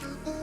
We're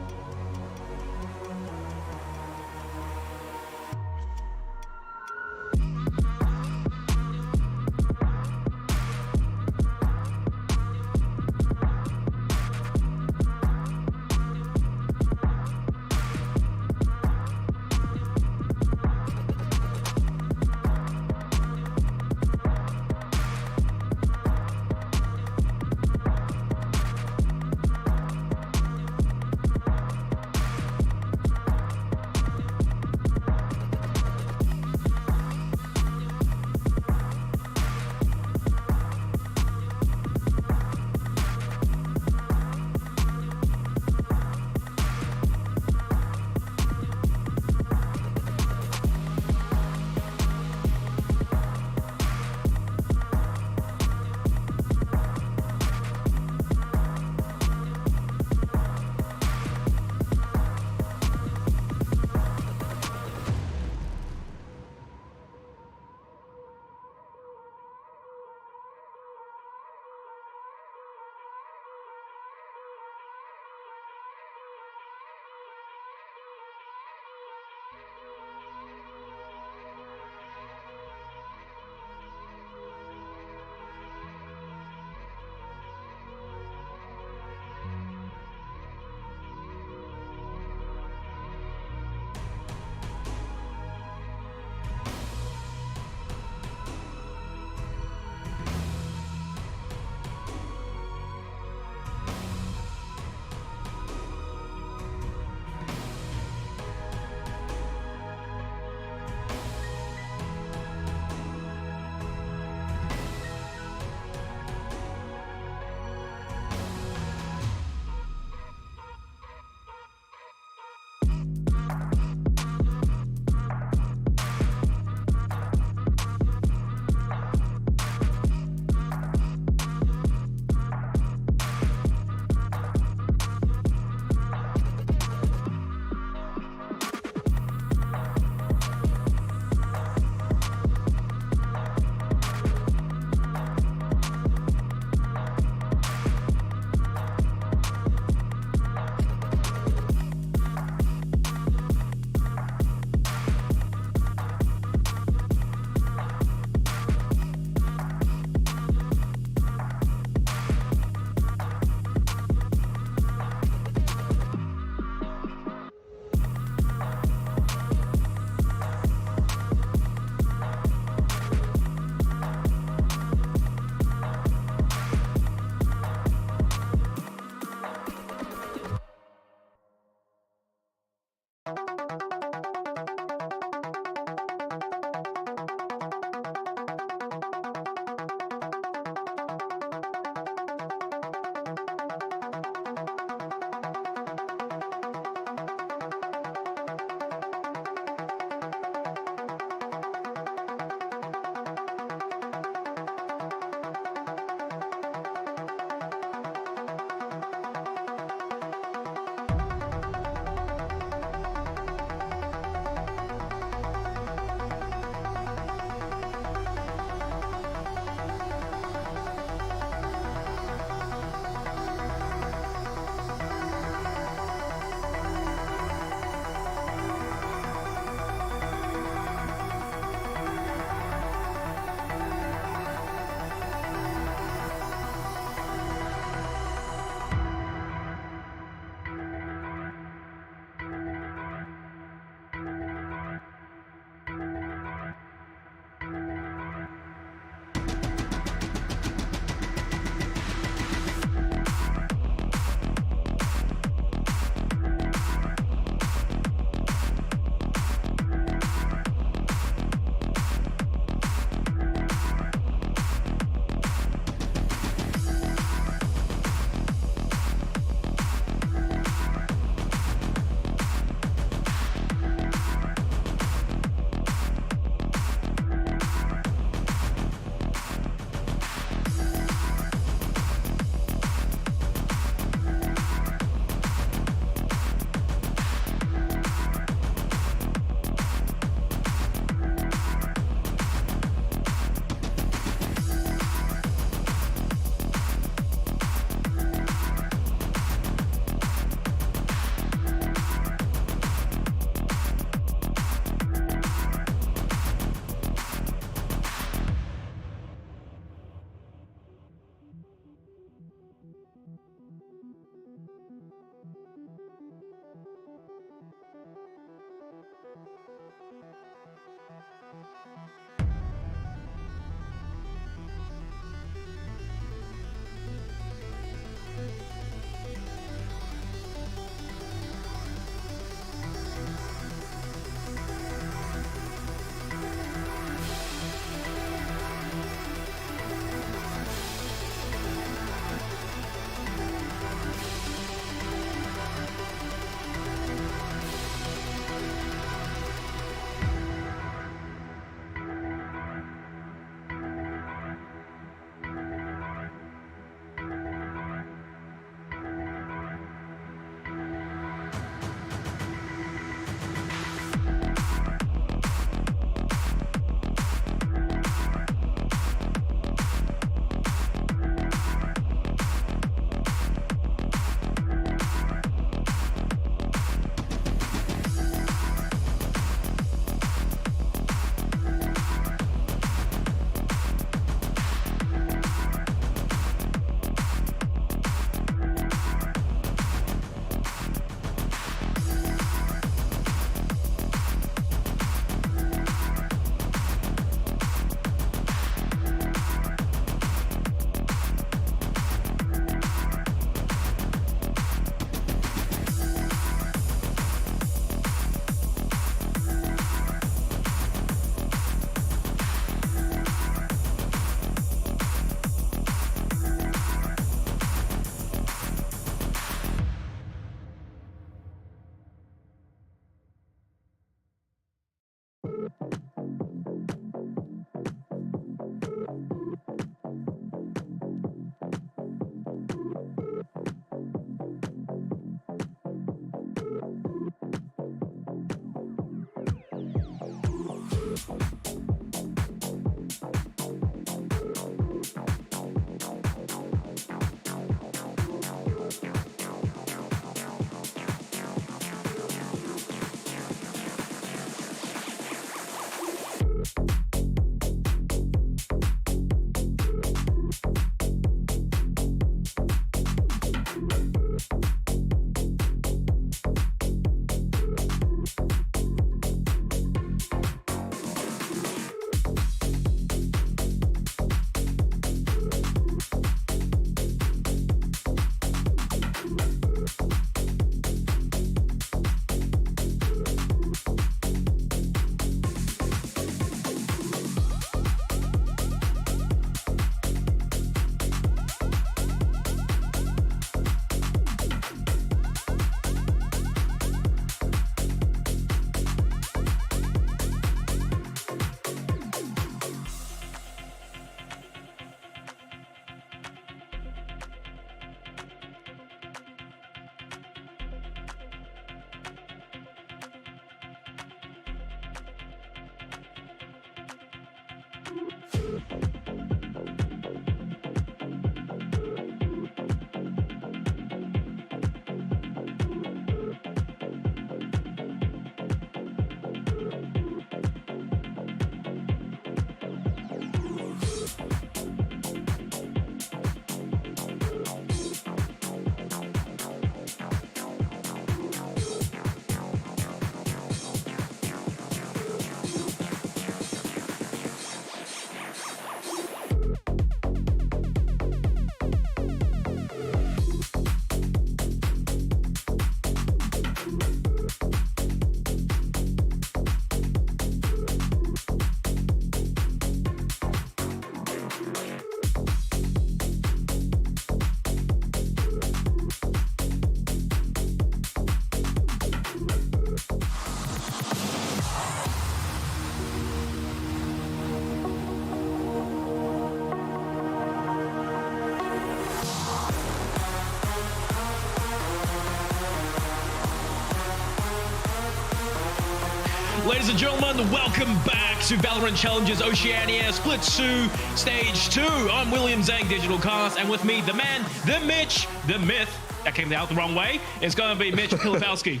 Ladies and gentlemen, welcome back to VALORANT Challenges Oceania Split 2, Stage 2. I'm William Zhang, Digital Cast, and with me, the man, the Mitch, the myth, that came out the wrong way, it's going to be Mitch Pilafowski.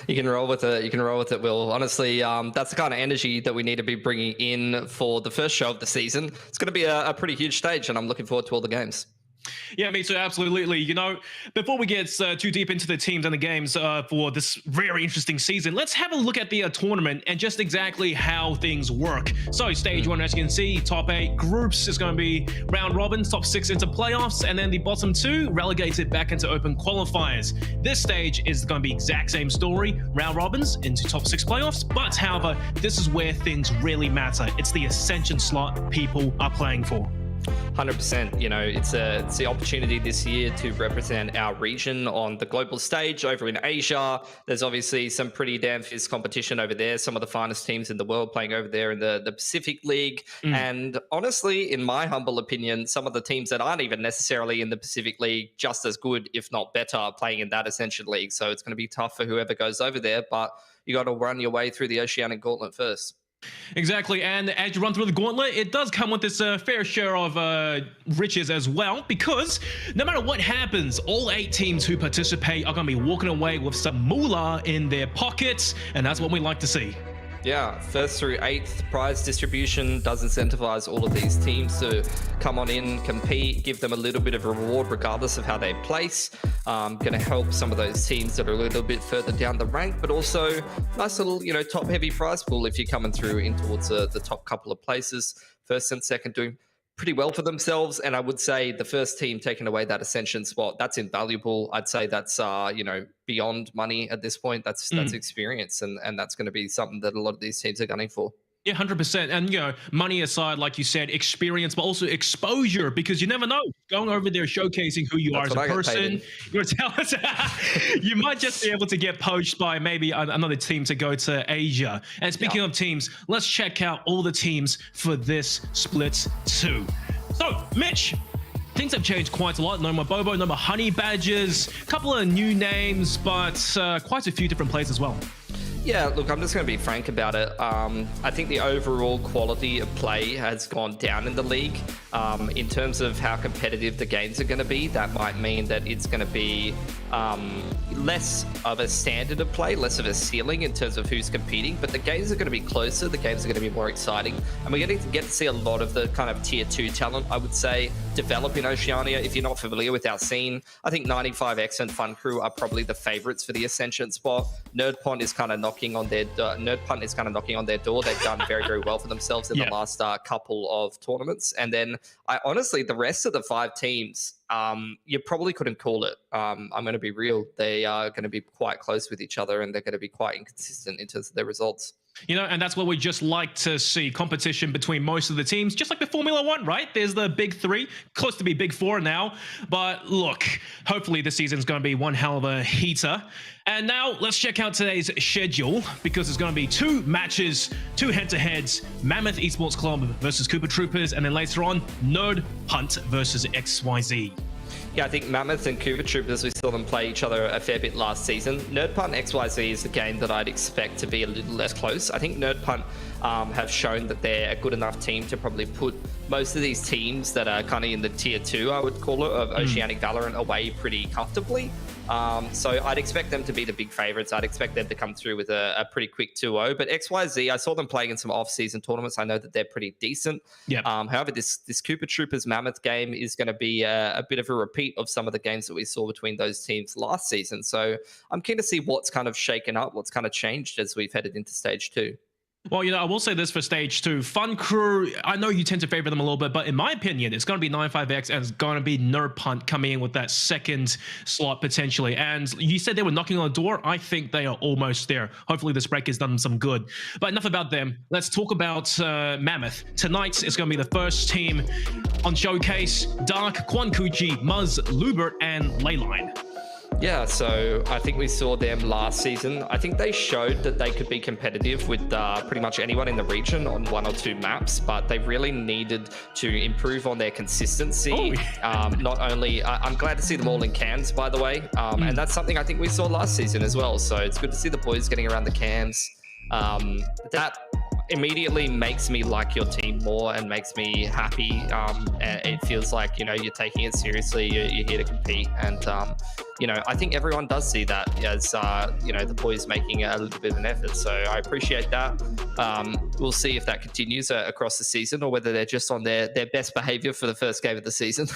You can roll with it. You can roll with it, Will. Honestly, that's the kind of energy that we need to be bringing in for the first show of the season. It's going to be a pretty huge stage, and I'm looking forward to all the games. Yeah, me too, absolutely. You know, before we get too deep into the teams and the games for this very interesting season, let's have a look at the tournament and just exactly how things work. So stage 1, as you can see, top 8 groups is going to be round robin, top 6 into playoffs, and then the bottom 2 relegated back into open qualifiers. This stage is going to be exact same story, round robins into top 6 playoffs, but however, this is where things really matter. It's the ascension slot people are playing for. 100%. You know, it's the opportunity this year to represent our region on the global stage over in Asia. There's obviously some pretty damn fierce competition over there. Some of the finest teams in the world playing over there in the Pacific League. And honestly, in my humble opinion, some of the teams that aren't even necessarily in the Pacific League just as good, if not better, playing in that Ascension League. So it's going to be tough for whoever goes over there, but you got to run your way through the Oceanic Gauntlet first. Exactly, and as you run through the gauntlet, it does come with this fair share of riches as well, because no matter what happens, all 8 teams who participate are going to be walking away with some moolah in their pockets, and that's what we like to see. Yeah, 1st through 8th prize distribution does incentivize all of these teams to come on in, compete, give them a little bit of a reward regardless of how they place. Going to help some of those teams that are a little bit further down the rank, but also nice little, you know, top heavy prize pool if you're coming through in towards the top couple of places. 1st and 2nd doing pretty well for themselves, and I would say the first team taking away that ascension spot, that's invaluable. I'd say that's you know, beyond money at this point. That's experience, and that's going to be something that a lot of these teams are gunning for. Yeah, 100%. And, you know, money aside, like you said, experience, but also exposure, because you never know. Going over there, showcasing who you are as a person, you're you might just be able to get poached by maybe another team to go to Asia. And speaking of teams, let's check out all the teams for this Split 2. So, Mitch, things have changed quite a lot. No more Bobo, no more Honey Badgers, a couple of new names, but quite a few different players as well. Yeah, look, I'm just going to be frank about it. I think the overall quality of play has gone down in the league. In terms of how competitive the games are going to be, that might mean that it's going to be less of a standard of play, less of a ceiling in terms of who's competing, but the games are going to be closer, the games are going to be more exciting, and we're getting to get to see a lot of the kind of tier 2 talent, I would say, develop in Oceania. If you're not familiar with our scene, I think 95X and Fun Crew are probably the favorites for the Ascension spot. Nerdpont is kind of knocking on their door. They've done very, very well for themselves in the last couple of tournaments. And then I honestly, the rest of the 5 teams, you probably couldn't call it. I'm going to be real. They are going to be quite close with each other, and they're going to be quite inconsistent in terms of their results. You know, and that's what we just like to see, competition between most of the teams, just like the Formula One, right? There's the big 3, close to be big 4 now. But look, hopefully this season's going to be one hell of a heater. And now let's check out today's schedule, because there's going to be 2 matches, 2 head-to-heads, Mammoth Esports Club versus Cooper Troopers, and then later on, Nerd Hunt versus XYZ. Yeah, I think Mammoth and Cooper Troopers, we saw them play each other a fair bit last season. Nerd Punt XYZ is a game that I'd expect to be a little less close. I think Nerd Punt have shown that they're a good enough team to probably put most of these teams that are kind of in the tier 2, I would call it, of Oceanic Valorant away pretty comfortably. So I'd expect them to be the big favorites. I'd expect them to come through with a pretty quick 2-0. But XYZ, I saw them playing in some off-season tournaments. I know that they're pretty decent. Yep. However, this Cooper Troopers Mammoth game is going to be a bit of a repeat of some of the games that we saw between those teams last season. So I'm keen to see what's kind of shaken up, what's kind of changed as we've headed into stage 2. Well, I will say this for stage 2. Fun Crew, I know you tend to favor them a little bit, but in my opinion, it's going to be 95X and it's going to be Nerd Punt coming in with that second slot potentially. And you said they were knocking on the door. I think they are almost there. Hopefully this break has done them some good. But enough about them. Let's talk about Mammoth. Tonight is going to be the first team on Showcase. Dark, Kwankuchi, Muzz, Lubert, and Leyline. Yeah, so I think we saw them last season. I think they showed that they could be competitive with pretty much anyone in the region on 1 or 2 maps, but they really needed to improve on their consistency. Not only, I'm glad to see them all in cams, by the way, and that's something I think we saw last season as well. So it's good to see the boys getting around the cams. That immediately makes me like your team more and makes me happy. It feels like, you're taking it seriously, you're here to compete. And, I think everyone does see that as, the boys making a little bit of an effort. So I appreciate that. We'll see if that continues across the season or whether they're just on their best behavior for the first game of the season.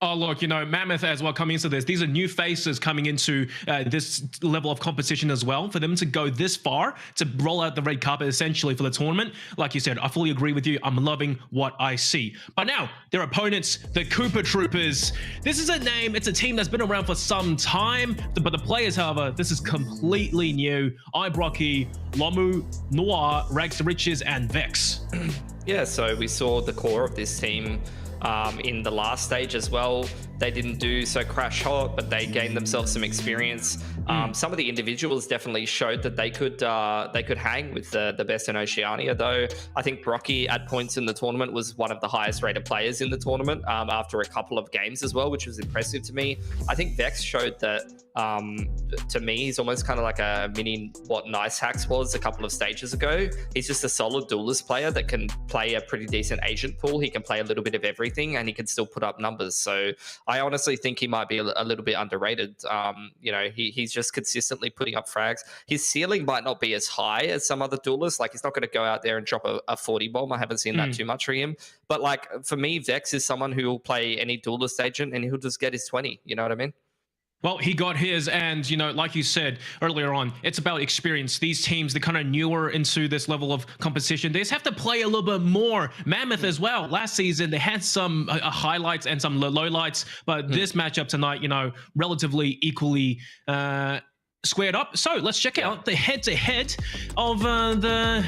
Oh, look, Mammoth as well coming into this. These are new faces coming into this level of competition as well. For them to go this far, to roll out the red carpet essentially for the tournament, like you said, I fully agree with you. I'm loving what I see. But now, their opponents, the Cooper Troopers. This is a name, it's a team that's been around for some time, but the players, however, this is completely new. Ibrocky, Lomu, Noir, Rags to Riches, and Vex. Yeah, so we saw the core of this team in the last stage as well. They didn't do so crash hot, but they gained themselves some experience. Some of the individuals definitely showed that they could hang with the best in Oceania, though. I think Brocky at points in the tournament was one of the highest rated players in the tournament after a couple of games as well, which was impressive to me. I think Vex showed that, to me, he's almost kind of like a mini what Nice Hacks was a couple of stages ago. He's just a solid duelist player that can play a pretty decent agent pool. He can play a little bit of everything and he can still put up numbers. So I honestly think he might be a little bit underrated. He's just consistently putting up frags. His ceiling might not be as high as some other duelists. Like, he's not going to go out there and drop a 40 bomb. I haven't seen that too much for him. But like, for me, Vex is someone who will play any duelist agent and he'll just get his 20. You know what I mean? Well, he got his, and, like you said earlier on, it's about experience. These teams, they're kind of newer into this level of competition. They just have to play a little bit more. Mammoth as well. Last season, they had some highlights and some lowlights, but this matchup tonight, relatively equally squared up. So let's check out the head-to-head of the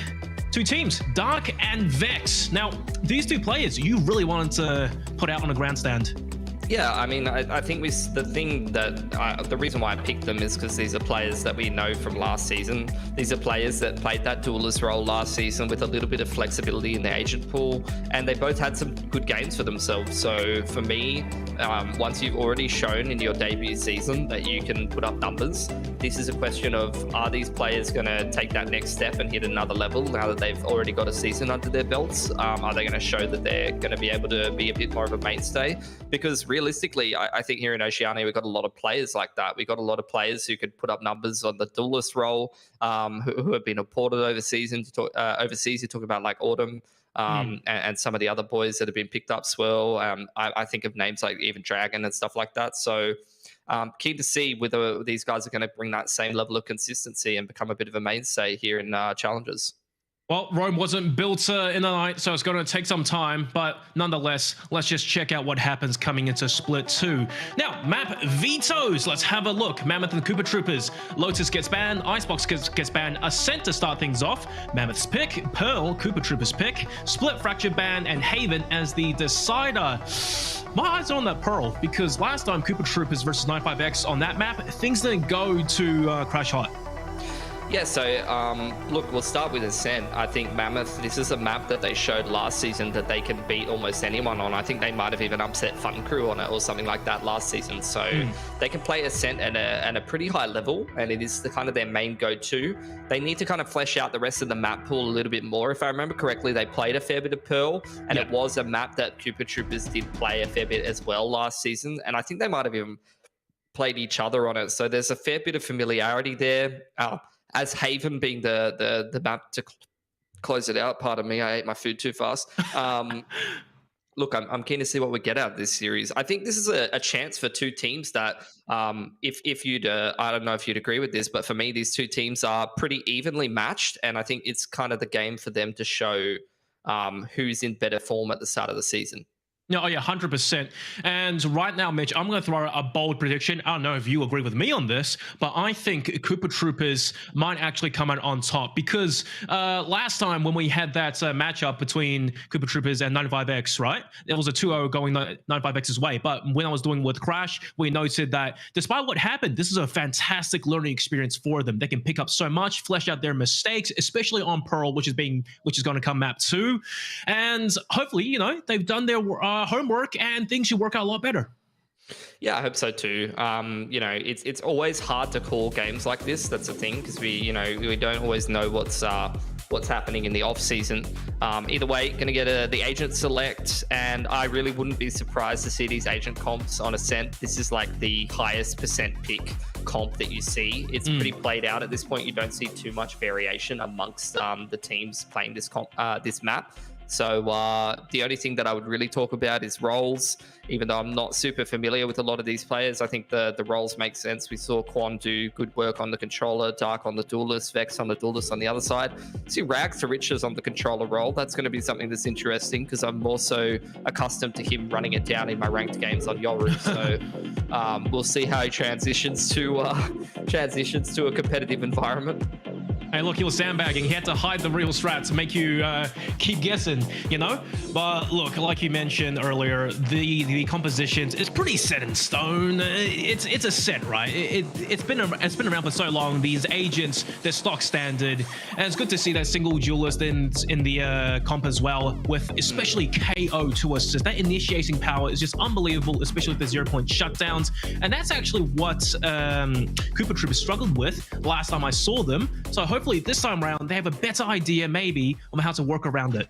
two teams, Dark and Vex. Now, these two players, you really wanted to put out on a grandstand. Yeah, I mean, I think the reason why I picked them is because these are players that we know from last season. These are players that played that duelist role last season with a little bit of flexibility in the agent pool, and they both had some good games for themselves. So for me, once you've already shown in your debut season that you can put up numbers, this is a question of, are these players going to take that next step and hit another level now that they've already got a season under their belts? Are they going to show that they're going to be able to be a bit more of a mainstay? Because realistically, I think here in Oceania, we've got a lot of players like that. We've got a lot of players who could put up numbers on the duelist role, who have been imported overseas. You talk about like Autumn and some of the other boys that have been picked up as well. I think of names like even Dragon and stuff like that. So keen to see whether these guys are going to bring that same level of consistency and become a bit of a mainstay here in Challengers. Well, Rome wasn't built in the night, so it's going to take some time, but nonetheless, let's just check out what happens coming into Split 2. Now, map vetoes. Let's have a look. Mammoth and Cooper Troopers. Lotus gets banned. Icebox gets banned. Ascent to start things off. Mammoth's pick. Pearl, Cooper Troopers pick. Split Fracture ban, and Haven as the decider. My eyes are on that Pearl, because last time Cooper Troopers versus 95X on that map, things didn't go to crash hot. Yeah, so look, we'll start with Ascent. I think Mammoth, this is a map that they showed last season that they can beat almost anyone on. I think they might have even upset Fun Crew on it or something like that last season. So they can play Ascent at a pretty high level, and it is the kind of their main go-to. They need to kind of flesh out the rest of the map pool a little bit more. If I remember correctly, they played a fair bit of Pearl, and it was a map that Cooper Troopers did play a fair bit as well last season. And I think they might have even played each other on it. So there's a fair bit of familiarity there. As Haven being the map to close it out. Pardon me, I ate my food too fast. Look, I'm keen to see what we get out of this series. I think this is a chance for two teams that, if you'd, I don't know if you'd agree with this, but for me, these two teams are pretty evenly matched, and I think it's kind of the game for them to show who's in better form at the start of the season. No, oh yeah, 100%. And right now, Mitch, I'm going to throw a bold prediction. I don't know if you agree with me on this, but I think Cooper Troopers might actually come out on top because last time when we had that matchup between Cooper Troopers and 95X, right? It was a 2-0 going 95X's way. But when I was doing with Crash, we noted that despite what happened, this is a fantastic learning experience for them. They can pick up so much, flesh out their mistakes, especially on Pearl, which is going to come map 2. And hopefully, you know, they've done their homework and things should work out a lot better. Yeah, I hope so too. You know, it's always hard to call games like this. That's the thing, because we don't always know what's happening in the off season. Either way, going to get the agent select, and I really wouldn't be surprised to see these agent comps on Ascent. This is like the highest percent pick comp that you see. It's pretty played out at this point. You don't see too much variation amongst the teams playing this map. So the only thing that I would really talk about is roles. Even though I'm not super familiar with a lot of these players, I think the roles make sense. We saw Quan do good work on the controller, Dark on the duelist, Vex on the duelist on the other side. See Rags to Riches on the controller role. That's going to be something that's interesting because I'm more so accustomed to him running it down in my ranked games on Yoru. So we'll see how he transitions to a competitive environment. Hey, look, he was sandbagging. He had to hide the real strat to make you keep guessing, you know? But look, like you mentioned earlier, the compositions is pretty set in stone. It's a set, right? It's been around for so long. These agents, they're stock standard, and it's good to see that single duelist in the comp as well, with especially KO to assist. That initiating power is just unbelievable, especially with the 0-point shutdowns, and that's actually what Cooper Troopers struggled with last time I saw them. So hopefully this time around they have a better idea maybe on how to work around it.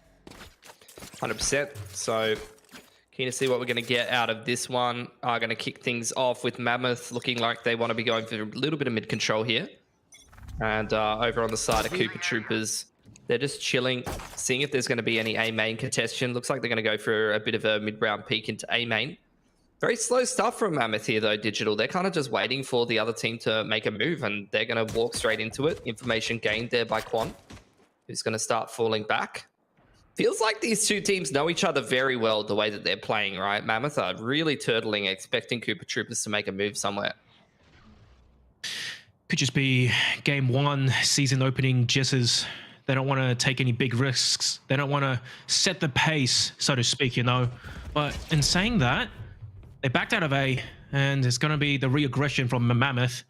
100%. So keen to see what we're going to get out of this one. Going to kick things off with Mammoth looking like they want to be going for a little bit of mid control here. And over on the side of Cooper Troopers, they're just chilling, seeing if there's going to be any A main contention. Looks like they're going to go for a bit of a mid-round peek into A main. Very slow stuff from Mammoth here, though, Digital. They're kind of just waiting for the other team to make a move, and they're going to walk straight into it. Information gained there by Quan, who's going to start falling back. Feels like these two teams know each other very well, the way that they're playing, right? Mammoth are really turtling, expecting Cooper Troopers to make a move somewhere. Could just be game 1, season opening jitters. They don't want to take any big risks. They don't want to set the pace, so to speak, you know. But in saying that, they backed out of A, and it's going to be the re-aggression from Mammoth,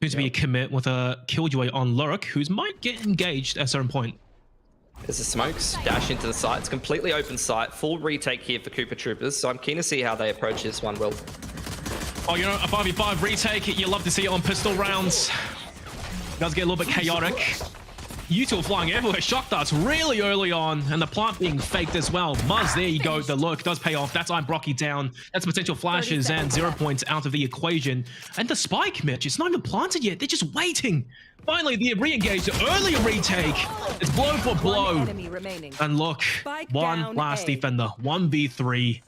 who's to be a commit with a Killjoy on Lurk, who's might get engaged at a certain point. There's the smokes, dash into the site. It's completely open site, full retake here for Cooper Troopers, so I'm keen to see how they approach this one, Will. Oh, you know, a 5v5 retake, you love to see it on pistol rounds. It does get a little bit chaotic. You two are flying everywhere. Shock darts really early on, and the plant being faked as well. Muzz, there you go. The lurk does pay off. That's Brocky down. That's potential flashes and 0 points out of the equation. And the spike, Mitch, it's not even planted yet. They're just waiting. Finally, the re-engage, the earlier retake. It's blow for blow. And look, one last defender, 1v3.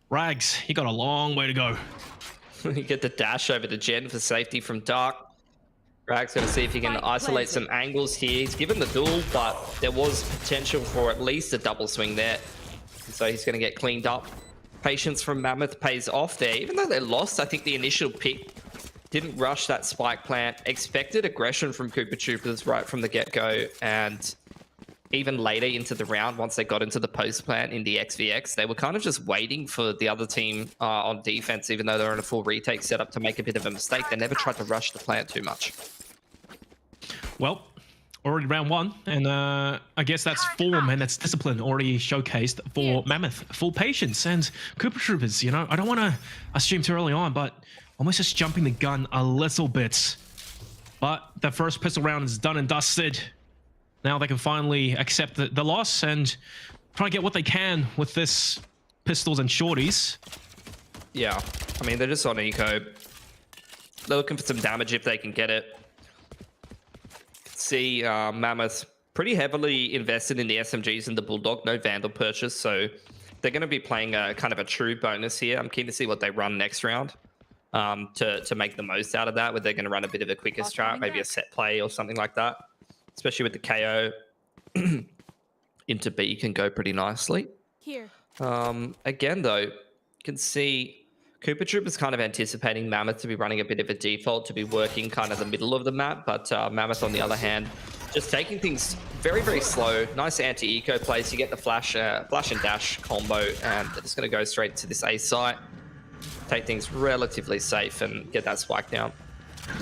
Rags, you got a long way to go. You get the dash over to Jen for safety from Dark. Rag's going to see if he can isolate some angles here. He's given the duel, but there was potential for at least a double swing there. So he's going to get cleaned up. Patience from Mammoth pays off there. Even though they lost, I think the initial pick didn't rush that spike plant. Expected aggression from Cooper Troopers right from the get-go. And even later into the round, once they got into the post plant in the XVX, they were kind of just waiting for the other team on defense, even though they're in a full retake setup, to make a bit of a mistake. They never tried to rush the plant too much. Well, already round one, and I guess that's form and that's discipline already showcased for Mammoth. Full patience and Cooper Troopers, you know, I don't want to assume too early on, but almost just jumping the gun a little bit. But the first pistol round is done and dusted. Now they can finally accept the loss and try to get what they can with this pistols and shorties. Yeah, I mean, they're just on eco. They're looking for some damage if they can get it. See Mammoth pretty heavily invested in the SMGs and the Bulldog, no Vandal purchase, so they're going to be playing a kind of a true bonus here. I'm keen to see what they run next round to make the most out of that, where they're going to run a bit of a quicker strat, maybe a set play or something like that, especially with the KO into B can go pretty nicely. Here. Again, though, you can see Cooper Troop is kind of anticipating Mammoth to be running a bit of a default, to be working kind of the middle of the map, but Mammoth, on the other hand, just taking things very, very slow. Nice anti-eco place. You get the flash and dash combo, and they're just going to go straight to this A site, take things relatively safe, and get that spike down.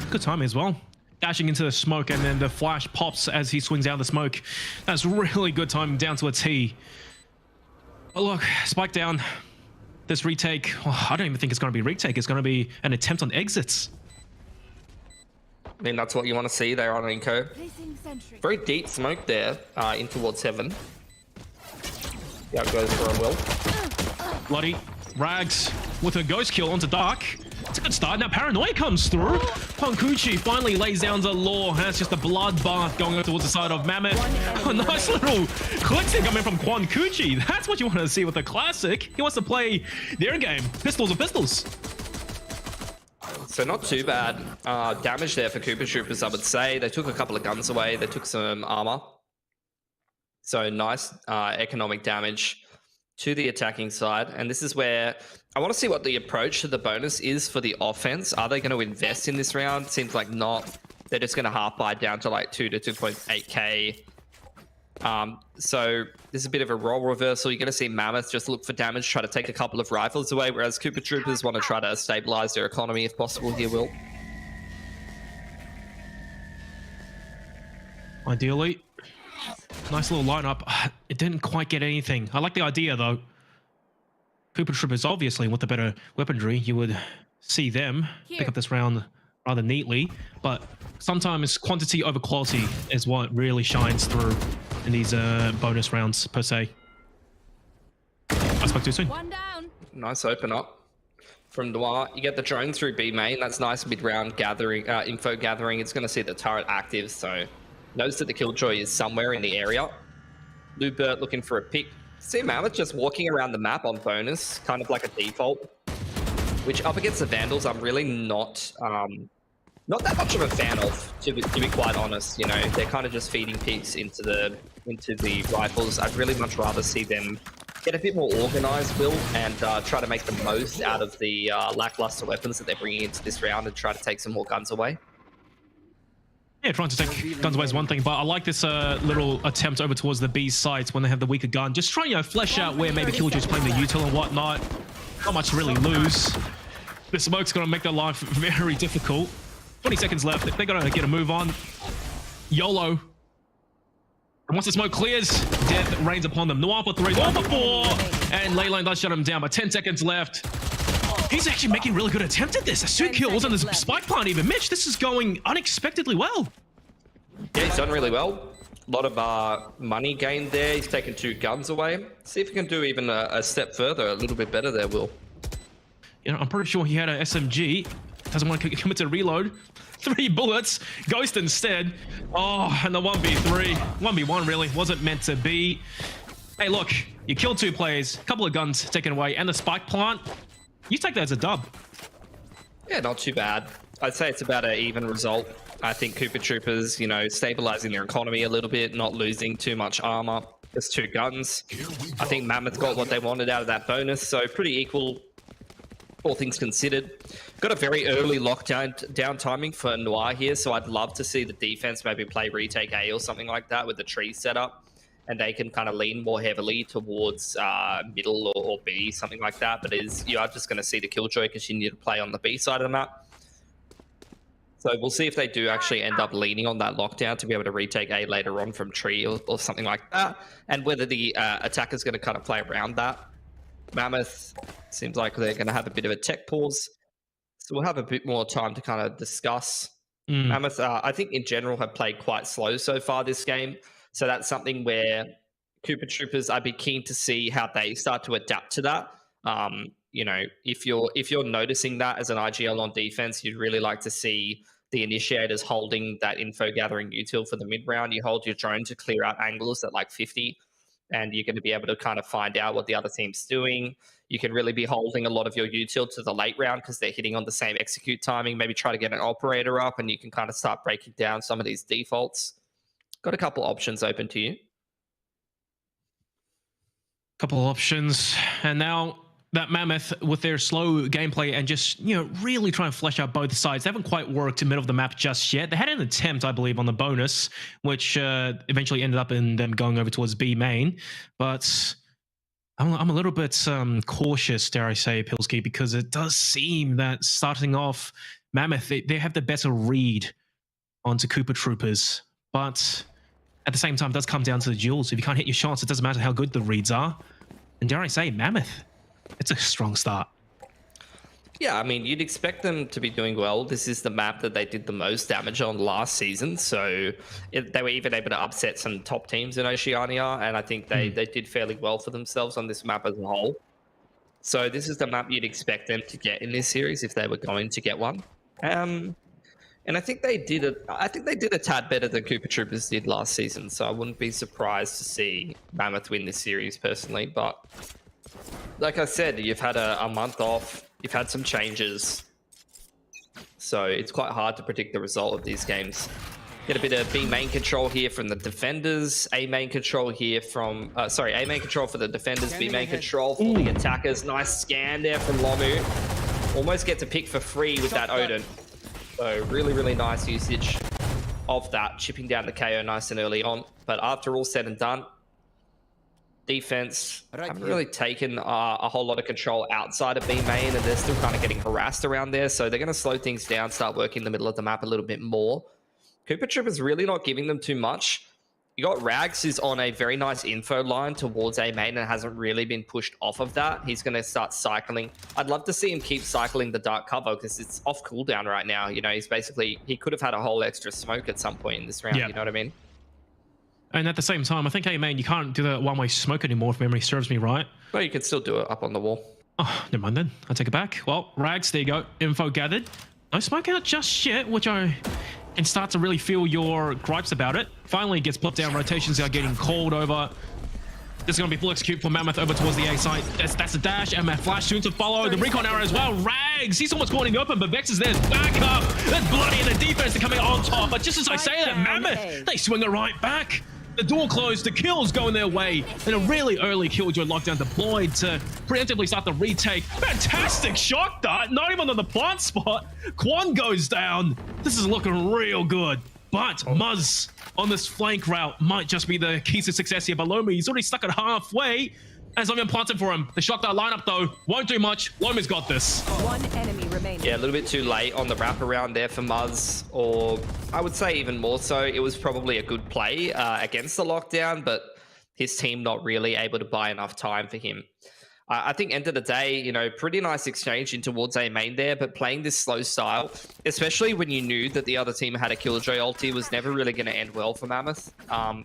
Good timing as well. Dashing into the smoke, and then the flash pops as he swings out the smoke. That's really good timing down to a T. But look, spike down. This retake, oh, I don't even think it's going to be retake. It's going to be an attempt on exits. I mean, that's what you want to see there on eco. Very deep smoke there in towards heaven. Yeah, it goes for a will. Bloody Rags with a ghost kill onto Dark. It's a good start. Now Paranoia comes through. Ponkuchi finally lays down the law. That's just a bloodbath going towards the side of Mammoth. A nice little clicks coming from Ponkuchi. That's what you want to see with a classic. He wants to play their game. Pistols are pistols. So not too bad damage there for Cooper Troopers, I would say. They took a couple of guns away. They took some armor. So nice economic damage to the attacking side. And this is where I want to see what the approach to the bonus is for the offense. Are they going to invest in this round? Seems like not. They're just going to half buy down to like 2 to 2.8k. So there's a bit of a role reversal. You're going to see Mammoth just look for damage, try to take a couple of rifles away, whereas Cooper Troopers want to try to stabilize their economy if possible here, Will. Ideally. Nice little lineup. It didn't quite get anything. I like the idea, though. Cooper Troopers, obviously, with the better weaponry, you would see them pick up this round rather neatly. But sometimes quantity over quality is what really shines through in these bonus rounds, per se. I spoke too soon. One down. Nice open up from Noir. You get the drone through B main. That's nice mid-round gathering, info gathering. It's going to see the turret active, so knows that the Killjoy is somewhere in the area. Lubert looking for a pick. See Mammoth just walking around the map on bonus, kind of like a default. Which up against the Vandals, I'm really not that much of a fan of, to be quite honest. You know, they're kind of just feeding picks into the rifles. I'd really much rather see them get a bit more organized, Will, and try to make the most out of the lackluster weapons that they're bringing into this round and try to take some more guns away. Yeah, trying to take guns away is one thing, but I like this little attempt over towards the B sites when they have the weaker gun. Just trying to flesh out where maybe Killjoy's playing the util and whatnot. Not much to really lose. The smoke's going to make their life very difficult. 20 seconds left. They're going to get a move on. YOLO. And once the smoke clears, death reigns upon them. Noir for 3, Noir for 4. And Leyline does shut him down, but 10 seconds left. He's actually making a really good attempt at this. 2 kills and the spike plant even. Mitch, this is going unexpectedly well. Yeah, he's done really well. A lot of money gained there. He's taken 2 guns away. See if he can do even a step further, a little bit better there, Will. You know, I'm pretty sure he had an SMG. Doesn't want to commit to reload. 3 bullets. Ghost instead. Oh, and the 1v3. 1v1 really wasn't meant to be. Hey, look. You killed 2 players. A couple of guns taken away. And the spike plant. You take that as a dub. Yeah, not too bad. I'd say it's about an even result. I think Cooper Troopers, you know, stabilizing their economy a little bit, not losing too much armor. Just 2 guns. I think Mammoth got what they wanted out of that bonus, so pretty equal, all things considered. Got a very early lockdown timing for Noir here, so I'd love to see the defense maybe play retake A or something like that with the tree setup, and they can kind of lean more heavily towards middle or B, something like that. But you are just going to see the Killjoy continue to play on the B side of the map. So we'll see if they do actually end up leaning on that lockdown to be able to retake A later on from tree or something like that, and whether the attacker's going to kind of play around that. Mammoth seems like they're going to have a bit of a tech pause, so we'll have a bit more time to kind of discuss. Mammoth, I think in general, have played quite slow so far this game, so that's something where Cooper Troopers, I'd be keen to see how they start to adapt to that. You know, if you're noticing that as an IGL on defense, you'd really like to see the initiators holding that info gathering util for the mid round. You hold your drone to clear out angles at like 50, and you're going to be able to kind of find out what the other team's doing. You can really be holding a lot of your util to the late round because they're hitting on the same execute timing. Maybe try to get an operator up, and you can kind of start breaking down some of these defaults. Got a couple options open to you. Couple of options, and now that Mammoth with their slow gameplay and just, you know, really trying to flesh out both sides. They haven't quite worked in the middle of the map just yet. They had an attempt, I believe, on the bonus, which eventually ended up in them going over towards B main. But I'm a little bit cautious, dare I say, Pilsky, because it does seem that starting off, Mammoth, they have the better read onto Cooper Troopers. But at the same time, it does come down to the duels. If you can't hit your shots, it doesn't matter how good the reads are. And dare I say, Mammoth, it's a strong start. Yeah, I mean, you'd expect them to be doing well. This is the map that they did the most damage on last season, so they were even able to upset some top teams in Oceania, and I think they did fairly well for themselves on this map as a whole. So this is the map you'd expect them to get in this series if they were going to get one. And I think they did a tad better than Cooper Troopers did last season, so I wouldn't be surprised to see Mammoth win this series personally, but like I said, you've had a month off, you've had some changes, so it's quite hard to predict the result of these games. Get a bit of B main control here from the defenders, A main control here from, A main control for the defenders, B main control for the attackers. Nice scan there from Lomu. Almost get to pick for free with that Odin. So really, really nice usage of that, chipping down the KO nice and early on. But after all said and done, defense haven't really taken a whole lot of control outside of B main, and they're still kind of getting harassed around there. So they're going to slow things down, start working the middle of the map a little bit more. Cooper Troopers really not giving them too much. You got Rags, who's on a very nice info line towards A main and hasn't really been pushed off of that. He's going to start cycling. I'd love to see him keep cycling the dark cover because it's off cooldown right now. You know, he could have had a whole extra smoke at some point in this round. Yeah. You know what I mean? And at the same time, I think A main, you can't do the one-way smoke anymore, if memory serves me right. Well, you can still do it up on the wall. Oh, never mind then. I'll take it back. Well, Rags, there you go. Info gathered. No smoke out just yet, which I can start to really feel your gripes about it. Finally gets put down. Rotations are getting called over. This is going to be full execute for Mammoth over towards the A side. That's a dash, and Flash soon to follow. The recon arrow as well. Rags, he's almost caught in the open, but Vex is there. Back up. That's Bloody, and the defense are coming on top. But just as I say that, Mammoth, they swing it right back. The door closed, the kills going their way, and a really early killjoy lockdown deployed to preemptively start the retake. Fantastic shock dart, not even on the plant spot. Quan goes down. This is looking real good, but Muzz on this flank route might just be the key to success here. But Lomi, he's already stuck at halfway. As I'm planted for him. The shock dart lineup though won't do much. Lomi's got this. One enemy remaining. Yeah, a little bit too late on the wraparound there for Muzz, or I would say even more so. It was probably a good play against the lockdown, but his team not really able to buy enough time for him. I think end of the day, you know, pretty nice exchange in towards A main there, but playing this slow style, especially when you knew that the other team had a Killjoy ulti, was never really going to end well for Mammoth.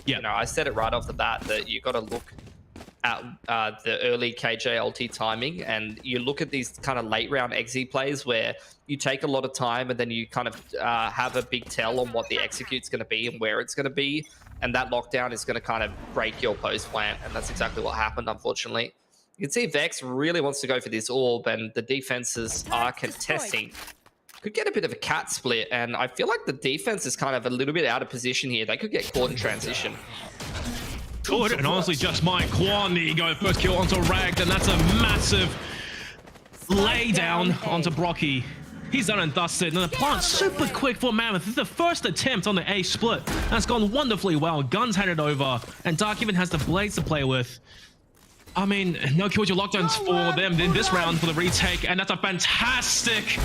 You know, I said it right off the bat that you got to look at the early KJ ulti timing, and you look at these kind of late round XZ plays where you take a lot of time and then you kind of have a big tell on what the execute's going to be and where it's going to be, and that lockdown is going to kind of break your post plant, and that's exactly what happened, unfortunately. You can see Vex really wants to go for this orb, and the defenses are contesting. Could get a bit of a cat split, and I feel like the defense is kind of a little bit out of position here. They could get caught in transition. Good, and honestly just Mike Quan, there you go, first kill onto Ragged, and that's a massive lay down onto Brocky. He's done and dusted, and the plant super quick for Mammoth. This is the first attempt on the A split, and it's gone wonderfully well. Guns handed over, and Dark even has the blades to play with. I mean, no killjoy lockdowns for them in this round for the retake, and that's a fantastic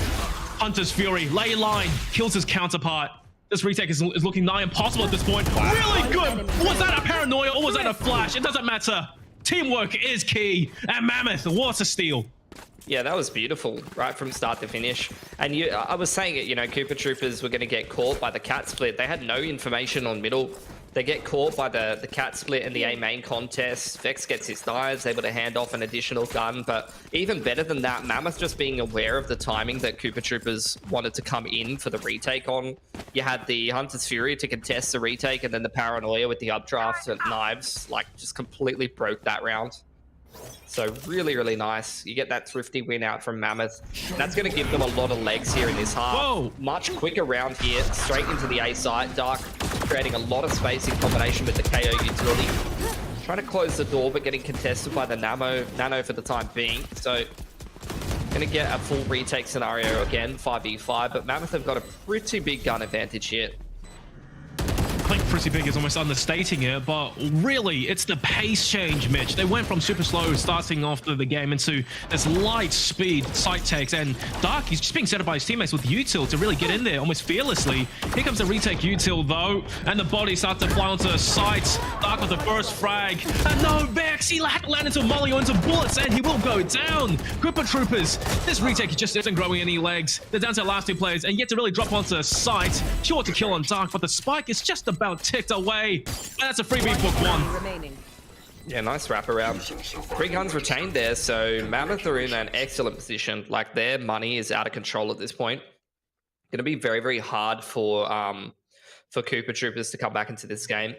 Hunter's Fury, ley line, kills his counterpart. This retake is looking nigh impossible at this point. Really good. Was that a paranoia or was that a flash? It doesn't matter. Teamwork is key. And Mammoth, what a steal. Yeah, that was beautiful, right from start to finish. And I was saying it, you know, Cooper Troopers were going to get caught by the cat split. They had no information on middle. They get caught by the cat split in the A main contest. Vex gets his knives, able to hand off an additional gun. But even better than that, Mammoth just being aware of the timing that Cooper Troopers wanted to come in for the retake on. You had the Hunter's Fury to contest the retake, and then the Paranoia with the updraft and knives, like, just completely broke that round. So really, really nice. You get that thrifty win out from Mammoth. That's going to give them a lot of legs here in this half. Whoa. Much quicker round here, straight into the A site. Dark creating a lot of space in combination with the KO utility. Trying to close the door, but getting contested by the Nano for the time being. So going to get a full retake scenario again, 5v5. But Mammoth have got a pretty big gun advantage here. I think pretty big is almost understating it, but really, it's the pace change, Mitch. They went from super slow starting off the game into this light speed sight takes, and Dark, he's just being set up by his teammates with util to really get in there almost fearlessly. Here comes the retake util though, and the body starts to fly onto the sights. Dark with the first frag, and no, Vex, he had to land into Molly or into bullets, and he will go down. Cooper Troopers, this retake just isn't growing any legs. They're down to the last two players, and yet to really drop onto sight. Sure to kill on Dark, but the spike is just about ticked away. And that's a freebie book one. Yeah, nice wraparound. 3 guns retained there, so Mammoth are in an excellent position. Like, their money is out of control at this point. Going to be very, very hard for Cooper Troopers to come back into this game.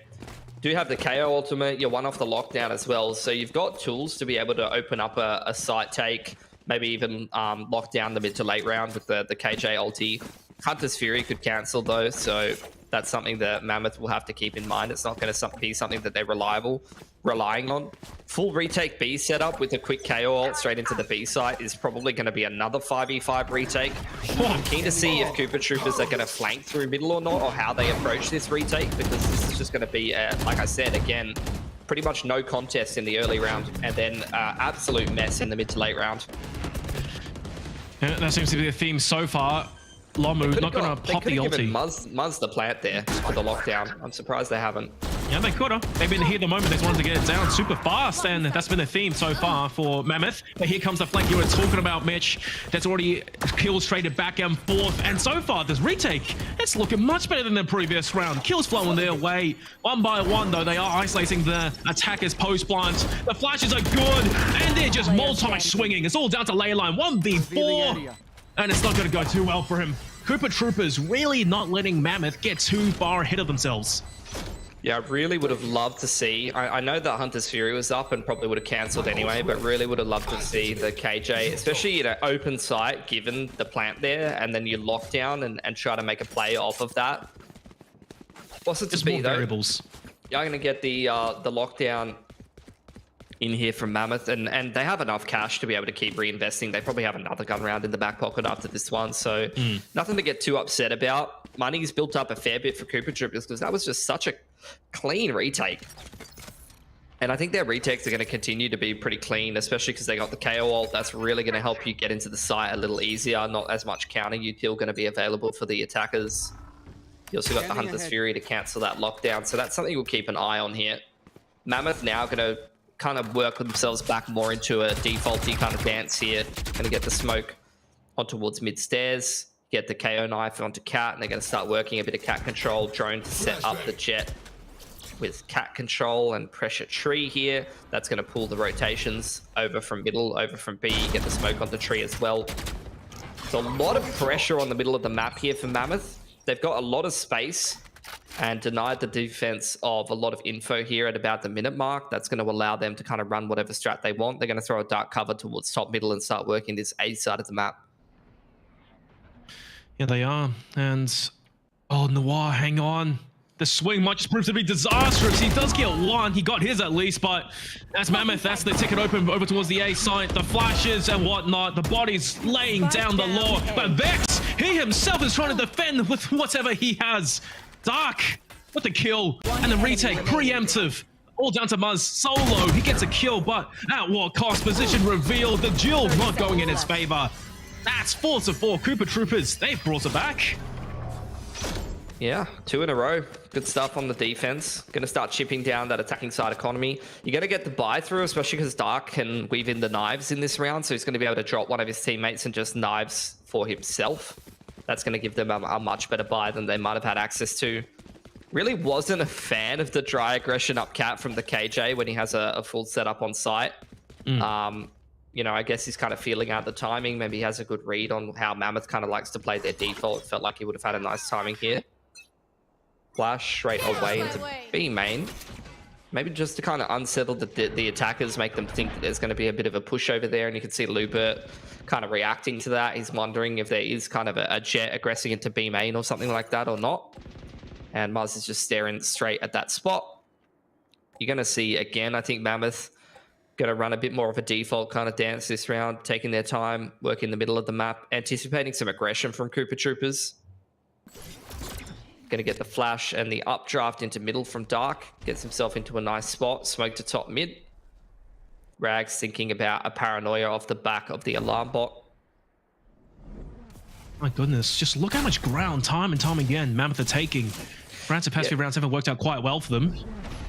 Do have the KO ultimate. You're one off the lockdown as well, so you've got tools to be able to open up a site take, maybe even lock down the mid to late round with the KJ ulti. Hunter's Fury could cancel though, so that's something that Mammoth will have to keep in mind. It's not going to be something that they're relying on. Full retake B setup with a quick KO ult straight into the B site is probably going to be another 5v5 retake. I'm keen to see if Cooper Troopers are going to flank through middle or not, or how they approach this retake, because this is just going to be, like I said, again, pretty much no contest in the early round, and then absolute mess in the mid to late round. Yeah, that seems to be the theme so far. Lomu not going to pop the ulti. They could have given Muzz the plant there for the lockdown. I'm surprised they haven't. Yeah, they could have. They've been here at the moment. They just wanted to get it down super fast, and that's been the theme so far for Mammoth. But here comes the flank you were talking about, Mitch. That's already kills traded back and forth. And so far, this retake, it's looking much better than the previous round. Kills flowing their way. One by one, though, they are isolating the attackers post-plant. The flashes are good, and they're just multi-swinging. It's all down to Leyline. 1v4. And it's not going to go too well for him. Cooper Troopers really not letting Mammoth get too far ahead of themselves. Yeah, I really would have loved to see. I know that Hunter's Fury was up and probably would have cancelled anyway, but really would have loved to see the KJ, especially in an open site, given the plant there, and then you lock down and try to make a play off of that. What's it to be, though? Variables. You're going to get the lockdown in here from Mammoth, and they have enough cash to be able to keep reinvesting. They probably have another gun round in the back pocket after this one, so nothing to get too upset about. Money's built up a fair bit for Cooper Troopers because that was just such a clean retake. And I think their retakes are going to continue to be pretty clean, especially because they got the KO ult. That's really going to help you get into the site a little easier. Not as much counter util going to be available for the attackers. You also got the Hunter's Fury to cancel that lockdown, so that's something we'll keep an eye on here. Mammoth now going to kind of work themselves back more into a defaulty kind of dance here. Going to get the smoke on towards mid stairs, get the KO knife onto Cat, and they're going to start working a bit of Cat control. Drone to set up the jet with Cat control and pressure tree here. That's going to pull the rotations over from middle, over from B, get the smoke onto tree as well. So a lot of pressure on the middle of the map here for Mammoth. They've got a lot of space and denied the defense of a lot of info here at about the minute mark. That's going to allow them to kind of run whatever strat they want. They're going to throw a dark cover towards top middle and start working this A side of the map. Yeah, they are. And, oh, Noir, hang on. The swing might just prove to be disastrous. He does get one. He got his at least, but that's Mammoth. That's the ticket open over towards the A site. The flashes and whatnot. The body's laying down the law. But Vex, he himself is trying to defend with whatever he has. Dark with the kill and the retake, preemptive. All down to Muzz solo. He gets a kill, but at what cost? Position revealed. The duel not going in his favor. That's 4 to 4. Cooper Troopers, they've brought it back. Yeah, 2 in a row. Good stuff on the defense. Going to start chipping down that attacking side economy. You're going to get the buy through, especially because Dark can weave in the knives in this round. So he's going to be able to drop one of his teammates and just knives for himself. That's going to give them a much better buy than they might have had access to. Really wasn't a fan of the dry aggression up cat from the KJ when he has a full setup on site. You know, I guess he's kind of feeling out the timing. Maybe he has a good read on how Mammoth kind of likes to play their default. It felt like he would have had a nice timing here. Flash straight away into B main. Maybe just to kind of unsettle the attackers, make them think that there's going to be a bit of a push over there. And you can see Lubert kind of reacting to that. He's wondering if there is kind of a jet aggressing into B main or something like that or not. And Muzz is just staring straight at that spot. You're going to see, again, I think Mammoth going to run a bit more of a default kind of dance this round, taking their time, work in the middle of the map, anticipating some aggression from Cooper Troopers. Going to get the flash and the updraft into middle from Dark. Gets himself into a nice spot. Smoke to top mid. Rags thinking about a paranoia off the back of the alarm bot. My goodness, just look how much ground time and time again Mammoth are taking. Rounds of past few rounds haven't worked out quite well for them.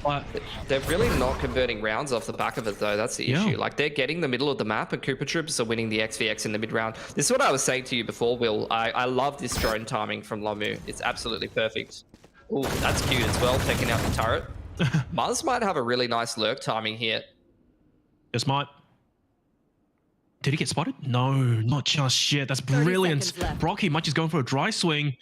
But they're really not converting rounds off the back of it, though. That's the issue. Like, they're getting the middle of the map, and Cooper Troopers are winning the XVX in the mid round. This is what I was saying to you before, Will. I love this drone timing from Lomu. It's absolutely perfect. Oh, that's cute as well, taking out the turret. Muzz might have a really nice lurk timing here. Just might. Did he get spotted? No, not just yet. That's brilliant. Brocky might just going for a dry swing.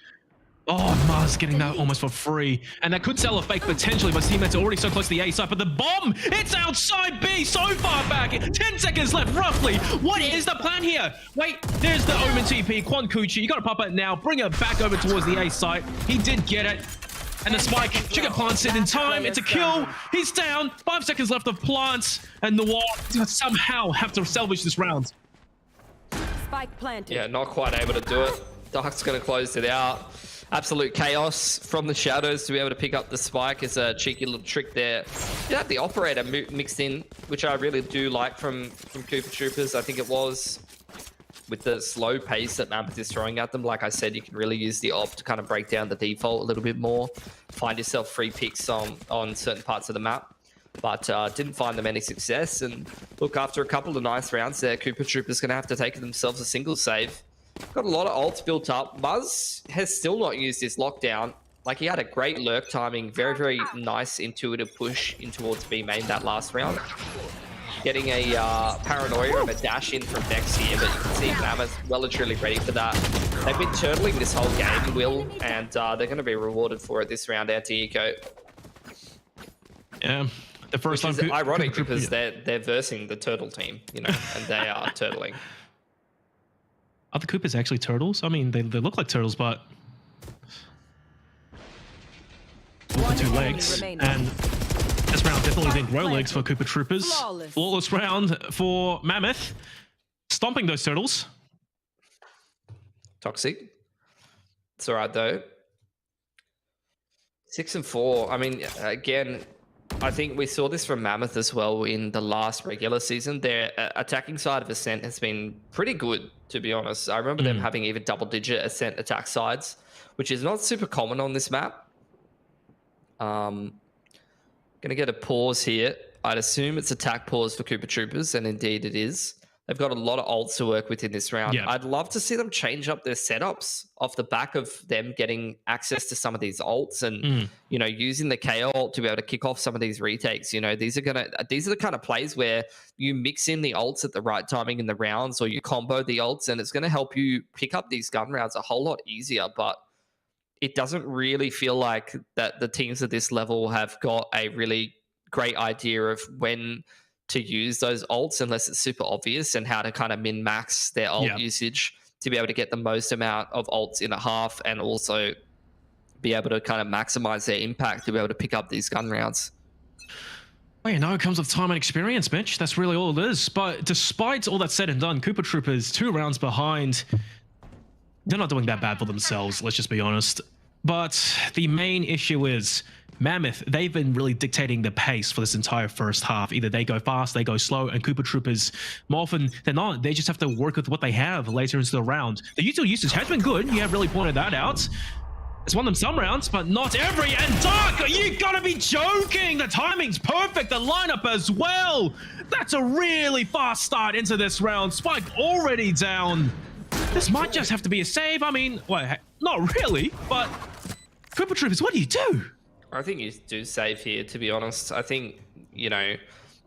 Oh, Muzz getting that almost for free. And that could sell a fake potentially, but his teammates are already so close to the A side. But the bomb, it's outside B, so far back. 10 seconds left, roughly. What is the plan here? Wait, there's the Omen TP, Quan Kuchi. You got to pop it now. Bring it back over towards the A site. He did get it. And the spike, Chica plants it in time. It's a kill. He's down. 5 seconds left of plants. And the wall somehow have to salvage this round. Spike planted. Yeah, not quite able to do it. Dark's going to close it out. Absolute chaos from the shadows to be able to pick up the spike is a cheeky little trick there. You have the operator mixed in, which I really do like from Cooper Troopers. I think it was with the slow pace that Mammoth is throwing at them. Like I said, you can really use the op to kind of break down the default a little bit more. Find yourself free picks on certain parts of the map. But didn't find them any success. And look, after a couple of nice rounds there, Cooper Troopers going to have to take themselves a single save. Got a lot of ults built up. Muzz has still not used his lockdown. Like, he had a great lurk timing. Very, very nice intuitive push in towards B main that last round. Getting a paranoia and a dash in from Vex here, but you can see Mammoth well and truly ready for that. They've been turtling this whole game, Will, and they're going to be rewarded for it this round, anti-eco. Yeah. The first Which time is ironic because they're versing the turtle team, you know, and they are turtling. Are the Coopers actually turtles? I mean, they look like turtles, but with the 2 legs. And this round definitely didn't grow legs for Cooper Troopers. Flawless round for Mammoth. Stomping those turtles. Toxic. It's all right, though. 6 and 4. I mean, again, I think we saw this from Mammoth as well in the last regular season. Their attacking side of Ascent has been pretty good, to be honest. I remember them having even double-digit Ascent attack sides, which is not super common on this map. Gonna get a pause here. I'd assume it's attack pause for Cooper Troopers, and indeed it is. They've got a lot of ults to work with in this round. Yeah. I'd love to see them change up their setups off the back of them getting access to some of these ults and, you know, using the KO ult to be able to kick off some of these retakes. You know, these are the kind of plays where you mix in the ults at the right timing in the rounds, or you combo the ults, and it's going to help you pick up these gun rounds a whole lot easier. But it doesn't really feel like that the teams at this level have got a really great idea of when to use those ults, unless it's super obvious, and how to kind of min-max their ult usage to be able to get the most amount of ults in a half, and also be able to kind of maximize their impact to be able to pick up these gun rounds. Well, you know, it comes with time and experience, Mitch. That's really all it is. But despite all that said and done, Cooper Troopers 2 rounds behind. They're not doing that bad for themselves, let's just be honest. But the main issue is Mammoth, they've been really dictating the pace for this entire first half. Either they go fast, they go slow, and Cooper Troopers, more often than not, they just have to work with what they have later into the round. The usual usage has been good. You have really pointed that out. It's won them some rounds, but not every. And Dark, you gotta be joking! The timing's perfect, the lineup as well. That's a really fast start into this round. Spike already down. This might just have to be a save. I mean, well, not really, but Cooper Troopers, what do you do? I think you do save here, to be honest. I think, you know,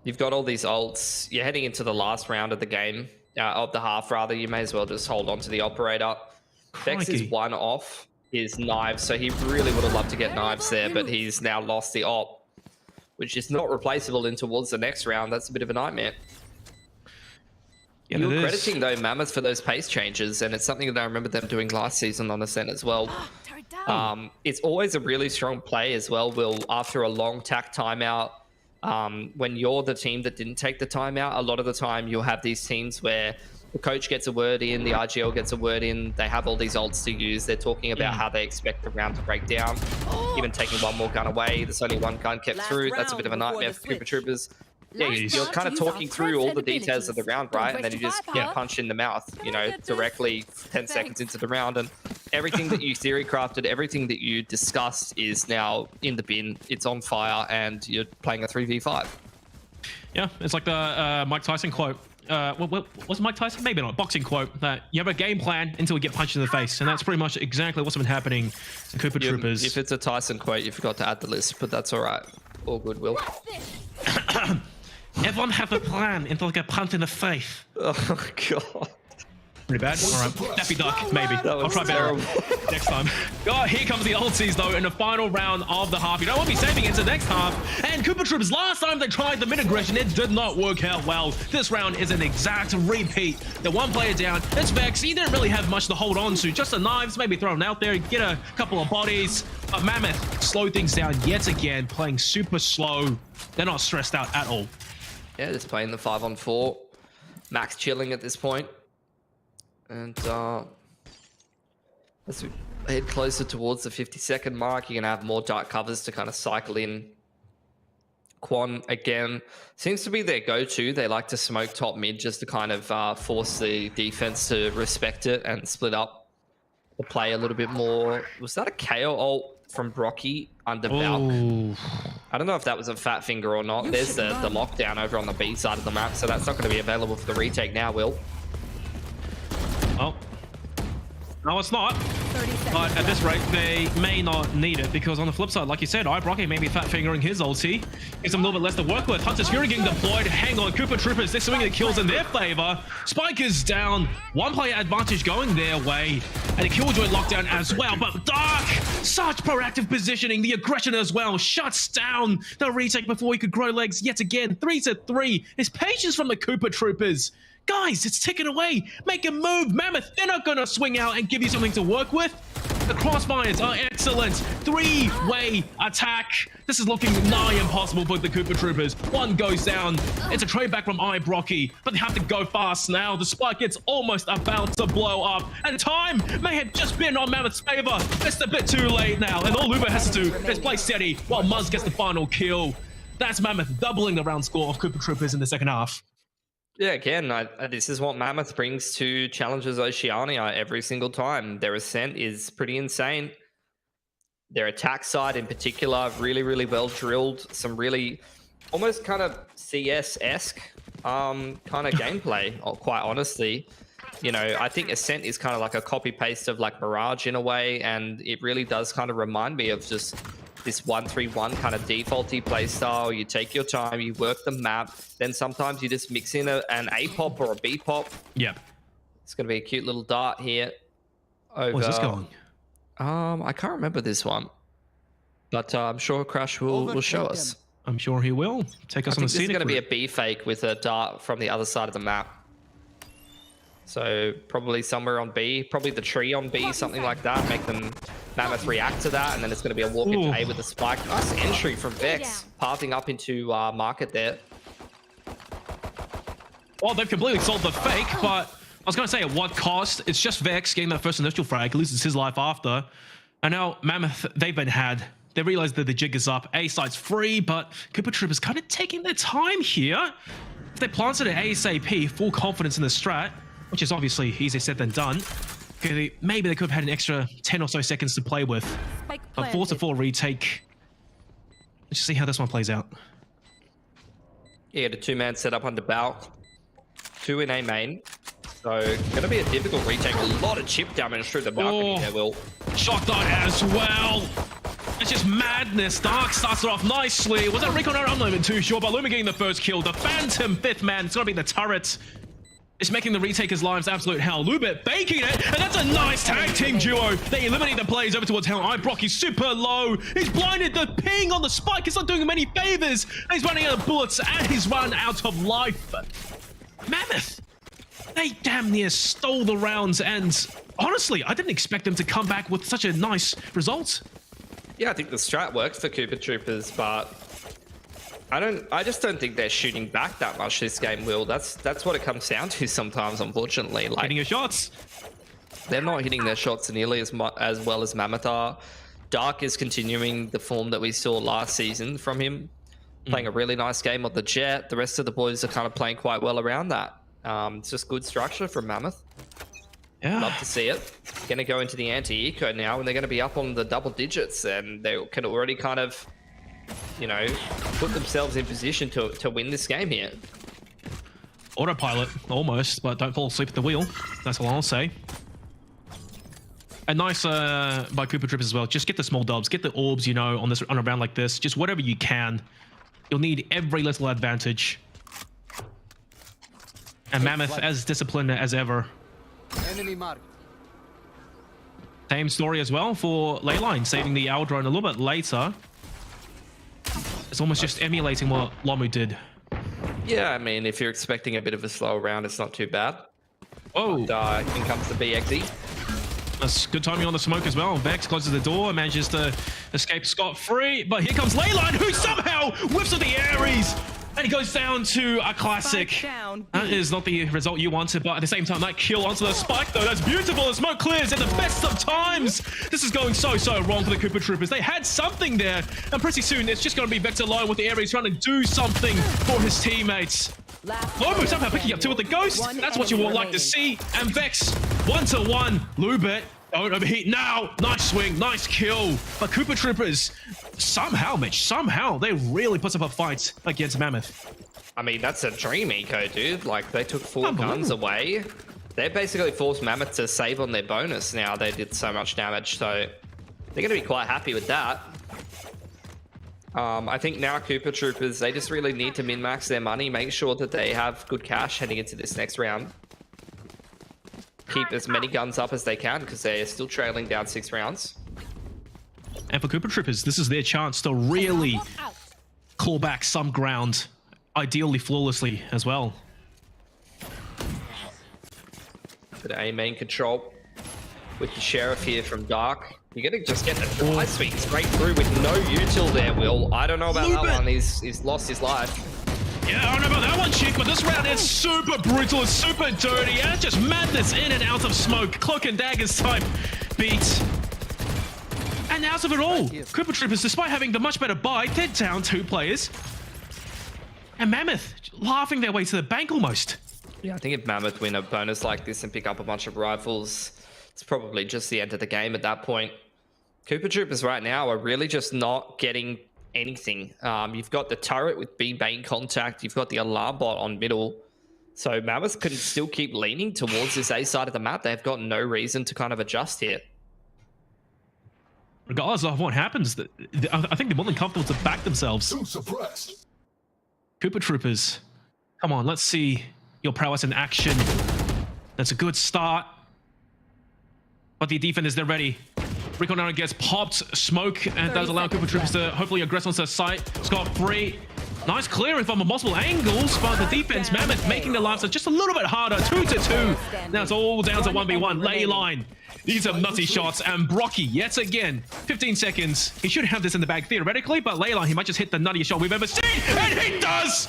you've got all these ults. You're heading into the last round of the game, of the half, rather. You may as well just hold on to the operator. Vex is one off his knives, so he really would have loved to get knives there, but he's now lost the op, which is not replaceable in towards the next round. That's a bit of a nightmare. Yeah, you were crediting, though, Mammoth for those pace changes, and it's something that I remember them doing last season on Ascent as well. It's always a really strong play as well, Will, after a long tack timeout. When you're the team that didn't take the timeout, a lot of the time you'll have these teams where the coach gets a word in, the RGL gets a word in, they have all these ults to use, they're talking about how they expect the round to break down, even taking one more gun away. There's only one gun kept through. That's a bit of a nightmare for Cooper Troopers. Yeah, you're kind of talking through all the details of the round, right? And then you just get punched in the mouth, you know, directly 10 seconds into the round. And everything that you theory crafted, everything that you discussed is now in the bin. It's on fire, and you're playing a 3v5. Yeah, it's like the Mike Tyson quote. What's Mike Tyson? Maybe not. Boxing quote that you have a game plan until we get punched in the face, and that's pretty much exactly what's been happening to Cooper Troopers. If it's a Tyson quote, you forgot to add the list, but that's all right. All good, Will. Everyone have a plan until they get punched in the face. Oh god. Pretty bad. All right, Daffy Duck, maybe. I'll try better next time. Oh, here comes the ulties though in the final round of the half. You know what? We'll be saving it to the next half. And Cooper Troopers, last time they tried the mid aggression, it did not work out well. This round is an exact repeat. The one player down, it's Vex. He didn't really have much to hold on to. Just the knives, maybe throw them out there, get a couple of bodies. But Mammoth slow things down yet again, playing super slow. They're not stressed out at all. Yeah, just playing the 5-on-4. Max chilling at this point. And as we head closer towards the 50-second mark, you're going to have more dark covers to kind of cycle in. Quan, again, seems to be their go-to. They like to smoke top mid just to kind of force the defense to respect it and split up the play a little bit more. Was that a KO ult from Brocky under Valk? I don't know if that was a fat finger or not. There's the lockdown over on the B side of the map, so that's not going to be available for the retake now, Will. Well, no, it's not. But at this rate, they may not need it because on the flip side, like you said, Brocky may be fat fingering his ulti. Gives them a little bit less to work with. Hunter's Fury getting deployed. Hang on, Cooper Troopers, they're swinging the kills in their favor. Spike is down. One player advantage going their way. And a Killjoy lockdown as well. But Dark, such proactive positioning. The aggression as well shuts down the retake before he could grow legs yet again. 3-3. His patience from the Cooper Troopers. Guys, it's ticking away. Make a move. Mammoth, they're not going to swing out and give you something to work with. The crossfires are excellent. Three-way attack. This is looking nigh impossible for the Cooper Troopers. One goes down. It's a trade back from Brocky, but they have to go fast now. The spike gets almost about to blow up, and time may have just been on Mammoth's favor. It's a bit too late now, and all Uber has to do is play steady while Muzz gets the final kill. That's Mammoth doubling the round score of Cooper Troopers in the second half. Yeah, again, this is what Mammoth brings to challenges Oceania every single time. Their ascent is pretty insane. Their attack side in particular, really, really well drilled. Some really almost kind of CS-esque kind of gameplay, quite honestly. You know, I think Ascent is kind of like a copy-paste of like Mirage in a way, and it really does kind of remind me of just this 1-3-1 kind of defaulty play style. You take your time, you work the map, then sometimes you just mix in an A pop or a B pop. Yep. It's going to be a cute little dart here. Over, where's this going? I can't remember this one, but I'm sure Crash will show us. I'm sure he will. Take us on the scenic. This is going to be a B fake with a dart from the other side of the map. So probably somewhere on B, probably the tree on B, something like that. Make them Mammoth react to that, and then it's going to be a walk into A with a spike. Nice entry from Vex, pathing up into market there. Well, they've completely sold the fake, but I was going to say at what cost? It's just Vex getting that first initial frag, loses his life after. And now Mammoth, they've been had. They realize that the jig is up. A side's free, but Cooper Troopers kind of taking their time here. If they planted it ASAP, full confidence in the strat, which is obviously easier said than done. Okay, maybe they could have had an extra 10 or so seconds to play with. A 4-4 retake. Let's just see how this one plays out. Yeah, the two-man setup under Balk. 2 in A main. So, going to be a difficult retake. A lot of chip damage through the balcony there, Will. Shot dart as well. It's just madness. Dark starts it off nicely. Was that Recon? I'm not even too sure, but Luma getting the first kill. The Phantom 5th man. It's going to be the turret. It's making the retaker's lives absolute hell. Lubit baking it, and that's a nice tag team duo. They eliminate the players over towards hell. Brocky's super low. He's blinded. The ping on the spike is not doing him any favors. And he's running out of bullets, and he's run out of life. Mammoth, they damn near stole the rounds, and honestly, I didn't expect them to come back with such a nice result. Yeah, I think the strat works for Cooper Troopers, but I just don't think they're shooting back that much this game, Will. That's what it comes down to sometimes, unfortunately. Like, hitting your shots. They're not hitting their shots nearly as well as Mammoth are. Dark is continuing the form that we saw last season from him, playing a really nice game on the jet. The rest of the boys are kind of playing quite well around that. It's just good structure from Mammoth. Yeah. Love to see it. Going to go into the anti-eco now, and they're going to be up on the double digits, and they can already kind of, you know, put themselves in position to win this game here. Autopilot, almost, but don't fall asleep at the wheel. That's all I'll say. And nice by Cooper Trippers as well. Just get the small dubs, get the orbs, you know, on a round like this. Just whatever you can. You'll need every little advantage. And Mammoth as disciplined as ever. Enemy mark. Same story as well for Leyline, saving the hour drone a little bit later. It's almost just emulating what Lomu did. Yeah, I mean, if you're expecting a bit of a slow round, it's not too bad. Oh, in comes the BXE. that's good timing on the smoke as well. Vex closes the door, manages to escape scot-free, but here comes Leyline, who somehow whips with the Ares, and he goes down to a classic. That is not the result you wanted, but at the same time, that kill onto the spike, though, that's beautiful. The smoke clears in the best of times. This is going so wrong for the Cooper Troopers. They had something there, and pretty soon it's just going to be Vector alone with the Ares trying to do something for his teammates. Lomu somehow picking up 2 with the Ghost. That's what you would like to see. And Vex, 1-1. Lubit, don't overheat now. Nice swing, nice kill. But Cooper Troopers, somehow, Mitch, somehow, they really put up a fight against Mammoth. I mean, that's a dream eco, dude. Like, they took 4 guns away. They basically forced Mammoth to save on their bonus now. They did so much damage, so they're going to be quite happy with that. I think now Cooper Troopers, they just really need to min-max their money, make sure that they have good cash heading into this next round. Keep as many guns up as they can because they're still trailing down 6 rounds. And for Cooper Troopers, this is their chance to really claw back some ground, ideally flawlessly as well. Bit of A main control with the Sheriff here from Dark. You're going to just get the dry sweep straight through with no util there, Will. I don't know about that one. He's lost his life. Yeah, I don't know about that one, chick, but this round is super brutal, it's super dirty, and it's just madness in and out of smoke. Cloak and daggers type beat. And out of it all, Cooper Troopers, despite having the much better buy, they're down 2 players. And Mammoth laughing their way to the bank almost. Yeah, I think if Mammoth win a bonus like this and pick up a bunch of rifles, it's probably just the end of the game at that point. Cooper Troopers right now are really just not getting anything. You've got the turret with B-Bane contact. You've got the alarm bot on middle. So Mammoth can still keep leaning towards this A side of the map. They've got no reason to kind of adjust here. Regardless of what happens, I think they're more than comfortable to back themselves. Cooper Troopers, come on, let's see your prowess in action. That's a good start. But the defenders, they're ready. Recon now gets popped, smoke, and does allow Cooper Troopers to hopefully aggress onto the site. Scot-free. Nice clearing from multiple angles, but the defense, Mammoth, making their lives just a little bit harder. 2-2. Now it's all down to 1v1. Leyline. These are nutty shots, and Brocky, yet again, 15 seconds. He should have this in the bag theoretically, but Leyline, he might just hit the nuttiest shot we've ever seen, and he does!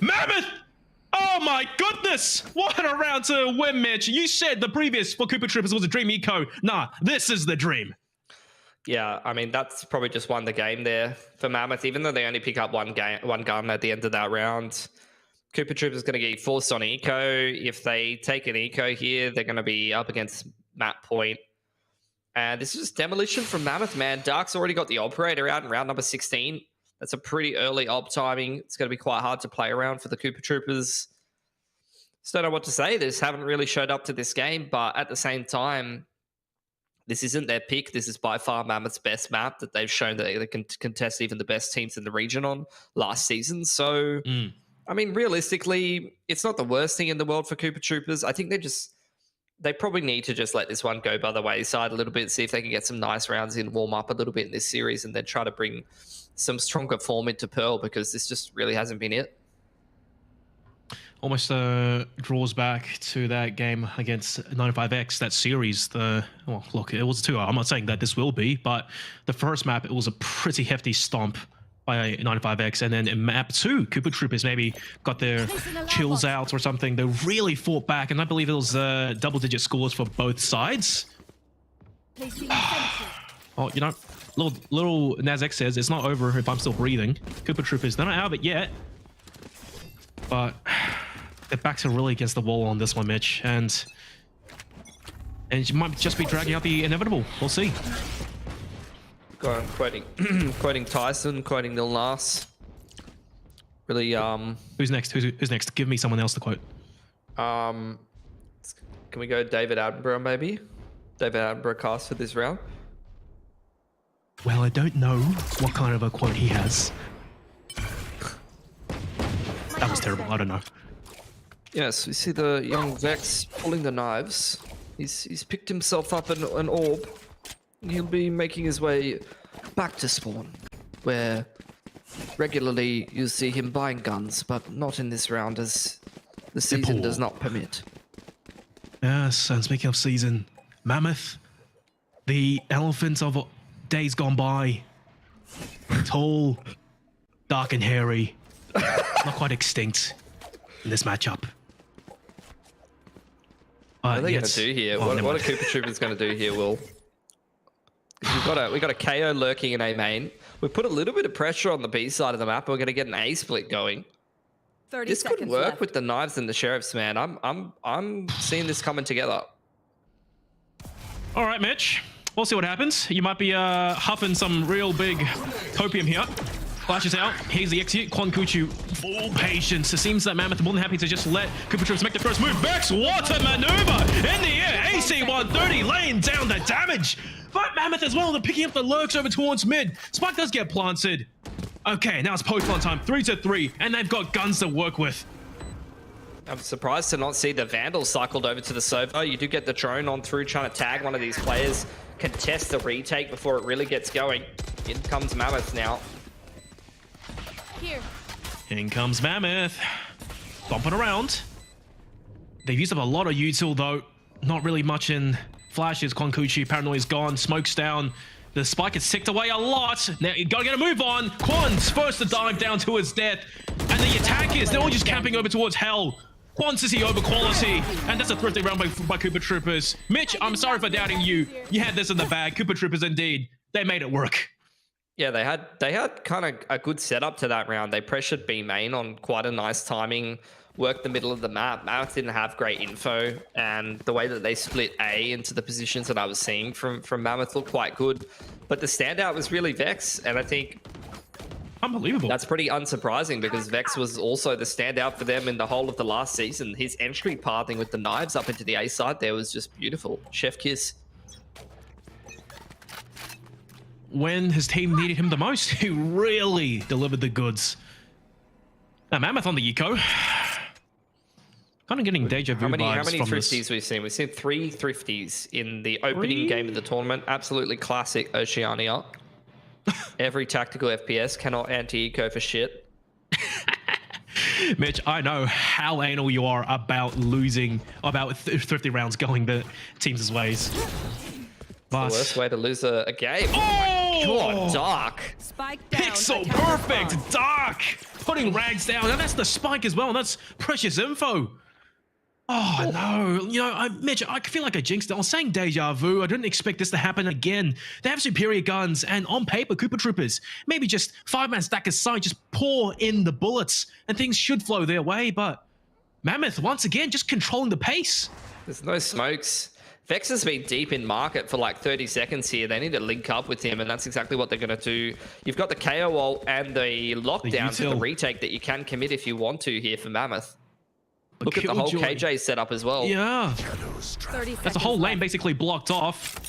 Mammoth! Oh my goodness! What a round to win, Mitch. You said the previous for Cooper Troopers was a dream eco. Nah, this is the dream. Yeah, I mean, that's probably just won the game there for Mammoth, even though they only pick up one gun at the end of that round. Cooper Troopers going to get forced on eco. If they take an eco here, they're going to be up against map point. And this is just demolition from Mammoth, man. Dark's already got the operator out in round number 16. That's a pretty early op timing. It's going to be quite hard to play around for the Cooper Troopers. Just don't know what to say. They just haven't really showed up to this game, but at the same time, this isn't their pick. This is by far Mammoth's best map that they've shown that they can contest even the best teams in the region on last season. So, I mean, realistically, it's not the worst thing in the world for Cooper Troopers. I think they probably need to just let this one go by the wayside a little bit, see if they can get some nice rounds in, warm up a little bit in this series, and then try to bring some stronger form into Pearl, because this just really hasn't been it. Almost draws back to that game against 95X, that series. Well, look, it was 2-0. I'm not saying that this will be, but the first map, it was a pretty hefty stomp by 95X. And then in map 2, Cooper Troopers maybe got their chills out or something. They really fought back, and I believe it was double-digit scores for both sides. Oh, you know, little Nazek says, it's not over if I'm still breathing. Cooper Troopers, they're not out of it yet. But their backs are really against the wall on this one, Mitch. And you might just be dragging out the inevitable. We'll see. Go on, quoting Tyson, quoting Lil Nas. Really, Who's next? Who's next? Give me someone else to quote. Can we go David Attenborough, maybe? David Attenborough cast for this round? Well, I don't know what kind of a quote he has. That was terrible. I don't know. Yes, we see the young Vex pulling the knives. He's picked himself up an orb. He'll be making his way back to spawn, where regularly you see him buying guns, but not in this round as the season does not permit. Yes, and speaking of season, Mammoth, the elephant of days gone by, tall, dark and hairy, not quite extinct in this matchup. What are they going to do here? Oh, what are Cooper Troopers going to do here, Will? We've got a KO lurking in A main. We put a little bit of pressure on the B side of the map, and we're going to get an A split going. 30 This could seconds work left. with the knives and the sheriffs, man. I'm seeing this coming together. All right, Mitch. We'll see what happens. You might be huffing some real big copium here. Flashes out. Here's the execute. Quan Kuchu, full patience. It seems that Mammoth more than happy to just let Cooper Troopers make the first move. Vex, what a maneuver! In the air, AC 130 laying down the damage. But Mammoth as well, they're picking up the lurks over towards mid. Spike does get planted. Okay, now it's post-plant time. 3-3, and they've got guns to work with. I'm surprised to not see the Vandal cycled over to the Sova. You do get the drone on through, trying to tag one of these players, contest the retake before it really gets going. In comes Mammoth now. Here. In comes Mammoth. Bumping around. They've used up a lot of util though. Not really much in flashes. Kwankuchi, Paranoia's gone. Smoke's down. The spike is ticked away a lot. Now you gotta get a move on. Quan's first to dive down to his death. And the attackers, they're all just camping over towards hell. Quantity over quality. And that's a thrifty round by Cooper Troopers. Mitch, I'm sorry for doubting you. You had this in the bag. Cooper Troopers indeed. They made it work. Yeah, they had kind of a good setup to that round. They pressured B main on quite a nice timing, worked the middle of the map. Mammoth didn't have great info, and the way that they split A into the positions that I was seeing from Mammoth looked quite good. But the standout was really Vex, and I think unbelievable. That's pretty unsurprising because Vex was also the standout for them in the whole of the last season. His entry pathing with the knives up into the A side there was just beautiful. Chef kiss. When his team needed him the most, he really delivered the goods. Now, Mammoth on the eco. Kind of getting deja vu How many from thrifties we've seen? We've seen 3 thrifties in the opening game of the tournament. Absolutely classic Oceania. Every tactical FPS cannot anti-eco for shit. Mitch, I know how anal you are about losing, about 50 rounds going the teams' ways. But The worst way to lose a game. Oh! God, Dark. Spike down. Pixel attack perfect, response. Dark, putting rags down, and that's the spike as well, and that's precious info. Oh no, Mitch, I feel like I jinxed it. I was saying deja vu. I didn't expect this to happen again. They have superior guns, and on paper, Cooper Troopers, maybe just 5-man stack aside, just pour in the bullets, and things should flow their way, but Mammoth, once again, just controlling the pace. There's no smokes. Vex has been deep in market for like 30 seconds here. They need to link up with him, and that's exactly what they're going to do. You've got the KO ult and the lockdown for the retake that you can commit if you want to here for Mammoth. Look at the whole KJ setup as well. Yeah. That's the whole lane basically blocked off.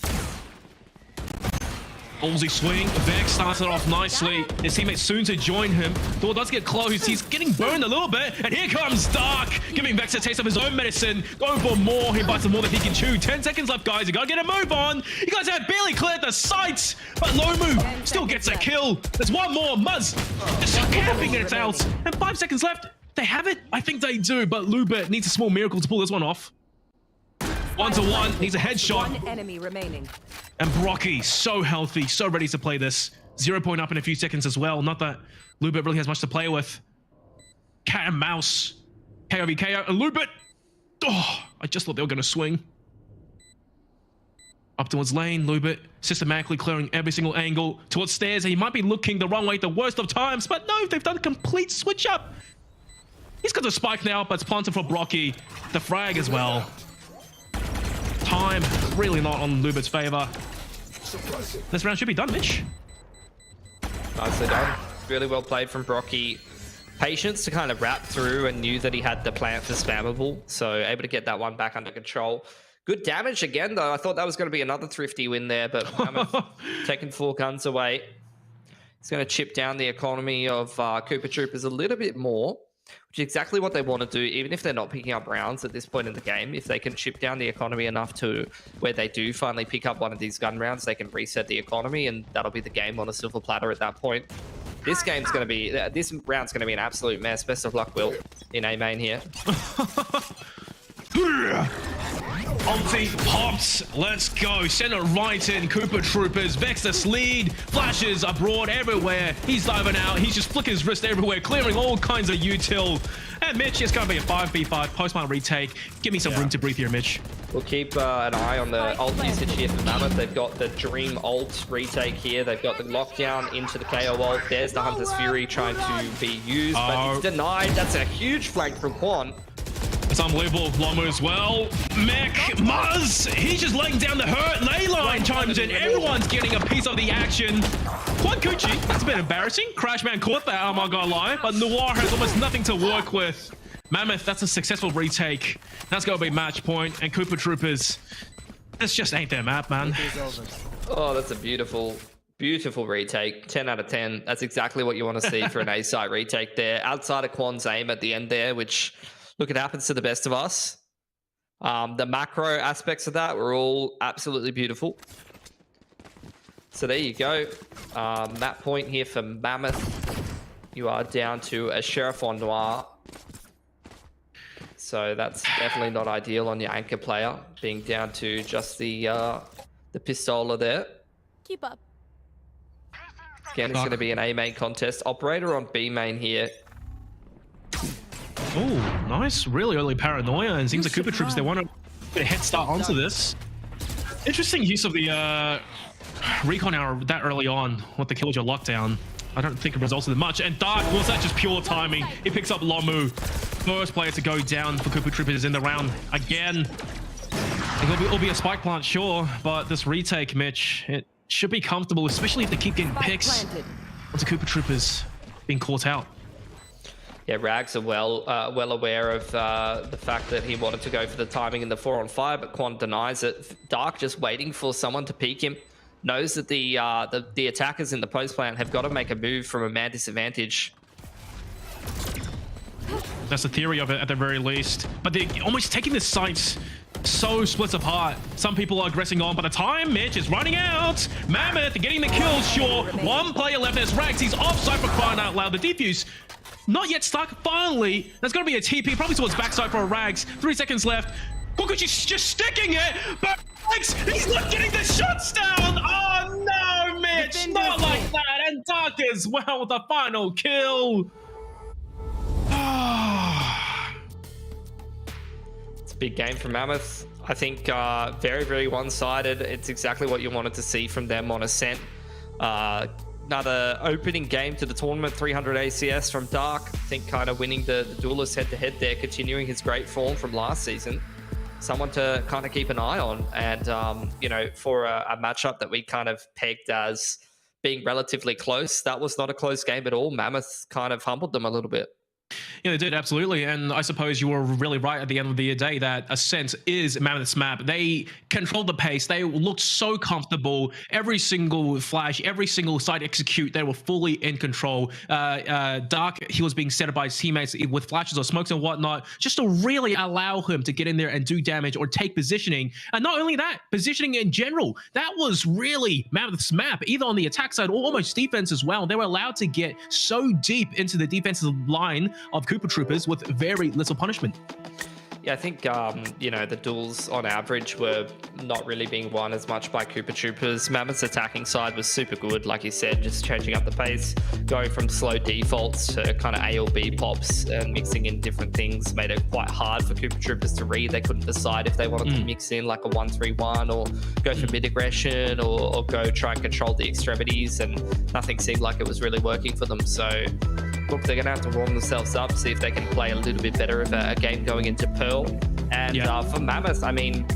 Ballsy swing. Vex starts it off nicely. His teammate soon to join him. Door does get close. He's getting burned a little bit. And here comes Dark, giving Vex a taste of his own medicine. Going for more. He bites more than he can chew. 10 seconds left, guys. You gotta get a move on. You guys have barely cleared the sights. But Lomu still gets a kill. There's one more. Muzz just camping it out. And 5 seconds left. They have it? I think they do, but Lubert needs a small miracle to pull this one off. 1-1, needs a headshot. One enemy remaining. And Brocky, so healthy, so ready to play this. 0 point up in a few seconds as well. Not that Lubert really has much to play with. Cat and mouse. KO v KO. And Lubert. Oh, I just thought they were going to swing. Up towards lane, Lubert systematically clearing every single angle towards stairs. And he might be looking the wrong way the worst of times, but no, they've done a complete switch up. He's got the spike now, but it's planted for Brocky. The frag as well. Time really not on Lubert's favor. This round should be done, Mitch. Nicely done. Really well played from Brocky. Patience to kind of wrap through, and knew that he had the plant for spammable, so able to get that one back under control. Good damage again, though. I thought that was going to be another thrifty win there, but Mammoth taking 4 guns away. It's going to chip down the economy of Cooper Troopers a little bit more, which is exactly what they want to do, even if they're not picking up rounds at this point in the game. If they can chip down the economy enough to where they do finally pick up one of these gun rounds, they can reset the economy, and that'll be the game on a silver platter at that point. This round's going to be an absolute mess. Best of luck, Will, in A main here. Ulti pops. Let's go. Send it right in. Cooper Troopers. Vexus lead. Flashes abroad everywhere. He's diving out. He's just flicking his wrist everywhere, clearing all kinds of util. And Mitch, it's going to be a 5v5 post-mine retake. Give me some room to breathe here, Mitch. We'll keep an eye on the ult usage here for Mammoth. They've got the Dream ult retake here. They've got the lockdown into the KO ult. There's the Hunter's Fury trying to be used, but it's denied. That's a huge flank from Quan. It's unbelievable. Lomu as well. Mech, Muzz, he's just laying down the hurt. Leyline chimes in. Everyone's getting a piece of the action. Quad Coochie, that's a bit embarrassing. Crashman caught that, I'm not gonna lie. But Noir has almost nothing to work with. Mammoth, that's a successful retake. That's gonna be match point. And Cooper Troopers, this just ain't their map, man. Oh, that's a beautiful retake. 10 out of 10. That's exactly what you want to see for an A-site retake there. Outside of Quan's aim at the end there, which... look, it happens to the best of us. The macro aspects of that were all absolutely beautiful. So there you go. Map point here for Mammoth. You are down to a Sheriff on Noir. So that's definitely not ideal on your anchor player, being down to just the pistola there. Keep up. Again, it's going to be an A main contest. Operator on B main here. Oh, nice. Really early paranoia, and seems like Cooper Troops, they want to get a head start onto this. Interesting use of the recon hour that early on with the Killjoy lockdown. I don't think it resulted in much. And Dark, was that just pure timing? He picks up Lomu. First player to go down for Cooper Troopers in the round again. It'll be a spike plant, sure, but this retake, Mitch, it should be comfortable, especially if they keep getting picks onto Cooper Troopers being caught out. Yeah, Rags are well aware of the fact that he wanted to go for the timing in the 4-on-5, but Quan denies it. Dark just waiting for someone to peek him. Knows that the attackers in the post plant have got to make a move from a man disadvantage. That's the theory of it at the very least. But they're almost taking the sites so split apart. Some people are aggressing on, but the time, Mitch, is running out. Mammoth getting the kill, sure. One player left. There's Rags. He's offside for crying out loud. The defuse not yet stuck. Finally, there's going to be a TP, probably towards backside for a Rags. 3 seconds left. Kukuchi's just sticking it, but Rags, he's not getting the shots down. Oh no, Mitch, not like that. And Dark as well with the final kill. Big game from Mammoth. I think very, very one-sided. It's exactly what you wanted to see from them on Ascent. Another opening game to the tournament, 300 ACS from Dark. I think kind of winning the duelist head-to-head there, continuing his great form from last season. Someone to kind of keep an eye on. And, you know, for a matchup that we kind of pegged as being relatively close, that was not a close game at all. Mammoth kind of humbled them a little bit. Yeah, they did, absolutely. And I suppose you were really right at the end of the day that Ascent is Mammoth's map. They controlled the pace. They looked so comfortable. Every single flash, every single side execute, they were fully in control. Dark, he was being set up by his teammates with flashes or smokes and whatnot, just to really allow him to get in there and do damage or take positioning. And not only that, positioning in general, that was really Mammoth's map, either on the attack side or almost defense as well. They were allowed to get so deep into the defensive line of Cooper Troopers with very little punishment. Yeah, I think, you know, the duels on average were not really being won as much by Cooper Troopers. Mammoth's attacking side was super good, like you said, just changing up the pace, going from slow defaults to kind of A or B pops and mixing in different things made it quite hard for Cooper Troopers to read. They couldn't decide if they wanted to mix in like a 1-3-1 or go for mid aggression or go try and control the extremities, and nothing seemed like it was really working for them. So look, they're going to have to warm themselves up, see if they can play a little bit better of a game going into Pearl. And for Mammoth, I mean,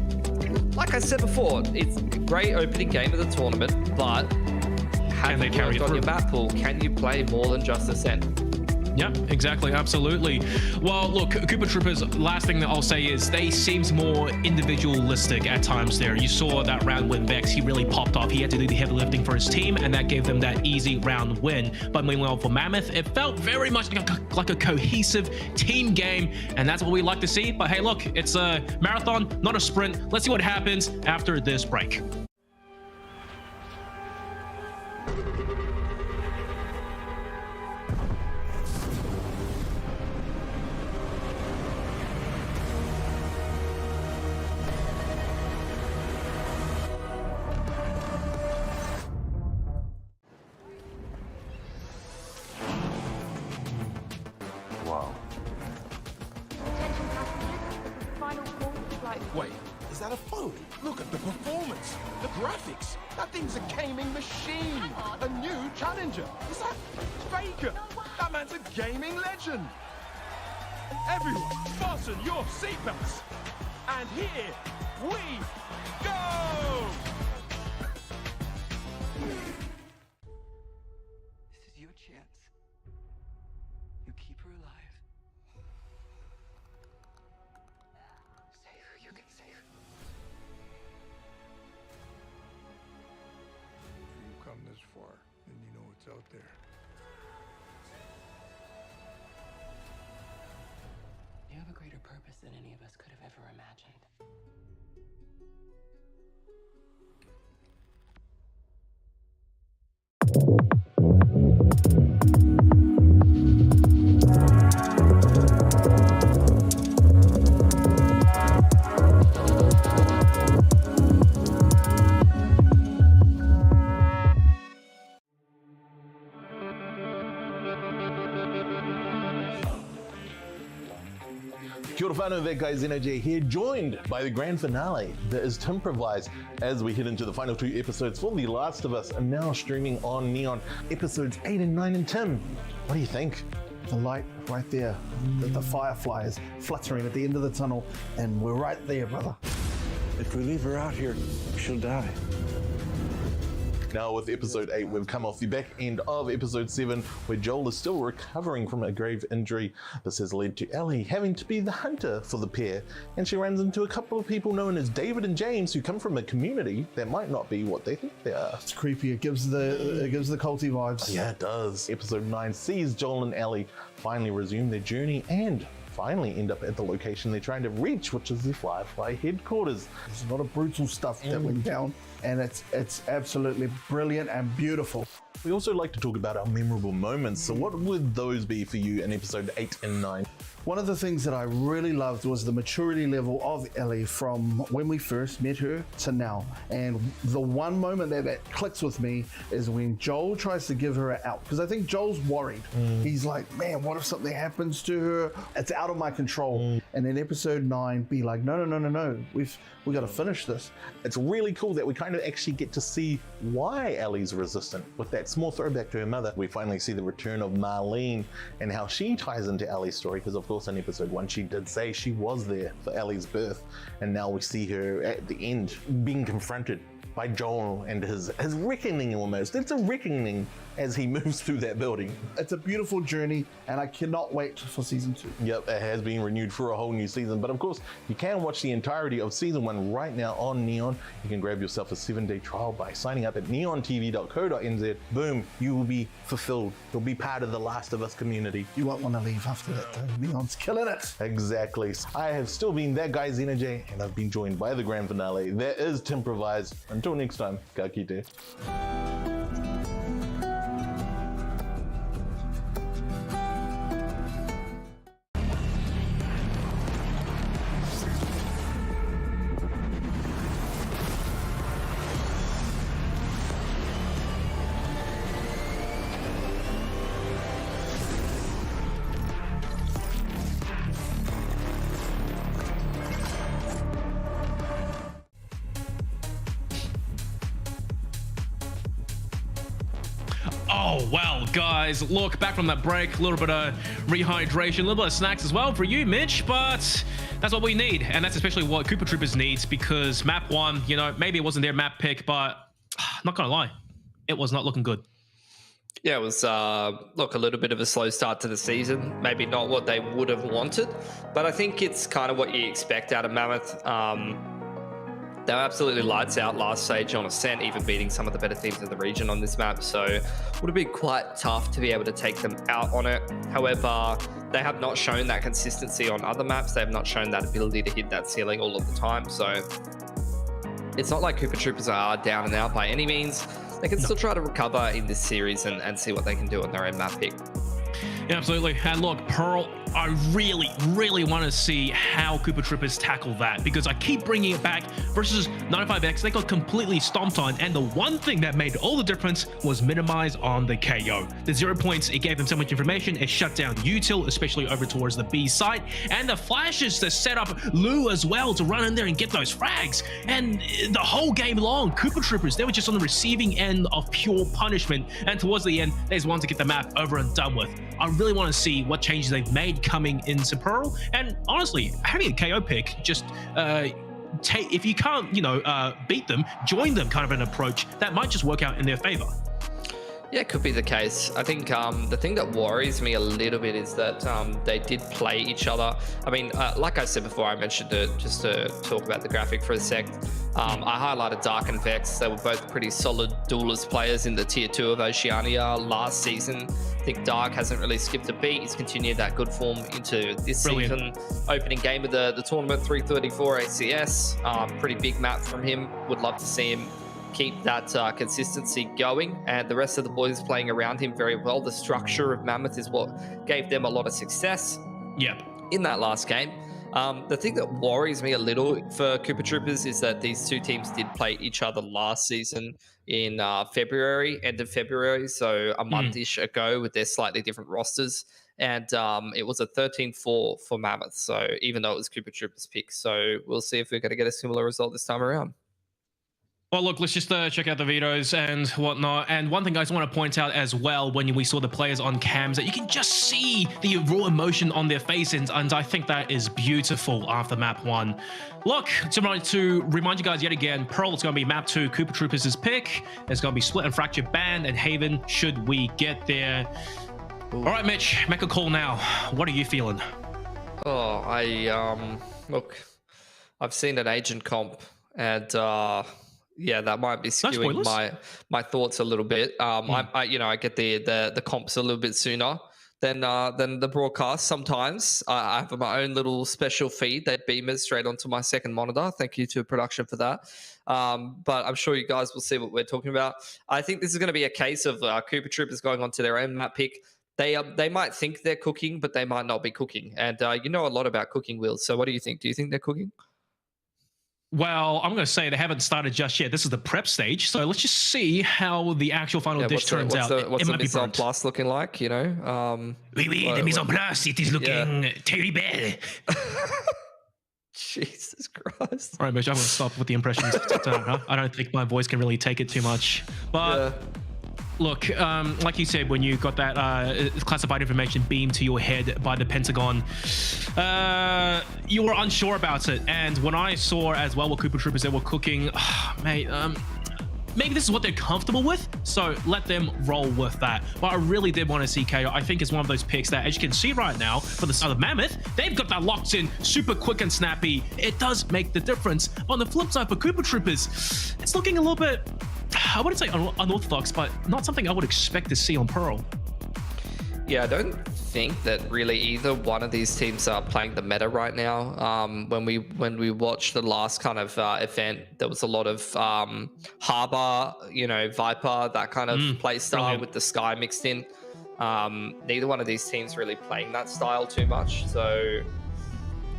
like I said before, it's a great opening game of the tournament, but have you worked on your map pool? Can you play more than just Ascent? Yeah, exactly, absolutely. Well, look, Cooper Troopers, last thing that I'll say is they seemed more individualistic at times there. You saw that round win Vex, he really popped off. He had to do the heavy lifting for his team, and that gave them that easy round win. But meanwhile, for Mammoth, it felt very much like a cohesive team game, and that's what we like to see. But hey, look, it's a marathon, not a sprint. Let's see what happens after this break. Wait, is that a phone? Look at the performance, the graphics. That thing's a gaming machine. A new challenger. Is that Faker? That man's a gaming legend. Everyone, fasten your seatbelts. And here we go. This is your chance. You keep her alive. Save who you can save. If you come this far, then you know what's out there. You have a greater purpose than any of us could have ever imagined. Kia ora whanau, that guy Zeno here, joined by the grand finale that is Improvise as we head into the final 2 episodes for The Last of Us, and now streaming on Neon, episodes 8 and 9. And Tim, what do you think? The light right there, the firefly is fluttering at the end of the tunnel, and we're right there, brother. If we leave her out here, she'll die. Now with episode 8, we've come off the back end of episode 7, where Joel is still recovering from a grave injury. This has led to Ellie having to be the hunter for the pair, and she runs into a couple of people known as David and James, who come from a community that might not be what they think they are. It's creepy. It gives the culty vibes. Yeah, it does. Episode 9 sees Joel and Ellie finally resume their journey and finally end up at the location they're trying to reach, which is the Firefly headquarters. There's a lot of brutal stuff that went down, and it's absolutely brilliant and beautiful. We also like to talk about our memorable moments, so what would those be for you in episode 8 and 9? One of the things that I really loved was the maturity level of Ellie from when we first met her to now. And the one moment that clicks with me is when Joel tries to give her an out. Because I think Joel's worried. He's like, man, what if something happens to her? It's out of my control. And in episode 9, be like, no. We got to finish this. It's really cool that we kind of actually get to see why Ellie's resistant. With that small throwback to her mother, we finally see the return of Marlene and how she ties into Ellie's story, because of course in episode 1 she did say she was there for Ellie's birth, and now we see her at the end being confronted by Joel and his reckoning almost. It's a reckoning as he moves through that building. It's a beautiful journey, and I cannot wait for season 2. Yep, it has been renewed for a whole new season, but of course you can watch the entirety of season 1 right now on Neon. You can grab yourself a 7-day trial by signing up at neontv.co.nz. Boom, you will be fulfilled. You'll be part of the Last of Us community. You won't want to leave after that though. Neon's killing it. Exactly. I have still been that guy Xenoj, and I've been joined by the grand finale. That is Timprovised. Until next time, ka kite. Oh, wow, guys, look, back from that break, a little bit of rehydration, a little bit of snacks as well for you, Mitch, but that's what we need, and that's especially what Koopa Troopers needs, because map 1, you know, maybe it wasn't their map pick, but not gonna lie, it was not looking good. Yeah, it was, look, a little bit of a slow start to the season. Maybe not what they would have wanted, but I think it's kind of what you expect out of Mammoth. They were absolutely lights out last stage on Ascent, even beating some of the better teams in the region on this map. So it would have been quite tough to be able to take them out on it. However, they have not shown that consistency on other maps. They have not shown that ability to hit that ceiling all of the time. So it's not like Koopa Troopers are down and out by any means. They can still try to recover in this series and see what they can do on their own map pick. Yeah, absolutely. And look, Pearl, I really want to see how Koopa Troopers tackle that, because I keep bringing it back versus 95X. They got completely stomped on, and the one thing that made all the difference was minimize on the KO. The 0 points, it gave them so much information. It shut down util, especially over towards the B site, and the flashes to set up Lou as well to run in there and get those frags. And the whole game long, Koopa Troopers, they were just on the receiving end of pure punishment, and towards the end, they just wanted to get the map over and done with. I really want to see what changes they've made coming into Pearl, and honestly, having a KO pick, just if you can't, you know, beat them, join them kind of an approach that might just work out in their favor. Yeah, it could be the case. I think the thing that worries me a little bit is that they did play each other. I mean, like I said before, I mentioned it just to talk about the graphic for a sec. I highlighted Dark and Vex. They were both pretty solid duelist players in the tier 2 of Oceania last season. I think Dark hasn't really skipped a beat. He's continued that good form into this season. Opening game of the tournament, 334 ACS. Pretty big map from him. Would love to see him keep that consistency going, and the rest of the boys playing around him very well. The structure of Mammoth is what gave them a lot of success in that last game. The thing that worries me a little for Koopa Troopers is that these two teams did play each other last season in February, end of February, so a month-ish ago, with their slightly different rosters. And it was a 13-4 for Mammoth, so even though it was Koopa Troopers' pick. So we'll see if we're going to get a similar result this time around. Well, look, let's just check out the videos and whatnot. And one thing I just want to point out as well, when we saw the players on cams, that you can just see the raw emotion on their faces, and I think that is beautiful after map 1. Look, to remind you guys yet again, Pearl is going to be map 2, Koopa Troopers' pick. It's going to be Split and Fracture Band and Haven, should we get there. All right, Mitch, make a call now. What are you feeling? Oh, look, I've seen an agent comp, and yeah, that might be skewing my thoughts a little bit. I get the comps a little bit sooner than the broadcast. Sometimes I have my own little special feed that beam it straight onto my second monitor. Thank you to production for that. But I'm sure you guys will see what we're talking about. I think this is going to be a case of Koopa Troopers going on to their own map pick. they might think they're cooking, but they might not be cooking. And you know a lot about cooking, Will. So what do you think? Do you think they're cooking? Well, I'm going to say they haven't started just yet. This is the prep stage. So let's just see how the actual final dish turns out. What's it the might be mise en burnt. place looking like, you know? The mise en place, it is looking terrible. Jesus Christ. All right, Mitch, I'm going to stop with the impressions. I don't think my voice can really take it too much. But look, like you said, when you got that classified information beamed to your head by the Pentagon, you were unsure about it. And when I saw as well what Koopa Troopers they were cooking, mate, maybe this is what they're comfortable with, so let them roll with that. But I really did want to see KO. I think it's one of those picks that, as you can see right now, for the side of Mammoth, they've got that locked in, super quick and snappy. It does make the difference. On the flip side for Koopa Troopers, it's looking a little bit, I wouldn't say unorthodox, but not something I would expect to see on Pearl. Yeah, I don't think that really either one of these teams are playing the meta right now. When we watched the last kind of event, there was a lot of Harbor, you know, Viper, that kind of play style with the Sky mixed in. Neither one of these teams really playing that style too much. So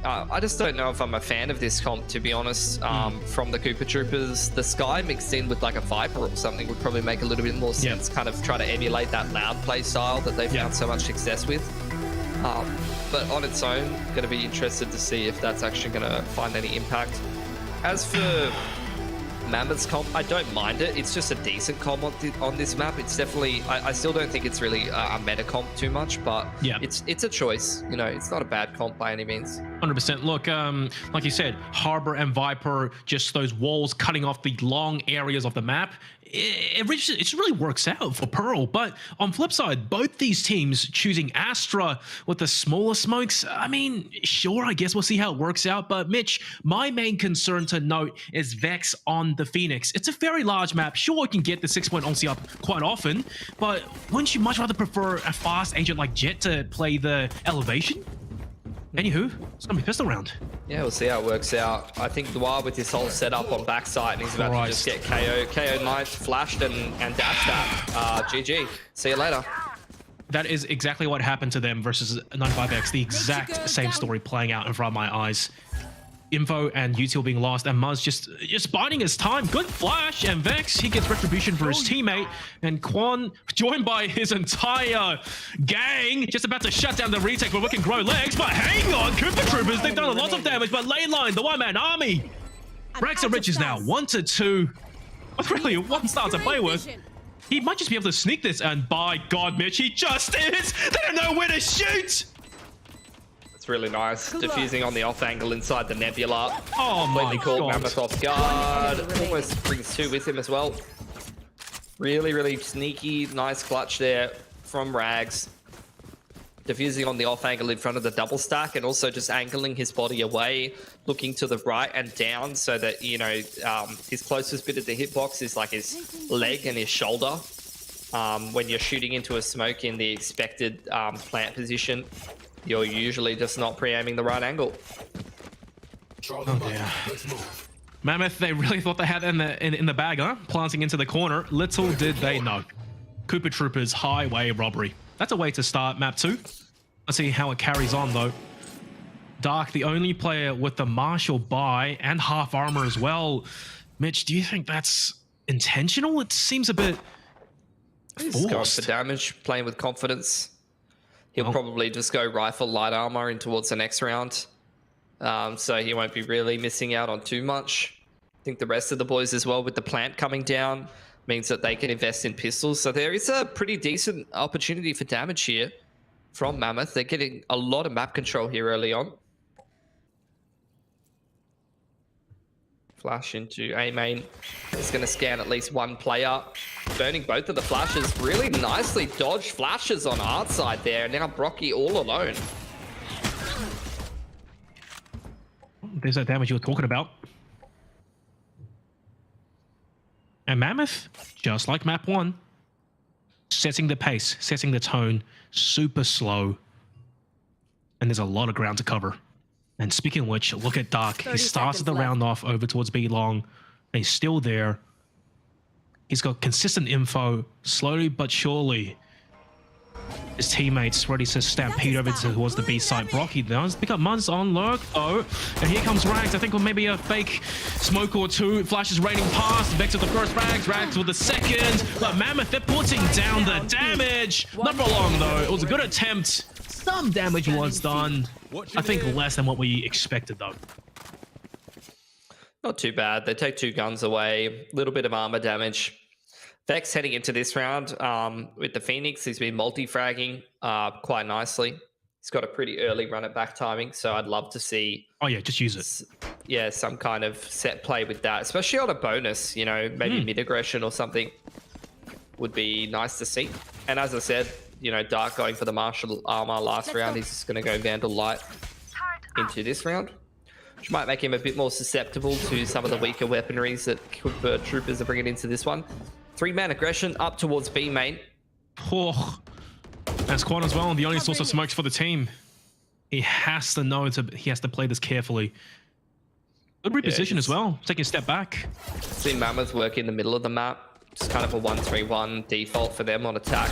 I just don't know if I'm a fan of this comp, to be honest. From the Koopa Troopers, the Sky mixed in with like a Viper or something would probably make a little bit more sense. Kind of try to emulate that loud play style that they've found so much success with. But on its own, going to be interested to see if that's actually going to find any impact. As for Mammoth's comp, I don't mind it. It's just a decent comp on this map. It's definitely, I still don't think it's really a meta comp too much, but it's a choice. You know, it's not a bad comp by any means. 100%. Look, like you said, Harbor and Viper, just those walls cutting off the long areas of the map. It really works out for Pearl. But on flip side, both these teams choosing Astra with the smaller smokes. I mean, sure, I guess we'll see how it works out. But Mitch, my main concern to note is Vex on the Phoenix. It's a very large map. Sure, it can get the 6-point ulti up quite often, but wouldn't you much rather prefer a fast agent like Jet to play the elevation? Anywho, it's gonna be pistol round. Yeah, we'll see how it works out. I think Noir with this whole setup on backside, and he's about to just get KO. KO Knight flashed and dashed that. GG. See you later. That is exactly what happened to them versus 95X. The exact same story playing out in front of my eyes. Info and util being lost, and Muzz just biding his time. Good flash, and Vex, he gets retribution for his teammate, and Quan, joined by his entire gang, just about to shut down the retake, but we can grow legs. But hang on, Koopa Troopers, they've done a lot of damage, but Leyline, the one-man army, racks and riches now, 1-2. Really, one star to play with. He might just be able to sneak this, and by God, Mitch, he just is. They don't know where to shoot. It's really nice. Diffusing on the off angle inside the Nebula. Oh my caught God. Mammoth off guard. Almost brings two with him as well. Really, really sneaky, nice clutch there from Rags. Diffusing on the off angle in front of the double stack, and also just angling his body away, looking to the right and down so that, you know, his closest bit of the hitbox is like his leg and his shoulder. When you're shooting into a smoke in the expected plant position, you're usually just not pre-aiming the right angle. Oh dear. Mammoth, they really thought they had that in the bag, huh? Planting into the corner. Little did they know. Koopa Troopers highway robbery. That's a way to start map 2. Let's see how it carries on though. Dark, the only player with the Marshall buy and half armor as well. Mitch, do you think that's intentional? It seems a bit He's going forced. for damage, playing with confidence. He'll probably just go rifle light armor in towards the next round. So he won't be really missing out on too much. I think the rest of the boys as well, with the plant coming down, means that they can invest in pistols. So there is a pretty decent opportunity for damage here from Mammoth. They're getting a lot of map control here early on. Flash into A main. It's going to scan at least one player. Burning both of the flashes. Really nicely dodged flashes on our side there. Now Brocky all alone. There's that damage you were talking about. And Mammoth, just like map 1, setting the pace, setting the tone, super slow. And there's a lot of ground to cover. And speaking of which, look at Dark. He started the round off over towards B long. And he's still there. He's got consistent info, slowly but surely. His teammates ready to stampede over towards the B side. Brocky does pick up Muzz on lurk though. And here comes Rags. I think with maybe a fake smoke or two. Flash is raining past. Vex with the first Rags. Rags with the second. But Mammoth, they're putting down the damage. Not for long though. It was a good attempt. Some damage was done. I think less than what we expected though. Not too bad. They take 2 guns away. A little bit of armor damage. Vex heading into this round with the Phoenix. He's been multi-fragging quite nicely. He's got a pretty early run at back timing, so I'd love to see... Oh yeah, just use it. Yeah, some kind of set play with that, especially on a bonus, you know, maybe mid-aggression or something would be nice to see. And as I said, you know, Dark going for the martial armor last round. He's just going to go Vandal Light into this round, which might make him a bit more susceptible to some of the weaker weaponries that Cooper Troopers are bringing into this one. 3-man aggression up towards B main. Oh, that's Quan as well, the only source of smokes for the team. He has to know he has to play this carefully. Good reposition as well, taking a step back. See Mammoth work in the middle of the map. It's kind of a 1-3-1 default for them on attack.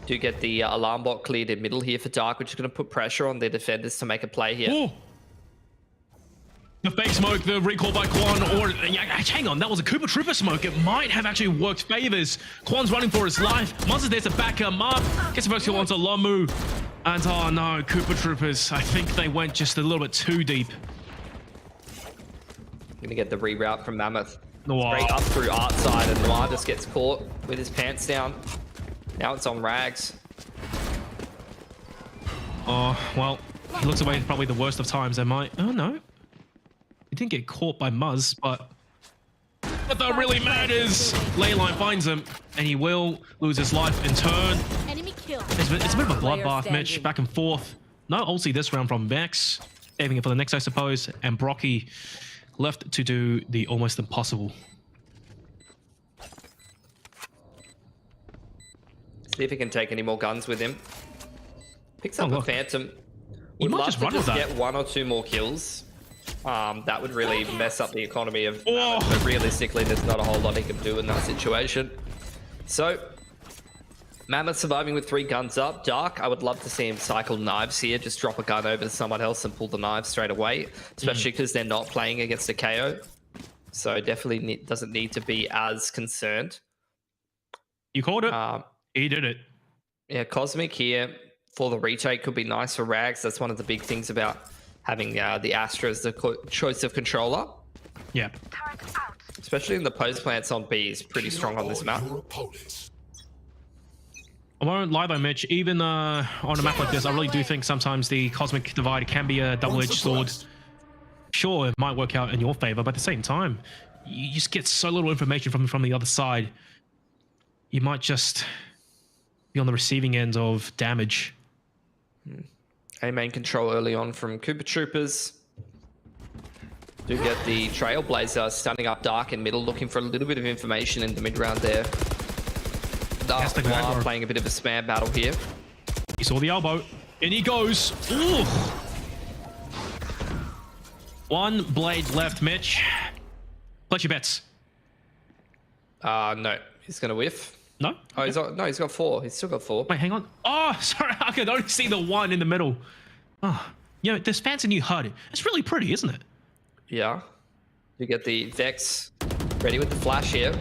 Do get the alarm bot cleared in middle here for Dark, which is going to put pressure on their defenders to make a play here. Oh. The fake smoke, the recall by Quan, or hang on, that was a Cooper Trooper smoke. It might have actually worked favors. Quan's running for his life. Monster's there to back him up. Gets the first kill onto Lomu. And oh no, Cooper Troopers. I think they went just a little bit too deep. Gonna get the reroute from Mammoth. Noir. Straight up through art side, and Noir just gets caught with his pants down. Now it's on Rags. Oh, well, he looks away probably the worst of times. They might. Oh no. He didn't get caught by Muzz, but what that really matters. Leyline finds him, and he will lose his life in turn. Enemy kill. It's a bit of a bloodbath, Mitch, back and forth. No ulti this round from Vex. Saving it for the next, I suppose. And Brocky left to do the almost impossible. See if he can take any more guns with him. Picks up a Phantom. He Would might love just to run with just that. get 1 or 2 more kills. That would really mess up the economy of Mammoth, but realistically there's not a whole lot he can do in that situation. So Mammoth surviving with 3 guns up. Dark, I would love to see him cycle knives here, just drop a gun over to someone else and pull the knife straight away, especially because they're not playing against a KO, so definitely doesn't need to be as concerned. You called it. He did it. Yeah, Cosmic here for the retake could be nice for Rags. That's one of the big things about having the Astra as the choice of controller. Yeah. Especially in the post plants on B is pretty strong on this map. I won't lie though, Mitch. Even on a map like this, I really do think sometimes the Cosmic Divide can be a double-edged sword. Sure, it might work out in your favor, but at the same time, you just get so little information from the other side. You might just be on the receiving end of damage. A main control early on from Cooper Troopers. Do get the Trailblazer standing up Dark in middle, looking for a little bit of information in the mid round there. Dark Noir playing a bit of a spam battle here. He saw the elbow, and he goes. Ooh. 1 blade left, Mitch. Place your bets. No, he's gonna whiff. No? Oh, he's got 4. He's still got 4. Wait, hang on. Oh, sorry, I could only see the 1 in the middle. Oh, you know, this fancy new HUD. It's really pretty, isn't it? Yeah. You get the Vex ready with the flash here.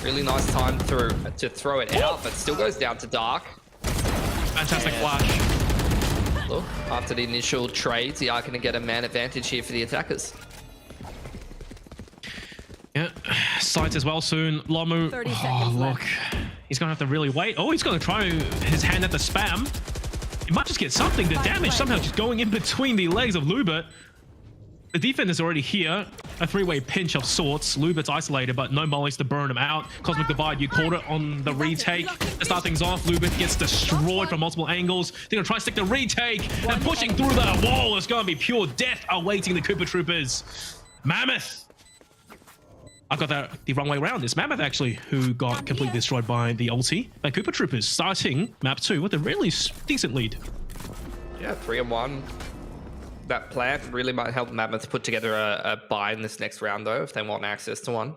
Really nice time to throw it out, but still goes down to Dark. Fantastic flash. Look, after the initial trades, they are going to get a man advantage here for the attackers. Yeah, sights as well soon. Lomu. 30 Oh, seconds look. left. He's going to have to really wait. Oh, he's going to try his hand at the spam. He might just get something. The damage somehow just going in between the legs of Lubert. The defender's already here. A 3-way pinch of sorts. Lubert's isolated, but no mollies to burn him out. Cosmic Divide, you called it on the retake. To start things off, Lubert gets destroyed from multiple angles. They're going to try to stick the retake. And pushing through that wall is going to be pure death awaiting the Cooper Troopers. Mammoth. I got that the wrong way around. It's Mammoth, actually, who got completely destroyed by the ulti. By Cooper Troopers, starting map 2 with a really decent lead. Yeah, 3-1. That plant really might help Mammoth put together a buy in this next round, though, if they want access to one.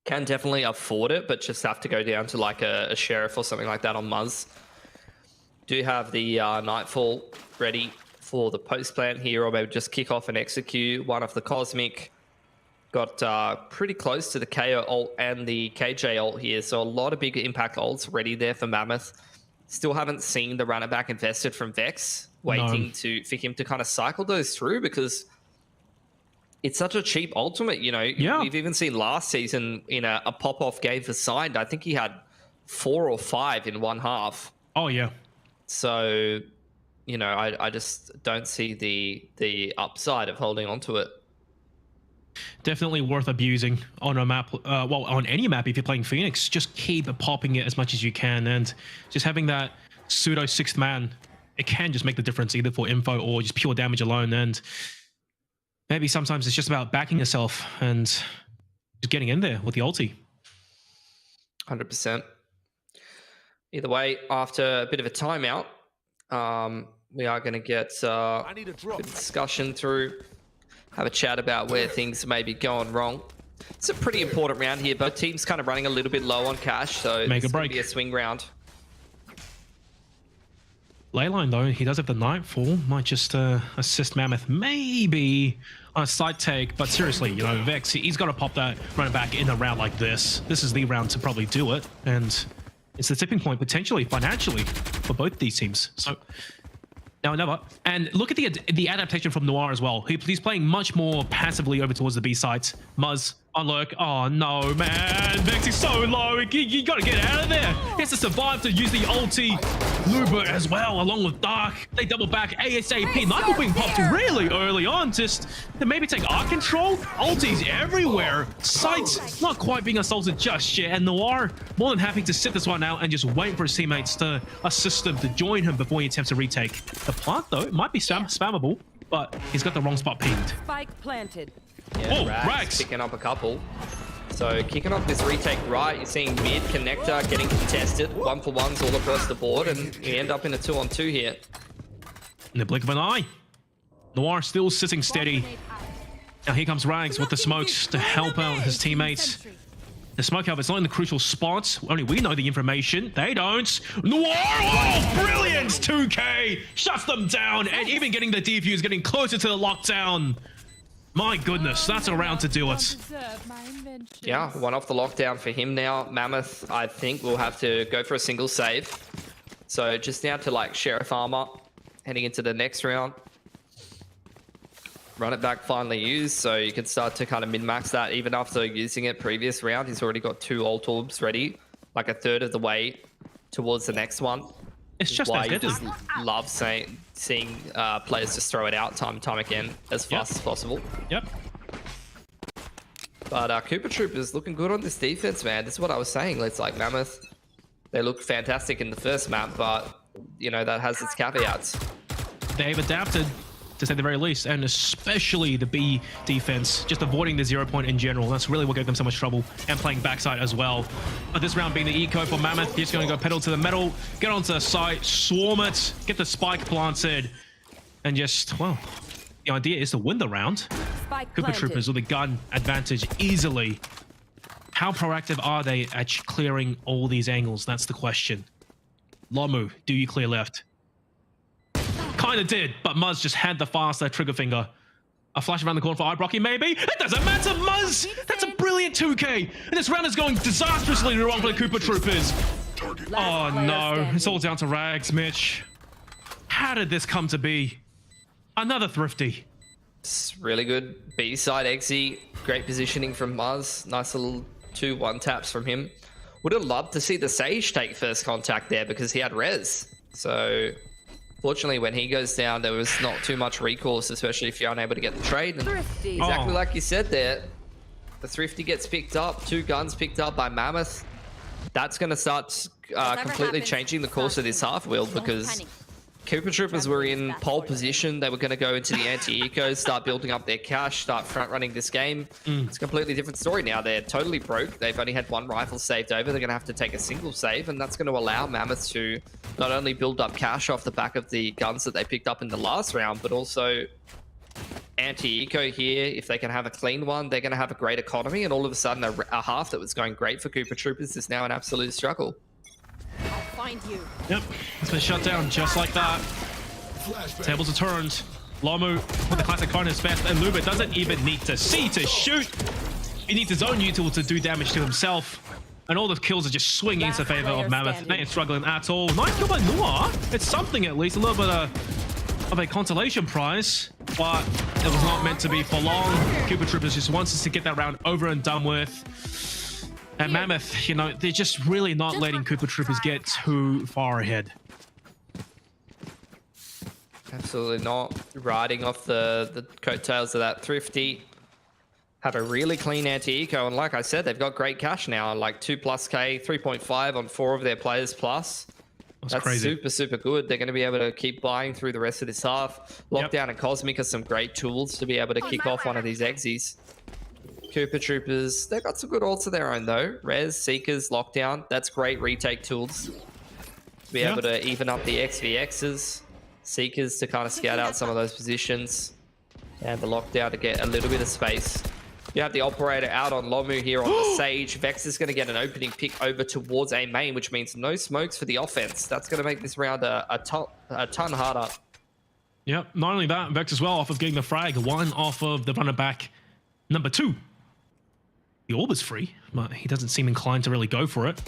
Can definitely afford it, but just have to go down to like a sheriff or something like that on Muzz Do have the Nightfall ready for the post plant here, or maybe just kick off and execute one of the Cosmic. Got pretty close to the KO ult and the KJ ult here, so a lot of big impact ults ready there for Mammoth. Still haven't seen the runner back invested from Vex, waiting for him to kind of cycle those through, because it's such a cheap ultimate, you know. Yeah. We've even seen last season in a pop-off game for Signed, I think he had 4 or 5 in one half. Oh, yeah. So, you know, I just don't see the upside of holding on to it. Definitely worth abusing on a map, well, on any map if you're playing Phoenix. Just keep popping it as much as you can, and just having that pseudo 6th man, it can just make the difference either for info or just pure damage alone. And maybe sometimes it's just about backing yourself and just getting in there with the ulti. 100%. Either way, after a bit of a timeout, we are going to get a discussion through, have a chat about where things may be going wrong. It's a pretty important round here. Both teams kind of running a little bit low on cash, so Make a it's going to break. be a swing round. Leyline, though, he does have the Nightfall. Might just assist Mammoth maybe on a side take. But seriously, you know, Vex, he's got to pop that running back in a round like this. This is the round to probably do it. And it's the tipping point, potentially, financially, for both these teams. So, now or never. And look at the adaptation from Noir as well. He's playing much more passively over towards the B sides. Muzz on lurk. Oh no, man. Vex is so low. You gotta get out of there. He has to survive to use the ulti. Luber as well, along with Dark. They double back ASAP. Nightfall being popped really early on. Just to maybe take art control. Ultis everywhere. Sights not quite being assaulted just yet. And Noir more than happy to sit this one out and just wait for his teammates to assist him to join him before he attempts to retake. The plant, though, it might be spammable, but he's got the wrong spot pinged. Spike planted. Yeah, Oh, Rags Rags. picking up a couple. So kicking off this retake right, you're seeing mid connector getting contested. 1-for-1s all across the board, and we end up in a 2-on-2 here. In the blink of an eye. Noir still sitting steady. Now here comes Rags with the smokes to help out his teammates. The smoke help, it's not in the crucial spots. Only we know the information. They don't. Noir! Oh, brilliant! 2K shuts them down, and even getting the defuse, getting closer to the lockdown. My goodness, that's a round to do it. Yeah, one off the lockdown for him now. Mammoth, I think, will have to go for a single save. So just now to like Sheriff Armor, heading into the next round. Run it back finally used, so you can start to kind of min-max that even after using it previous round. He's already got 2 ult orbs ready, like a third of the way towards the next one. It's just why as you deadly. just love seeing players just throw it out time and time again as fast as possible. Yep. But Cooper Troopers looking good on this defense, man. This is what I was saying. It's like Mammoth, they looked fantastic in the first map, but you know that has its caveats. They've adapted, to say the very least, and especially the B defense, just avoiding the 0 point in general. That's really what gave them so much trouble, and playing backside as well. But this round being the eco for Mammoth, he's going to go pedal to the metal, get onto the site, swarm it, get the spike planted, and just, well, the idea is to win the round. Spike Cooper planted. Troopers with a gun advantage easily. How proactive are they at clearing all these angles? That's the question. Lomu, do you clear left? Kind of did, but Muzz just had the faster trigger finger. A flash around the corner for Ibrocky, maybe? It doesn't matter, Muzz! That's a brilliant 2K! And this round is going disastrously wrong for the Cooper Troopers. Oh no, it's all down to Rags, Mitch. How did this come to be? Another thrifty. It's really good. B-side exit, great positioning from Muzz. Nice little 2 1-taps from him. Would have loved to see the Sage take first contact there because he had res. So fortunately, when he goes down, there was not too much recourse, especially if you're unable to get the trade. And Thrifty. exactly like you said there, the Thrifty gets picked up, 2 guns picked up by Mammoth. That's going to start completely happens, changing the course of this half wheel because Cooper Troopers were in pole position. They were going to go into the anti-eco, start building up their cash, start front-running this game. It's a completely different story now. They're totally broke. They've only had 1 rifle saved over. They're going to have to take a single save, and that's going to allow Mammoth to not only build up cash off the back of the guns that they picked up in the last round, but also anti-eco here. If they can have a clean one, they're going to have a great economy, and all of a sudden a half that was going great for Cooper Troopers is now an absolute struggle. find you. Yep, it's been shut down just like that. Tables are turned. Lomu with the classic card in his vest, and Luba doesn't even need to see to shoot. He needs his own util to do damage to himself. And all the kills are just swinging into favor of Mammoth. They ain't struggling at all. Nice kill by Noah. It's something at least, a little bit of a consolation prize, but it was not meant to be for long. Cooper Troopers just wants us to get that round over and done with. And Mammoth, you know, they're just really not letting Cooper Troopers get too far ahead. Absolutely not. Riding off the coattails of that Thrifty. Have a really clean anti-eco, and like I said, they've got great cash now, like 2+K, 3.5 on 4 of their players plus. That's crazy. Super good. They're going to be able to keep buying through the rest of this half. Lockdown and Cosmic are some great tools to be able to kick off one of these exes. Cooper Troopers, they've got some good ults of their own though. Res, Seekers, Lockdown, that's great retake tools. To be able to even up the XVXs. Seekers to kind of scout out some of those positions. And the Lockdown to get a little bit of space. You have the Operator out on Lomu here on the Sage. Vex is going to get an opening pick over towards A main, which means no smokes for the offense. That's going to make this round a ton harder. Yep, not only that, Vex as well off of getting the frag. One off of the runner back. Number 2. The orb is free, but he doesn't seem inclined to really go for it.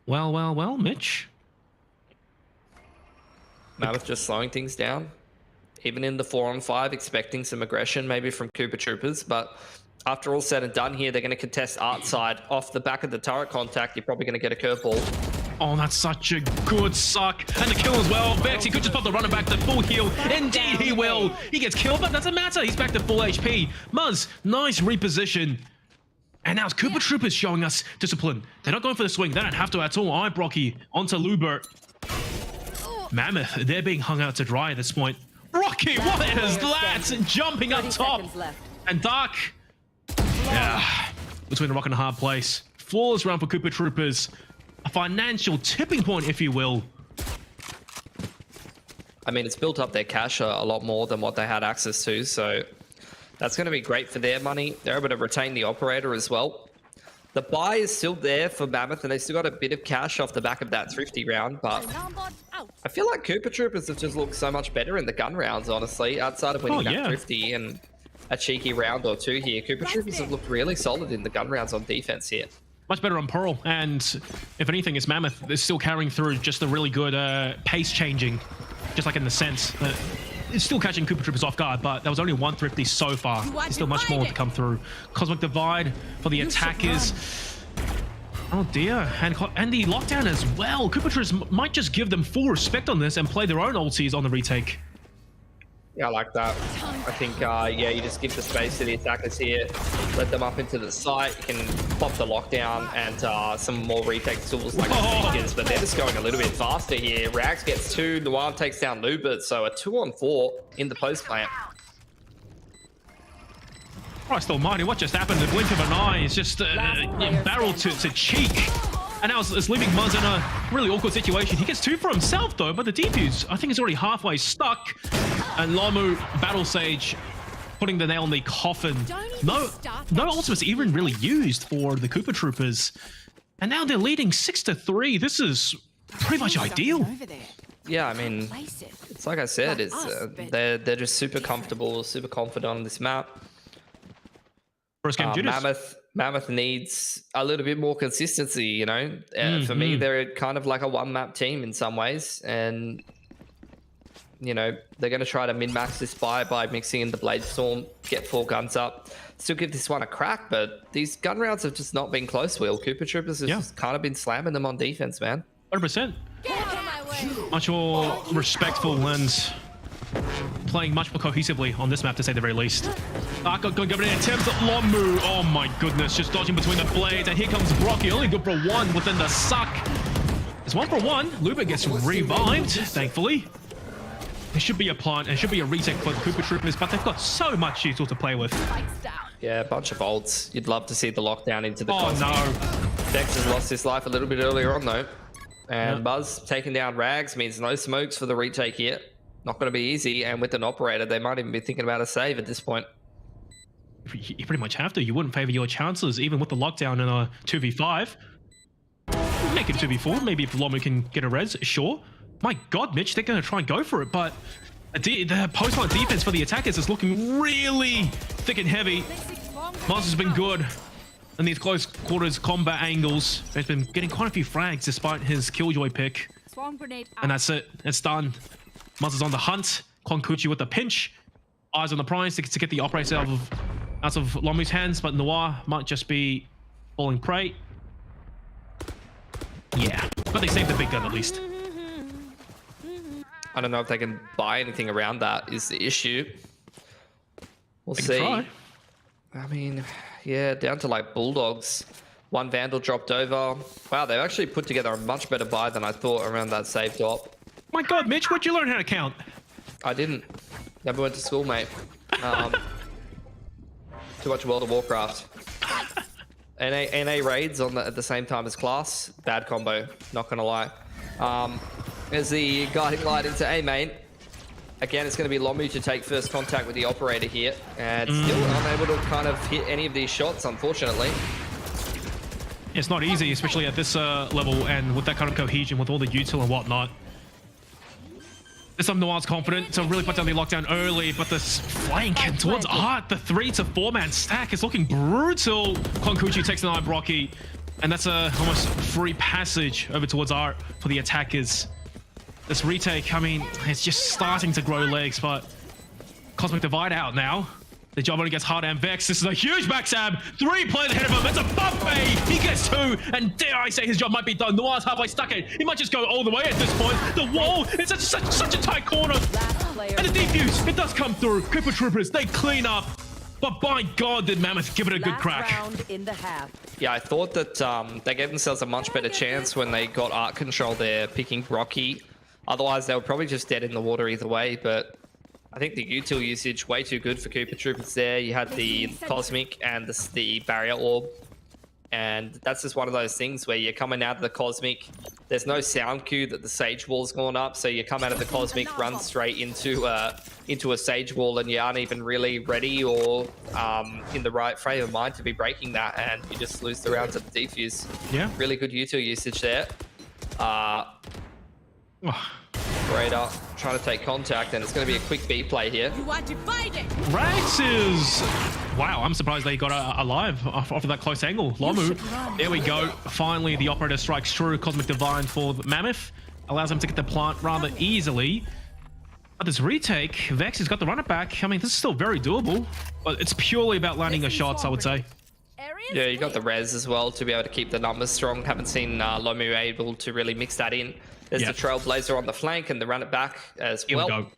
Well, Mitch. Mammoth just slowing things down. Even in the 4-on-5, expecting some aggression maybe from Cooper Troopers, but after all said and done here, they're going to contest art side. Off the back of the turret contact, you're probably going to get a curveball. Oh, that's such a good suck. And the kill as well. Vex, he could just pop the runner back to full heal. Indeed he will. He gets killed, but doesn't matter. He's back to full HP. Muzz, nice reposition. And now it's Cooper Troopers showing us discipline. They're not going for the swing. They don't have to at all. Brocky onto Lubert. Mammoth, they're being hung out to dry at this point. Rocky, what is that? Jumping up top. And Dark. Yeah, between a rock and a hard place. Flawless round for Cooper Troopers. A financial tipping point, if you will. I mean, it's built up their cash a lot more than what they had access to, so that's going to be great for their money. They're able to retain the Operator as well. The buy is still there for Mammoth, and they still got a bit of cash off the back of that Thrifty round, but I feel like Cooper Troopers have just looked so much better in the gun rounds, honestly, outside of winning that Thrifty and a cheeky round or two here. Cooper Troopers have looked really solid in the gun rounds on defense here. Much better on Pearl, and if anything, it's Mammoth. They're still carrying through just the really good pace changing, just like in the sense that it's still catching Cooper Troopers off guard, but there was only one Thrifty so far. There's still much more to come through. Cosmic Divide for the attackers. Oh dear, and the Lockdown as well. Cooper Troopers might just give them full respect on this and play their own ultis on the retake. Yeah, I like that. I think, yeah, you just give the space to the attackers here, let them up into the site. You can pop the Lockdown and some more retake tools like the Seekers, but they're just going a little bit faster here. Rags gets 2, Noir takes down Lubert, so a 2-on-4 in the post plant. Christ almighty, what just happened? The blink of an eye is just barrel to cheek. And now it's leaving Muzz in a really awkward situation. He gets 2 for himself though, but the defuse, I think, is already halfway stuck. And Lomu, Battle Sage, putting the nail in the coffin. No ultimates even really used for the Cooper Troopers. And now they're leading 6-3. This is pretty much ideal. Yeah, I mean, it's like I said, it's they're just super comfortable, super confident on this map. First game Mammoth needs a little bit more consistency, you know. For me, they're kind of like a one-map team in some ways, and you know they're going to try to min-max this by mixing in the Blade Storm, get 4 guns up, still give this one a crack. But these gun rounds have just not been close. Will Cooper Troopers has just kind of been slamming them on defense, man. 100%. Much more respectful and playing much more cohesively on this map, to say the very least. Arco going to attempt at Lomu. Oh my goodness, just dodging between the blades. And here comes Brocky, only good for 1 within the suck. It's 1 for 1. Luba gets revived, thankfully. There should be a plant, and should be a retake for the Cooper Troopers, but they've got so much util to play with. Yeah, a bunch of ults. You'd love to see the lockdown into the Cosmic. No. Vex has lost his life a little bit earlier on though. And Buzz taking down Rags means no smokes for the retake here. Not going to be easy, and with an Operator, they might even be thinking about a save at this point. You pretty much have to. You wouldn't favor your chances, even with the lockdown in a 2v5. make it 2v4. Maybe if Lomu can get a res, sure. My God, Mitch, they're going to try and go for it, but the post-line defense for the attackers is looking really thick and heavy. Monster's been good in these close quarters combat angles. He's been getting quite a few frags despite his Killjoy pick. Swarm grenade out. And that's it. It's done. Monster's on the hunt. Konkuchi with the pinch. Eyes on the prize to get the operator out of Lomu's hands, but Noir might just be falling prey. Yeah, but they saved the big gun at least. I don't know if they can buy anything around that is the issue. We'll see. Try. I mean, yeah, down to like Bulldogs. One Vandal dropped over. Wow, they've actually put together a much better buy than I thought around that save drop. My God, Mitch, where'd you learn how to count? I didn't. Never went to school, mate. Too much World of Warcraft. NA raids at the same time as class. Bad combo, not gonna lie. As the guiding light into A main. Again, it's going to be Lomu to take first contact with the operator here. And still unable to kind of hit any of these shots, unfortunately. It's not easy, especially at this level and with that kind of cohesion with all the util and whatnot. This time Noir's confident to really put down the lockdown early, but this flank and towards Art, the 3 to 4 man stack is looking brutal. Konkuchi takes an eye Brocky, and that's a almost free passage over towards Art for the attackers. This retake, I mean, it's just starting to grow legs, but Cosmic Divide out now. The job only gets harder, and Vex, this is a huge backstab. 3 players ahead of him, it's a buffet. He gets 2, and dare I say his job might be done. Noir's halfway stuck in. He might just go all the way at this point. The wall, it's such a tight corner. And the defuse, it does come through. Cooper Troopers, they clean up. But by God, did Mammoth give it a good crack. Round in the half. Yeah, I thought that they gave themselves a much better chance when they got Art control there, picking Brocky. Otherwise, they were probably just dead in the water either way, but I think the util usage way too good for Cooper Troopers there. You had the Cosmic and the Barrier Orb, and that's just one of those things where you're coming out of the Cosmic. There's no sound cue that the Sage Wall's gone up, so you come out of the Cosmic, run straight into a Sage Wall, and you aren't even really ready or in the right frame of mind to be breaking that, and you just lose the rounds at the defuse. Yeah. Really good util usage there. Raider trying to take contact, and it's going to be a quick B play here. You want to fight it? Rax is... Wow, I'm surprised they got alive after that close angle. Lomu, there we go. Finally, the operator strikes true. Cosmic Divine for the Mammoth. Allows him to get the plant rather easily. But this retake, Vex has got the runner back. I mean, this is still very doable, but it's purely about landing the shots, I would say. Yeah, you got the res as well to be able to keep the numbers strong. Haven't seen Lomu able to really mix that in. There's the Trailblazer on the flank and the run it back as well. Here we go.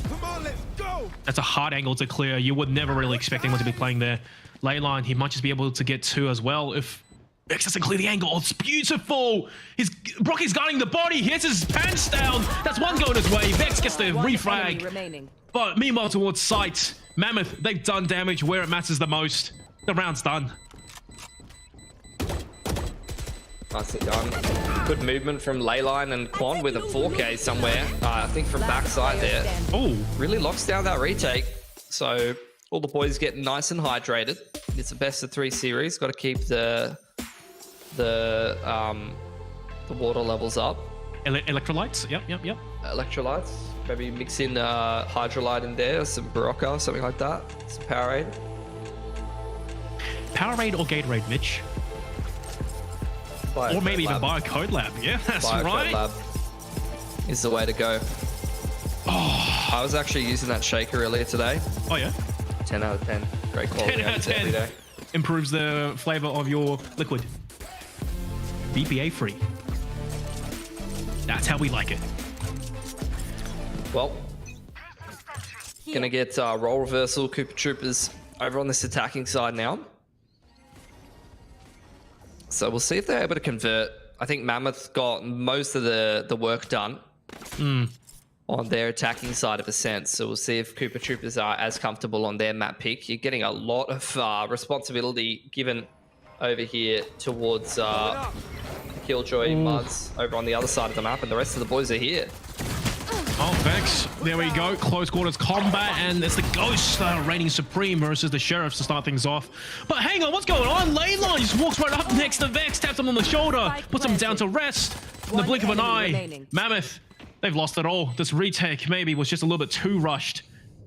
Come on, let's go. That's a hard angle to clear. You would never really expect anyone to be playing there. Leyline, he might just be able to get 2 as well if Vex doesn't clear the angle. Oh, it's beautiful. Brocky's guarding the body. He hits his pants down. That's 1 going his way. Vex gets the refrag. But meanwhile, towards sight, Mammoth, they've done damage where it matters the most. The round's done. Nicely done. Good movement from Leyline and Quan with a 4K somewhere. I think from backside there. Oh, really locks down that retake. So all the boys getting nice and hydrated. It's a best of 3 series. Got to keep the water levels up. Electrolytes. Yep. Electrolytes. Maybe mix in Hydrolyte in there, some Barocca, something like that. Some Powerade. Powerade or Gatorade, Mitch? Or maybe even Biocode Lab. Yeah, that's right. Lab is the way to go. Oh, I was actually using that shaker earlier today. Oh yeah. 10 out of 10. Great quality. 10 out of 10. Every day. Improves the flavor of your liquid. BPA free. That's how we like it. Well, gonna get role reversal. Cooper Troopers over on this attacking side now. So we'll see if they're able to convert. I think Mammoth got most of the work done on their attacking side of Ascent. So we'll see if Cooper Troopers are as comfortable on their map pick. You're getting a lot of responsibility given over here towards Killjoy Muds over on the other side of the map, and the rest of the boys are here. Oh, Vex, there we go. Close quarters combat, and it's the Ghost reigning supreme versus the Sheriffs to start things off. But hang on, what's going on? Leyline just walks right up next to Vex, taps him on the shoulder, puts him down to rest. In the blink of an eye, Mammoth, they've lost it all. This retake maybe was just a little bit too rushed.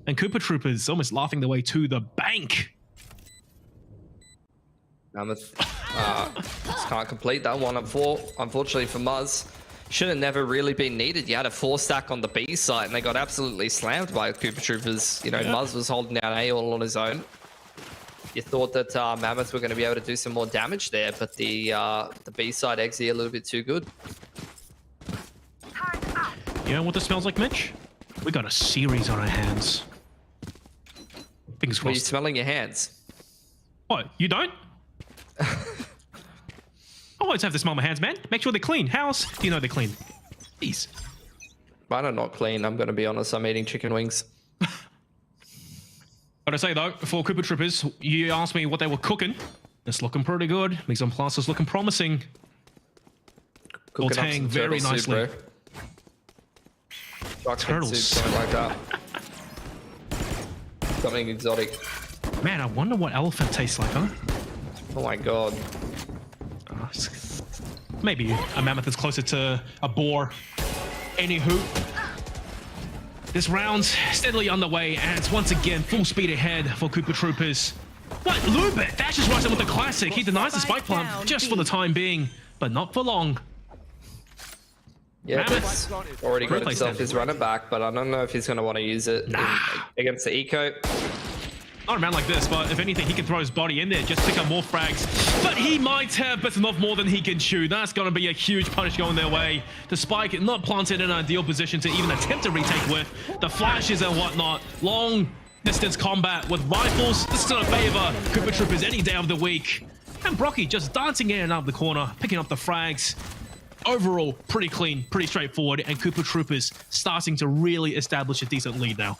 And Koopa Troopers almost laughing their way to the bank. Mammoth just can't complete that 1-4, unfortunately for Muzz. Should have never really been needed. You had a 4-stack on the B side and they got absolutely slammed by Koopa Troopers. You know, Muzz was holding down A all on his own. You thought that Mammoth were going to be able to do some more damage there, but the B side exit a little bit too good. You know what this smells like, Mitch? We got a series on our hands. Fingers crossed. Are you smelling your hands? What, you don't? I always have to smell my hands, man. Make sure they're clean. House, do you know they're clean? Please. Mine are not clean, I'm going to be honest. I'm eating chicken wings. Gotta say though, for Koopa Troopers, you asked me what they were cooking. It's looking pretty good. Mise en place is looking promising. Tang very nicely. Turtle soup, something like that. Something exotic. Man, I wonder what elephant tastes like, huh? Oh my god. Maybe a mammoth is closer to a boar. Anywho, this round steadily underway, and it's once again full speed ahead for Koopa Troopers. What? Lubit dashes right in with the classic. He denies the spike plant just for the time being, but not for long. Yeah, Mammoth's already got himself his runner back, but I don't know if he's going to want to use it against the eco. Not a man like this, but if anything, he can throw his body in there, just pick up more frags. But he might have bitten off more than he can chew. That's going to be a huge punish going their way. The spike not planted in an ideal position to even attempt to retake with. The flashes and whatnot. Long distance combat with rifles. This is going to favor Koopa Troopers any day of the week. And Brocky just dancing in and out of the corner, picking up the frags. Overall, pretty clean, pretty straightforward, and Koopa Troopers starting to really establish a decent lead now.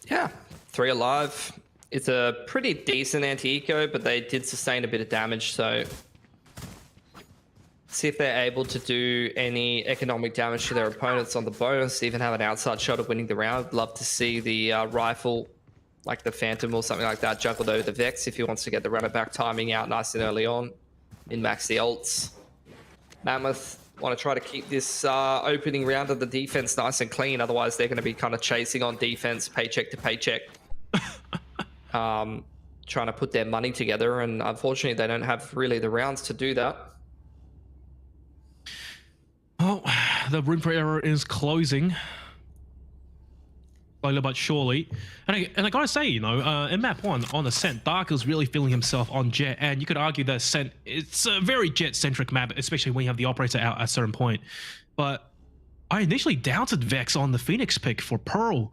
Yeah, 3 alive. It's a pretty decent anti-eco, but they did sustain a bit of damage, so see if they're able to do any economic damage to their opponents on the bonus, even have an outside shot of winning the round. Love to see the rifle, like the Phantom or something like that, juggled over the Vex if he wants to get the runner back timing out nice and early on. Min-max the ults. Mammoth want to try to keep this opening round of the defense nice and clean, otherwise they're going to be kind of chasing on defense paycheck to paycheck. Trying to put their money together, and unfortunately they don't have really the rounds to do that. Well, the room for error is closing. Slowly but surely. And I gotta say, you know, in map 1 on Ascent, Dark is really feeling himself on Jet, and you could argue that Ascent, it's a very Jet-centric map, especially when you have the operator out at a certain point. But I initially doubted Vex on the Phoenix pick for Pearl,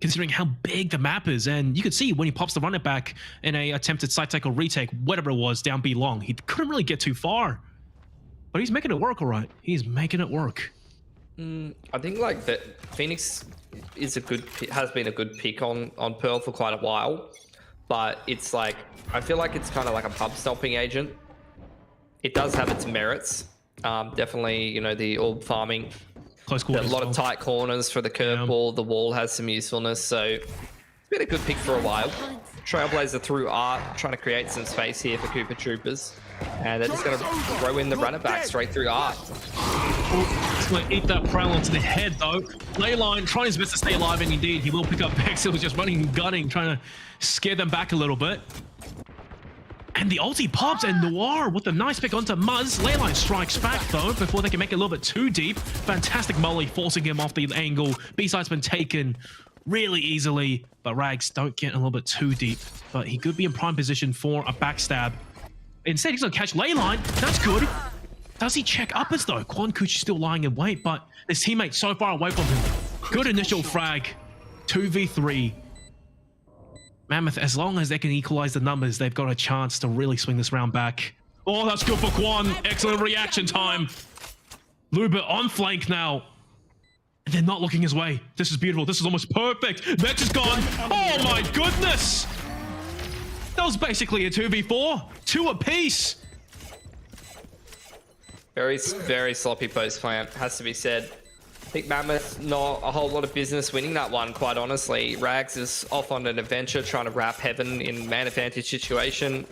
considering how big the map is, and you could see when he pops the runner back in a attempted side take or retake, whatever it was, down B long, he couldn't really get too far. But he's making it work, all right. He's making it work. I think like that Phoenix is has been a good pick on Pearl for quite a while, but it's like, I feel like it's kind of like a pub stomping agent. It does have its merits. Definitely, you know, the orb farming. Close quarters. A lot of tight corners for the curveball. The wall has some usefulness, so it's been a good pick for a while. Trailblazer through art, trying to create some space here for Koopa Troopers. And they're just going to throw in the runner back straight through art. He's going to eat that prowl onto the head, though. Leyline trying his best to stay alive, and indeed, he will pick up Vex. It was just running and gunning, trying to scare them back a little bit. And the ulti pops, and Noir with a nice pick onto Muzz. Leyline strikes back, though, before they can make it a little bit too deep. Fantastic molly, forcing him off the angle. B-side's been taken really easily, but Rags don't get a little bit too deep. But he could be in prime position for a backstab. Instead, he's going to catch Leyline. That's good. Does he check uppers, though? Quan Kuch is still lying in wait, but his teammate so far away from him. Good initial frag. 2v3. Mammoth, as long as they can equalize the numbers, they've got a chance to really swing this round back. Oh, that's good for Quan. Excellent reaction time. Luba on flank now. And they're not looking his way. This is beautiful. This is almost perfect. Vex is gone. Oh my goodness. That was basically a 2v4. 2 apiece. Very, very sloppy post plant, has to be said. think Mammoth, not a whole lot of business winning that one, quite honestly. Rags is off on an adventure trying to wrap Heaven in man advantage situation.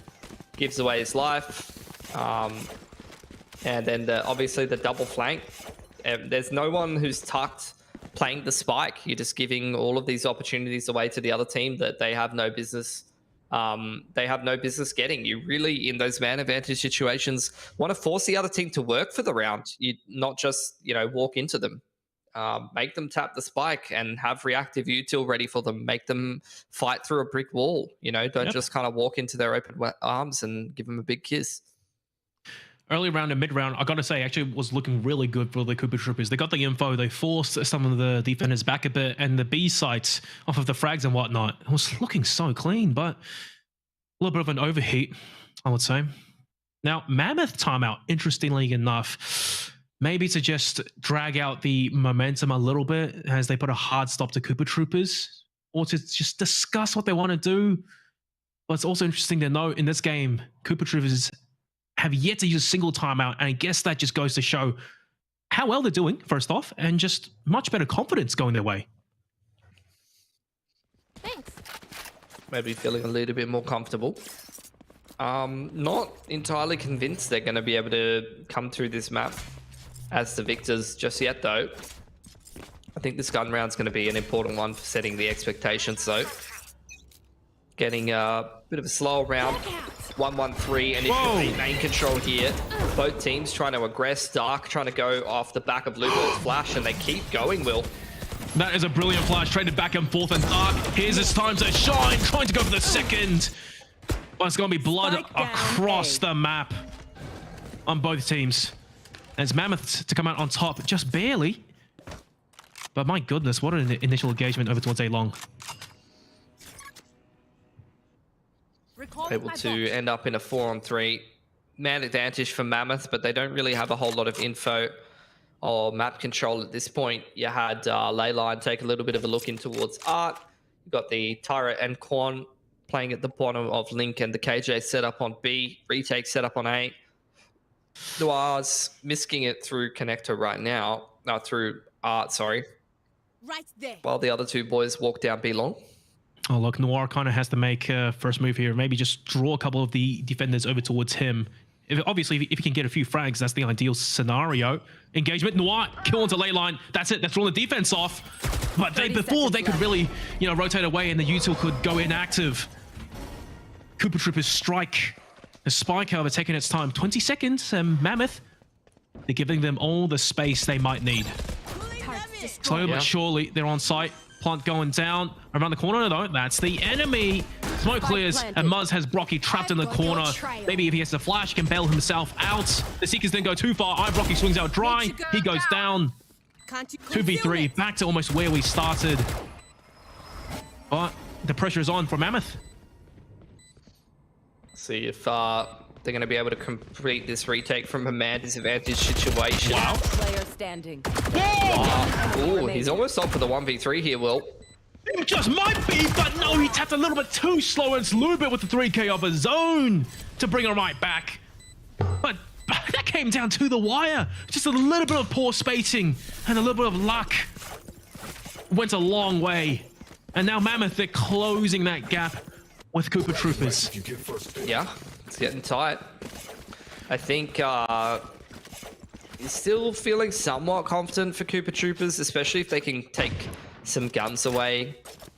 Gives away his life. And then obviously the double flank. There's no one who's tucked playing the spike. You're just giving all of these opportunities away to the other team that they have no business. They have no business getting. You really, in those man advantage situations, want to force the other team to work for the round. You not just, you know, walk into them. Make them tap the spike and have reactive util ready for them. Make them fight through a brick wall. You know, don't just kind of walk into their open arms and give them a big kiss. Early round and mid round, I got to say, actually was looking really good for the Cooper Troopers. They got the info, they forced some of the defenders back a bit, and the B sites off of the frags and whatnot, it was looking so clean, but a little bit of an overheat, I would say. Now, Mammoth timeout, interestingly enough, maybe to just drag out the momentum a little bit as they put a hard stop to Cooper Troopers, or to just discuss what they want to do. But it's also interesting to note in this game, Cooper Troopers have yet to use a single timeout, and I guess that just goes to show how well they're doing, first off, and just much better confidence going their way. Thanks. Maybe feeling a little bit more comfortable. Not entirely convinced they're going to be able to come through this map as the victors just yet, though. I think this gun round's going to be an important one for setting the expectations, though. Getting a bit of a slower round. 1-1-3, and it's main control here. Both teams trying to aggress. Dark trying to go off the back of Lubert's flash, and they keep going, Will. That is a brilliant flash, traded back and forth, and Dark, here's his time to shine, trying to go for the second. But it's going to be blood across the map on both teams. And it's Mammoth to come out on top, just barely. But my goodness, what an initial engagement over towards A-Long. Able to end up in a 4-on-3 man advantage for Mammoth, but they don't really have a whole lot of info or map control at this point. You had Leyline take a little bit of a look in towards Art. You got the Tyra and Quan playing at the bottom of Link, and the KJ set up on B. Retake set up on A. Noir's misking it through connector right now. Through Art, sorry. Right there. While the other two boys walk down B long. Oh, look, Noir kind of has to make first move here. Maybe just draw a couple of the defenders over towards him. Obviously, if he can get a few frags, that's the ideal scenario. Engagement, Noir, kill onto Leyline. That's it. That's all the defense off. But before they could really, you know, rotate away and the util could go inactive. Cooper Troopers strike. The spike, however, taking its time. 20 seconds, and Mammoth, they're giving them all the space they might need. Slowly but surely, they're on site. Plant going down around the corner though. That's the enemy. Smoke clears, and Muzz has Brocky trapped in the corner. Maybe if he gets the flash, he can bail himself out. The Seekers didn't go too far. Brocky swings out dry. He goes down. 2v3, back to almost where we started. But the pressure is on for Mammoth. See if they're going to be able to complete this retake from a man disadvantage situation. Wow. Player standing. Ooh, he's almost on for the 1v3 here, Will. It just might be, but no, he tapped a little bit too slow, and it's Lubit with the 3k of his own to bring him right back. But that came down to the wire. Just a little bit of poor spacing and a little bit of luck. Went a long way. And now Mammoth, they're closing that gap with Cooper Troopers. Yeah, it's getting tight. I think he's still feeling somewhat confident for Cooper Troopers, especially if they can take some guns away.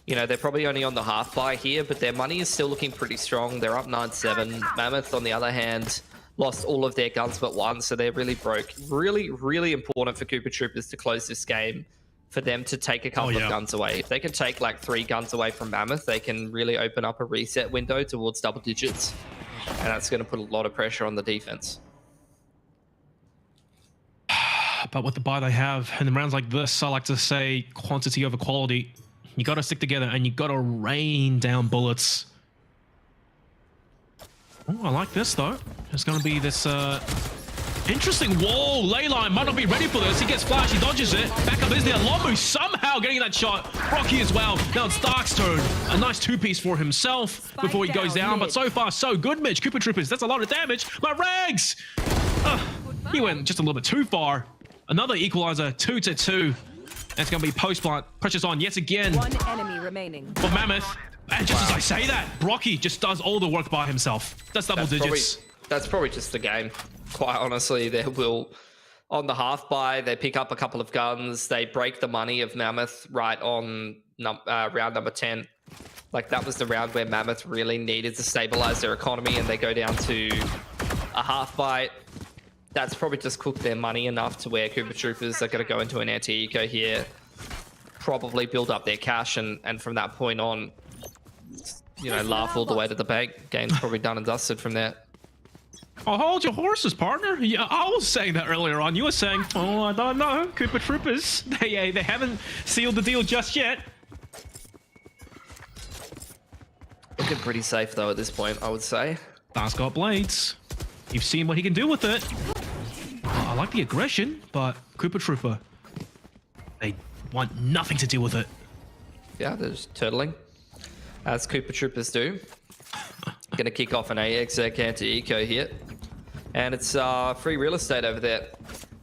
You know, they're probably only on the half buy here, but their money is still looking pretty strong. They're up 9-7. Mammoth, on the other hand, lost all of their guns but one, so they're really broke. Really, really important for Cooper Troopers to close this game, for them to take a couple of guns away. If they can take like 3 guns away from Mammoth, they can really open up a reset window towards double digits. And that's going to put a lot of pressure on the defense. But with the buy they have, and in rounds like this, I like to say quantity over quality. You got to stick together and you got to rain down bullets. Oh, I like this though. There's going to be this interesting wall. Leyline might not be ready for this. He gets flash, he dodges it. Back up is there. Lomu somehow getting that shot. Rocky as well. Now it's Dark's turn. A nice 2-piece for himself before he goes down. But so far, so good, Mitch. Cooper Troopers, that's a lot of damage. My Rags! He went just a little bit too far. Another equalizer, 2-2. That's going to be post plant. Pressure's on yet again One enemy remaining. for Mammoth. And just as I say that, Brocky just does all the work by himself. That's double digits. That's probably just the game. Quite honestly, they will, on the half buy, they pick up a couple of guns. They break the money of Mammoth right on round number 10. Like, that was the round where Mammoth really needed to stabilize their economy, and they go down to a half buy. That's probably just cooked their money enough to where Cooper Troopers are going to go into an anti-eco here, probably build up their cash, and from that point on, you know, laugh all the way to the bank. Game's probably done and dusted from there. Oh, hold your horses, partner. Yeah, I was saying that earlier on. You were saying, oh, I don't know, Cooper Troopers. They haven't sealed the deal just yet. Looking pretty safe though at this point, I would say. Dark's got blades. You've seen what he can do with it. I like the aggression, but Cooper Trooper, they want nothing to do with it. Yeah, they're just turtling, as Cooper Troopers do. Gonna kick off an AXX anti-eco here. And it's free real estate over there.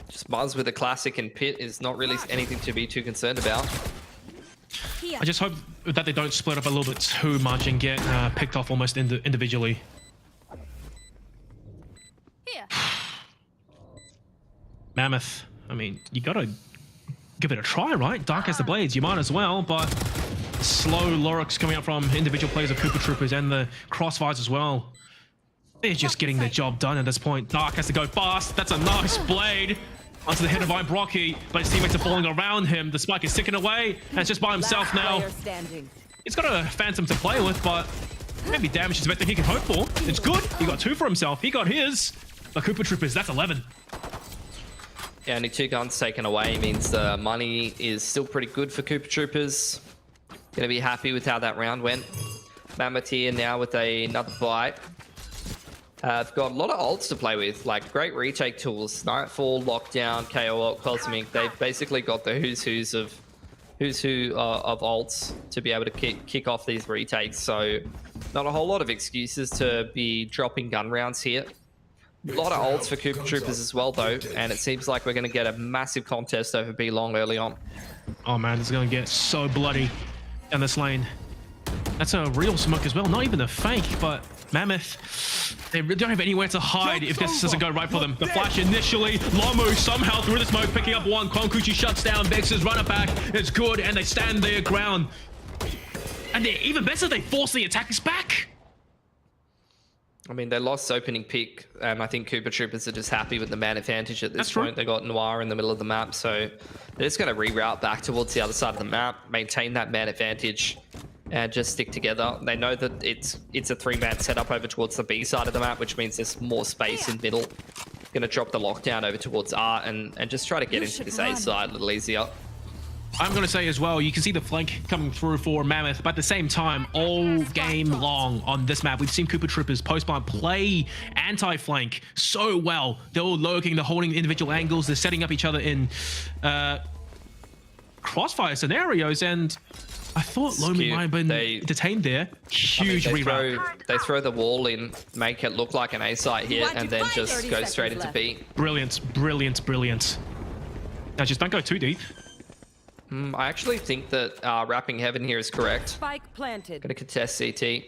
Just Muzz with a classic, and Pit is not really anything to be too concerned about. I just hope that they don't split up a little bit too much and get picked off almost individually. Here. Mammoth, I mean, you gotta give it a try, right? Dark has the blades, you might as well, but slow lurks coming up from individual players of Cooper Troopers and the crossfires as well. They're just getting the job done at this point. Dark has to go fast. That's a nice blade onto the head of Brocky, but his teammates are falling around him. The spike is ticking away, and it's just by himself now. He's got a Phantom to play with, but maybe damage is better than he can hope for. It's good. He got 2 for himself. He got his. But Cooper Troopers, that's 11. Yeah, only 2 guns taken away means the money is still pretty good for Cooper Troopers. Gonna be happy with how that round went. Mammoth here now with another bite. I've got a lot of ults to play with, like great retake tools. Nightfall, Lockdown, KO Ult, Cosmic. They've basically got the who's who of ults to be able to kick off these retakes. So not a whole lot of excuses to be dropping gun rounds here. A lot of ults for Cooper Troopers as well, though, and it seems like we're going to get a massive contest over B long early on. Oh man, it's going to get so bloody down this lane. That's a real smoke as well, not even a fake, but Mammoth, they don't have anywhere to hide if this doesn't go right for them. The flash initially, Lomu somehow through the smoke, picking up one. Konkuchi shuts down, Vex's runner back. It's good, and they stand their ground. And they're even better, they force the attackers back. I mean, they lost opening pick. I think Cooper Troopers are just happy with the man advantage at this point. They got Noir in the middle of the map, so they're just going to reroute back towards the other side of the map, maintain that man advantage, and just stick together. They know that it's a 3-man setup over towards the B side of the map, which means there's more space in middle. Going to drop the lockdown over towards R and just try to get into this A side a little easier. I'm going to say as well, you can see the flank coming through for Mammoth, but at the same time, all game long on this map, we've seen Cooper Troopers post-bomb play anti-flank so well. They're all lurking, they're holding individual angles, they're setting up each other in crossfire scenarios, and I thought Lomi might have been detained there. Huge reroute. They throw the wall in, make it look like an A site here, and then just go straight into B. Brilliant, brilliant, brilliant. Now just don't go too deep. I actually think that wrapping heaven here is correct. Spike planted. Gonna contest CT.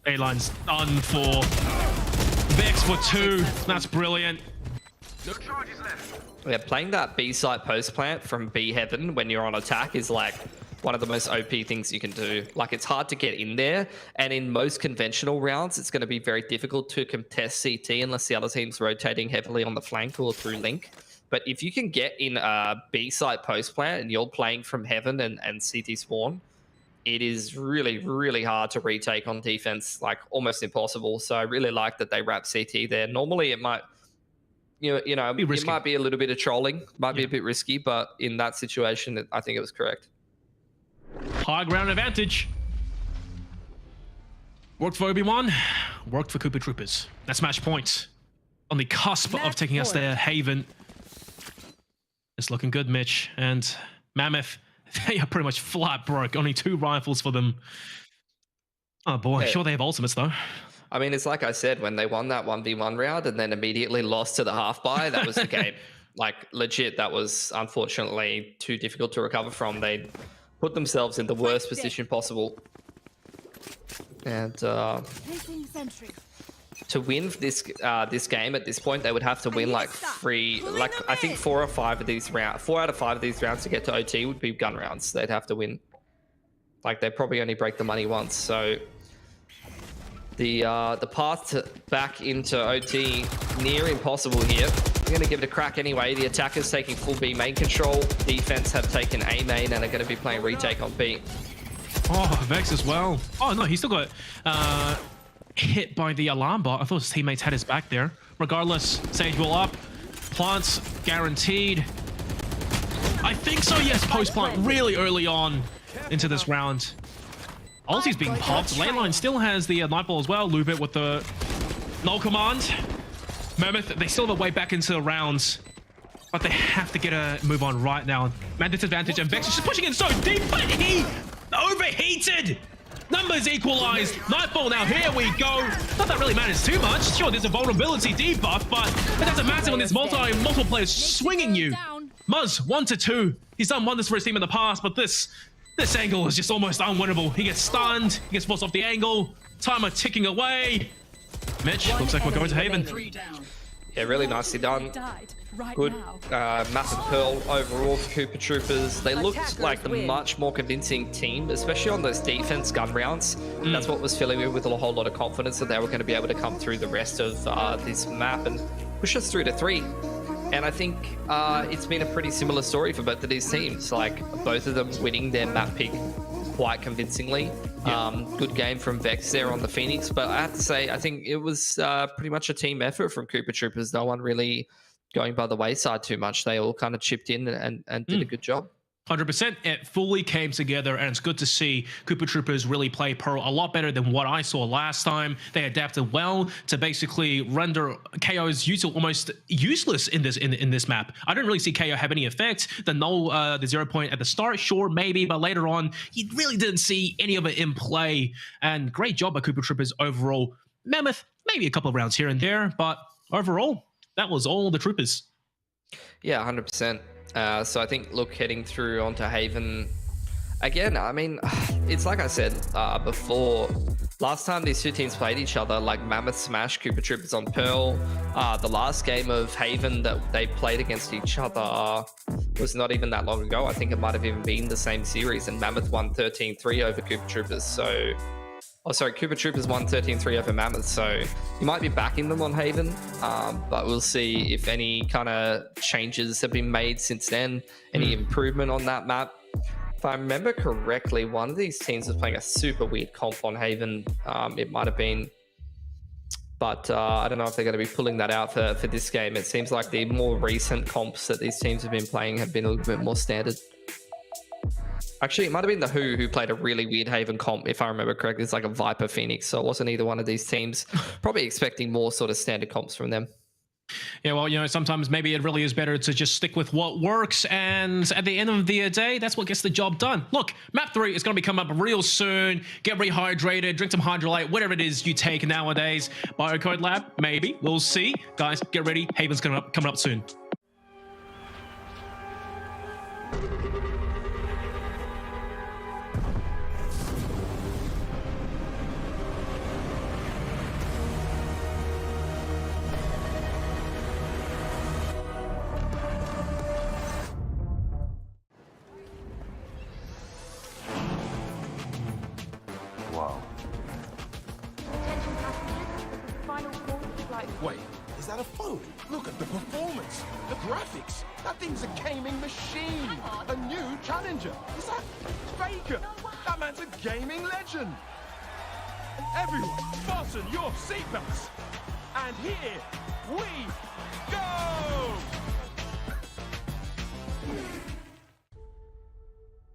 A-line's done for Vex for 2. That's brilliant. Yeah, playing that B site post plant from B heaven when you're on attack is like one of the most OP things you can do. Like, it's hard to get in there, and in most conventional rounds, it's going to be very difficult to contest CT unless the other team's rotating heavily on the flank or through link. But if you can get in a B site post plant and you're playing from heaven and CT spawn, it is really, really hard to retake on defense, like almost impossible. So I really like that they wrap CT there. Normally it might, it might be a little bit of trolling, might be a bit risky, but in that situation, I think it was correct. High ground advantage. Worked for Obi-Wan, worked for Cooper Troopers. That's match point. On the cusp of taking us there, Haven. It's looking good, Mitch. And Mammoth, they are pretty much flat broke. Only 2 rifles for them. Oh boy, yeah. Sure they have ultimates though. I mean, it's like I said, when they won that 1v1 round and then immediately lost to the half buy, that was the game. like legit, that was unfortunately too difficult to recover from. They put themselves in the worst position possible. And Placing sentry. to win this game at this point, they would have to win like I think 4 out of 5 of these rounds to get to OT would be gun rounds. They'd have to win. Like they probably only break the money once. So the path back into OT near impossible here. We're going to give it a crack anyway. The attackers taking full B main control. Defense have taken A main and are going to be playing retake on B. Oh, Vex as well. Oh no, he still got hit by the alarm bot. I thought his teammates had his back there. Regardless, Sage will up. Plants guaranteed. I think so, yes. Post plant really early on into this round. Ulti's being popped. Leyline still has the Nightball as well. Lubit with the null command. Mammoth, they still have a way back into the rounds, but they have to get a move on right now. Man disadvantage, and Vex is just pushing in so deep, but he overheated. Numbers equalized. Nightball now, here we go. Not that really matters too much. Sure, there's a vulnerability debuff, but it doesn't matter when there's multiple players swinging you. Muzz, 1-2. He's done wonders for his team in the past, but this angle is just almost unwinnable. He gets stunned, he gets forced off the angle. Timer ticking away. Mitch, looks like we're going to Haven. Yeah, really nicely done. Good massive pearl overall for Cooper Troopers. They looked like the much more convincing team, especially on those defense gun rounds. That's what was filling me with a whole lot of confidence that they were going to be able to come through the rest of this map and push us through to 3. And I think it's been a pretty similar story for both of these teams. Like both of them winning their map pick quite convincingly. Good game from Vex there on the Phoenix, but I have to say I think it was pretty much a team effort from Cooper Troopers. No one really going by the wayside too much. They all kind of chipped in and did a good job. 100%. It fully came together, and it's good to see Cooper Troopers really play Pearl a lot better than what I saw last time. They adapted well to basically render KO's almost useless in this map. I didn't really see KO have any effect. The null, the 0 point at the start, sure, maybe, but later on, you really didn't see any of it in play. And great job by Cooper Troopers overall. Mammoth, maybe a couple of rounds here and there, but overall, that was all the Troopers. Yeah, 100%. So I think, look, heading through onto Haven, again, I mean, it's like I said before, last time these two teams played each other, like Mammoth smashed Cooper Troopers on Pearl. The last game of Haven that they played against each other was not even that long ago. I think it might have even been the same series, and Mammoth won 13-3 over Cooper Troopers. So, Cooper Troopers won 13-3 over Mammoth, so you might be backing them on Haven, but we'll see if any kind of changes have been made since then, any improvement on that map. If I remember correctly, one of these teams was playing a super weird comp on Haven. It might have been, but I don't know if they're going to be pulling that out for this game. It seems like the more recent comps that these teams have been playing have been a little bit more standard. Actually, it might have been the who played a really weird Haven comp, if I remember correctly. It's like a Viper Phoenix, so it wasn't either one of these teams. Probably expecting more sort of standard comps from them. Yeah, well, you know, sometimes maybe it really is better to just stick with what works, and at the end of the day, that's what gets the job done. Look, map 3 is going to be coming up real soon. Get rehydrated, drink some Hydrolite, whatever it is you take nowadays. Biocode Lab, maybe. We'll see. Guys, get ready. Haven's coming up soon. Wait, is that a phone? Look at the performance, the graphics. That thing's a gaming machine. A new challenger. Is that Faker? That man's a gaming legend. Everyone, fasten your seatbelts. And here we go!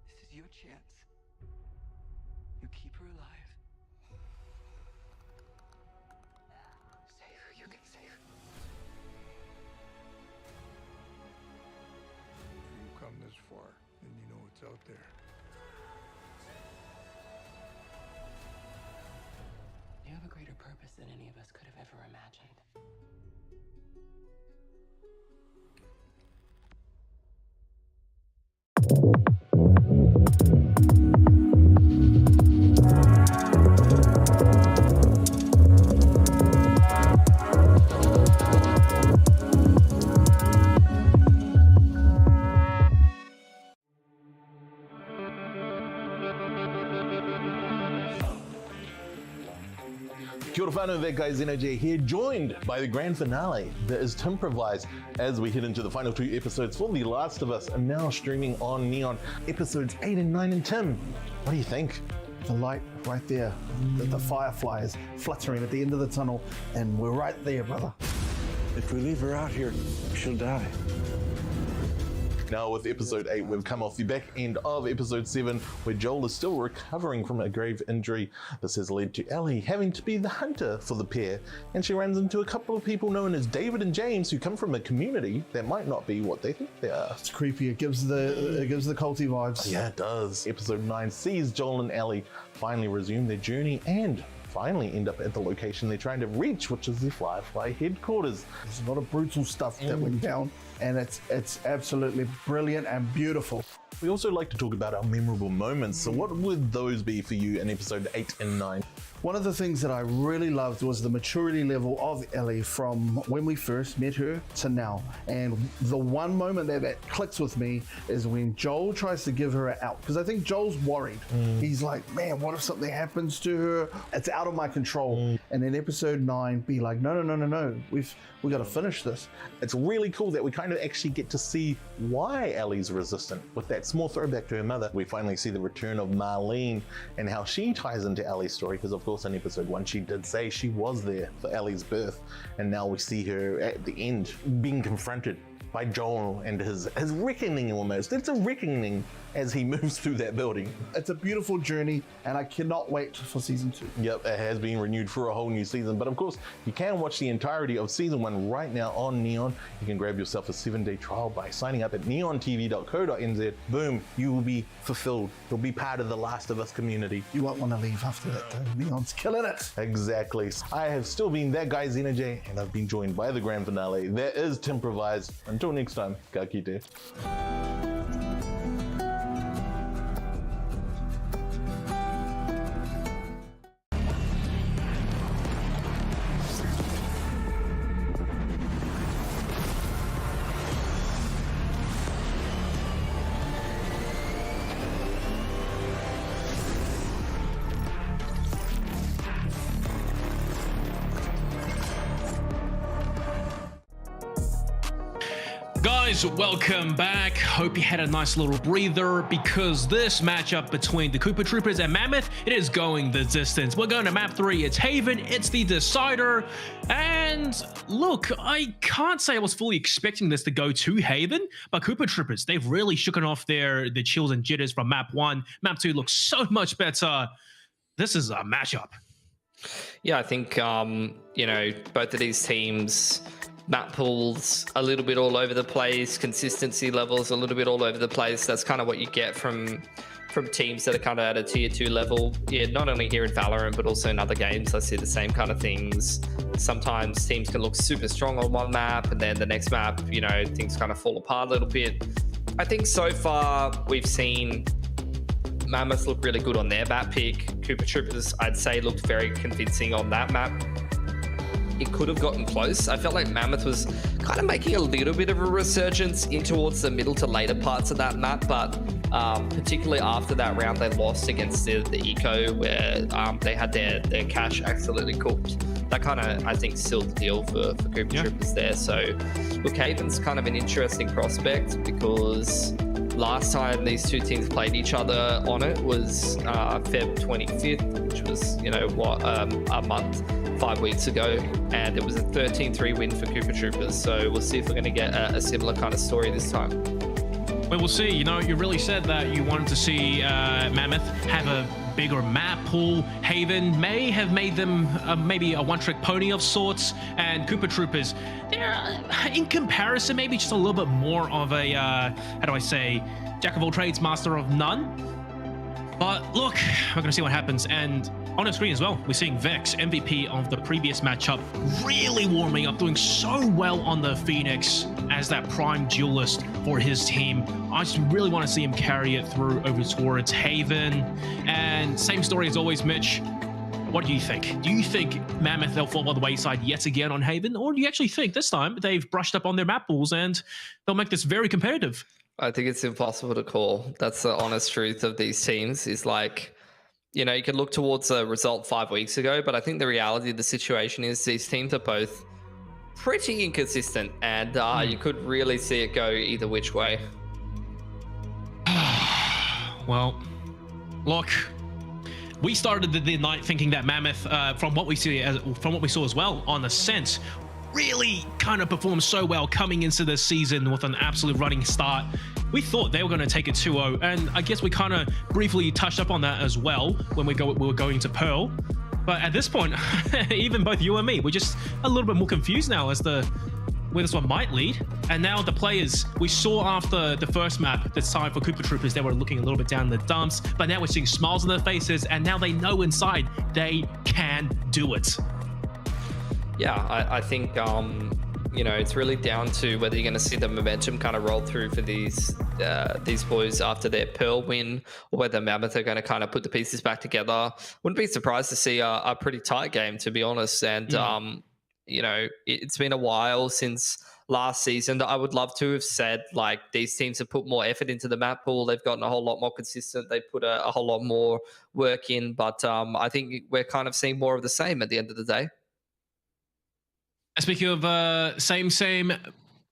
This is your chance. You keep her alive. Save her. You can save her. You come this far, and you know it's out there. You have a greater purpose than any of us could have ever imagined. Kia ora whanau, that guy's Energy here, joined by the grand finale that is Improvise as we head into the final 2 episodes for The Last of Us, and now streaming on Neon, episodes 8 and 9. And Tim, what do you think? The light right there, the firefly is fluttering at the end of the tunnel, and we're right there, brother. If we leave her out here, she'll die. Now with episode 8, we've come off the back end of episode 7, where Joel is still recovering from a grave injury. This has led to Ellie having to be the hunter for the pair, and she runs into a couple of people known as David and James, who come from a community that might not be what they think they are. It's creepy. It gives the culty vibes. Yeah, it does. Episode 9 sees Joel and Ellie finally resume their journey and finally end up at the location they're trying to reach, which is the Firefly headquarters. There's a lot of brutal stuff that went down, and it's absolutely brilliant and beautiful. We also like to talk about our memorable moments. So what would those be for you in episode 8 and 9? One of the things that I really loved was the maturity level of Ellie from when we first met her to now. And the one moment that clicks with me is when Joel tries to give her out, because I think Joel's worried. He's like, man, what if something happens to her? It's out of my control. And in episode 9, be like, no, we got to finish this. It's really cool that we kind of actually get to see why Ellie's resistant. With that small throwback to her mother, we finally see the return of Marlene and how she ties into Ellie's story, because of course in episode 1 she did say she was there for Ellie's birth, and now we see her at the end being confronted by Joel and his reckoning almost. It's a reckoning as he moves through that building. It's a beautiful journey, and I cannot wait for season 2. Yep, it has been renewed for a whole new season, but of course you can watch the entirety of season 1 right now on Neon. You can grab yourself a 7-day trial by signing up at neontv.co.nz. Boom, you will be fulfilled. You'll be part of the Last of Us community. You won't want to leave after that though. Neon's killing it. Exactly. I have still been that guy's Energy, and I've been joined by the grand finale. That is Improvise. Until next time, ka kite. Guys, welcome back. Hope you had a nice little breather, because this matchup between the Koopa Troopers and Mammoth, it is going the distance. We're going to map 3. It's Haven. It's the decider. And look, I can't say I was fully expecting this to go to Haven, but Koopa Troopers, they've really shooken off the chills and jitters from map 1. Map 2 looks so much better. This is a matchup. Yeah, I think, both of these teams, map pools a little bit all over the place, consistency levels a little bit all over the place. That's kind of what you get from teams that are kind of at a tier 2 level. Yeah, not only here in Valorant, but also in other games. I see the same kind of things. Sometimes teams can look super strong on one map, and then the next map, things kind of fall apart a little bit. I think so far we've seen Mammoth look really good on their map pick. Koopa Troopers, I'd say, looked very convincing on that map. It could have gotten close. I felt like Mammoth was kind of making a little bit of a resurgence in towards the middle to later parts of that map, but particularly after that round they lost against the Eco, where they had their cache absolutely cooked. That kind of, I think, sealed the deal for Koopa Troopers there. So look, Haven's kind of an interesting prospect, because last time these two teams played each other on it was Feb 25th, which was, a month, 5 weeks ago, and it was a 13-3 win for Koopa Troopers. So we'll see if we're going to get a similar kind of story this time. Well, we'll see. You really said that you wanted to see Mammoth have a bigger map pool. Haven may have made them maybe a one-trick pony of sorts, and Koopa Troopers, they're in comparison maybe just a little bit more of a how do I say, jack of all trades, master of none. But look, we're gonna see what happens. And on the screen as well, we're seeing Vex, MVP of the previous matchup, really warming up, doing so well on the Phoenix. as that prime duelist for his team. I just really want to see him carry it through over towards Haven. And same story as always, Mitch. What do you think? Do you think Mammoth, they'll fall by the wayside yet again on Haven? Or do you actually think this time they've brushed up on their map pools and they'll make this very competitive? I think it's impossible to call. That's the honest truth of these teams, is like, you know, you can look towards a result 5 weeks ago, but I think the reality of the situation is these teams are both pretty inconsistent, and you could really see it go either which way. Well, look, we started the night thinking that Mammoth, from what we saw as well on Ascent, really kind of performed so well coming into the season with an absolute running start. We thought they were going to take it 2-0, and I guess we kind of briefly touched up on that as well when we were going to Pearl. But at this point, even both you and me, we're just a little bit more confused now as to where this one might lead. And now the players, we saw after the first map, this time for Koopa Troopers, they were looking a little bit down in the dumps, but now we're seeing smiles on their faces, and now they know inside they can do it. Yeah, I think, you know, it's really down to whether you're going to see the momentum kind of roll through for these boys after their Pearl win, or whether Mammoth are going to kind of put the pieces back together. Wouldn't be surprised to see a pretty tight game, to be honest. And, you know, it's been a while since last season. I would love to have said, like, these teams have put more effort into the map pool. They've gotten a whole lot more consistent. They put a whole lot more work in. But I think we're kind of seeing more of the same at the end of the day. Speaking of same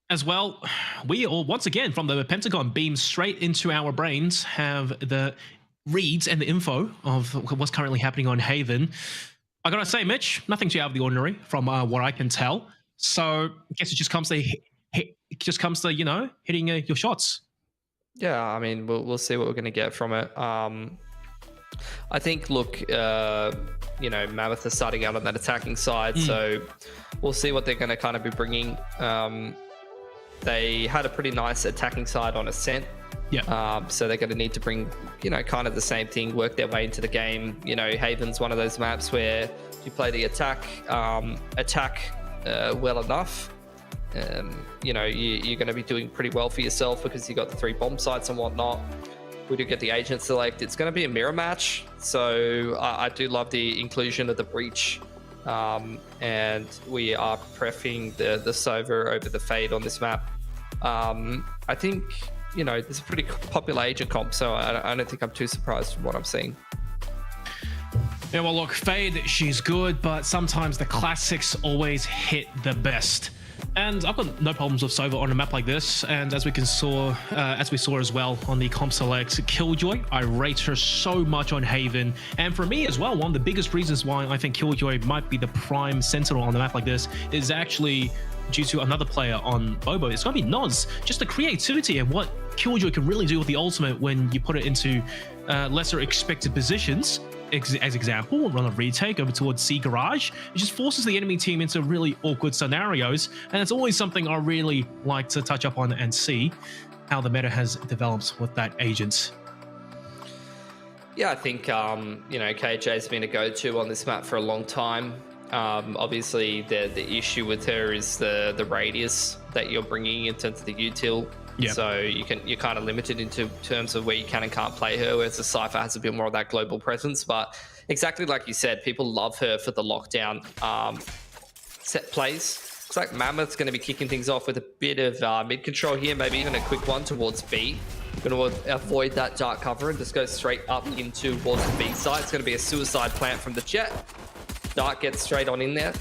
as well, we all, once again, from the Pentagon, beam straight into our brains, have the reads and the info of what's currently happening on Haven. I gotta say, Mitch, nothing too out of the ordinary from what I can tell. So I guess it just comes to you know, hitting your shots. Yeah, I mean, we'll see what we're going to get from it. I think, look, you know, Mammoth are starting out on that attacking side, so we'll see what they're going to kind of be bringing. They had a pretty nice attacking side on Ascent. Yeah. So they're going to need to bring, you know, kind of the same thing, work their way into the game. You know, Haven's one of those maps where you play the attack well enough. You know, you're going to be doing pretty well for yourself because you got the 3 bomb sites and whatnot. We do get the agent select. It's going to be a mirror match, so I do love the inclusion of the breach, and we are preferring the Sova over the Fade on this map. I think, you know, there's a pretty popular agent comp, so I don't think I'm too surprised from what I'm seeing. Yeah, well, look, Fade, she's good, but sometimes the classics always hit the best. And I've got no problems with Sova on a map like this. And as we saw as well on the comp select, Killjoy, I rate her so much on Haven. And for me as well, one of the biggest reasons why I think Killjoy might be the prime sentinel on a map like this is actually due to another player on Bobo. It's going to be Noz. Just the creativity and what Killjoy can really do with the ultimate when you put it into lesser expected positions. As example, run a retake over towards C Garage. It just forces the enemy team into really awkward scenarios, and it's always something I really like to touch up on and see how the meta has developed with that agent. Yeah, I think you know, KJ's been a go-to on this map for a long time. Obviously, the issue with her is the radius that you're bringing in terms of the util. Yeah. So you're kind of limited in terms of where you can and can't play her, whereas the Cypher has a bit more of that global presence. But exactly like you said, people love her for the lockdown set plays. Looks like Mammoth's going to be kicking things off with a bit of mid control here, maybe even a quick one towards B. Going to avoid that dark cover and just go straight up into towards the B side. It's going to be a suicide plant from the Jet. Dark gets straight on in there.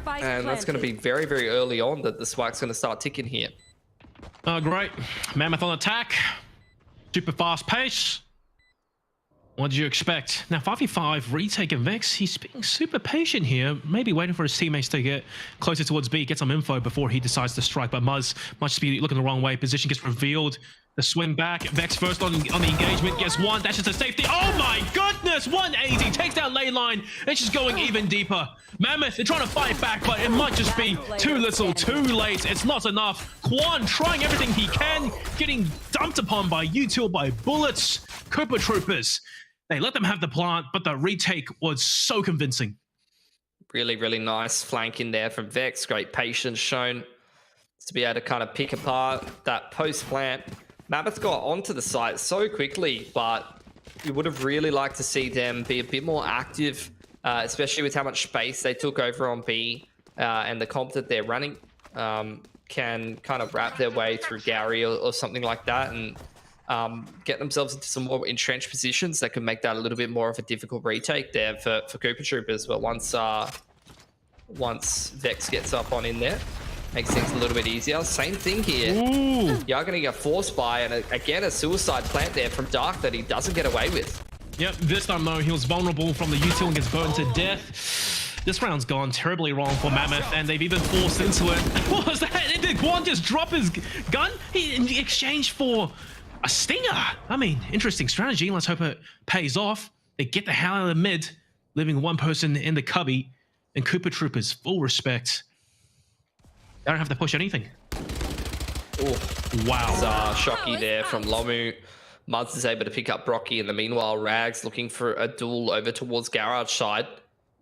And that's going to be very, very early on that the Swag's going to start ticking here. Oh, great. Mammoth on attack. Super fast pace. What did you expect? Now, 5v5 retake and Vex, he's being super patient here, maybe waiting for his teammates to get closer towards B, get some info before he decides to strike. But Muzz might just be looking the wrong way. Position gets revealed. The swing back. Vex first on the engagement. Gets one. Dashes to safety. Oh my goodness! 180. Takes down ley line. And she's going even deeper. Mammoth, they're trying to fight back, but it might just be too little, too late. It's not enough. Quan trying everything he can. Getting dumped upon by util, by bullets. Koopa Troopers. They let them have the plant, but the retake was so convincing. Really, really nice flank in there from Vex. Great patience shown. to be able to kind of pick apart that post plant. Mammoth got onto the site so quickly, but you would have really liked to see them be a bit more active, especially with how much space they took over on B, and the comp that they're running can kind of wrap their way through Gary or something like that, and get themselves into some more entrenched positions that could make that a little bit more of a difficult retake there for Cooper Troopers. But once Vex gets up on in there, makes things a little bit easier. Same thing here. Ooh. You are going to get forced by, and again, a suicide plant there from Dark that he doesn't get away with. Yep, this time though, he was vulnerable from the util and gets burned to death. This round's gone terribly wrong for Mammoth, and they've even forced into it. What was that? Did Guan just drop his gun in exchange for a stinger? I mean, interesting strategy. Let's hope it pays off. They get the hell out of the mid, leaving one person in the cubby, and Cooper Troopers, full respect. They don't have to push anything. Oh, wow. Shocky there from Lomu. Muds is able to pick up Brocky. In the meanwhile, Rags looking for a duel over towards Garage side.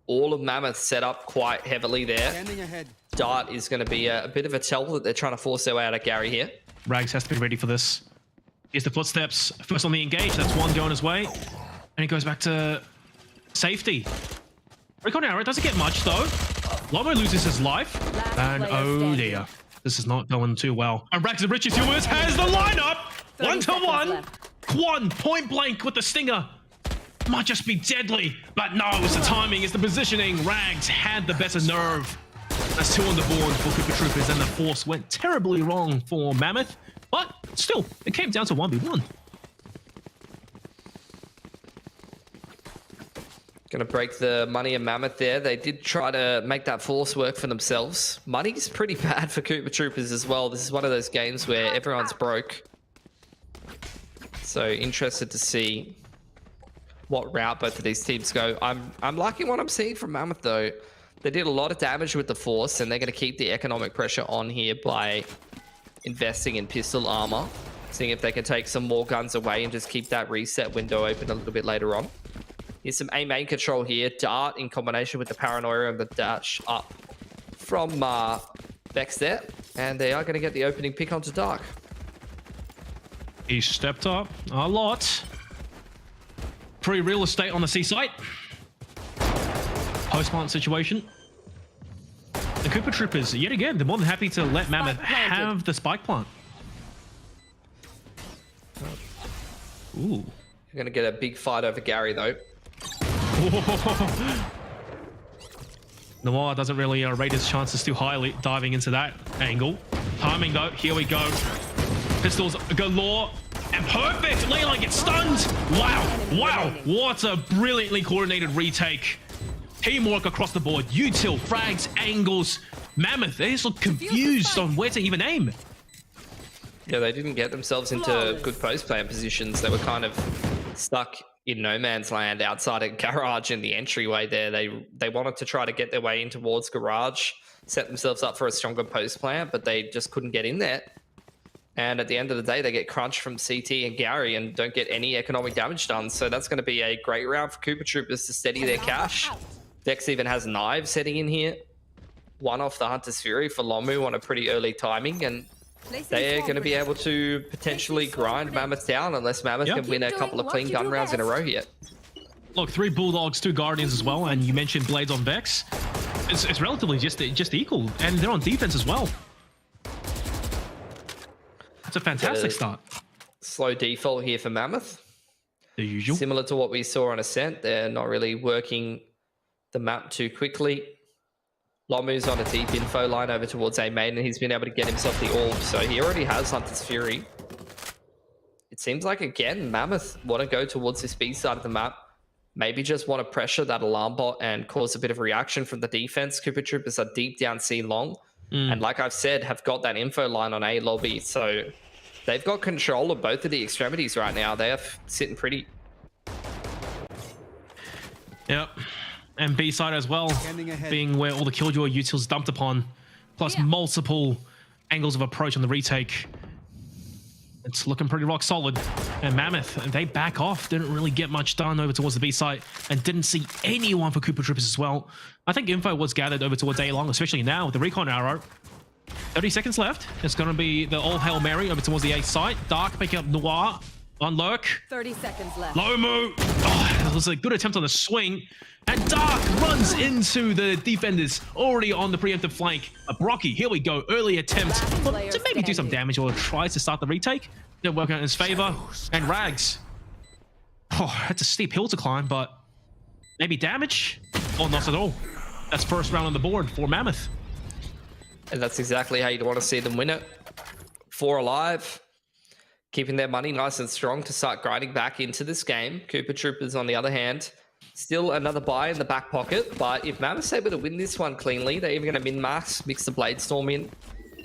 All of Mammoth set up quite heavily there. Dart is going to be a bit of a tell that they're trying to force their way out of Gary here. Rags has to be ready for this. Here's the footsteps. First on the engage. That's one going his way. And he goes back to safety. Recon Arrow doesn't get much though. Lomo loses his life. And oh dear. This is not going too well. And Rags and Richie Humans has the lineup. 1-to-1. Quan point blank with the stinger. Might just be deadly, but no, it's the timing, it's the positioning. Rags had the better nerve. That's 2 on the board for Cooper Troopers, and the force went terribly wrong for Mammoth, but still, it came down to 1v1. Gonna break the money of Mammoth there. They did try to make that force work for themselves. Money's pretty bad for Cooper Troopers as well. This is one of those games where everyone's broke. So interested to see what route both of these teams go. I'm liking what I'm seeing from Mammoth though. They did a lot of damage with the force, and they're going to keep the economic pressure on here by investing in pistol armor, seeing if they can take some more guns away and just keep that reset window open a little bit later on. Here's some A main control here. Dart in combination with the paranoia and the dash up from Vex there, and they are going to get the opening pick onto Dark. He stepped up a lot. Free real estate on the C site. Post-plant situation. The Cooper Troopers, yet again, they're more than happy to let Mammoth have the spike plant. Ooh. You're going to get a big fight over Gary, though. Noir doesn't really rate his chances too highly diving into that angle. Timing, though. Here we go. Pistols galore. And perfect! Leon gets stunned! Wow! Wow! What a brilliantly coordinated retake. Teamwork across the board. Util, frags, angles. Mammoth, they just look confused on where to even aim. Yeah, they didn't get themselves into good post-plant positions. They were kind of stuck in no man's land outside of Garage in the entryway there. They wanted to try to get their way in towards Garage, set themselves up for a stronger post-plant, but they just couldn't get in there. And at the end of the day, they get crunched from CT and Gary and don't get any economic damage done. So that's going to be a great round for Cooper Troopers to steady their cash. Vex even has knives setting in here. One off the Hunter's Fury for Lomu on a pretty early timing. And they are going to be able to potentially grind Mammoth down unless Mammoth can win a couple of clean gun rounds in a row here. Look, 3 Bulldogs, 2 Guardians as well. And you mentioned Blades on Vex. It's relatively just equal. And they're on defense as well. It's a fantastic start. Slow default here for Mammoth. The usual. Similar to what we saw on Ascent. They're not really working the map too quickly. Lomu's on a deep info line over towards A main, and he's been able to get himself the orb. So he already has Hunter's Fury. It seems like, again, Mammoth want to go towards this B side of the map. Maybe just want to pressure that alarm bot and cause a bit of reaction from the defense. Cooper Troopers are deep down C long. And like I've said, have got that info line on A lobby. So they've got control of both of the extremities right now. They are sitting pretty. Yep. And B side as well, being where all the Killjoy utils dumped upon, plus multiple angles of approach on the retake. It's looking pretty rock solid. And Mammoth, they back off. Didn't really get much done over towards the B site and didn't see anyone for Cooper Troopers as well. I think info was gathered over towards A long, especially now with the recon arrow. 30 seconds left. It's going to be the all Hail Mary over towards the A site. Dark picking up Noir on Lurk. 30 seconds left. Lomu. Oh, it was a good attempt on the swing. And Dark runs into the defenders already on the preemptive flank. Brocky, here we go. Early attempt to maybe do some damage or tries to start the retake. Didn't work out in his favor. And Rags. Oh, that's a steep hill to climb, but maybe damage? Or not at all. That's first round on the board for Mammoth. And that's exactly how you'd want to see them win it. 4 alive, keeping their money nice and strong to start grinding back into this game. Cooper Troopers, on the other hand, still another buy in the back pocket. But if Mammoth's able to win this one cleanly, they're even going to min-max, mix the Blade Storm in,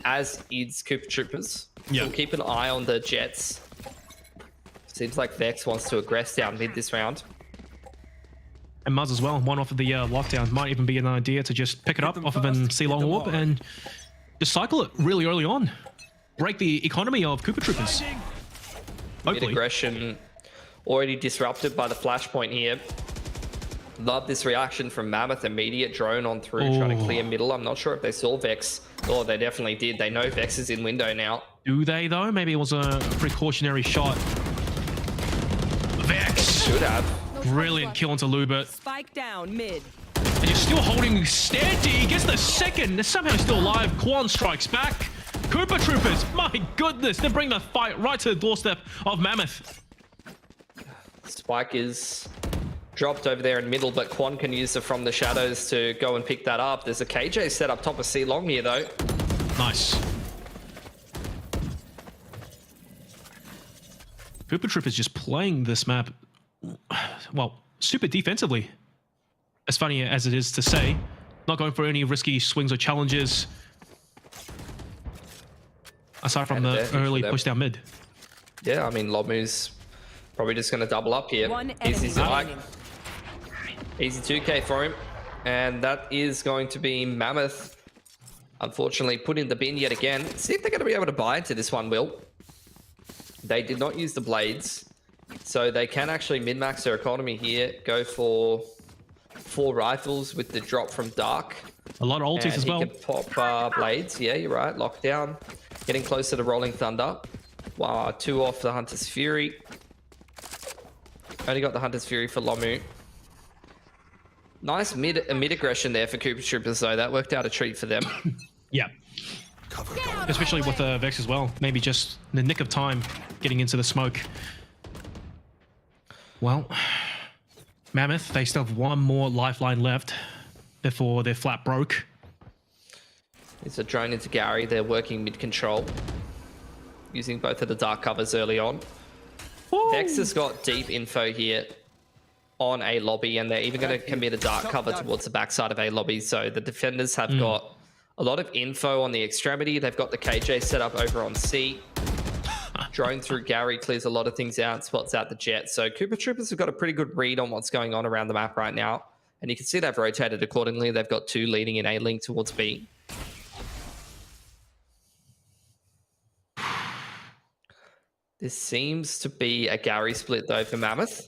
as is Cooper Troopers. Yeah. So keep an eye on the Jets. Seems like Vex wants to aggress down mid this round. And Muzz as well, one off of the lockdown. Might even be an idea to just pick it up off of an C-Long Orb and just cycle it really early on. Break the economy of Cooper Troopers. Hopefully. Mid-aggression already disrupted by the flashpoint here. Love this reaction from Mammoth. Immediate drone on through, trying to clear middle. I'm not sure if they saw Vex. Oh, they definitely did. They know Vex is in window now. Do they, though? Maybe it was a precautionary shot. Vex! Should have. Brilliant kill into Lubert. Spike down mid. And you're still holding steady. Gets the second. They're somehow still alive. Quan strikes back. Cooper Troopers, my goodness. They bring the fight right to the doorstep of Mammoth. Spike is dropped over there in middle, but Quan can use it from the shadows to go and pick that up. There's a KJ set up top of C-Long here, though. Nice. Cooper Troopers just playing this map, well, super defensively. As funny as it is to say. Not going for any risky swings or challenges. Aside from the early push down mid. Yeah, I mean, Lomu's probably just going to double up here. One Easy, enemy remaining. easy 2k for him. And that is going to be Mammoth. Unfortunately, put in the bin yet again. See if they're going to be able to buy into this one, Will. They did not use the blades. So they can actually min-max their economy here. Go for 4 rifles with the drop from Dark. A lot of ultis And as he well. can pop blades. Yeah, you're right. Lockdown. Getting closer to Rolling Thunder. Wow, 2 off the Hunter's Fury. Only got the Hunter's Fury for Lomu. Nice mid aggression there for Cooper Troopers, though. That worked out a treat for them. Yeah. Especially with Vex as well. Maybe just in the nick of time getting into the smoke. Well, Mammoth, they still have one more lifeline left before they're flat broke. It's a drone into Gary. They're working mid-control. Using both of the dark covers early on. Woo! Vex has got deep info here on A lobby, and they're even going to commit a dark cover towards the backside of A lobby. So the defenders have got a lot of info on the extremity. They've got the KJ set up over on C. Drone through Gary clears a lot of things out, spots out the jet. So Cooper Troopers have got a pretty good read on what's going on around the map right now. And you can see they've rotated accordingly. They've got 2 leading in A link towards B. This seems to be a Gary split though for Mammoth.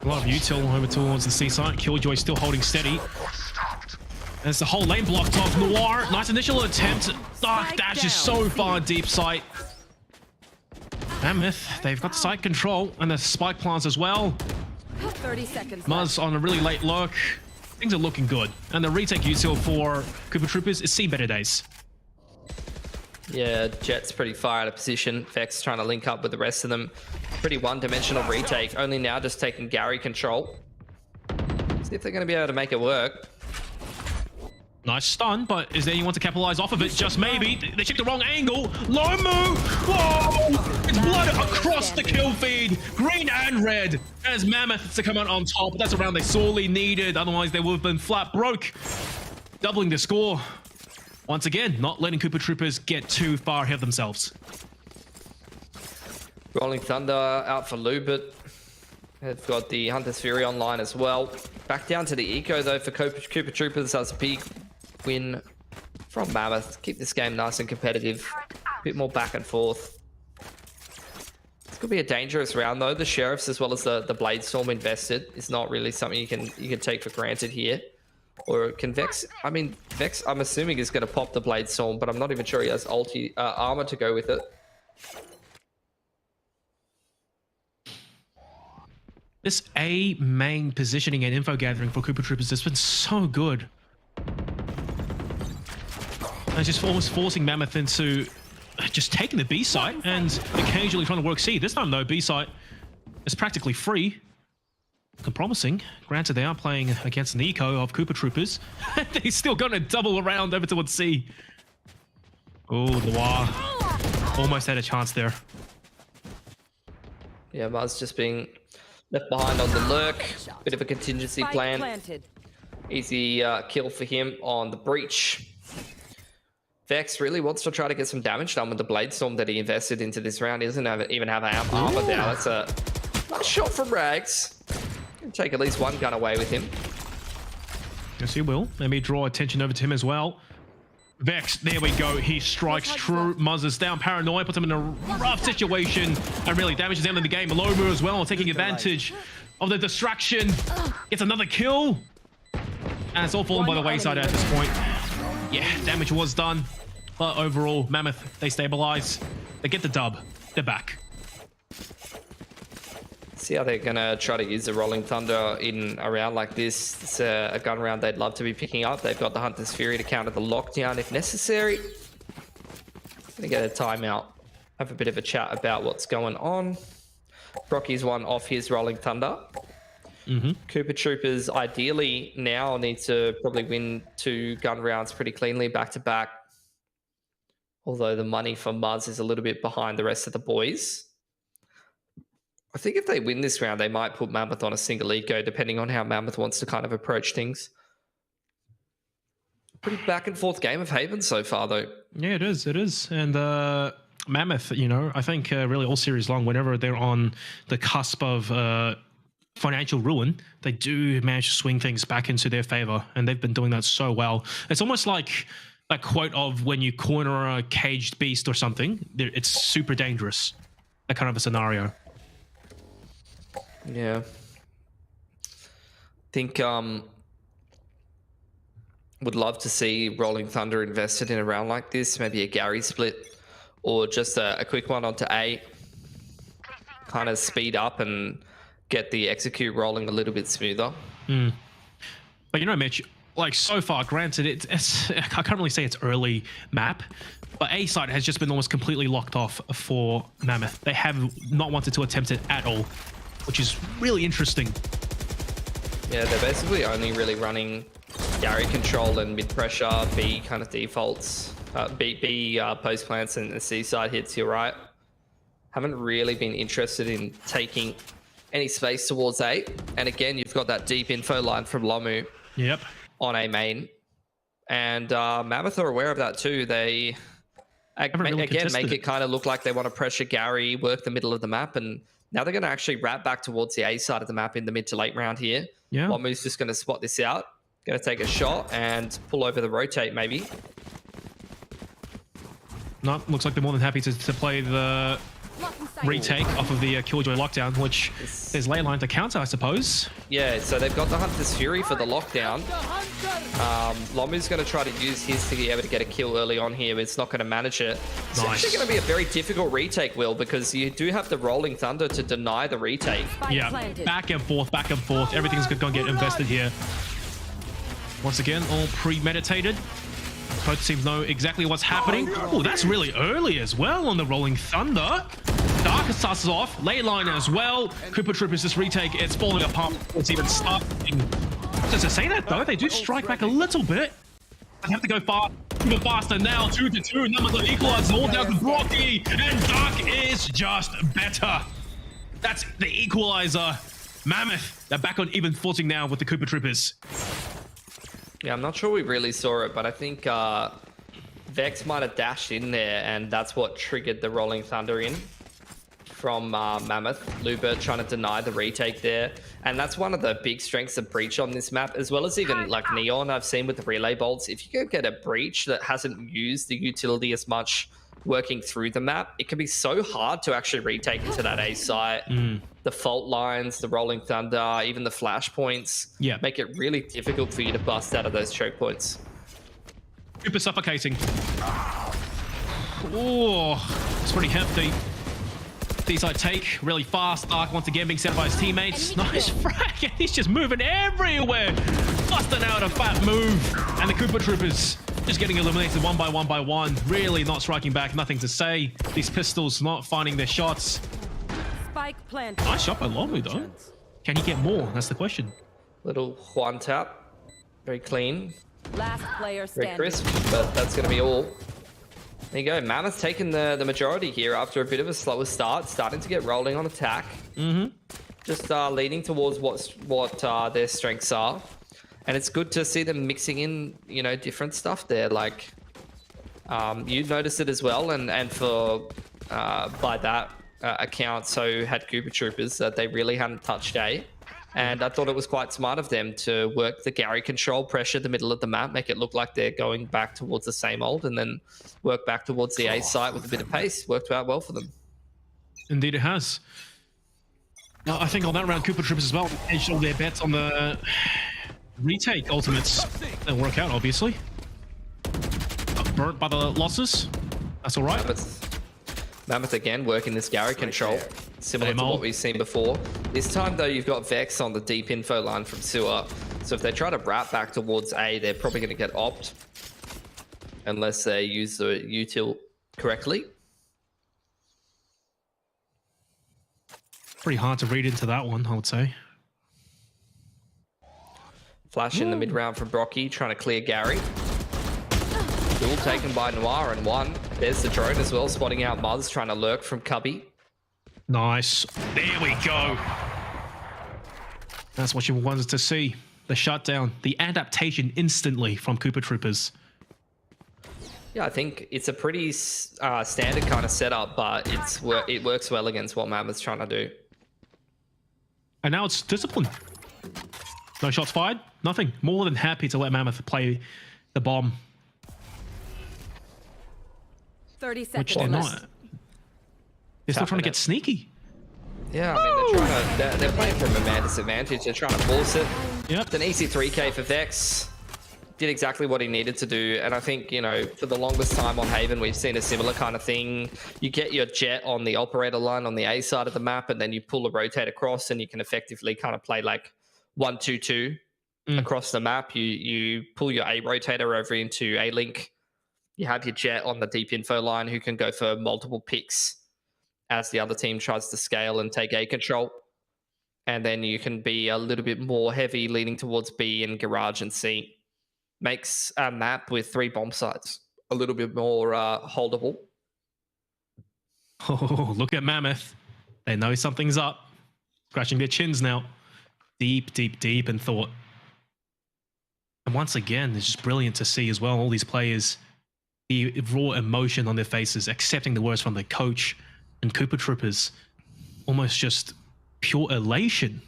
A lot of util over towards the C site. Killjoy still holding steady. There's the whole lane blocked off. Noir, nice initial attempt. Dark dash is so far deep sight. Mammoth, they've got the site control and the spike plants as well. 30 seconds Muzz on a really late lurk. Things are looking good. And the retake util for Cooper Troopers is see better days. Yeah, Jet's pretty far out of position. Vex trying to link up with the rest of them. Pretty one-dimensional retake. Only now just taking Gary control. See if they're going to be able to make it work. Nice stun, but is there anyone to capitalize off of it? Just maybe. They checked the wrong angle. Low move. Whoa! It's blood across the kill feed. Green and red. As Mammoth to come out on top. That's a round they sorely needed. Otherwise, they would have been flat broke. Doubling the score. Once again, not letting Cooper Troopers get too far ahead of themselves. Rolling Thunder out for Lubert. They've got the Hunter's Fury online as well. Back down to the eco though for Cooper Troopers. That's a big win from Mammoth. Keep this game nice and competitive. A bit more back and forth. This could be a dangerous round though. The Sheriffs as well as the Blade Storm invested is not really something you can take for granted here. Or can Vex... I mean, Vex, I'm assuming, is going to pop the Blade Storm, but I'm not even sure he has armor to go with it. This A main positioning and info gathering for Cooper Troopers has been so good. And just almost forcing Mammoth into just taking the B site and occasionally trying to work C. This time though, B site is practically free. Looking promising. Granted, they are playing against an eco of Cooper Troopers. They're still going to double around over towards C. Oh, Noir almost had a chance there. Yeah, Mars just being left behind on the lurk. Bit of a contingency Spike plan. planted. Easy kill for him on the breach. Vex really wants to try to get some damage done with the Blade Storm that he invested into this round. He doesn't even have armor now. That's a nice shot from Rags. Can take at least one gun away with him. Yes, he will. Let me draw attention over to him as well. Vex, there we go. He strikes true. Muzz is down. Paranoia puts him in a rough situation and really damages him in the game. Lomu as well, taking advantage of the distraction. Gets another kill. And it's all fallen by the wayside at this point. Yeah, damage was done. But overall, Mammoth, they stabilize. They get the dub. They're back. See how they're going to try to use the Rolling Thunder in a round like this. It's a gun round they'd love to be picking up. They've got the Hunter's Fury to counter the lockdown if necessary. Going to get a timeout. Have a bit of a chat about what's going on. Brocky's one off his Rolling Thunder. Cooper Troopers ideally now need to probably win 2 gun rounds pretty cleanly back to back. Although the money for Muzz is a little bit behind the rest of the boys. I think if they win this round, they might put Mammoth on a single eco, depending on how Mammoth wants to kind of approach things. Pretty back and forth game of Haven so far, though. Yeah, it is. It is. And Mammoth, you know, I think really all series long, whenever they're on the cusp of financial ruin, they do manage to swing things back into their favor. And they've been doing that so well. It's almost like that quote of when you corner a caged beast or something, it's super dangerous. That kind of a scenario. Yeah. Think would love to see Rolling Thunder invested in a round like this, maybe a Gary split or just a quick one onto A. Kind of speed up and get the execute rolling a little bit smoother. But you know, Mitch, like so far, granted, it's I can't really say it's early map, but A side has just been almost completely locked off for Mammoth. They have not wanted to attempt it at all, which is really interesting. Yeah, they're basically only really running Gary control and mid pressure, B kind of defaults, B post plants and C side hits. You're right. Haven't really been interested in taking any space towards A. And again, you've got that deep info line from Lomu. Yep. On A main. And Mammoth are aware of that too. They really again make it kind of look like they want to pressure Gary, work the middle of the map, and now they're going to actually wrap back towards the A side of the map in the mid to late round here. Yeah. Lomu's just going to spot this out, going to take a shot and pull over the rotate maybe. No, looks like they're more than happy to play the retake off of the Killjoy lockdown, which there's Leyline to counter, I suppose. Yeah, so they've got the Hunter's Fury for the lockdown. Lomu's going to try to use his to be able to get a kill early on here, but it's not going to manage it. It's actually going to be a very difficult retake, Will, because you do have the Rolling Thunder to deny the retake. Yeah, back and forth, back and forth. Everything's going to get invested here. Once again, all premeditated. Both teams know exactly what's happening. Oh, that's really early as well on the Rolling Thunder. Darker starts off, Leyline as well. Cooper Troopers this retake, it's falling apart. It's even starting. Just to say that though, they do strike back a little bit. They have to go fast, even faster now. 2-2, numbers of equalizers all down to Brocky, and Dark is just better. That's the equalizer. Mammoth, they're back on even footing now with the Cooper Troopers. Yeah, I'm not sure we really saw it, but I think Vex might have dashed in there, and that's what triggered the Rolling Thunder in from Mammoth. Luba trying to deny the retake there. And that's one of the big strengths of Breach on this map, as well as even like Neon I've seen with the relay bolts. If you go get a Breach that hasn't used the utility as much working through the map, it can be so hard to actually retake into that A site. The fault lines, the rolling thunder, even the flashpoints make it really difficult for you to bust out of those choke points. Super suffocating. Oh, it's pretty hefty. D-side take, really fast. Arc once again being set by his teammates. Nice frag. He's just moving everywhere. Busting out a fat move. And the Cooper Troopers just getting eliminated one by one. Really not striking back. Nothing to say. These pistols not finding their shots. Spike planted. Nice shot by Lomu though. Can he get more? That's the question. Little Juan tap. Very clean. Last player Very standing. crisp, but that's going to be all. There you go. Mammoth taking the majority here after a bit of a slower start, starting to get rolling on attack. Just leading towards what their strengths are, and it's good to see them mixing in, you know, different stuff there. Like you noticed it as well, and for by that account, so had Cooper Troopers that they really hadn't touched A. And I thought it was quite smart of them to work the Gary control, pressure the middle of the map, make it look like they're going back towards the same old, and then work back towards the A site with a bit of pace. Worked out well for them. Indeed it has. Now, I think on that round, Cooper Troopers as well hedged all their bets on the retake ultimates. They'll work out, obviously. Burnt by the losses. That's all right. Mammoth again working this Gary control, similar to what we've seen before. This time though, you've got Vex on the deep info line from Sewer, so if they try to wrap back towards A, they're probably going to get opt unless they use the util correctly. Pretty hard to read into that one, I would say. Flash in the mid round from Brocky, trying to clear Gary. Duel taken by Noir and one. There's the drone as well, spotting out Muzz, trying to lurk from Cubby. Nice. There we go. That's what you wanted to see. The shutdown, the adaptation instantly from Cooper Troopers. Yeah, I think it's a pretty standard kind of setup, but it works well against what Mammoth's trying to do. And now it's discipline. No shots fired, nothing. More than happy to let Mammoth play the bomb. 30 seconds. Which they're not. They're still trying to get sneaky. Yeah, I mean, they're playing from a man disadvantage. They're trying to force it. Yep. It's an easy 3K for Vex. Did exactly what he needed to do. And I think, you know, for the longest time on Haven, we've seen a similar kind of thing. You get your jet on the operator line on the A side of the map, and then you pull a rotate across, and you can effectively kind of play like 1-2-2 across the map. You pull your A rotator over into A link. You have your jet on the deep info line who can go for multiple picks as the other team tries to scale and take A control. And then you can be a little bit more heavy leaning towards B and garage and C. Makes a map with 3 bomb sites a little bit more holdable. Oh, look at Mammoth. They know something's up. Scratching their chins now. Deep, deep, deep in thought. And once again, it's just brilliant to see as well, all these players, the raw emotion on their faces, accepting the words from their coach, and Cooper Troopers, almost just pure elation.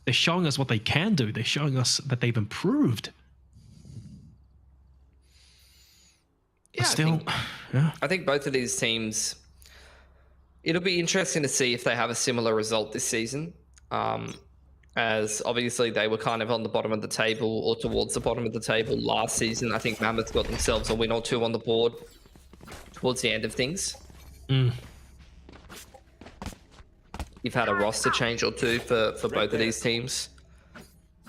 They're showing us what they can do. They're showing us that they've improved. Yeah, still, I think both of these teams, it'll be interesting to see if they have a similar result this season. As obviously they were kind of on the bottom of the table or towards the bottom of the table last season. I think Mammoth got themselves a win or two on the board towards the end of things. You've had a roster change or two for both of these teams.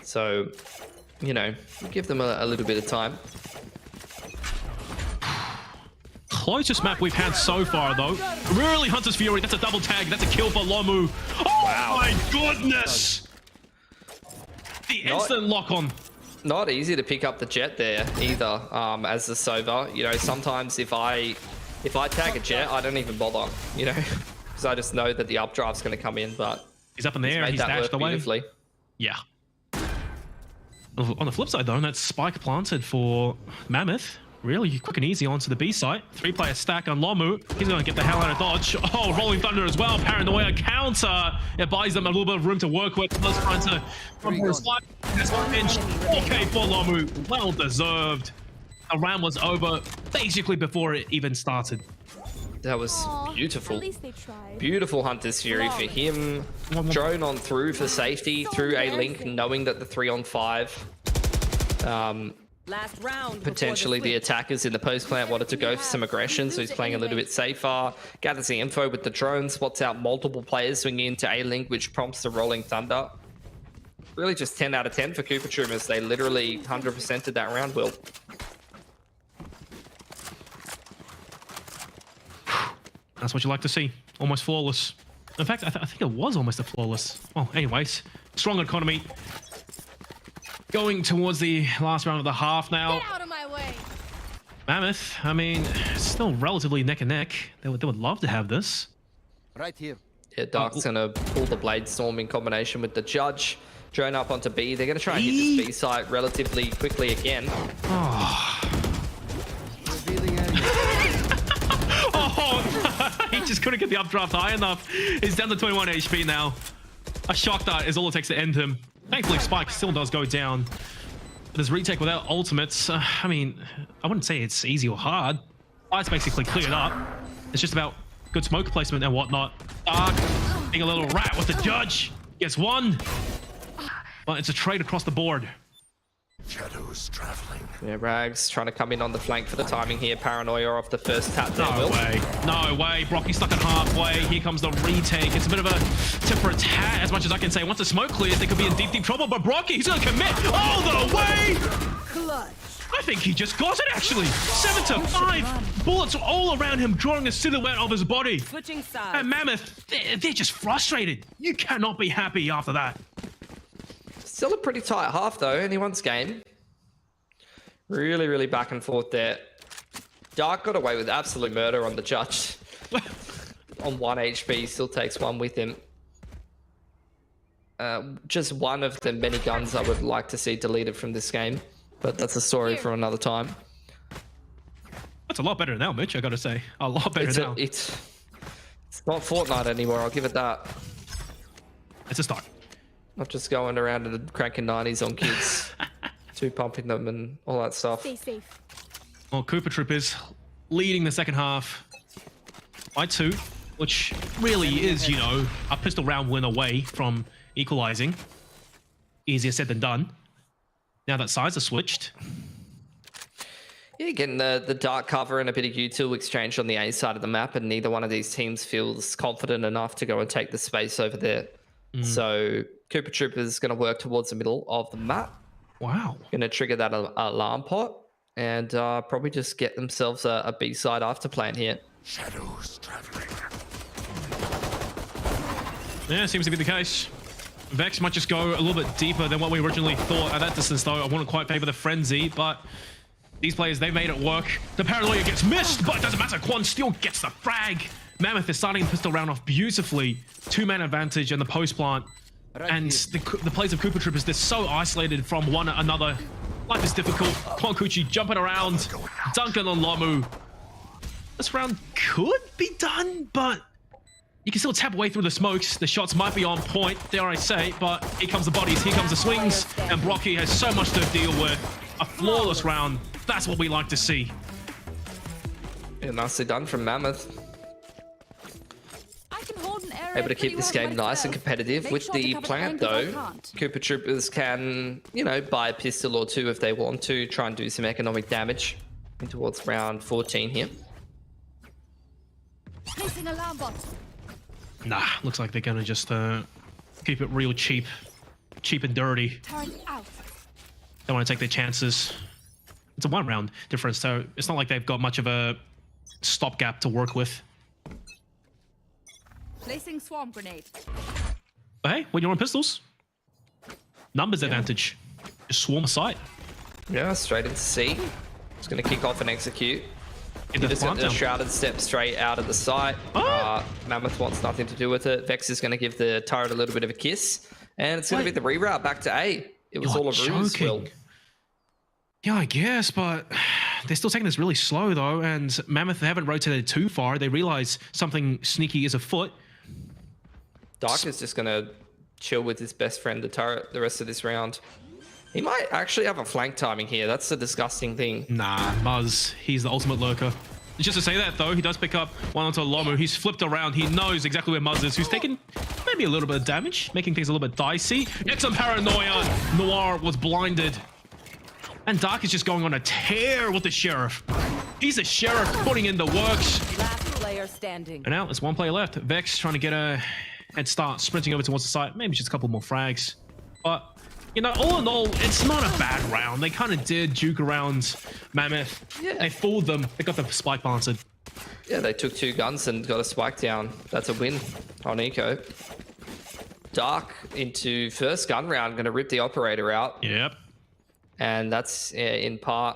So, you know, give them a little bit of time. Closest map we've had so far, though. Really, Hunter's Fury. That's a double tag. That's a kill for Lomu. Oh, wow. My goodness. The instant lock on. Not easy to pick up the jet there either, as the Sova. You know, sometimes if I tag a jet, I don't even bother, you know, because I just know that the updraft's going to come in, but he's up in the air. He's dashed away. Yeah. On the flip side, though, that's spike planted for Mammoth. Really quick and easy onto the B site. 3-player stack on Lomu. He's going to get the hell out of dodge. Oh, Rolling Thunder as well. Paranoia counter. It buys them a little bit of room to work with. Let's try to come for a slide. That's one pinch. Okay for Lomu. Well deserved. The round was over basically before it even started. That was beautiful. At least they tried. Beautiful Hunter's Fury for him. Drone on through for safety through a link, knowing that the 3-on-5. Last round. Potentially the attackers in the post plant wanted to go for some aggression, so he's playing a little bit safer. Gathers the info with the drone, spots out multiple players swinging into a link, which prompts the rolling thunder. Really just 10 out of 10 for Cooper Troopers. They literally 100%ed that round, Will. That's what you like to see. Almost flawless. In fact, I think it was almost a flawless. Well, anyways, strong economy. Going towards the last round of the half now. Get out of my way. Mammoth, I mean, still relatively neck and neck. They would love to have this. Right here. Yeah, Dark's gonna pull the Blade Storm in combination with the Judge. Drone up onto B. They're gonna try and hit this B site relatively quickly again. Oh, oh no. He just couldn't get the updraft high enough. He's down to 21 HP now. A shock dart is all it takes to end him. Thankfully, Spike still does go down. But this retake without ultimates, I mean, I wouldn't say it's easy or hard. Fight's basically cleared up. It's just about good smoke placement and whatnot. Dark being a little rat with the Judge. Gets one. But it's a trade across the board. Shadows traveling. Yeah, Rags trying to come in on the flank for the timing here. Paranoia off the first tap there, No Will. way. No way. Brocky stuck at halfway. Here comes the retake. It's a bit of a tip for a tat, as much as I can say. Once the smoke clears, they could be in deep, deep trouble. But Brocky, he's going to commit all the way. Clutch. I think he just got it, actually. 7-5. Bullets all around him, drawing a silhouette of his body. Switching And sides. Mammoth, they're just frustrated. You cannot be happy after that. Still a pretty tight half, though. Anyone's game. Really, really back and forth there. Dark got away with absolute murder on the Judge. On 1 HP, still takes one with him. Just one of the many guns I would like to see deleted from this game. But that's a story for another time. That's a lot better now, Mitch, I gotta say. A lot better now. It's not Fortnite anymore, I'll give it that. It's a start. Not just going around and cranking 90s on kids. Two pumping them and all that stuff. Stay safe. Well, Cooper Troopers leading the second half by 2, which really is, you know, a pistol round win away from equalizing. Easier said than done. Now that sides are switched. Yeah, getting the dark cover and a bit of util exchange on the A side of the map, and neither one of these teams feels confident enough to go and take the space over there. So Cooper Troopers is going to work towards the middle of the map. Wow. Going to trigger that alarm pot and probably just get themselves a B side after plan here. Shadows traveling. Yeah, seems to be the case. Vex might just go a little bit deeper than what we originally thought. At that distance, though, I wouldn't quite favor the Frenzy, but these players, they made it work. The Paranoia gets missed, but it doesn't matter. Quan still gets the frag. Mammoth is starting the pistol round off beautifully. 2-man advantage in the post plant. And the players of Cooper Troopers, they're so isolated from one another. Life is difficult. Kwankuchi jumping around. Duncan on Lomu. This round could be done, but you can still tap away through the smokes. The shots might be on point, dare I say, but here comes the bodies, here comes the swings, and Brocky has so much to deal with. A flawless round. That's what we like to see. Yeah, nicely done from Mammoth. I can hold an area Able to keep pretty this well game by nice and myself. competitive. Make With sure to the cover plant, angles I though, can't. Cooper Troopers can, you know, buy a pistol or two if they want to, try and do some economic damage in towards round 14 here. Placing alarm bot. Nah, looks like they're gonna just keep it real cheap. Cheap and dirty. Turn out. Don't want to take their chances. It's a 1-round difference, so it's not like they've got much of a stopgap to work with. Placing swarm grenade. But hey, when you're on pistols, numbers advantage. Just swarm a site. Yeah, straight into C. It's going to kick off and execute. Get He the just got plant the down. shrouded step straight out of the site. Ah! Mammoth wants nothing to do with it. Vex is going to give the turret a little bit of a kiss. And it's going to be the reroute back to A. It was You're all a ruse, Will. joking. Yeah, I guess, but they're still taking this really slow, though, and Mammoth, they haven't rotated too far. They realize something sneaky is afoot. Dark is just going to chill with his best friend, the turret, the rest of this round. He might actually have a flank timing here. That's the disgusting thing. Nah, Muzz, he's the ultimate lurker. Just to say that though, he does pick up one onto Lomu. He's flipped around. He knows exactly where Muzz is, who's taken maybe a little bit of damage, making things a little bit dicey. Excellent paranoia. Noir was blinded. And Dark is just going on a tear with the Sheriff. He's the Sheriff putting in the works. Last player standing. And now there's one player left. Vex trying to get a head start, sprinting over towards the site. Maybe just a couple more frags. But, you know, all in all, it's not a bad round. They kind of did juke around Mammoth. Yeah. They fooled them. They got the spike planted. Yeah, they took 2 guns and got a spike down. That's a win on Eco. Dark into first gun round, going to rip the operator out. Yep. And that's in part.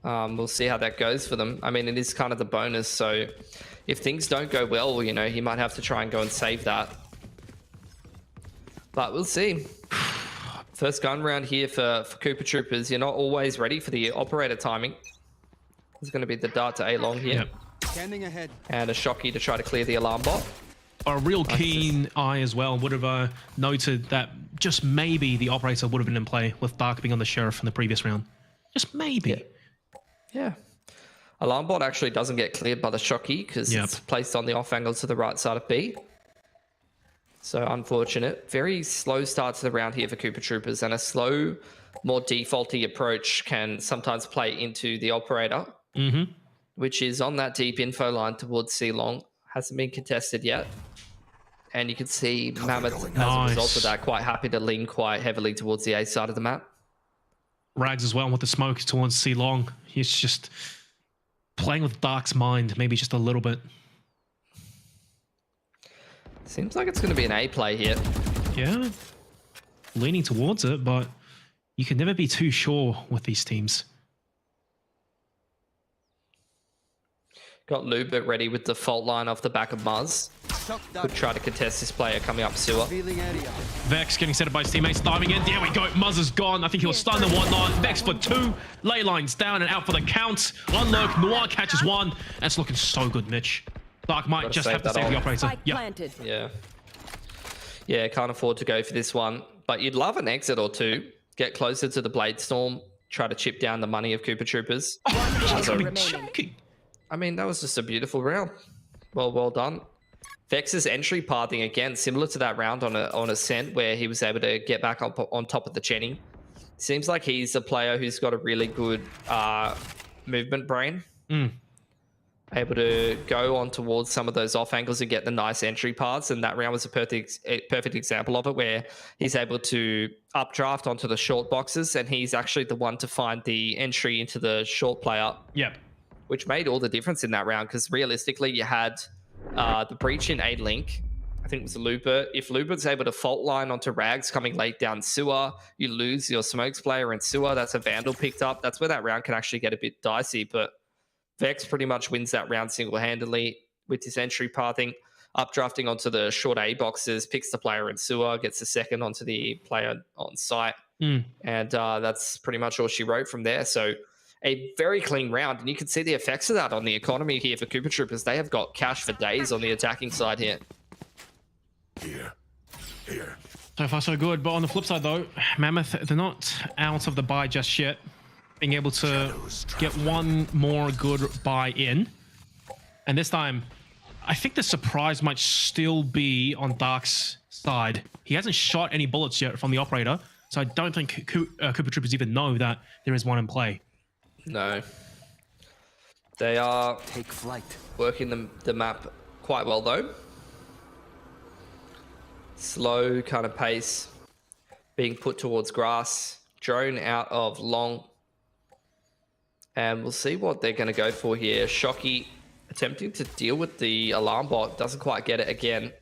We'll see how that goes for them. I mean, it is kind of the bonus. So if things don't go well, you know, he might have to try and go and save that. But we'll see. First gun round here for Cooper Troopers. You're not always ready for the operator timing. It's going to be the dart to A long here. Yep. Standing ahead. And a Shocky to try to clear the alarm bot. A real keen eye as well would have noted that just maybe the operator would have been in play with Dark being on the Sheriff in the previous round. Just maybe. Yeah. Alarm bot actually doesn't get cleared by the Shocky because it's placed on the off angle to the right side of B. So unfortunate. Very slow start to the round here for Cooper Troopers, and a slow, more defaulty approach can sometimes play into the operator, which is on that deep info line towards C long. Hasn't been contested yet. And you can see Mammoth, as a result of that, quite happy to lean quite heavily towards the A side of the map. Rags as well with the smoke towards C long. He's just playing with Dark's mind, maybe just a little bit. Seems like it's going to be an A play here. Yeah, leaning towards it, but you can never be too sure with these teams. Got Lubert ready with the fault line off the back of Muzz. Could try to contest this player coming up sewer. Vex getting set up by his teammates, diving in. There we go. Muzz is gone. I think he'll stun and whatnot. Vex for 2. Ley lines down and out for the count. One lurk. Noir catches 1. That's looking so good, Mitch. Dark might just have to save the operator. Yeah. Yeah, can't afford to go for this one. But you'd love an exit or 2. Get closer to the Blade Storm. Try to chip down the money of Cooper Troopers. I mean, that was just a beautiful round. Well done. Vex's entry pathing, again, similar to that round on Ascent, where he was able to get back on top of the Chenny. Seems like he's a player who's got a really good movement brain. Able to go on towards some of those off angles and get the nice entry paths. And that round was a perfect example of it, where he's able to updraft onto the short boxes, and he's actually the one to find the entry into the short player. Yep. Which made all the difference in that round, because realistically you had the breach in A link. I think it was Lubert. If Lubert's able to fault line onto Rags coming late down sewer, you lose your smokes player in sewer. That's a Vandal picked up. That's where that round can actually get a bit dicey, but Vex pretty much wins that round single-handedly with his entry pathing, updrafting onto the short A boxes, picks the player in sewer, gets the second onto the player on site. And that's pretty much all she wrote from there. So a very clean round, and you can see the effects of that on the economy here for Cooper Troopers. They have got cash for days on the attacking side here. Here. So far, so good. But on the flip side, though, Mammoth, they're not out of the buy just yet. Being able to get one more good buy in. And this time, I think the surprise might still be on Dark's side. He hasn't shot any bullets yet from the operator, so I don't think Cooper Troopers even know that there is one in play. No. They are Take flight. working the map quite well, though. Slow kind of pace being put towards grass. Drone out of long. And we'll see what they're going to go for here. Shocky attempting to deal with the alarm bot. Doesn't quite get it again.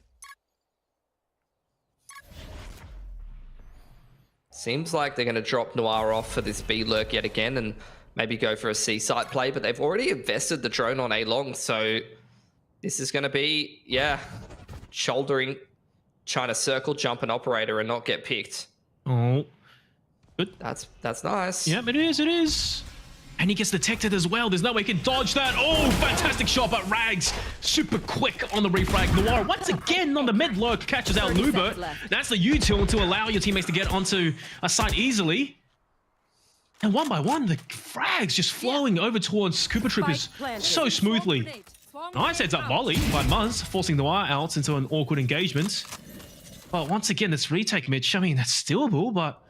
Seems like they're going to drop Noir off for this B lurk yet again and maybe go for a C site play. But they've already invested the drone on A long. So this is going to be, shouldering, trying to circle jump an operator and not get picked. Oh, good. That's nice. Yep, it is. And he gets detected as well. There's no way he can dodge that. Oh, fantastic shot, but Rags super quick on the refrag. Noir once again on the mid lurk catches out 30 Luber. seconds left. That's the util to allow your teammates to get onto a site easily. And one by one, the frags just flowing over towards Koopa Troopers so smoothly. Nice heads up volley by Muzz, forcing Noir out into an awkward engagement. But once again, this retake Mitch, I mean, that's stealable, but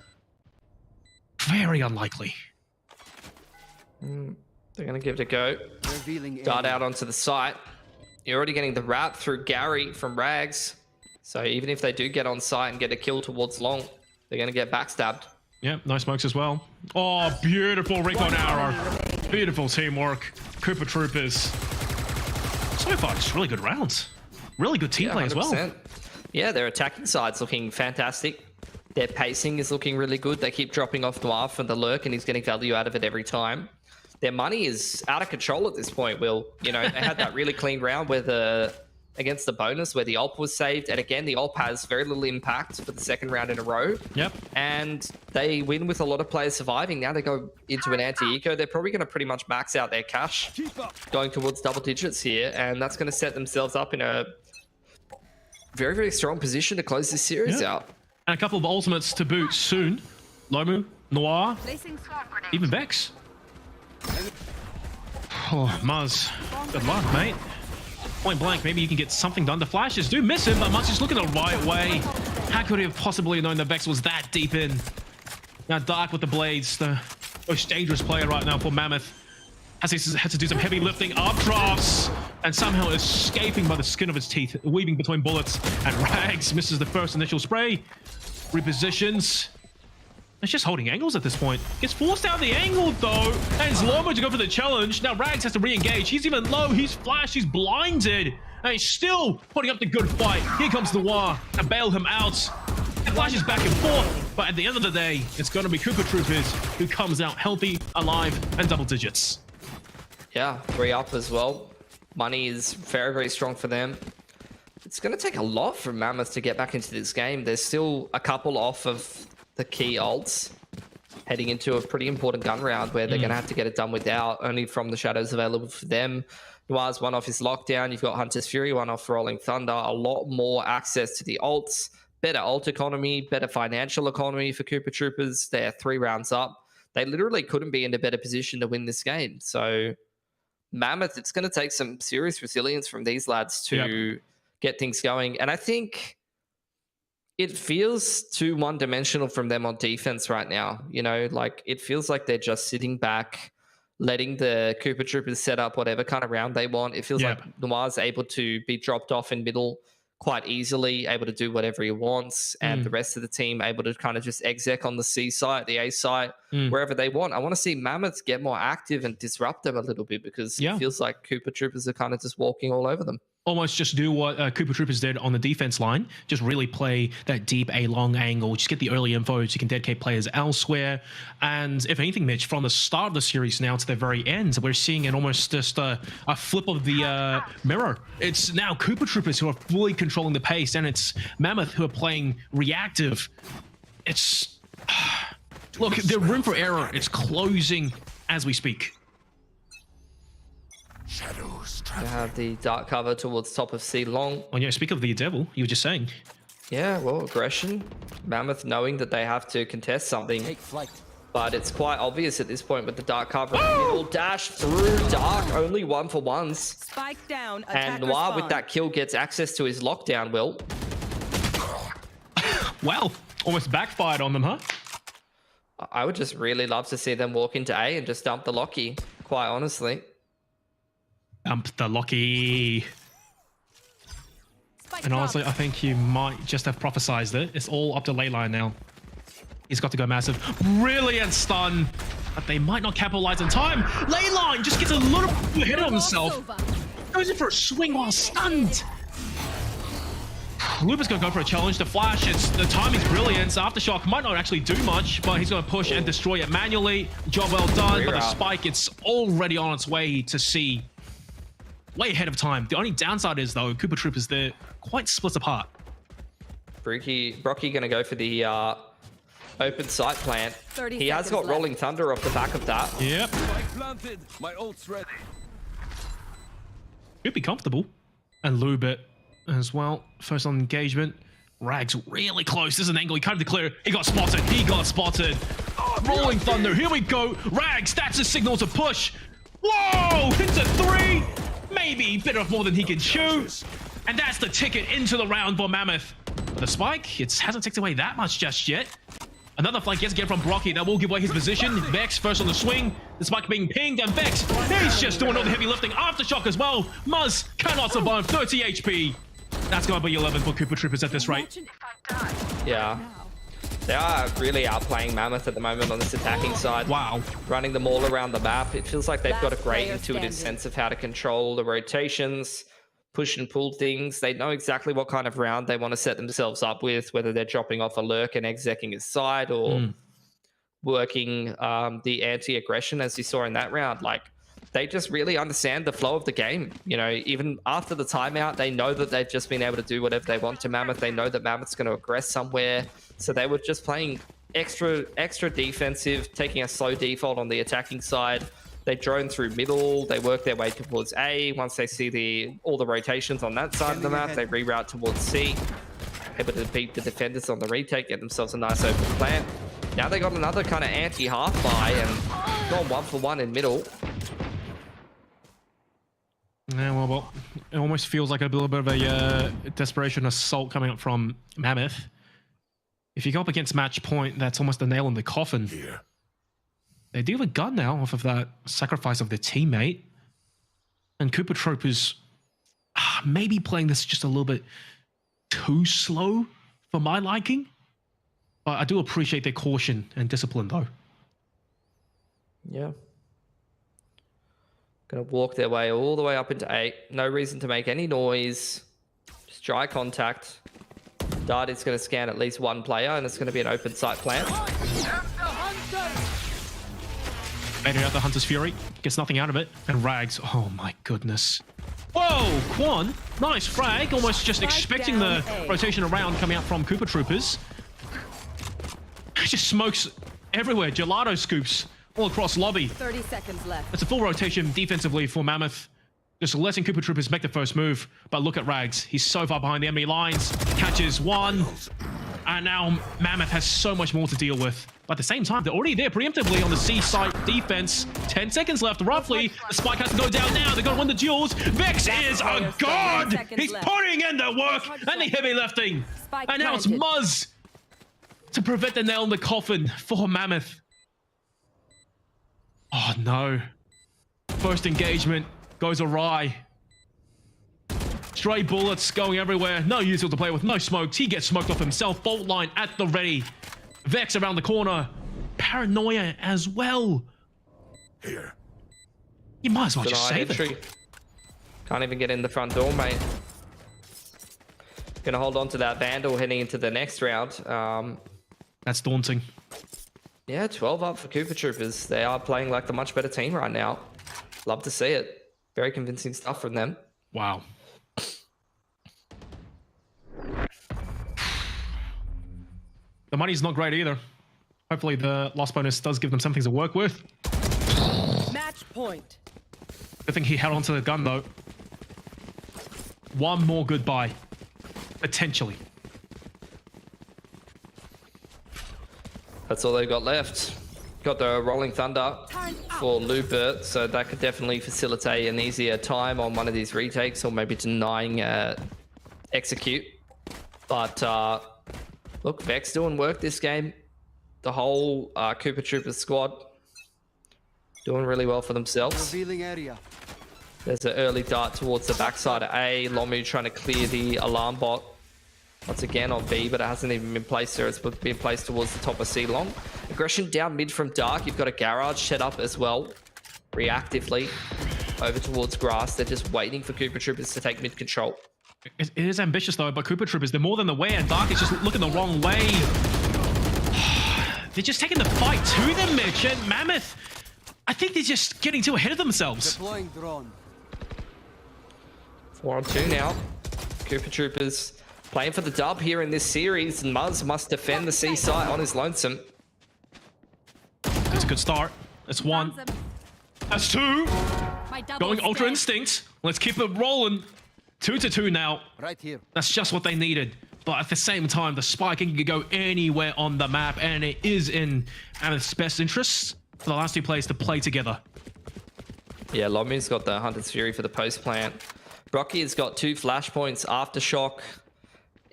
very unlikely. They're going to give it a go. Revealing Dart area. out onto the site. You're already getting the wrap through Gary from Rags. So even if they do get on site and get a kill towards long, they're going to get backstabbed. Yeah, no smokes as well. Oh, beautiful recon arrow. Beautiful teamwork. Koopa Troopers. So far, just really good rounds. Really good team play as well. 100%. Yeah, their attacking side's looking fantastic. Their pacing is looking really good. They keep dropping off Noir from the lurk, and he's getting value out of it every time. Their money is out of control at this point, Will. You know, they had that really clean round where against the bonus where the ult was saved. And again, the ult has very little impact for the second round in a row. Yep. And they win with a lot of players surviving. Now they go into an anti-eco. They're probably going to pretty much max out their cash going towards double digits here. And that's going to set themselves up in a very, very strong position to close this series out. And a couple of ultimates to boot soon. Lomu, Noir, Placing swarm grenade. even Vex. Oh, Muzz, good luck, mate. Point blank, maybe you can get something done. The flashes do miss him, but Muzz is looking the right way. How could he have possibly known that Vex was that deep in? Now Dark with the blades, the most dangerous player right now for Mammoth. Has to do some heavy lifting, updrafts, and somehow escaping by the skin of his teeth, weaving between bullets. And Rags misses the first initial spray. Repositions. It's just holding angles at this point. Gets forced out the angle though, and Zlomo to go for the challenge. Now Rags has to re-engage. He's even low. He's flashed. He's blinded, and he's still putting up the good fight. Here comes Noir to bail him out. It flashes back and forth, but at the end of the day, it's going to be Koopa Troopers who comes out healthy, alive, and double digits. Yeah, 3 up as well. Money is very, very strong for them. It's going to take a lot for Mammoth to get back into this game. There's still a couple off of the key ults heading into a pretty important gun round where they're going to have to get it done without, only from the shadows available for them. Noir's one off his lockdown. You've got Hunter's Fury, one off Rolling Thunder. A lot more access to the ults, better ult economy, better financial economy for Koopa Troopers. They're 3 rounds up. They literally couldn't be in a better position to win this game. So Mammoth, it's going to take some serious resilience from these lads to get things going. And I think it feels too one-dimensional from them on defense right now. You know, like it feels like they're just sitting back, letting the Koopa Troopers set up whatever kind of round they want. It feels like Noir's able to be dropped off in middle quite easily, able to do whatever he wants, and the rest of the team able to kind of just exec on the C site, the A site, wherever they want. I want to see Mammoth get more active and disrupt them a little bit, because it feels like Koopa Troopers are kind of just walking all over them. Almost just do what Koopa Troopers did on the defense line. Just really play that deep A long angle. Just get the early info so you can dedicate players elsewhere. And if anything, Mitch, from the start of the series now to the very end, we're seeing it almost just a flip of the mirror. It's now Koopa Troopers who are fully controlling the pace, and it's Mammoth who are playing reactive. It's... Look, the room for error, it's closing as we speak. Shadows They have the dark cover towards top of C long. Oh yeah, speak of the devil, you were just saying. Yeah, well, aggression. Mammoth knowing that they have to contest something. Take flight. But it's quite obvious at this point with the dark cover. Middle dash through dark, only 1-for-1s. Spike down. And Noir with that kill gets access to his lockdown, Will. Wow, almost backfired on them, huh? I would just really love to see them walk into A and just dump the Locky, quite honestly. Dump the Locky. And honestly, I think you might just have prophesized it. It's all up to Leyline now. He's got to go massive. Brilliant stun. But they might not capitalize in time. Leyline just gets a little ahead of himself. Goes in for a swing while stunned. Lupa's going to go for a challenge. The flash, the timing's brilliant. Aftershock might not actually do much, but he's going to push and destroy it manually. Job well done, but the spike, it's already on its way to C. Way ahead of time. The only downside is, though, Koopa Troopers, they're quite split apart. Brocky going to go for the Open site plant. 30 He has got seconds left. Rolling Thunder off the back of that. Yep. Planted. My ult's ready. Could be comfortable. And Lubit as well. First on engagement. Rags really close. This is an angle he can't declare. He got spotted. He got spotted. Rolling Thunder. Here we go. Rags, that's a signal to push. Whoa! It's a 3. Maybe bit off more than he can chew. And that's the ticket into the round for Mammoth. But the spike, it hasn't ticked away that much just yet. Another flank yet again from Brocky. That will give away his position. Vex first on the swing. The spike being pinged, and Vex, he's just doing all the heavy lifting. Aftershock as well. Muzz cannot survive. 30 HP. That's going to be 11 for Cooper Troopers at this rate. Yeah. They are really outplaying Mammoth at the moment on this attacking side. Wow. Running them all around the map. It feels like they've got a great player intuitive standing. sense of how to control the rotations, push and pull things. They know exactly what kind of round they want to set themselves up with, whether they're dropping off a lurk and execing his side or working the anti-aggression as you saw in that round. Like, they just really understand the flow of the game. You know, even after the timeout, they know that they've just been able to do whatever they want to Mammoth. They know that Mammoth's going to aggress somewhere. So they were just playing extra defensive, taking a slow default on the attacking side. They drone through middle. They work their way towards A. Once they see all the rotations on that side of the map, they reroute towards C. Able to beat the defenders on the retake, get themselves a nice open plant. Now they got another kind of anti-half buy and gone 1-for-1 in middle. Yeah, well, it almost feels like a little bit of a desperation assault coming up from Mammoth. If you go up against match point, that's almost a nail in the coffin. Here. They do have a gun now off of that sacrifice of their teammate. And Cooper Troopers maybe playing this just a little bit too slow for my liking. But I do appreciate their caution and discipline, though. Yeah. Gonna walk their way all the way up into 8. No reason to make any noise. Just dry contact. Dart is going to scan at least one player, and it's going to be an open site plant. Baiting out the Hunter's Fury. Gets nothing out of it. And Rags. Oh my goodness. Whoa! Quan. Nice frag. Almost just expecting the rotation around coming out from Cooper Troopers. Just smokes everywhere. Gelato scoops all across lobby. 30 seconds left. It's a full rotation defensively for Mammoth. Just letting Cooper Troopers make the first move. But look at Rags. He's so far behind the enemy lines. Catches one. And now Mammoth has so much more to deal with. But at the same time, they're already there preemptively on the C site defense. 10 seconds left, roughly. The spike has to go down now. They're going to win the duels. Vex is a god! He's putting in the work and the heavy lifting. And now it's Muzz to prevent the nail in the coffin for Mammoth. Oh no. First engagement goes awry. Stray bullets going everywhere. No usual to play with. No smokes. He gets smoked off himself. Bolt line at the ready. Vex around the corner. Paranoia as well. Here. You might as well just save it. Can't even get in the front door, mate. Gonna hold on to that Vandal heading into the next round. That's daunting. Yeah, 12 up for Cooper Troopers. They are playing like the much better team right now. Love to see it. Very convincing stuff from them. Wow. The money's not great either. Hopefully the loss bonus does give them something to work with. Match point. Good thing he held onto the gun though. One more goodbye. Potentially. That's all they've got left. Got the Rolling Thunder for Looper, so that could definitely facilitate an easier time on one of these retakes, or maybe denying execute. But look, Vex doing work this game. The whole Cooper Troopers squad doing really well for themselves. Revealing area. There's an early dart towards the backside of A. Lomu trying to clear the alarm bot. Once again on B, but it hasn't even been placed there. It's been placed towards the top of C long. Aggression down mid from Dark. You've got a garage set up as well. Reactively over towards Grass. They're just waiting for Cooper Troopers to take mid control. It is ambitious though, but Cooper Troopers, they're more than aware, and Dark is just looking the wrong way. They're just taking the fight to them, Mitch, and Mammoth, I think they're just getting too ahead of themselves. Deploying drone. 4-on-2 now. Cooper Troopers Playing for the dub here in this series. Muzz must defend the C site on his lonesome. That's a good start. That's one. That's two. Going Ultra Instinct. Let's keep it rolling. 2-2 now. Right here. That's just what they needed. But at the same time, the spiking can go anywhere on the map, and it is in Mammoth's best interests for the last two players to play together. Yeah, Lomu's got the Hunter's Fury for the post plant. Brocky has got 2 flashpoints, Aftershock.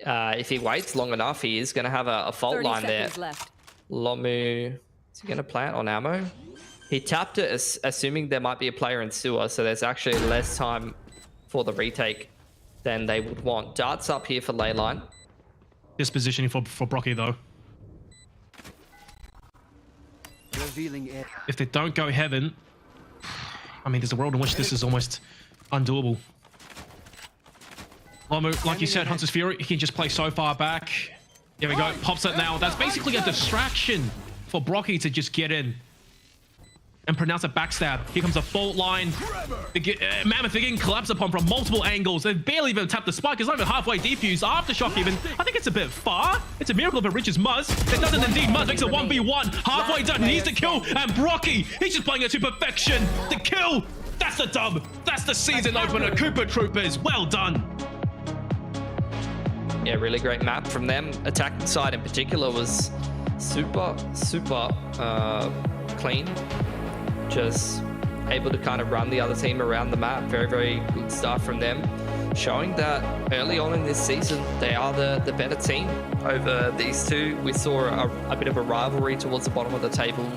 If he waits long enough, he is going to have a fault line there. Left. Lomu, is he going to plant on ammo? He tapped it, assuming there might be a player in sewer, so there's actually less time for the retake than they would want. Darts up here for Leyline. This positioning for Brocky, though. Revealing air. If they don't go heaven, I mean, there's a world in which this is almost undoable. Lomu, like you said, Hunter's Fury, he can just play so far back. There we go, pops it now. That's basically a distraction for Brocky to just get in and pronounce a backstab. Here comes a fault line. Mammoth again collapsed upon from multiple angles. They've barely even tapped the spike. It's not even halfway defused. Aftershock even. I think it's a bit far. It's a miracle if it reaches Muzz. It doesn't indeed. Muzz makes a 1v1. Halfway done. Needs to kill. And Brocky, he's just playing it to perfection. The kill. That's the dub. That's the season opener. Cooper Troopers. Well done. Yeah, really great map from them. Attacking side in particular was super clean. Just able to kind of run the other team around the map. Very good stuff from them, showing that early on in this season they are the better team over these two. We saw a bit of a rivalry towards the bottom of the table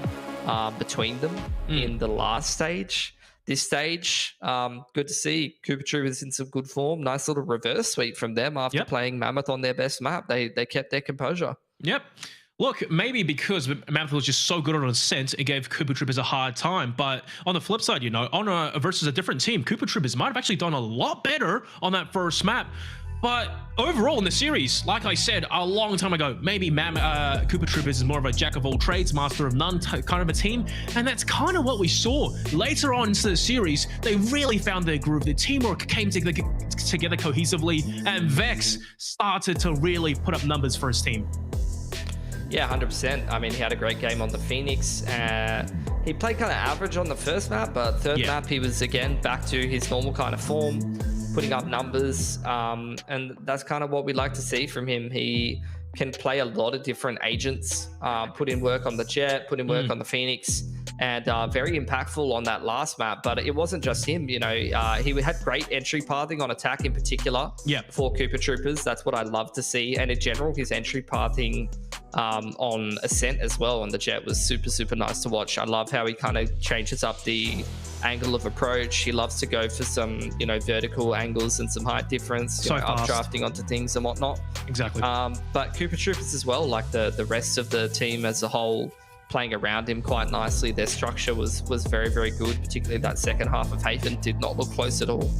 between them in the last stage. This stage, good to see Cooper Troopers in some good form. Nice little reverse sweep from them after playing Mammoth on their best map. They kept their composure. Yep. Look, maybe because Mammoth was just so good on ascent, it gave Cooper Troopers a hard time. But on the flip side, you know, on versus a different team, Cooper Troopers might have actually done a lot better on that first map. But overall in the series, like I said a long time ago, maybe Cooper Troopers is more of a jack of all trades, master of none kind of a team. And that's kind of what we saw. Later on into the series, they really found their groove. The teamwork came together cohesively, and Vex started to really put up numbers for his team. Yeah, 100%. I mean, he had a great game on the Phoenix. He played kind of average on the first map, but third map, he was again back to his normal kind of form, putting up numbers. And that's kind of what we like to see from him. He can play a lot of different agents, put in work on the Jet, put in work on the Phoenix, and very impactful on that last map. But it wasn't just him, you know, he had great entry pathing on attack in particular for Cooper Troopers. That's what I love to see. And in general, his entry pathing on ascent as well on the Jet was super nice to watch. I love how he kind of changes up the angle of approach. He loves to go for some, you know, vertical angles and some height difference, you know, updrafting onto things and whatnot. Exactly. But Cooper Troopers as well, like the rest of the team as a whole, playing around him quite nicely. Their structure was very good, particularly that second half of Haven did not look close at all.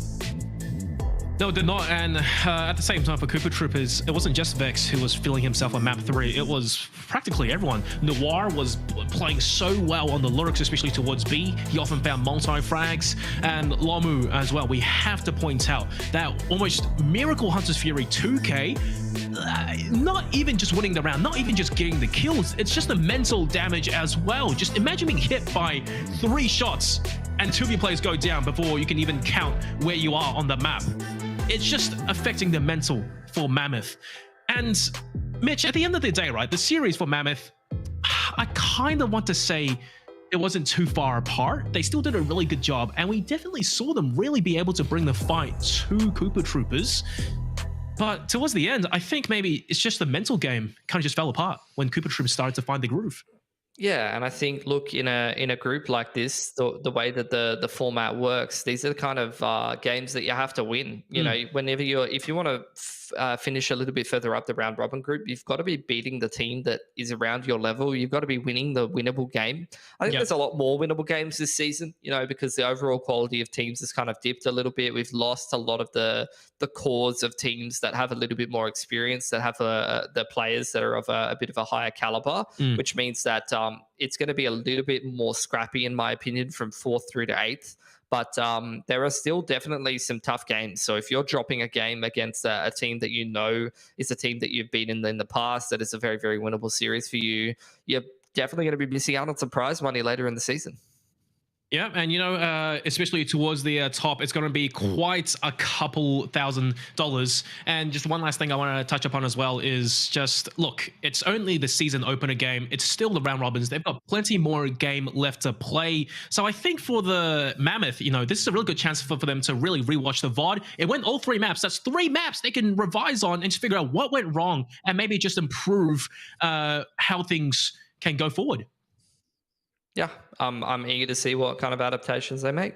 No, it did not. And at the same time, for Cooper Troopers, it wasn't just Vex who was feeling himself on map 3. It was practically everyone. Noir was playing so well on the lurks, especially towards B. He often found multi-frags. And Lomu as well. We have to point out that almost Miracle Hunter's Fury 2K, not even just winning the round, not even just getting the kills, it's just the mental damage as well. Just imagine being hit by 3 shots and 2 of your players go down before you can even count where you are on the map. It's just affecting the mental for Mammoth. And Mitch, at the end of the day, right, the series for Mammoth, I kind of want to say it wasn't too far apart. They still did a really good job, and we definitely saw them really be able to bring the fight to Cooper Troopers. But towards the end, I think maybe it's just the mental game kind of just fell apart when Cooper Troopers started to find the groove. Yeah, and I think, look, in a group like this, the way that the format works, these are the kind of games that you have to win. You know, whenever if you want to finish a little bit further up the round robin group, you've got to be beating the team that is around your level. You've got to be winning the winnable game. I think there's a lot more winnable games this season, you know, because the overall quality of teams has kind of dipped a little bit. We've lost a lot of the cores of teams that have a little bit more experience, that have the players that are of a bit of a higher caliber, which means that it's going to be a little bit more scrappy, in my opinion, from 4th through to 8th. But there are still definitely some tough games. So if you're dropping a game against a team that you know is a team that you've beaten in the past, that is a very, very winnable series for you, you're definitely going to be missing out on some prize money later in the season. Yeah, and especially towards the top, it's going to be quite a couple $1,000s. And just one last thing I want to touch upon as well is just look, it's only the season opener game. It's still the round robins. They've got plenty more game left to play. So I think for the Mammoth, this is a really good chance for them to really rewatch the VOD. It went all 3 maps. That's 3 maps they can revise on and just figure out what went wrong and maybe just improve how things can go forward. Yeah, I'm eager to see what kind of adaptations they make.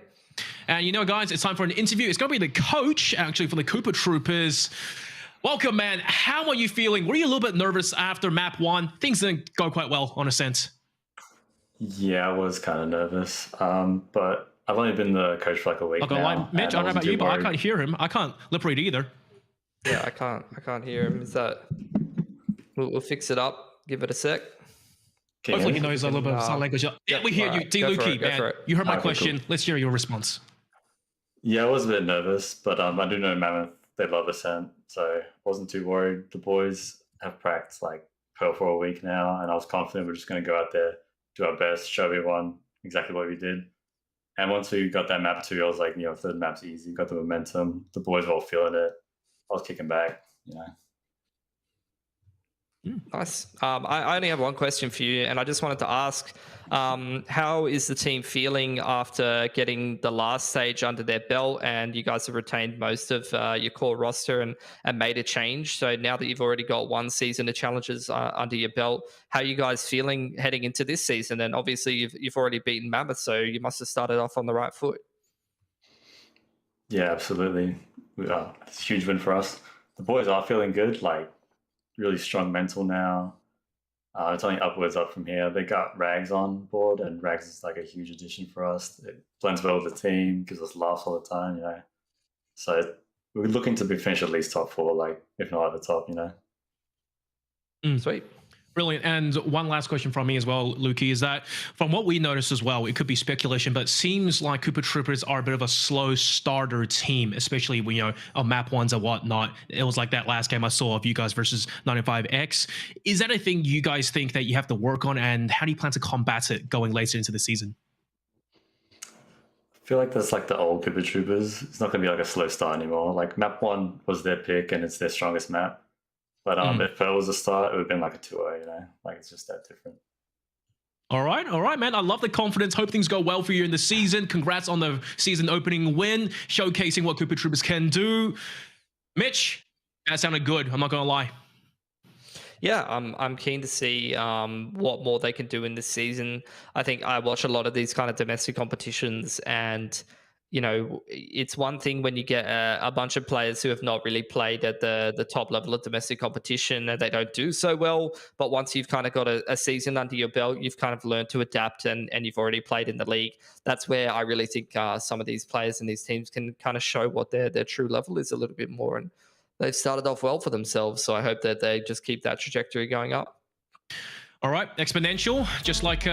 And guys, it's time for an interview. It's going to be the coach, actually, for the Cooper Troopers. Welcome, man. How are you feeling? Were you a little bit nervous after map 1? Things didn't go quite well, on a sense. Yeah, I was kind of nervous, but I've only been the coach for like a week I'll go now. line. Mitch, I don't know about you, but I can't hear him. I can't lip read either. Yeah, I can't hear him. Is that? We'll fix it up. Give it a sec. Hopefully he knows a little bit of sign language. Yeah, we hear you. D. Lukey, man. You heard my question. Cool. Let's hear your response. Yeah, I was a bit nervous, but I do know Mammoth, they love Ascent, so I wasn't too worried. The boys have practiced like Pearl for a week now, and I was confident we're just going to go out there, do our best, show everyone exactly what we did. And once we got that map 2, I was like, third map's easy, got the momentum. The boys were all feeling it. I was kicking back, Nice. I only have one question for you, and I just wanted to ask, how is the team feeling after getting the last stage under their belt, and you guys have retained most of your core roster and made a change? So now that you've already got 1 season of challenges under your belt, how are you guys feeling heading into this season? And obviously you've already beaten Mammoth, so you must have started off on the right foot. Yeah, absolutely. It's a huge win for us. The boys are feeling good, like really strong mental now. It's only upwards up from here. They got Rags on board, and Rags is like a huge addition for us. It blends well with the team, gives us laughs all the time, So we're looking to be finished at least top 4, like if not at the top, Sweet. Brilliant. And one last question from me as well, Lukey, is that from what we noticed as well, it could be speculation, but it seems like Cooper Troopers are a bit of a slow starter team, especially when, on map 1s and whatnot. It was like that last game I saw of you guys versus 95X. Is that a thing you guys think that you have to work on, and how do you plan to combat it going later into the season? I feel like that's like the old Cooper Troopers. It's not going to be like a slow start anymore. Like map 1 was their pick, and it's their strongest map. But if Pearl was a start, it would have been like a 2-0, Like it's just that different. All right, man. I love the confidence. Hope things go well for you in the season. Congrats on the season opening win, showcasing what Cooper Troopers can do. Mitch, that sounded good. I'm not going to lie. Yeah, I'm keen to see what more they can do in this season. I think I watch a lot of these kind of domestic competitions, and it's one thing when you get a bunch of players who have not really played at the top level of domestic competition and they don't do so well. But once you've kind of got a season under your belt, you've kind of learned to adapt and you've already played in the league. That's where I really think some of these players and these teams can kind of show what their true level is a little bit more. And they've started off well for themselves. So I hope that they just keep that trajectory going up. All right, exponential, just like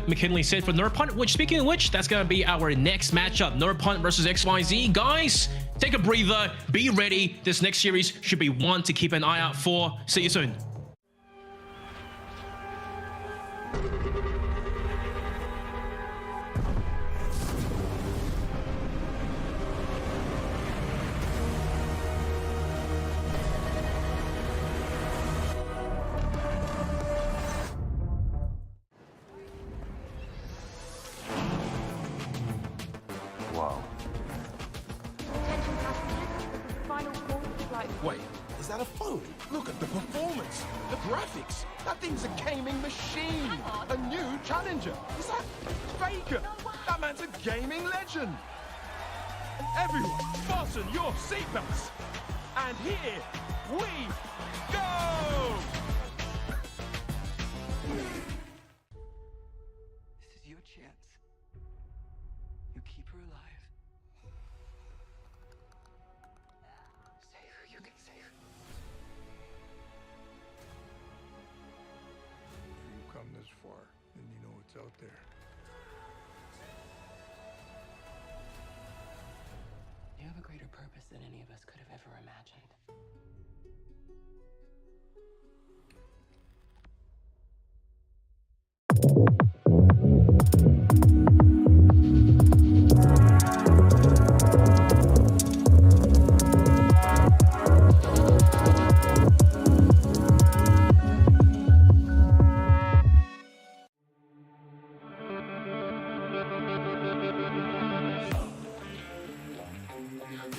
McKinley said for Nerdpunt, which, speaking of which, that's going to be our next matchup, Nerdpunt versus XYZ. Guys, take a breather, be ready. This next series should be one to keep an eye out for. See you soon. Wait, is that a phone? Look at the performance, the graphics. That thing's a gaming machine. A new challenger. Is that Faker? That man's a gaming legend. Everyone, fasten your seatbelts. And here we go! This is your chance. You keep her alive. Save her. You can save her. You come this far, and you know it's out there. than any of us could have ever imagined.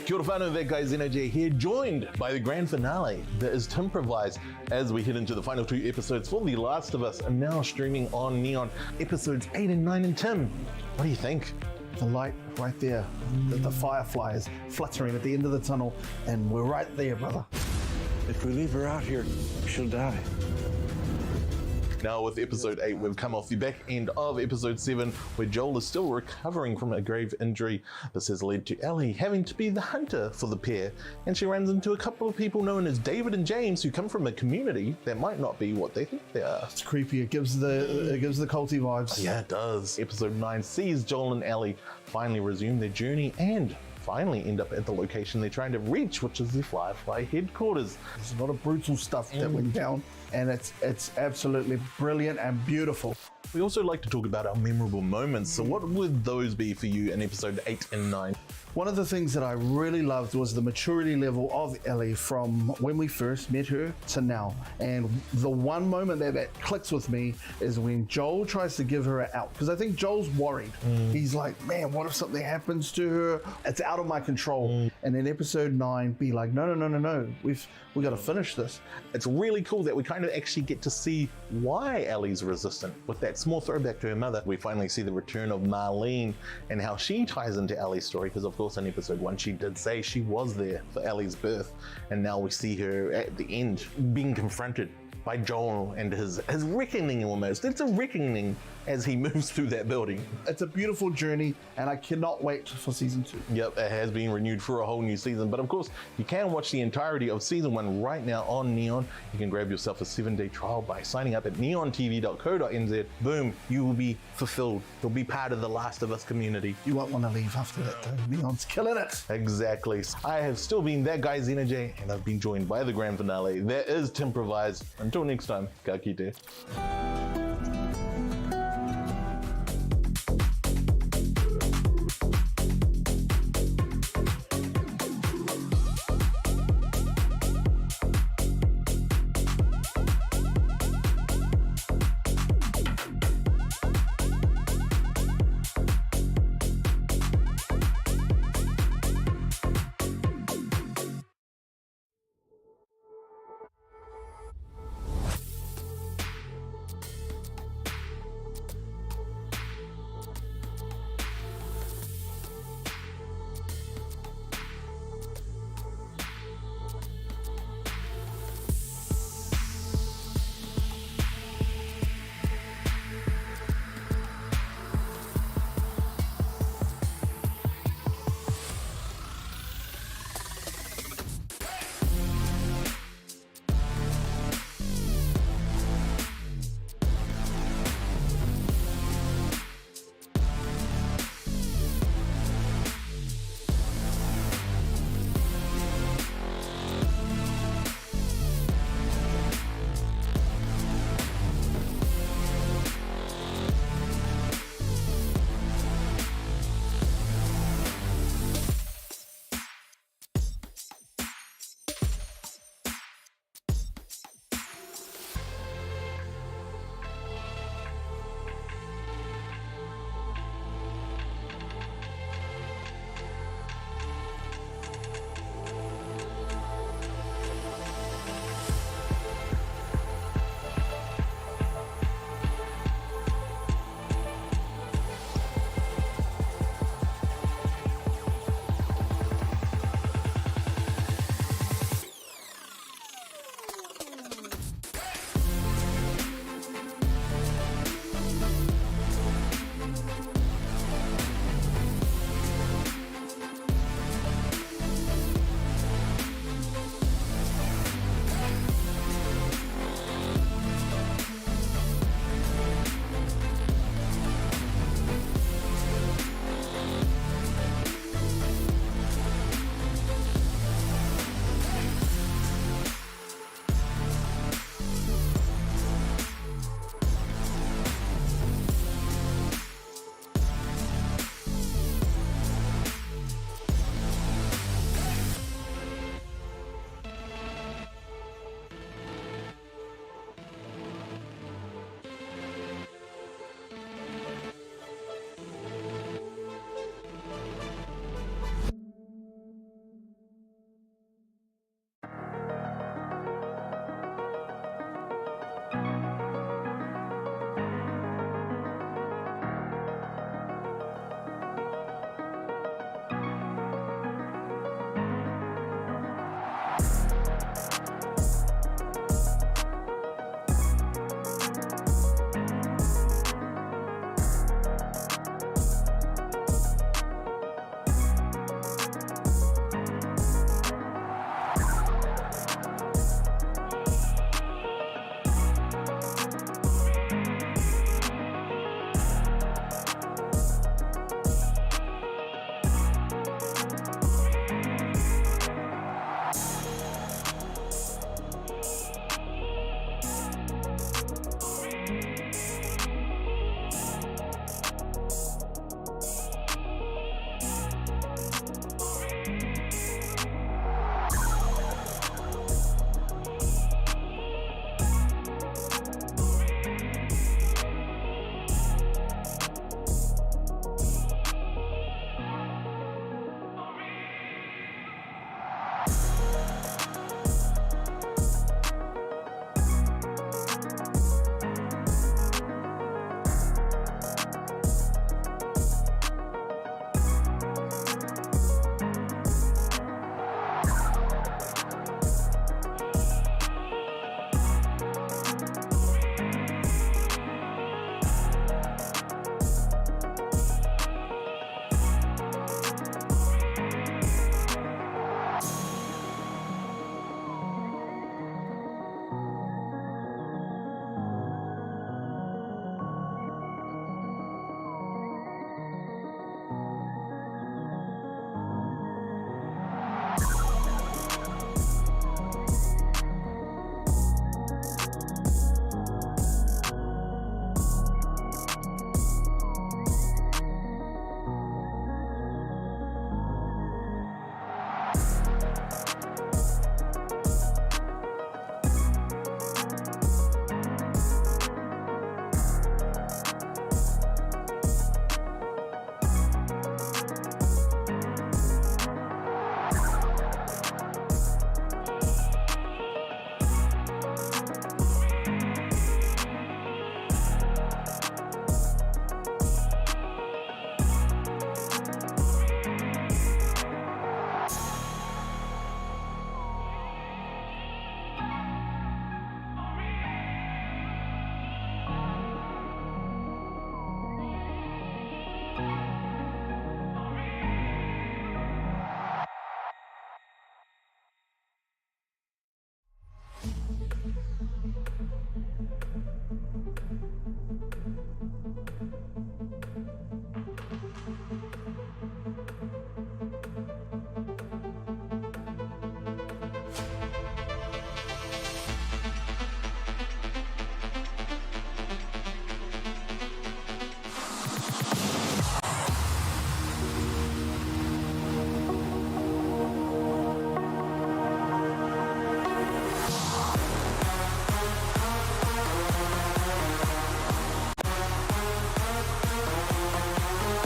Kia ora whanau, that guy XenoJ here, joined by the grand finale that is Timprovise as we head into the final 2 episodes for The Last of Us, and now streaming on Neon, episodes 8 and 9. And Tim, what do you think? The light right there, the firefly is fluttering at the end of the tunnel, and we're right there, brother. If we leave her out here, she'll die. Now with episode 8, we've come off the back end of episode 7, where Joel is still recovering from a grave injury. This has led to Ellie having to be the hunter for the pair, and she runs into a couple of people known as David and James, who come from a community that might not be what they think they are. It's creepy. It gives the culty vibes. Yeah, it does. Episode 9 sees Joel and Ellie finally resume their journey and finally end up at the location they're trying to reach, which is the Firefly headquarters. There's a lot of brutal stuff that went down, and it's absolutely brilliant and beautiful. We also like to talk about our memorable moments. So what would those be for you in episode 8 and 9? One of the things that I really loved was the maturity level of Ellie from when we first met her to now. And the one moment that clicks with me is when Joel tries to give her an out. Because I think Joel's worried. He's like, man, what if something happens to her? It's out of my control. And in episode 9, be like, no. We got to finish this. It's really cool that we kind of actually get to see why Ellie's resistant. With that small throwback to her mother, we finally see the return of Marlene and how she ties into Ellie's story, because of course in episode 1 she did say she was there for Ellie's birth, and now we see her at the end being confronted by Joel and his reckoning almost. It's a reckoning as he moves through that building. It's a beautiful journey, and I cannot wait for season 2. Yep, it has been renewed for a whole new season, but of course you can watch the entirety of season 1 right now on Neon. You can grab yourself a 7-day trial by signing up at neontv.co.nz. Boom, you will be fulfilled. You'll be part of the Last of Us community. You won't want to leave after that though. Neon's killing it. Exactly. I have still been that guy XenoJ, and I've been joined by the grand finale. That is Timprovise. Until next time, ka kite.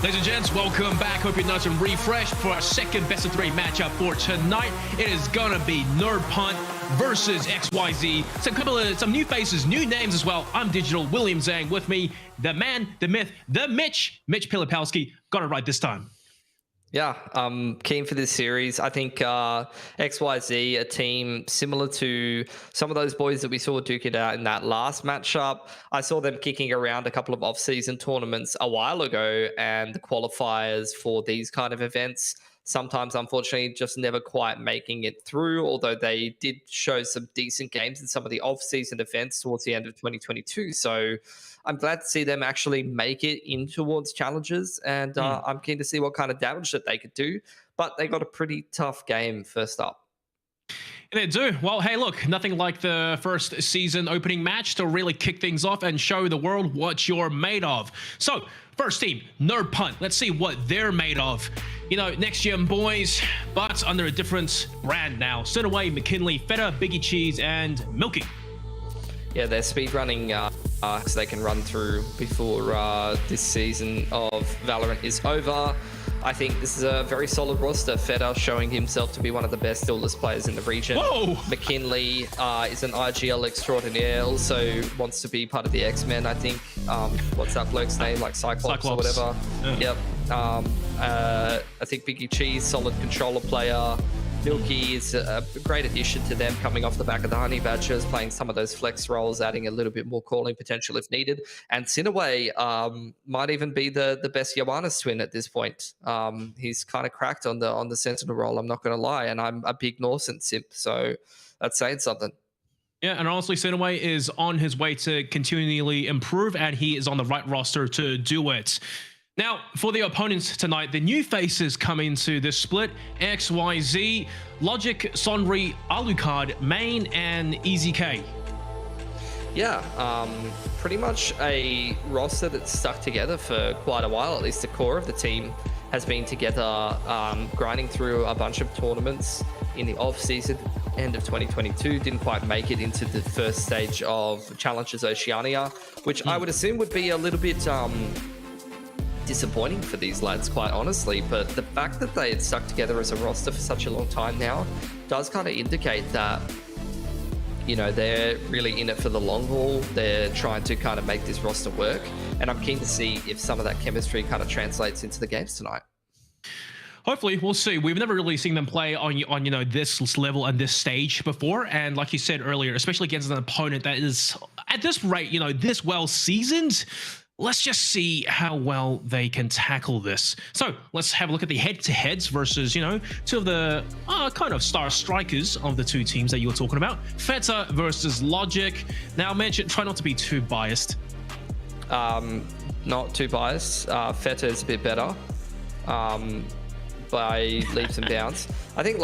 Ladies and gents, welcome back. Hope you're nice and refreshed for our second best of 3 matchup for tonight. It is gonna be Nerd Punt versus XYZ. Some new faces, new names as well. I'm Digital William Zhang. With me, the man, the myth, the Mitch Pilipowski. Got it right this time. Yeah, I'm keen for this series. I think XYZ, a team similar to some of those boys that we saw duke it out in that last matchup. I saw them kicking around a couple of off-season tournaments a while ago, and the qualifiers for these kind of events sometimes, unfortunately, just never quite making it through, although they did show some decent games in some of the off-season events towards the end of 2022. So I'm glad to see them actually make it in towards challenges, and I'm keen to see what kind of damage that they could do. But they got a pretty tough game first up. They do. Well, hey, look, nothing like the first season opening match to really kick things off and show the world what you're made of. So, first team, Nerd Punt. Let's see what they're made of. You know, next gen boys, but under a different brand now. Sinaway, McKinley, Feta, Biggie Cheese, and Milky. Yeah, they're speedrunning so they can run through before this season of Valorant is over. I think this is a very solid roster. Feta showing himself to be one of the best duelist players in the region. Whoa! McKinley is an IGL extraordinaire, also wants to be part of the X-Men, I think. What's that bloke's name? Like Cyclops. Or whatever. Yeah. Yep. I think Biggie Cheese, solid controller player. Milky is a great addition to them, coming off the back of the Honey Badgers, playing some of those flex roles, adding a little bit more calling potential if needed. And Sinaway might even be the best Johannes twin at this point. He's kind of cracked on the Sentinel role, I'm not going to lie, and I'm a big Norsen simp, so that's saying something. Yeah, and honestly, Sinaway is on his way to continually improve, and he is on the right roster to do it. Now, for the opponents tonight, the new faces come into this split: XYZ, Logic, Sonri, Alucard, Main, and EZK. Yeah, pretty much a roster that's stuck together for quite a while. At least the core of the team has been together, grinding through a bunch of tournaments in the off-season, end of 2022. Didn't quite make it into the first stage of Challenges Oceania, which I would assume would be a little bit disappointing for these lads, quite honestly. But the fact that they had stuck together as a roster for such a long time now does kind of indicate that, you know, they're really in it for the long haul. They're trying to kind of make this roster work, and I'm keen to see if some of that chemistry kind of translates into the games tonight. Hopefully, we'll see. We've never really seen them play on you know, this level and this stage before, and like you said earlier, especially against an opponent that is at this rate, you know, this well seasoned. Let's just see how well they can tackle this. So let's have a look at the head-to-heads versus, you know, two of the kind of star strikers of the two teams that you were talking about. Feta versus Logic. Now, mention, try not to be too biased. Not too biased. Feta is a bit better by leaps and bounds. I think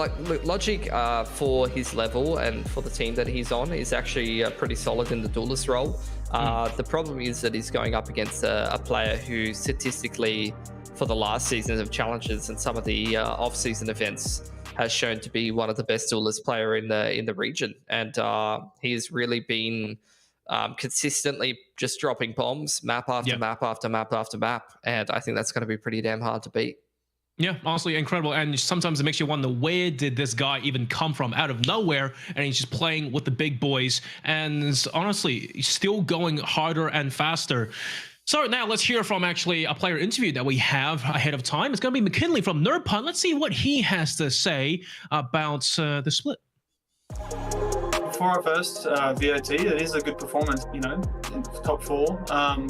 Logic, for his level and for the team that he's on, is actually pretty solid in the duelist role. The problem is that he's going up against a player who statistically, for the last season of challenges and some of the off-season events, has shown to be one of the best duelist player in the region. And he's really been consistently just dropping bombs, map after map after map after map. And I think that's going to be pretty damn hard to beat. Yeah, honestly, incredible. And sometimes it makes you wonder, where did this guy even come from? Out of nowhere, and he's just playing with the big boys. And honestly, he's still going harder and faster. So now let's hear from actually a player interview that we have ahead of time. It's going to be McKinley from Nerd Punt. Let's see what he has to say about the split. For our first VOT, it is a good performance, you know, in top 4.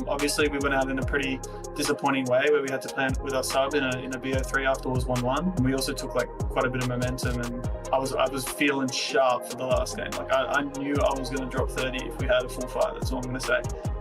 Obviously, we went out in a pretty disappointing way where we had to play with our sub in a VO3 after it was 1-1. We also took like quite a bit of momentum, and I was feeling sharp for the last game. Like I knew I was going to drop 30 if we had a full fight. That's all I'm going to say.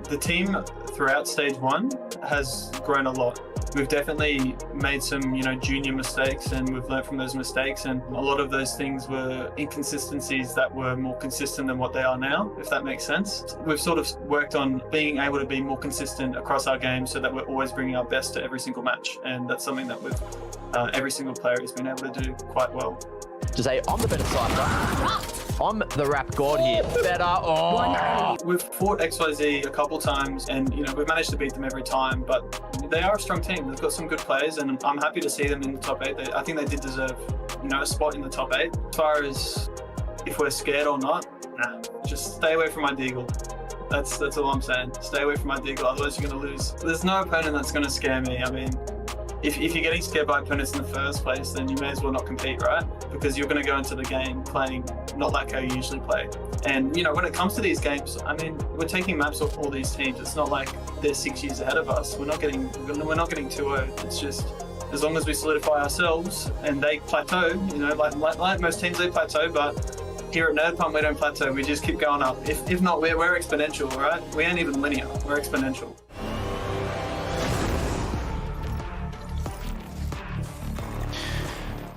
The team throughout stage 1 has grown a lot. We've definitely made some, you know, junior mistakes, and we've learned from those mistakes, and a lot of those things were inconsistencies that were more consistent than what they are now, if that makes sense. We've sort of worked on being able to be more consistent across our game so that we're always bringing our best to every single match, and that's something that we've every single player has been able to do quite well. To say, I'm the better side, I'm the rap god here. Better. Oh. We've fought XYZ a couple times, and you know we've managed to beat them every time. But they are a strong team. They've got some good players, and I'm happy to see them in the top 8. I think they did deserve, you know, a spot in the top 8. As far as if we're scared or not, nah, just stay away from my deagle. That's all I'm saying. Stay away from my deagle, otherwise you're going to lose. There's no opponent that's going to scare me. I mean, if you're getting scared by opponents in the first place, then you may as well not compete, right? Because you're going to go into the game playing not like how you usually play. And, you know, when it comes to these games, I mean, we're taking maps off all these teams. It's not like they're 6 years ahead of us. We're not getting 2-0. It's just, as long as we solidify ourselves and they plateau, you know, like most teams, they plateau, but here at Nerd Pump, we don't plateau. We just keep going up. If not, we're exponential, right? We ain't even linear. We're exponential.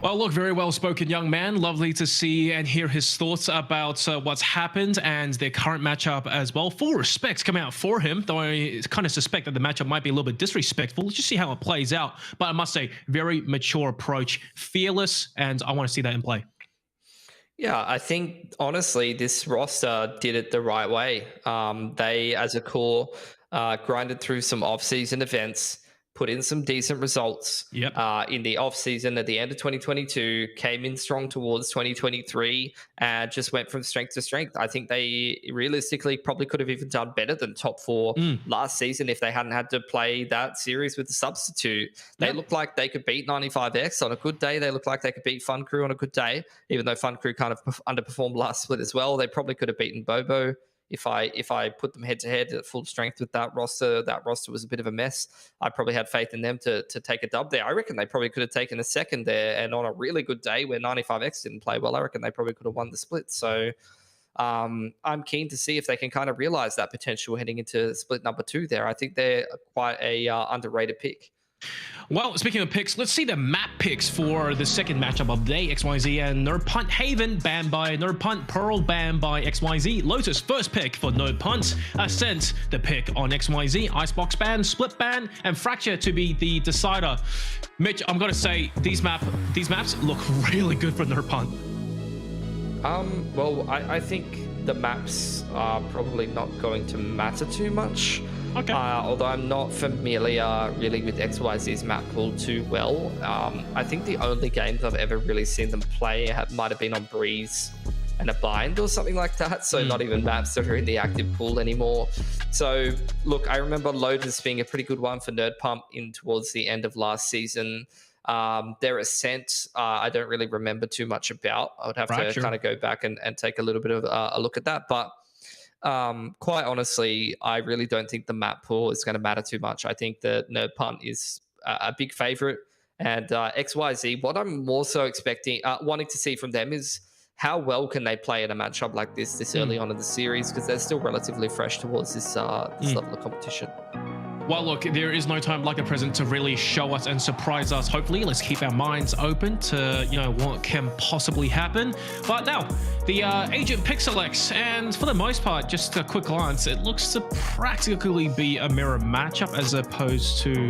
Well, look, very well-spoken young man. Lovely to see and hear his thoughts about what's happened and their current matchup as well. Full respect coming out for him, though I kind of suspect that the matchup might be a little bit disrespectful. Let's just see how it plays out. But I must say, very mature approach, fearless, and I want to see that in play. Yeah, I think, honestly, this roster did it the right way. They, as a core, grinded through some off-season events, put in some decent results in the off-season at the end of 2022, came in strong towards 2023, and just went from strength to strength. I think they realistically probably could have even done better than top 4 last season if they hadn't had to play that series with the substitute. They looked like they could beat 95X on a good day. They looked like they could beat Fun Crew on a good day, even though Fun Crew kind of underperformed last split as well. They probably could have beaten Bobo. If I put them head to head at full strength with that roster was a bit of a mess. I probably had faith in them to take a dub there. I reckon they probably could have taken a second there, and on a really good day where 95X didn't play well, I reckon they probably could have won the split. So I'm keen to see if they can kind of realize that potential heading into split number 2 there. I think they're quite a underrated pick. Well, speaking of picks, let's see the map picks for the second matchup of the day. XYZ and Nerd Punt. Haven banned by Nerd Punt. Pearl banned by XYZ. Lotus first pick for Nerd Punt. Ascent the pick on XYZ. Icebox ban, Split ban, and Fracture to be the decider. Mitch, I'm gonna say these maps look really good for Nerd Punt. Well, I think the maps are probably not going to matter too much. Okay. Although I'm not familiar really with XYZ's map pool too well. I think the only games I've ever really seen them play might have been on Breeze and a Bind or something like that. So not even maps that are in the active pool anymore. So look, I remember Lotus being a pretty good one for Nerd Pump in towards the end of last season. Their Ascent, I don't really remember too much about. I would have to kind of go back and take a little bit of a look at that. But quite honestly, I really don't think the map pool is going to matter too much. I think that Nerd Punt is a big favorite, and XYZ, what I'm more so expecting, wanting to see from them is how well can they play in a matchup like this early on in the series, because they're still relatively fresh towards this level of competition. Well, look, there is no time like the present to really show us and surprise us. Hopefully, let's keep our minds open to, you know, what can possibly happen. But now, the Agent pick selects, and for the most part, just a quick glance, it looks to practically be a mirror matchup as opposed to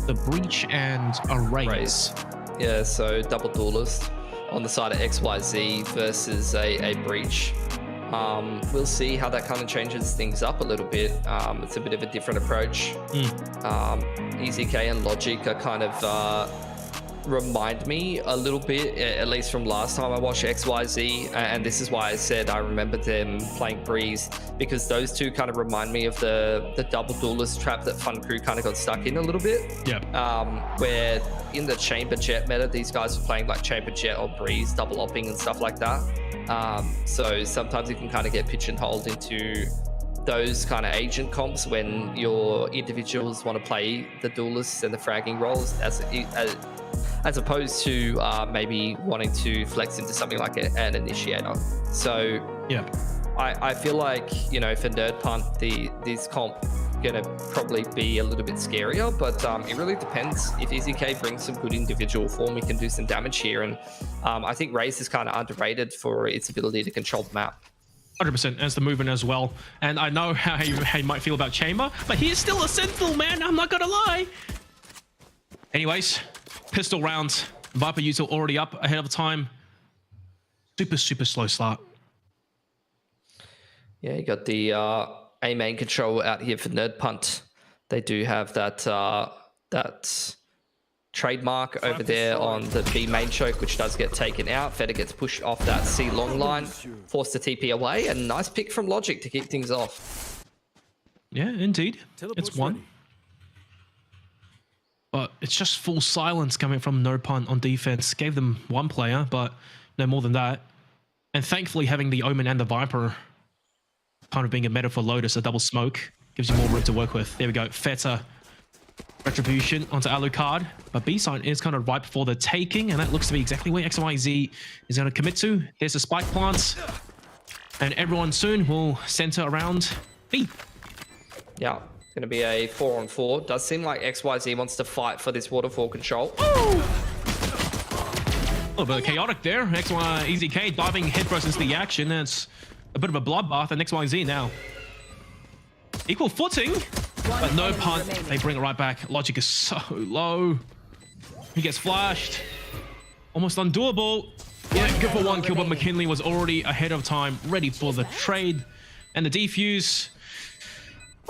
the Breach and Arrays. Yeah, so double duelist on the side of XYZ versus a Breach. We'll see how that kind of changes things up a little bit. It's a bit of a different approach. EZK and Logic are kind of remind me a little bit, at least from last time I watched XYZ, and this is why I said I remember them playing Breeze, because those two kind of remind me of the double duelist trap that Fun Crew kind of got stuck in a little bit. Where in the Chamber Jet meta, these guys are playing like Chamber Jet or Breeze, double opping and stuff like that. So sometimes you can kind of get pigeonholed into those kind of agent comps when your individuals want to play the duelists and the fragging roles as opposed to maybe wanting to flex into something like an initiator. So I feel like, you know, for Nerd Punt, this comp gonna probably be a little bit scarier, but it really depends. If EZK brings some good individual form, we can do some damage here, and I think Raze is kind of underrated for its ability to control the map. 100% as the movement as well. And I know how you might feel about Chamber, but he is still a Sentinel, man. I'm not gonna lie. Anyways, pistol round. Viper util already up ahead of time. Super slow start. Yeah, you got the A main control out here for Nerd Punt. They do have that that trademark over there on the B main choke, which does get taken out. Feta gets pushed off that C long line, forced to TP away, and nice pick from Logic to keep things off. Yeah, indeed. It's one. But it's just full silence coming from No Punt on defense. Gave them one player, but no more than that. And thankfully, having the Omen and the Viper kind of being a meta for Lotus, a double smoke, gives you more room to work with. There we go. Feta. Retribution onto Alucard. But B-side is kind of ripe for the taking, and that looks to be exactly where XYZ is going to commit to. There's the spike plants. And everyone soon will center around B. Yeah. Going to be a 4-on-4. Does seem like XYZ wants to fight for this waterfall control. A little bit chaotic there. EZK diving headfirst into the action. It's a bit of a bloodbath, and XYZ now equal footing, but No Punt. They bring it right back. Logic is so low. He gets flashed. Almost undoable. Yeah, good for one kill, but McKinley was already ahead of time, ready for the trade. And the defuse.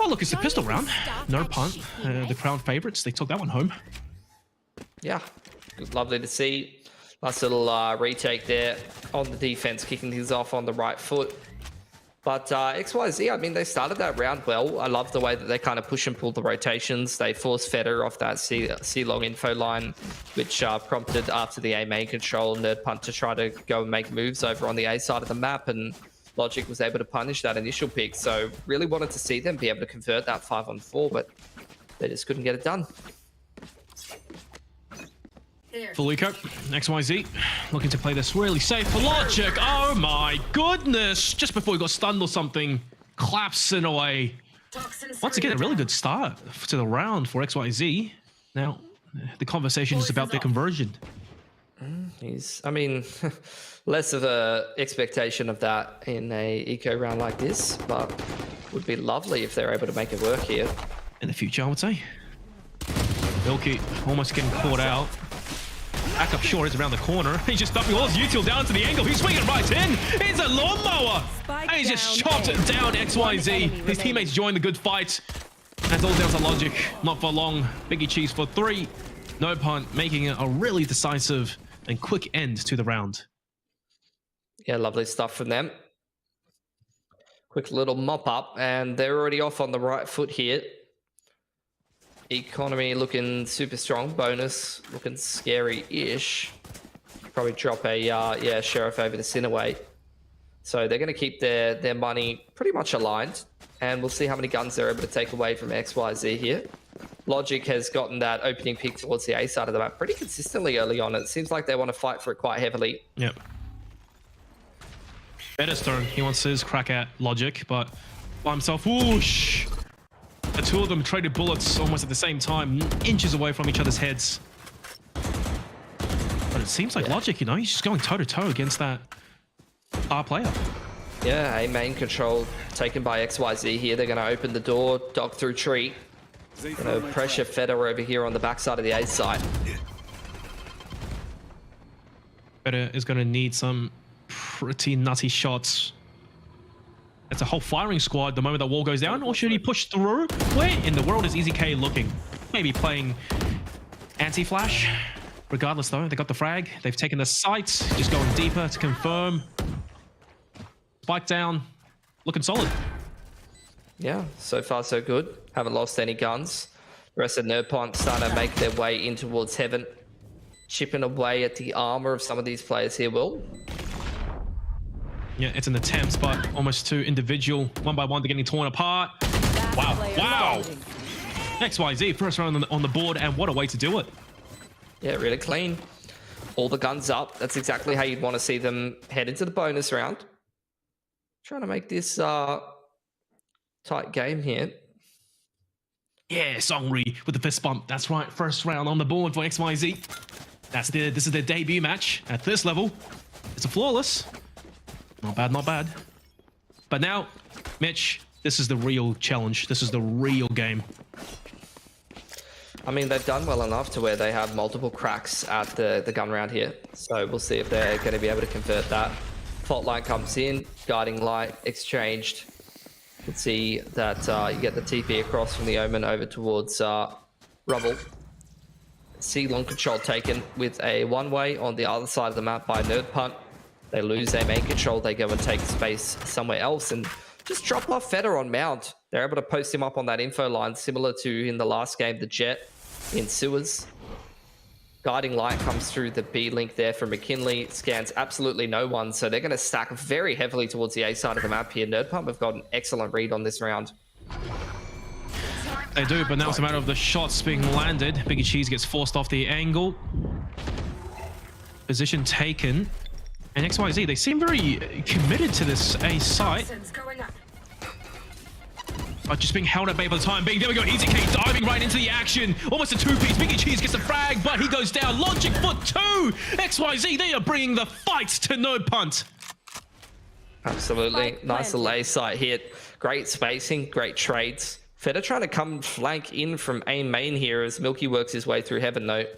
Oh, look, it's a pistol round. No Punt. The crowd favorites. They took that one home. Yeah, lovely to see. Nice little retake there on the defense, kicking things off on the right foot. But XYZ, I mean, they started that round well. I love the way that they kind of push and pull the rotations. They forced Feder off that C-long info line, which prompted after the A main control, Nerd Punt to try to go and make moves over on the A side of the map. And Logic was able to punish that initial pick. So really wanted to see them be able to convert that 5-on-4, but they just couldn't get it done. Felico, XYZ, looking to play this really safe for Logic. Oh my goodness! Just before he got stunned or something, claps it away. Once again, a really good start to the round for XYZ. Now, the conversation is about their conversion. I mean, less of a expectation of that in a eco round like this, but would be lovely if they're able to make it work here. In the future, I would say. Milky almost getting caught out. Back up short is around the corner. He's just dumping all his util down to the angle. He's swinging right in. It's a lawnmower. And he's just chopped down XYZ. His teammates join the good fight. That's all down to Logic. Not for long. Biggie Cheese for 3. No Punt making it a really decisive and quick end to the round. Yeah, lovely stuff from them. Quick little mop up, and they're already off on the right foot here. Economy looking super strong. Bonus looking scary-ish. Probably drop a Sheriff over to Sinaway. So they're going to keep their money pretty much aligned, and we'll see how many guns they're able to take away from XYZ here. Logic has gotten that opening pick towards the A side of the map pretty consistently early on. It seems like they want to fight for it quite heavily. Yep. Better's turn. He wants his crack at Logic, but by himself. Whoosh! The two of them traded bullets almost at the same time, inches away from each other's heads. But it seems like Logic, you know, he's just going toe-to-toe against that star player. Yeah, A main control taken by XYZ here. They're going to open the door, dog through tree. Going to pressure Feder over here on the backside of the A side. Feder is going to need some pretty nutty shots. It's a whole firing squad the moment that wall goes down, or should he push through? Where in the world is EZK looking? Maybe playing anti-flash. Regardless though, they got the frag. They've taken the sights, just going deeper to confirm. Spike down, looking solid. Yeah, so far so good. Haven't lost any guns. The rest of Nerd Punt starting to make their way in towards heaven. Chipping away at the armor of some of these players here, Will. Yeah, it's an attempt, but almost two individual. One by one, they're getting torn apart. Wow, wow. XYZ, first round on the board, and what a way to do it. Yeah, really clean. All the guns up. That's exactly how you'd want to see them head into the bonus round. Trying to make this tight game here. Yeah, Songri with the fist bump. That's right, first round on the board for XYZ. This is their debut match at this level. It's a flawless. Not bad, not bad. But now, Mitch, this is the real challenge. This is the real game. I mean, they've done well enough to where they have multiple cracks at the gun round here. So we'll see if they're going to be able to convert that. Fault line comes in, guiding light exchanged. Let's see that you get the TP across from the Omen over towards Rubble. See long control taken with a one-way on the other side of the map by Nerd Punt. They lose their main control. They go and take space somewhere else and just drop off Feta on Mount. They're able to post him up on that info line, similar to in the last game, the Jet in Sewers. Guiding light comes through the B link there from McKinley. Scans absolutely no one, so they're going to stack very heavily towards the A side of the map here. Nerd Pump have got an excellent read on this round. They do, but now it's a matter of the shots being landed. Biggie Cheese gets forced off the angle. Position taken. And XYZ, they seem very committed to this A site. But just being held at bay for the time being. There we go, Easy K diving right into the action. Almost a two-piece. Biggie Cheese gets the frag, but he goes down. Logic for two. XYZ, they are bringing the fight to Nerd Punt. Absolutely. Nice little A site hit. Great spacing, great trades. Feta trying to come flank in from A main here as Milky works his way through Heaven Note.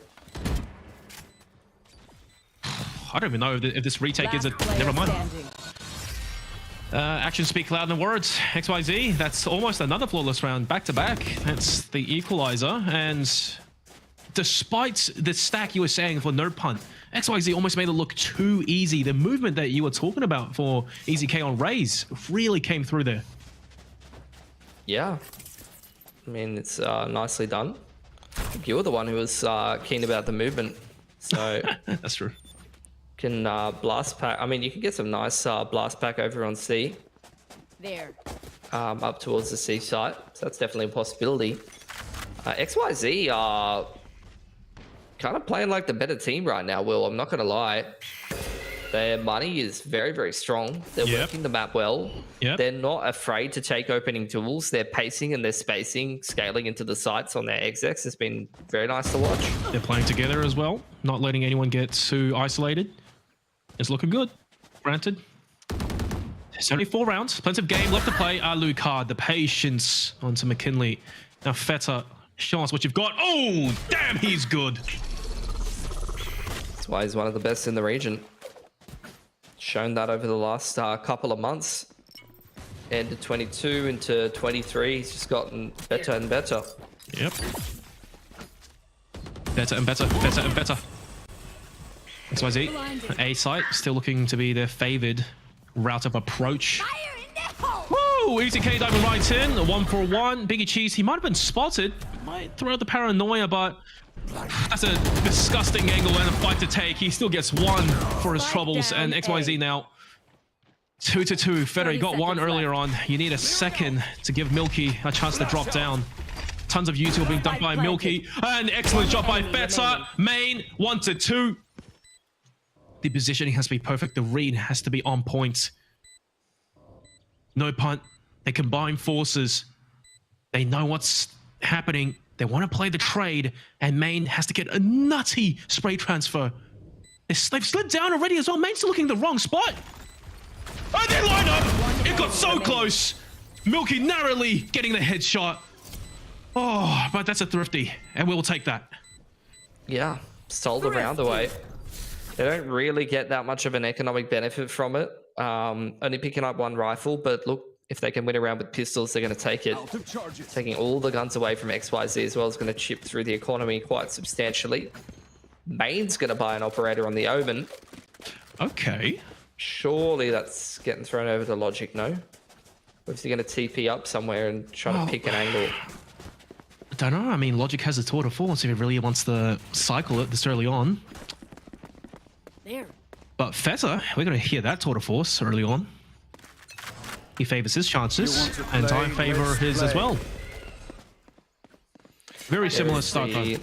I don't even know if this retake is a... Never mind. Actions speak louder than words. XYZ, that's almost another flawless round back-to-back. That's the equalizer. And despite the stack you were saying for Nerd Punt, XYZ almost made it look too easy. The movement that you were talking about for Easy K on Raze really came through there. Yeah. I mean, it's nicely done. I think you were the one who was keen about the movement. So that's true. Can blast pack. I mean, you can get some nice blast pack over on C. There. Up towards the C site. So that's definitely a possibility. XYZ are kind of playing like the better team right now, Will. I'm not going to lie. Their money is very, very strong. They're working the map well. They're not afraid to take opening duels. Their pacing and their spacing, scaling into the sites on their execs has been very nice to watch. They're playing together as well, not letting anyone get too isolated. It's looking good, granted. 74 rounds, plenty of game left to play. Alucard, the patience onto McKinley. Now Feta, show us what you've got. Oh, damn, he's good. That's why he's one of the best in the region. Shown that over the last couple of months. End of 22 into 23, he's just gotten better and better. Yep. Better and better, better and better. XYZ, A site, still looking to be their favored route of approach. Woo! Easy K diving right in, 1-for-1. Biggie Cheese, he might have been spotted. Might throw out the paranoia, but that's a disgusting angle and a fight to take. He still gets one for his troubles, and XYZ now 2-2. Feta, you got one earlier on. You need a second to give Milky a chance to drop down. Tons of util being done by Milky. An excellent shot by Feta. Main, 1-2. The positioning has to be perfect. The read has to be on point. No punt. They combine forces. They know what's happening. They want to play the trade, and Main has to get a nutty spray transfer. They've slid down already as well. Main's still looking in the wrong spot. And they line up. It got so close. Milky narrowly getting the headshot. Oh, but that's a thrifty, and we'll take that. Yeah, stole the round away. They don't really get that much of an economic benefit from it. Only picking up one rifle, but look, if they can win around with pistols, they're going to take it. Taking all the guns away from XYZ as well is going to chip through the economy quite substantially. Main's going to buy an operator on the Omen. Okay. Surely that's getting thrown over to Logic, no? Or is he going to TP up somewhere and try to pick an angle? I don't know. I mean, Logic has a tour de force if he really wants to cycle it this early on. There. But Feta, we're going to hear that tour de force early on. He favors his chances, and I favor his as well. Very similar start time.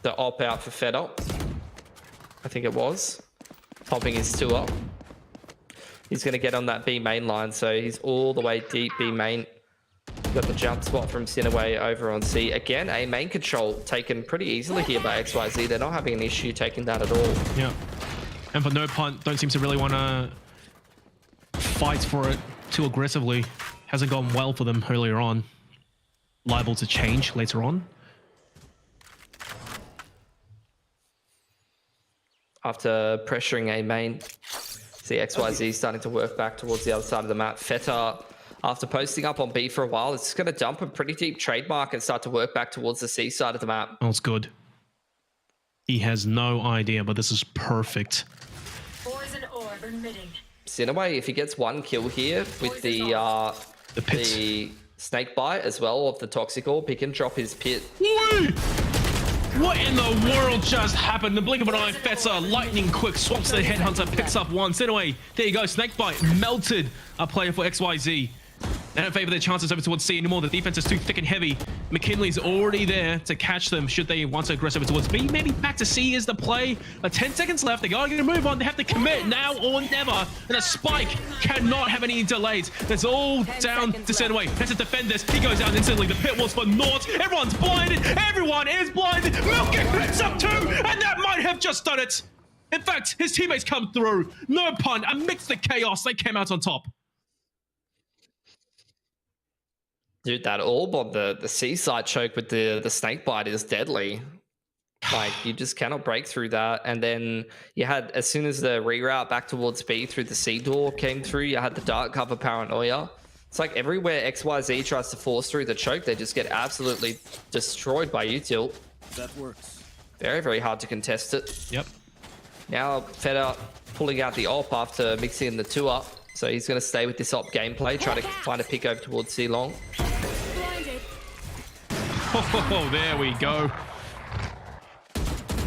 The op out for Feta. I think it was. Popping his 2 up. He's going to get on that B main line, so he's all the way deep B main. Got the jump spot from Sinaway over on C. Again, A main control taken pretty easily here by XYZ. They're not having an issue taking that at all. Yeah. And for No Punt, don't seem to really want to fight for it too aggressively. Hasn't gone well for them earlier on. Liable to change later on. After pressuring A main, see XYZ starting to work back towards the other side of the map. Feta after posting up on B for a while, it's going to dump a pretty deep trademark and start to work back towards the C side of the map. Oh, it's good. He has no idea, but this is perfect. Poison orb emitting. Sinaway, if he gets one kill here with the snake bite as well of the toxic orb, he can drop his pit. What in the world just happened? The blink of an eye, Fetzer, lightning quick, swaps the headhunter, picks up one. Sinaway, there you go, snakebite, melted a player for XYZ. They don't favor their chances over towards C anymore. The defense is too thick and heavy. McKinley's already there to catch them should they want to aggress over towards B. Maybe back to C is the play. 10 seconds left. They gotta get a move on. They have to commit now or never. And a spike cannot have any delays. That's all down to Sinaway. Has to defend this. He goes out instantly. The pit walls for naught. Everyone's blinded. Everyone is blinded. Milky hits up too. And that might have just done it. In fact, his teammates come through. No pun. Amidst the chaos, they came out on top. Dude, that orb on the seaside choke with the snake bite is deadly. Like, you just cannot break through that. And then you had, as soon as the reroute back towards B through the C door came through, you had the dark cover paranoia. It's like everywhere XYZ tries to force through the choke, they just get absolutely destroyed by util. That works. Very, very hard to contest it. Yep. Now, Feta pulling out the op after mixing in the 2-up. So he's going to stay with this op gameplay, try to find a pick over towards C long. Oh, there we go.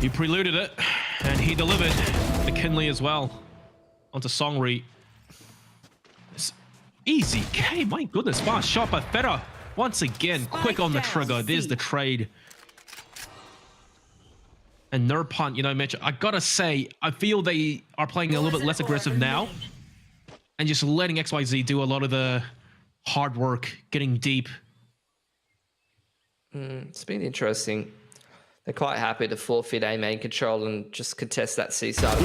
He preluded it, and he delivered. McKinley as well. Onto Songri. It's easy K, my goodness. Fast shot by Feta. Once again, quick on the trigger. There's the trade. And Nerd Punt, you know, Mitch, I gotta say, I feel they are playing a little bit less aggressive now. And just letting XYZ do a lot of the hard work, getting deep. It's been interesting. They're quite happy to forfeit A main control and just contest that C side.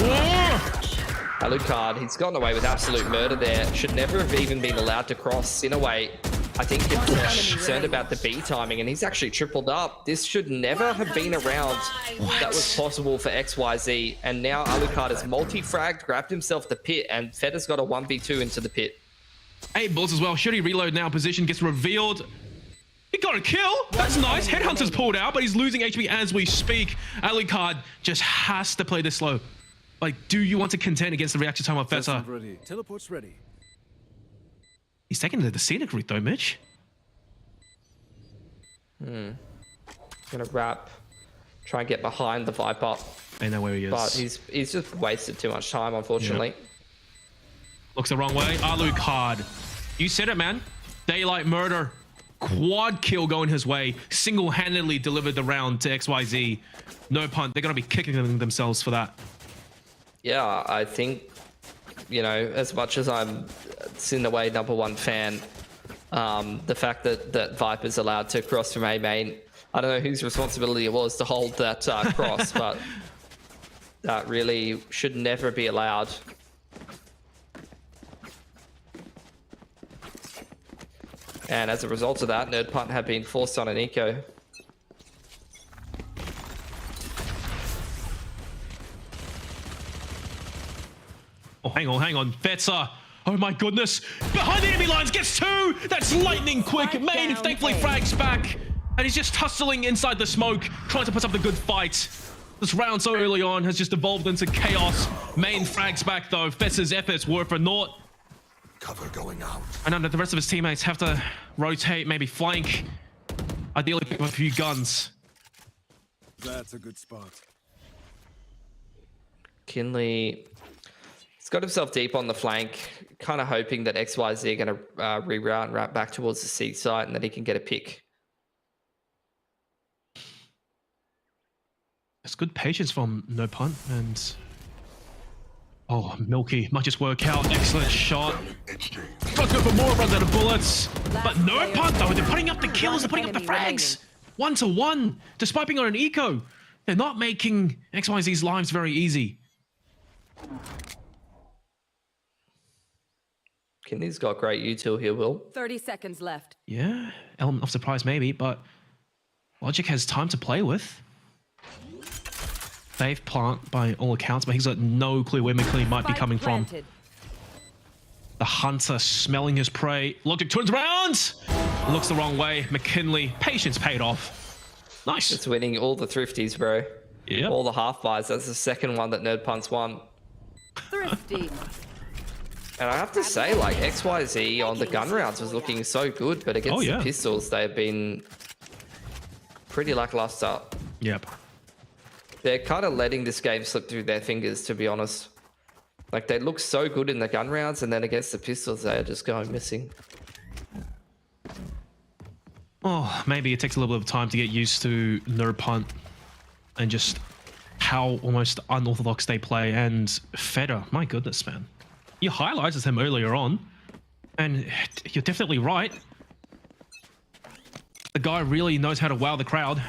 Alucard, he's gotten away with absolute murder there. Should never have even been allowed to cross. In a way, I think he's concerned about the B timing, and he's actually tripled up. This should never have been a round that was possible for XYZ. And now Alucard has multi-fragged, grabbed himself the pit, and Feta's got a 1v2 into the pit. 8 bullets as well. Should he reload now? Position gets revealed. He got a kill. That's nice. Headhunter's pulled out, but he's losing HP as we speak. Alucard just has to play this slow. Like, do you want to contend against the reaction time of Feta? Teleport's ready. He's taking the scenic route though, Mitch. Gonna wrap, try and get behind the Viper. I know where he is. But he's just wasted too much time, unfortunately. Yep. Looks the wrong way. Alucard. You said it, man. Daylight murder. Quad kill going his way. Single-handedly delivered the round to XYZ. No punt. They're going to be kicking themselves for that. Yeah, I think, you know, as much as I'm Sinaway #1 fan, the fact that Viper's allowed to cross from A main, I don't know whose responsibility it was to hold that cross, but that really should never be allowed. And as a result of that, Nerd Punt have been forced on an eco. Oh, hang on. Fetzer. Oh my goodness. Behind the enemy lines, gets 2. That's lightning quick. Main thankfully frags back. And he's just hustling inside the smoke, trying to put up the good fight. This round so early on has just evolved into chaos. Main frags back though. Fetzer's efforts were for naught. Cover going out. I know that the rest of his teammates have to rotate, maybe flank. Ideally pick up a few guns. That's a good spot. Kinley, he's got himself deep on the flank, kind of hoping that XYZ are going to reroute and wrap back towards the C site and that he can get a pick. It's good patience from No Punt and... Oh, Milky might just work out. Excellent shot. Tries to go for more, runs out of bullets. But No Punt though, they're putting up the kills, they're putting up the frags. 1-to-1, despite being on an eco. They're not making XYZ's lives very easy. Kinley's got great util here, Will. 30 seconds left. Yeah, element of surprise maybe, but Logic has time to play with. Safe plant by all accounts, but he's got no clue where McLean might be coming from. The hunter smelling his prey. Logic turns around. Looks the wrong way. McKinley, patience paid off. Nice. It's winning all the thrifties, bro. Yeah. All the half buys. That's the second one that Nerd Punt's won. Thrifty. And I have to say, like, XYZ on the gun rounds was looking so good, but against the pistols, they've been pretty lackluster. Yep. They're kind of letting this game slip through their fingers, to be honest. Like, they look so good in the gun rounds, and then against the pistols, they're just going missing. Oh, maybe it takes a little bit of time to get used to Nerd Punt and just how almost unorthodox they play. And Feder, my goodness, man. You highlighted him earlier on, and you're definitely right. The guy really knows how to wow the crowd.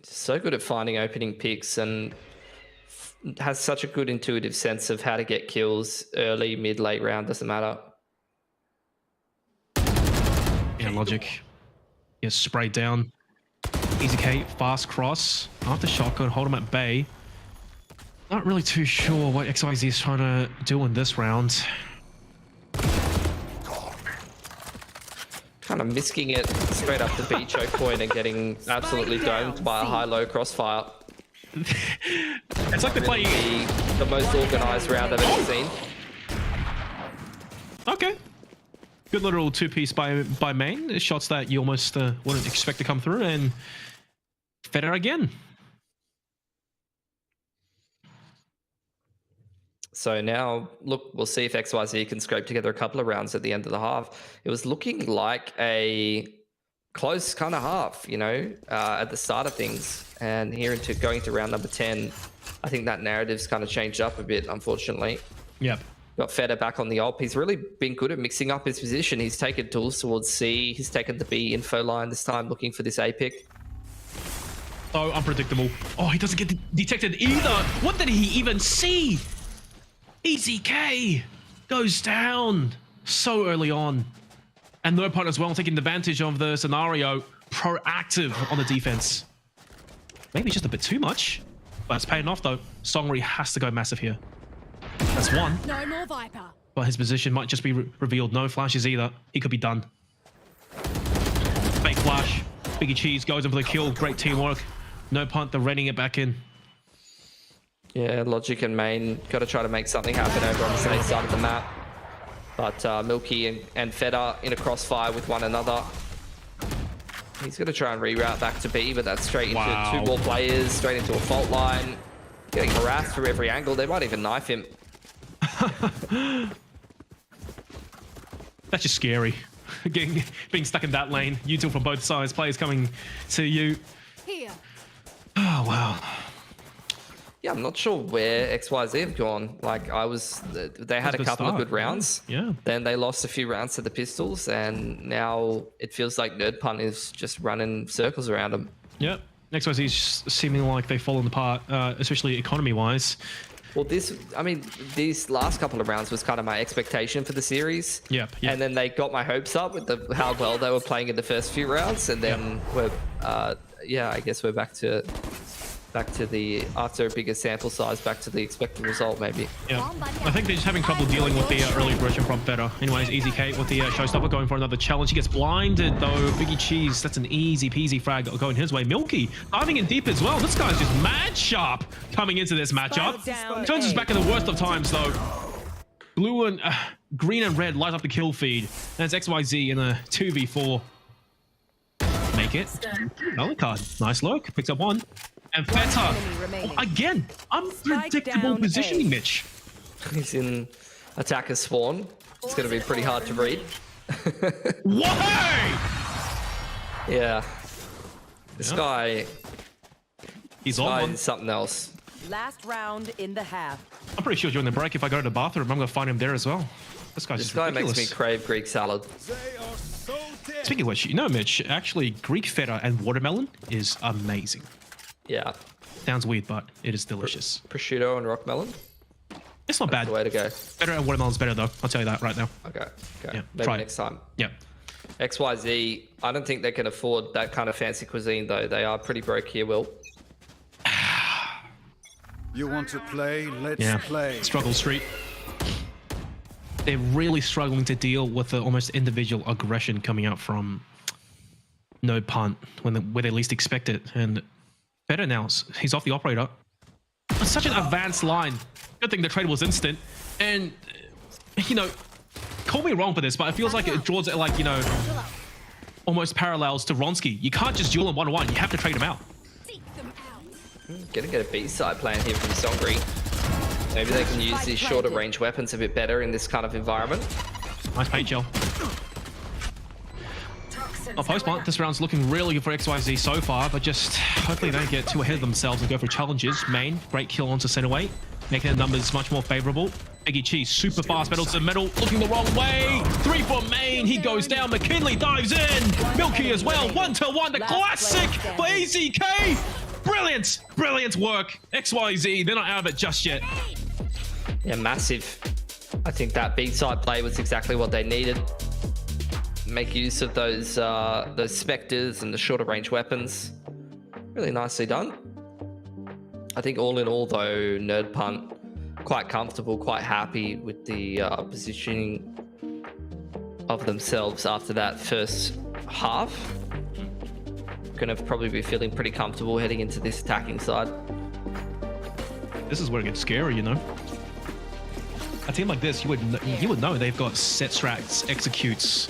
So good at finding opening picks and has such a good intuitive sense of how to get kills early, mid, late round, doesn't matter. Yeah, logic. Yeah, sprayed down. Easy K, fast cross. After shotgun, hold him at bay. Not really too sure what XYZ is trying to do in this round. Kind of misking it straight up the B choke point and getting absolutely domed by a high-low crossfire. It's like they're playing the most organized round I've ever seen. Okay. Good little two-piece by main. Shots that you almost wouldn't expect to come through, and Feder again. So now, look, we'll see if XYZ can scrape together a couple of rounds at the end of the half. It was looking like a close kind of half, you know, at the start of things. And here into going to round number 10, I think that narrative's kind of changed up a bit, unfortunately. Yep. Got Feder back on the ult. He's really been good at mixing up his position. He's taken tools towards C. He's taken the B info line this time, looking for this A pick. So unpredictable. Oh, he doesn't get detected either. What did he even see? Easy K goes down so early on. And Nerd Punt as well, taking advantage of the scenario. Proactive on the defense. Maybe just a bit too much. But it's paying off though. Songri has to go massive here. That's one. No more Viper. But his position might just be revealed. No flashes either. He could be done. Fake flash. Biggie Cheese goes in for the kill. Great teamwork. Nerd Punt, they're reining it back in. Yeah, Logic and Main got to try to make something happen over on the safe side of the map. But Milky and Feder in a crossfire with one another. He's going to try and reroute back to B, but that's straight into two more players, straight into a fault line. Getting harassed from every angle. They might even knife him. That's just scary. Being stuck in that lane. You two from both sides. Players coming to you. Here. Oh, wow. Yeah, I'm not sure where XYZ have gone. Like, they had a couple of good rounds. Yeah. Then they lost a few rounds to the pistols, and now it feels like Nerd Punt is just running circles around them. Yep. XYZ is seeming like they've fallen apart, especially economy-wise. Well, these last couple of rounds was kind of my expectation for the series. Yep. And then they got my hopes up with how well they were playing in the first few rounds, and then I guess we're back to the, after a bigger sample size, back to the expected result, maybe. Yeah, I think they're just having trouble dealing with the early aggression from Feder. Anyways, Easy Kate with the showstopper going for another challenge. He gets blinded though. Biggie Cheese, that's an easy peasy frag going his way. Milky diving in deep as well. This guy's just mad sharp coming into this matchup. Turns us back in the worst of times though. Blue and green and red light up the kill feed. And it's XYZ in a 2v4. Make it. Early card. Nice look. Picks up one. And Feta, again, unpredictable positioning, Mitch. He's in attacker spawn. It's going to be pretty hard to read. Why? Yeah. This guy... He's on one. Is something else. Last round in the half. I'm pretty sure during the break, if I go to the bathroom, I'm going to find him there as well. This guy makes me crave Greek salad. Speaking of which, you know, Mitch, actually, Greek feta and watermelon is amazing. Yeah. Sounds weird, but it is delicious. Prosciutto and rock melon? It's not bad. The way to go. Feta and watermelon's better, though. I'll tell you that right now. Okay. Yeah, maybe next time. Yeah. XYZ, I don't think they can afford that kind of fancy cuisine, though. They are pretty broke here, Will. You want to play? Let's play. Struggle Street. they're really struggling to deal with the almost individual aggression coming out from no punt where they least expect it. And better now, he's off the operator. It's such an advanced line. Good thing the trade was instant. And, you know, call me wrong for this, but it feels like it draws it like, you know, almost parallels to Ronsky. You can't just duel him 1-1. You have to trade him out. Gonna get a B-side plan here from Songri. Maybe they can use these shorter range weapons a bit better in this kind of environment. Nice paint gel. Post-plant, this round's looking really good for XYZ so far, but just hopefully they don't get too ahead of themselves and go for challenges. Main, great kill onto center weight, making the numbers much more favorable. Eggy Cheese, super fast, metal to metal, looking the wrong way. 3 for Main, he goes down. McKinley dives in. Milky as well, 1-1, the classic for EZK. Brilliant, brilliant work. XYZ, they're not out of it just yet. Yeah, massive. I think that B-side play was exactly what they needed. Make use of those specters and the shorter range weapons. Really nicely done. I think all in all though, Nerd Punt quite comfortable, quite happy with the positioning of themselves after that first half. Gonna probably be feeling pretty comfortable heading into this attacking side. This is where it gets scary, you know. A team like this, you would know they've got set strats, executes.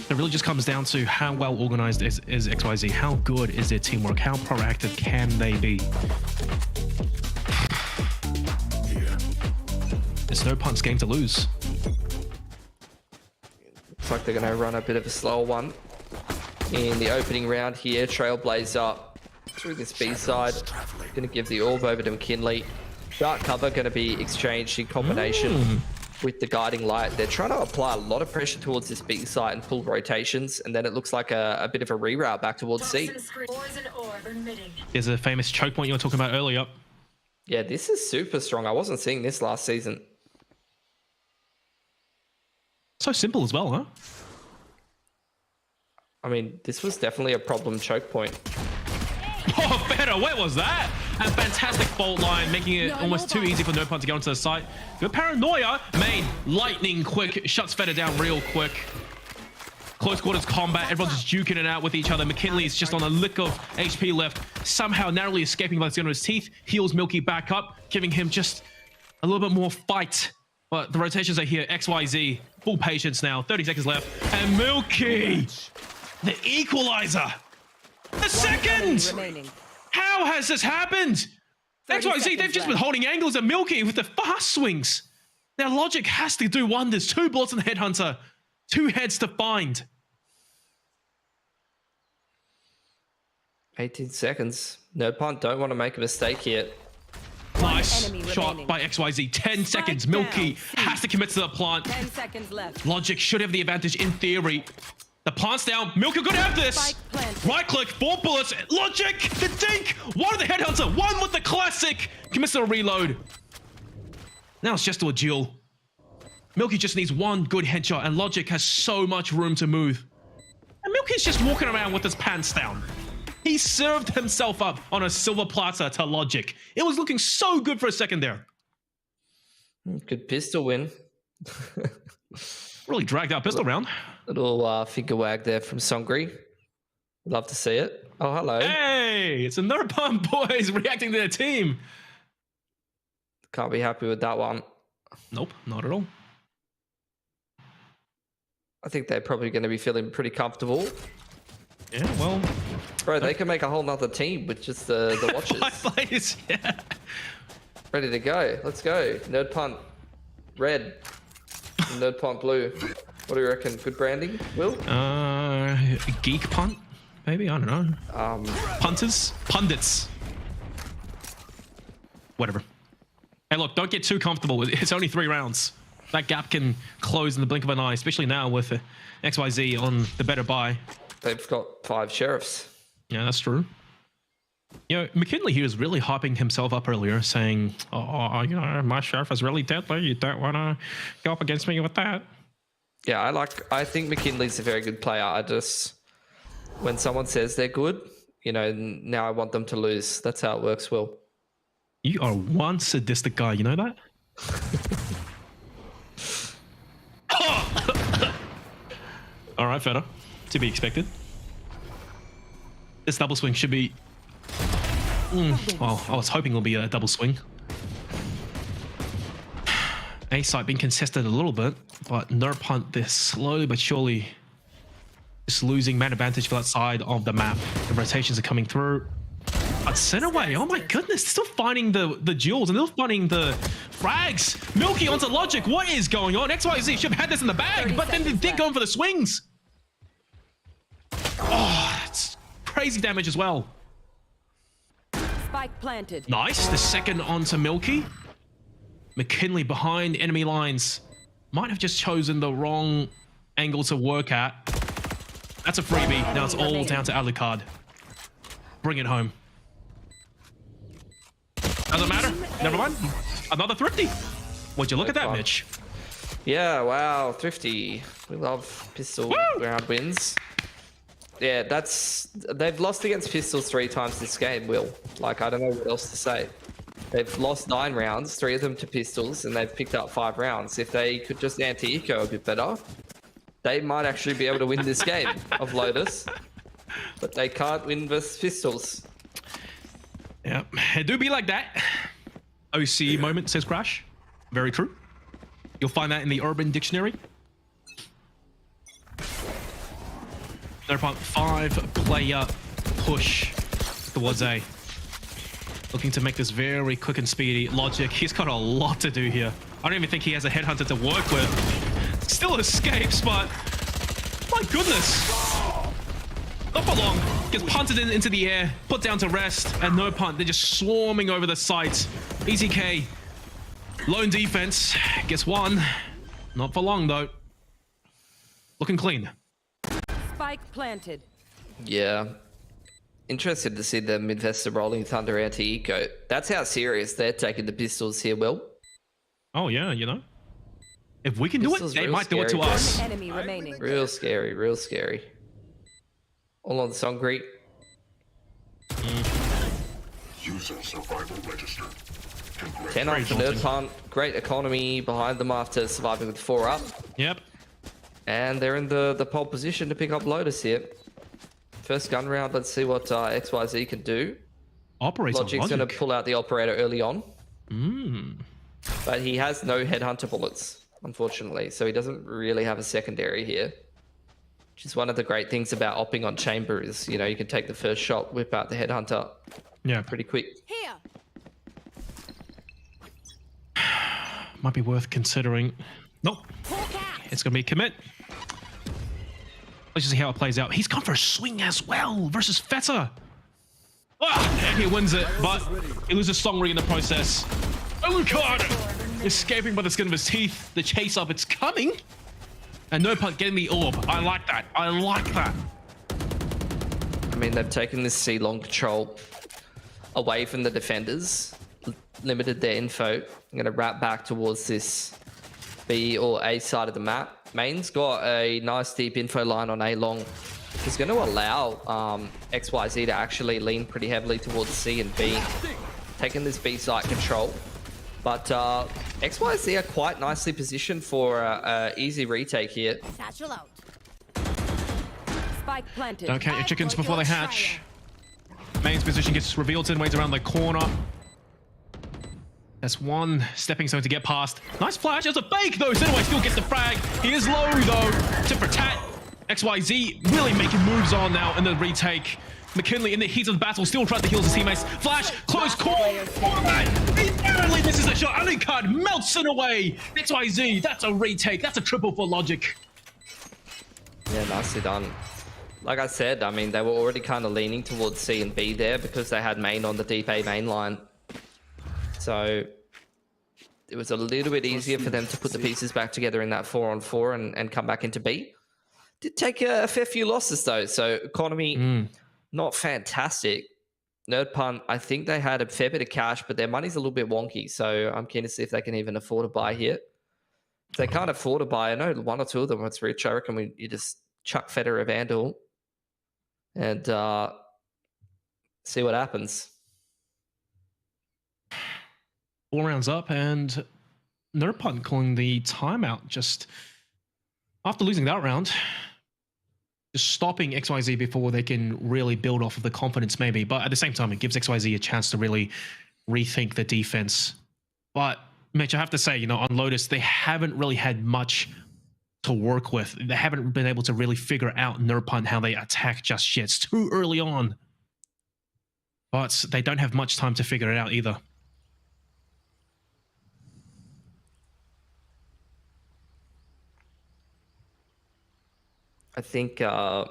It really just comes down to how well organized is XYZ, how good is their teamwork, how proactive can they be. It's no Punt's game to lose. Looks like they're going to run a bit of a slower one in the opening round here. Trailblazer through this B side, going to give the orb over to McKinley. Dark cover going to be exchanged in combination with the guiding light. They're trying to apply a lot of pressure towards this B site and pull rotations, and then it looks like a bit of a reroute back towards C. There's a famous choke point you were talking about earlier. Yeah, this is super strong. I wasn't seeing this last season. So simple as well, huh? I mean, this was definitely a problem choke point. Oh, better. Where was that? And fantastic fault line, making it almost too easy for No Punt to get onto the site. Good paranoia. Main, lightning quick, shuts Feta down real quick. Close quarters combat, everyone's just duking it out with each other. McKinley is just on a lick of HP left, somehow narrowly escaping by the skin of his teeth. Heals Milky back up, giving him just a little bit more fight. But the rotations are here. XYZ, full patience now. 30 seconds left. And Milky, the equalizer. The second! How has this happened? XYZ, they've just been holding angles at Milky with the fast swings. Their logic has to do wonders. 2 bullets in the Headhunter. 2 heads to find. 18 seconds. No Punt don't want to make a mistake here. Nice shot by XYZ. 10 seconds. Milky has to commit to the plant. 10 seconds left. Logic should have the advantage in theory. The plant's down. Milky could have this. Right click, 4 bullets. Logic, the dink. 1 with the Headhunter, 1 with the classic. Commits to a reload. Now it's just to a duel. Milky just needs 1 good headshot, and Logic has so much room to move. And Milky's just walking around with his pants down. He served himself up on a silver platter to Logic. It was looking so good for a second there. Good pistol win. Really dragged out pistol round. Little finger wag there from Songri. Love to see it. Oh, hello. Hey, it's another Pump boys reacting to their team. Can't be happy with that one. Nope, not at all. I think they're probably going to be feeling pretty comfortable. Yeah, well... Bro, they can make a whole nother team with just the watches. 5 players, yeah. Ready to go. Let's go. Nerd Punt red. Nerd Punt blue. What do you reckon? Good branding, Will? Geek Punt, maybe? I don't know. Punters? Pundits. Whatever. Hey, look, don't get too comfortable. It's only 3 rounds. That gap can close in the blink of an eye, especially now with XYZ on the better buy. They've got 5 sheriffs. Yeah, that's true. You know, McKinley here is really hyping himself up earlier, saying, oh, you know, my sheriff is really deadly. You don't want to go up against me with that. Yeah, I think McKinley's a very good player. When someone says they're good, you know, now I want them to lose. That's how it works, Will. You are one sadistic guy, you know that? right, Feta. To be expected. This double swing should be... well, I was hoping it'll be a double swing. A side being contested a little bit, but Nerp Hunt, they're slowly but surely just losing man advantage for that side of the map. The rotations are coming through. But center way, oh my goodness, they're still finding the duels and they're finding the frags. Milky onto Logic, what is going on? XYZ should have had this in the bag, but then they did go in for the swings. Oh, that's crazy damage as well. Spike planted. Nice, the second onto Milky. McKinley behind enemy lines. Might have just chosen the wrong angle to work at. That's a freebie. Now it's all down to Alucard. Bring it home. Doesn't matter. Never mind. Another Thrifty. Would you look at that, Mitch? Yeah, wow, Thrifty. We love pistol round wins. Yeah, they've lost against pistols 3 times this game, Will. Like, I don't know what else to say. They've lost 9 rounds, 3 of them to pistols, and they've picked up 5 rounds. If they could just anti-eco a bit better, they might actually be able to win this game of Lotus. But they can't win versus pistols. Yeah, it do be like that. OC moment, says Crash. Very true. You'll find that in the Urban Dictionary. They're upon 5-player push towards A. Looking to make this very quick and speedy. Logic, he's got a lot to do here. I don't even think he has a headhunter to work with. Still escapes, but my goodness. Not for long. Gets punted into the air, put down to rest, and no punt. They're just swarming over the site. EZK, lone defense, gets 1. Not for long though. Looking clean. Spike planted. Yeah. Interested to see the Midvesta Rolling Thunder anti-eco. That's how serious they're taking the pistols here, Will. Oh yeah, you know. If we can do it, they might do it to us. Enemy remaining. Real scary, real scary. All on the song Greek. User survival register. 10 off the Nerd Punt. Great economy behind them after surviving with 4 up. Yep. And they're in the pole position to pick up Lotus here. First gun round, let's see what XYZ can do. Logic's going to pull out the operator early on. But he has no headhunter bullets, unfortunately. So he doesn't really have a secondary here. Which is one of the great things about opping on chamber is, you know, you can take the first shot, whip out the headhunter. Yeah. Pretty quick. Here. Might be worth considering. Nope. It's going to be a commit. Let's just see how it plays out. He's gone for a swing as well versus Feta. And he wins it, but he loses song ring in the process. Alucard escaping by the skin of his teeth. The chase up, it's coming. And no punt getting the orb. I like that. I like that. I mean, they've taken this C-long control away from the defenders, limited their info. I'm going to wrap back towards this B or A side of the map. Main's got a nice deep info line on A long. It's going to allow XYZ to actually lean pretty heavily towards C and B, taking this B site control. But XYZ are quite nicely positioned for an easy retake here. Satchel out. Spike planted. Don't count your chickens before they hatch. Main's position gets revealed in ways around the corner. That's 1 stepping stone to get past. Nice flash. It's a fake though. Sinaway still gets the frag. He is low though. Tip for tat. XYZ really making moves on now in the retake. McKinley in the heat of the battle still trying to heal his teammates. Flash, close call. He barely misses the shot. Alucard melts it away. XYZ, that's a retake. That's a triple for Logic. Yeah, nicely done. Like I said, I mean, they were already kind of leaning towards C and B there because they had main on the deep A main line. So it was a little bit easier for them to put the pieces back together in that 4-on-4 and come back into B. Did take a fair few losses though. So economy, not fantastic. Nerd Punt, I think they had a fair bit of cash, but their money's a little bit wonky. So I'm keen to see if they can even afford to buy here. If they can't afford to buy, I know 1 or 2 of them, it's rich. I reckon you just chuck Feder a Vandal and see what happens. 4 rounds up, and Nerd Punt calling the timeout just after losing that round. just stopping XYZ before they can really build off of the confidence maybe. But at the same time, it gives XYZ a chance to really rethink the defense. But Mitch, I have to say, on Lotus, they haven't really had much to work with. They haven't been able to really figure out Nurpunt how they attack just yet. It's too early on. But they don't have much time to figure it out either. I think, they are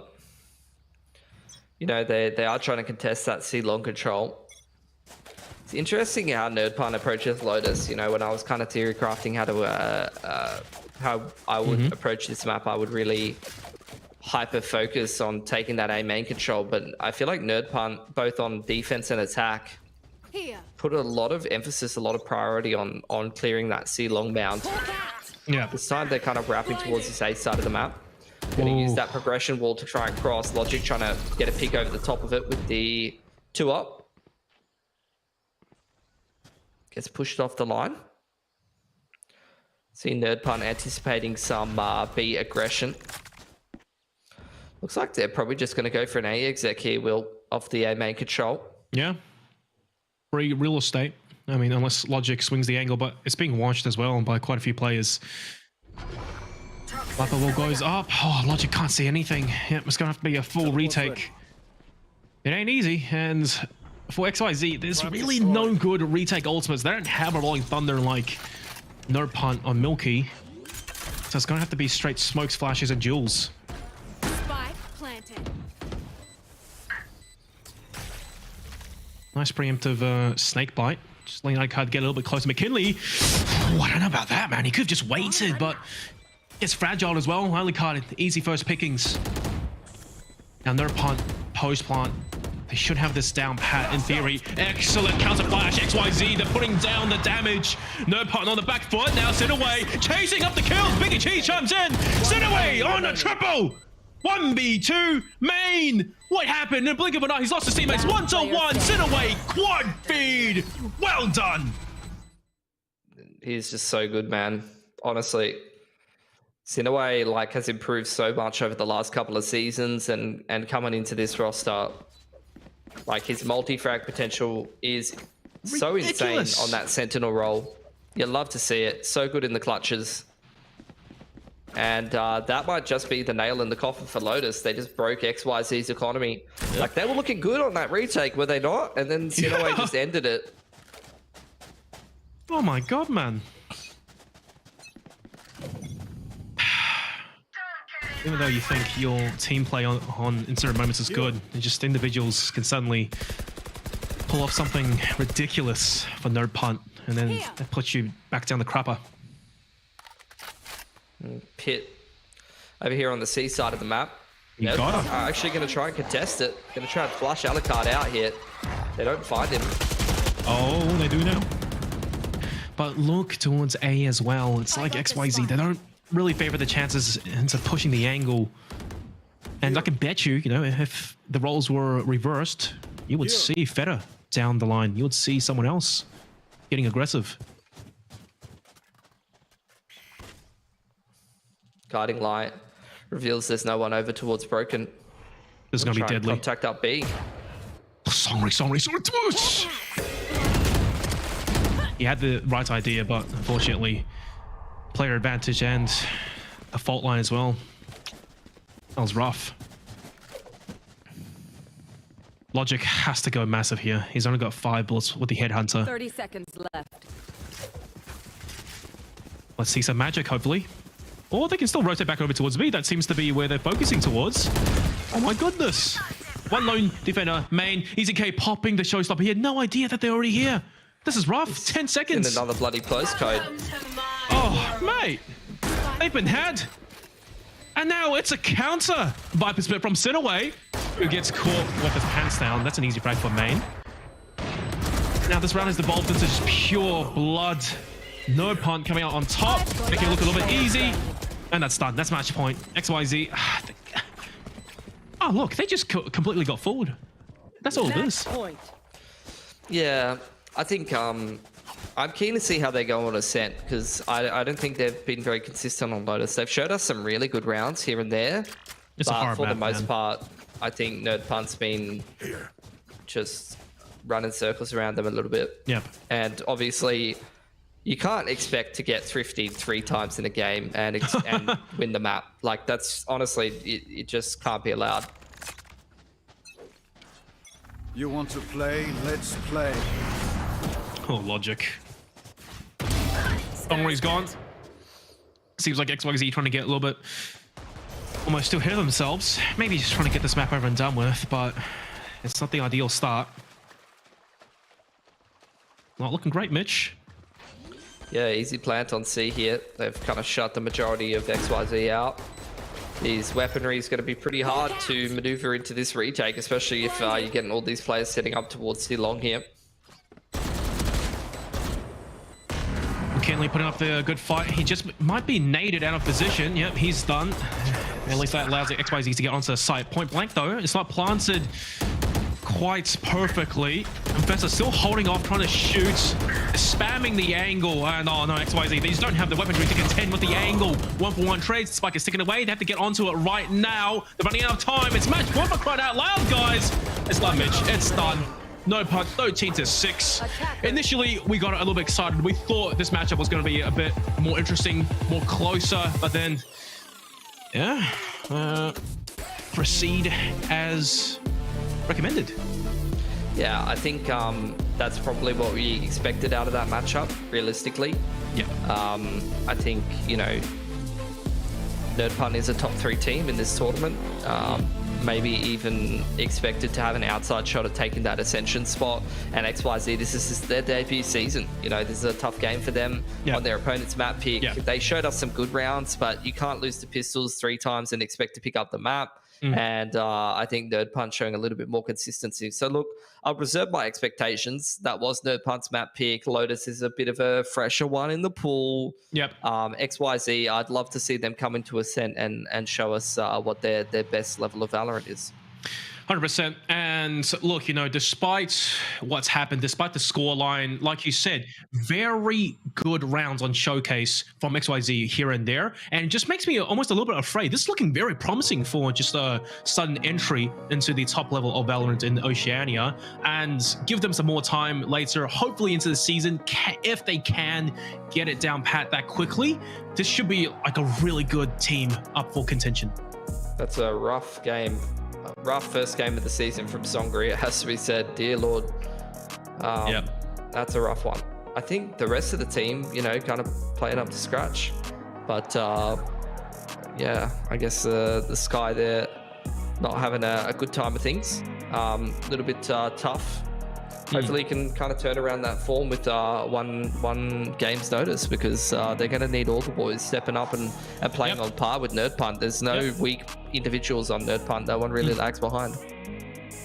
trying to contest that C-long control. It's interesting how Nerdpunt approaches Lotus. When I was kind of theory crafting how I would approach this map, I would really hyper focus on taking that A main control. But I feel like Nerdpunt, both on defense and attack, put a lot of emphasis, a lot of priority on clearing that C-long bound. Yeah. This time they're kind of wrapping towards this A side of the map. Going to use that progression wall to try and cross. Logic trying to get a pick over the top of it with the 2-up. Gets pushed off the line. See Nerdpunt anticipating some B aggression. Looks like they're probably just going to go for an A exec here, Will, off the A main control. Yeah. Free real estate. I mean, unless Logic swings the angle, but it's being watched as well by quite a few players. Viper wall goes up. Oh, Logic can't see anything. Yep, it's going to have to be a full retake. It ain't easy, and for XYZ, there's really no good retake ultimates. They don't have a Rolling Thunder like Nurpunt or Milky. So it's going to have to be straight smokes, flashes, and duels. Spike planted. Nice preemptive snake bite. Just letting that card get a little bit closer. McKinley, oh, I don't know about that, man. He could have just waited, but it's fragile as well. Only card, easy first pickings. Now Nurpunt, post plant. They should have this down pat in theory. Excellent counter flash. XYZ, they're putting down the damage. Nurpunt on the back foot. Now Sinaway chasing up the kills. Biggie Cheese chimes in. Sinaway on a triple. 1v2 main. What happened? In a blink of an eye, he's lost his teammates. 1-1. Sinaway quad feed. Well done. He's just so good, man. Honestly. Sinaway has improved so much over the last couple of seasons and coming into this roster. His multi-frag potential is so insane on that Sentinel role. You love to see it. So good in the clutches. And that might just be the nail in the coffin for Lotus. They just broke XYZ's economy. Yep. They were looking good on that retake, were they not? And then Sinaway just ended it. Oh my god, man. Even though you think your team play on instant moments is good, and just individuals can suddenly pull off something ridiculous for Nurpunt, and then that puts you back down the crapper. Pit over here on the C side of the map. You got him. Actually going to try and contest it. Going to try and flush Alucard out here. They don't find him. Oh, they do now. But look towards A as well. It's like XYZ. They don't really favor the chances into pushing the angle. And I can bet you, if the roles were reversed, you would see Feta down the line. You would see someone else getting aggressive. Guiding light reveals there's no one over towards Broken. This is going to be deadly. Contact up B. Sorry. He had the right idea, but unfortunately, player advantage and a fault line as well. That was rough. Logic has to go massive here. He's only got 5 bullets with the Headhunter. 30 seconds left. Let's see some magic, hopefully. Or they can still rotate back over towards B. That seems to be where they're focusing towards. Oh my goodness. One lone defender, main. EZK popping the showstopper. He had no idea that they're already here. This is rough. 10 seconds. And another bloody postcode. Oh, mate. They've been had. And now it's a counter. Viper split from Sinaway, who gets caught with his pants down. That's an easy frag for main. Now this round has devolved into just pure blood. Nurpunt coming out on top, making it look a little bit easy. And that's done. That's match point. XYZ. Oh, look. They just completely got fooled. That's all it is. Yeah, I think I'm keen to see how they go on Ascent, because I don't think they've been very consistent on Lotus. They've showed us some really good rounds here and there, It's a but hard for the map, most man. part, I think Nerd Punt's been just running circles around them a little bit. Yep. And obviously, you can't expect to get thrifty 3 times in a game and win the map. Like, that's honestly, it just can't be allowed. You want to play? Let's play. Oh, logic. Dongri's gone. Seems like XYZ trying to get a little bit almost still ahead of themselves. Maybe just trying to get this map over and done with, but it's not the ideal start. Not looking great, Mitch. Yeah, easy plant on C here. They've kind of shut the majority of XYZ out. His weaponry is going to be pretty hard to maneuver into this retake, especially if you're getting all these players setting up towards C long here. McKinley putting up the good fight. He just might be naded out of position. Yep, he's done. At least that allows the XYZ to get onto the site. Point blank, though. It's not planted quite perfectly. Professor still holding off, trying to shoot, spamming the angle. And oh no, XYZ, they just don't have the weaponry to contend with the angle. 1-for-1 trades. Spike is sticking away. They have to get onto it right now. They're running out of time. It's match point for crying out loud, guys. It's done, Mitch. It's done. No punch, 13-6. Initially, we got a little bit excited. We thought this matchup was going to be a bit more interesting, more closer, but then, yeah, proceed as recommended. Yeah, I think that's probably what we expected out of that matchup, realistically. Yeah. I think, you know, Nerd Punt is a top 3 team in this tournament. Maybe even expected to have an outside shot at taking that Ascension spot. And XYZ, this is their debut season. You know, this is a tough game for them on their opponent's map pick. They showed us some good rounds, but you can't lose to Pistols 3 times and expect to pick up the map. And I think Nerd Punt showing a little bit more consistency. So look, I'll reserve my expectations. That was Nerd Punt's map pick. Lotus is a bit of a fresher one in the pool. Yep. XYZ, I'd love to see them come into Ascent and show us what their best level of Valorant is. 100%. And look, you know, despite what's happened, despite the scoreline, like you said, very good rounds on Showcase from XYZ here and there. And it just makes me almost a little bit afraid. This is looking very promising for just a sudden entry into the top level of Valorant in Oceania. And give them some more time later, hopefully into the season, if they can get it down pat that quickly. This should be like a really good team up for contention. That's a rough game. Rough first game of the season from Songri, it has to be said. Dear Lord. That's a rough one. I think the rest of the team, you know, kind of playing up to scratch. But yeah, I guess the Sky there not having a good time of things. A little bit tough. Hopefully he can kind of turn around that form with one game's notice, because they're going to need all the boys stepping up and playing on par with Nerd Punt. There's no weak individuals on Nerd Punt. No one really lags behind.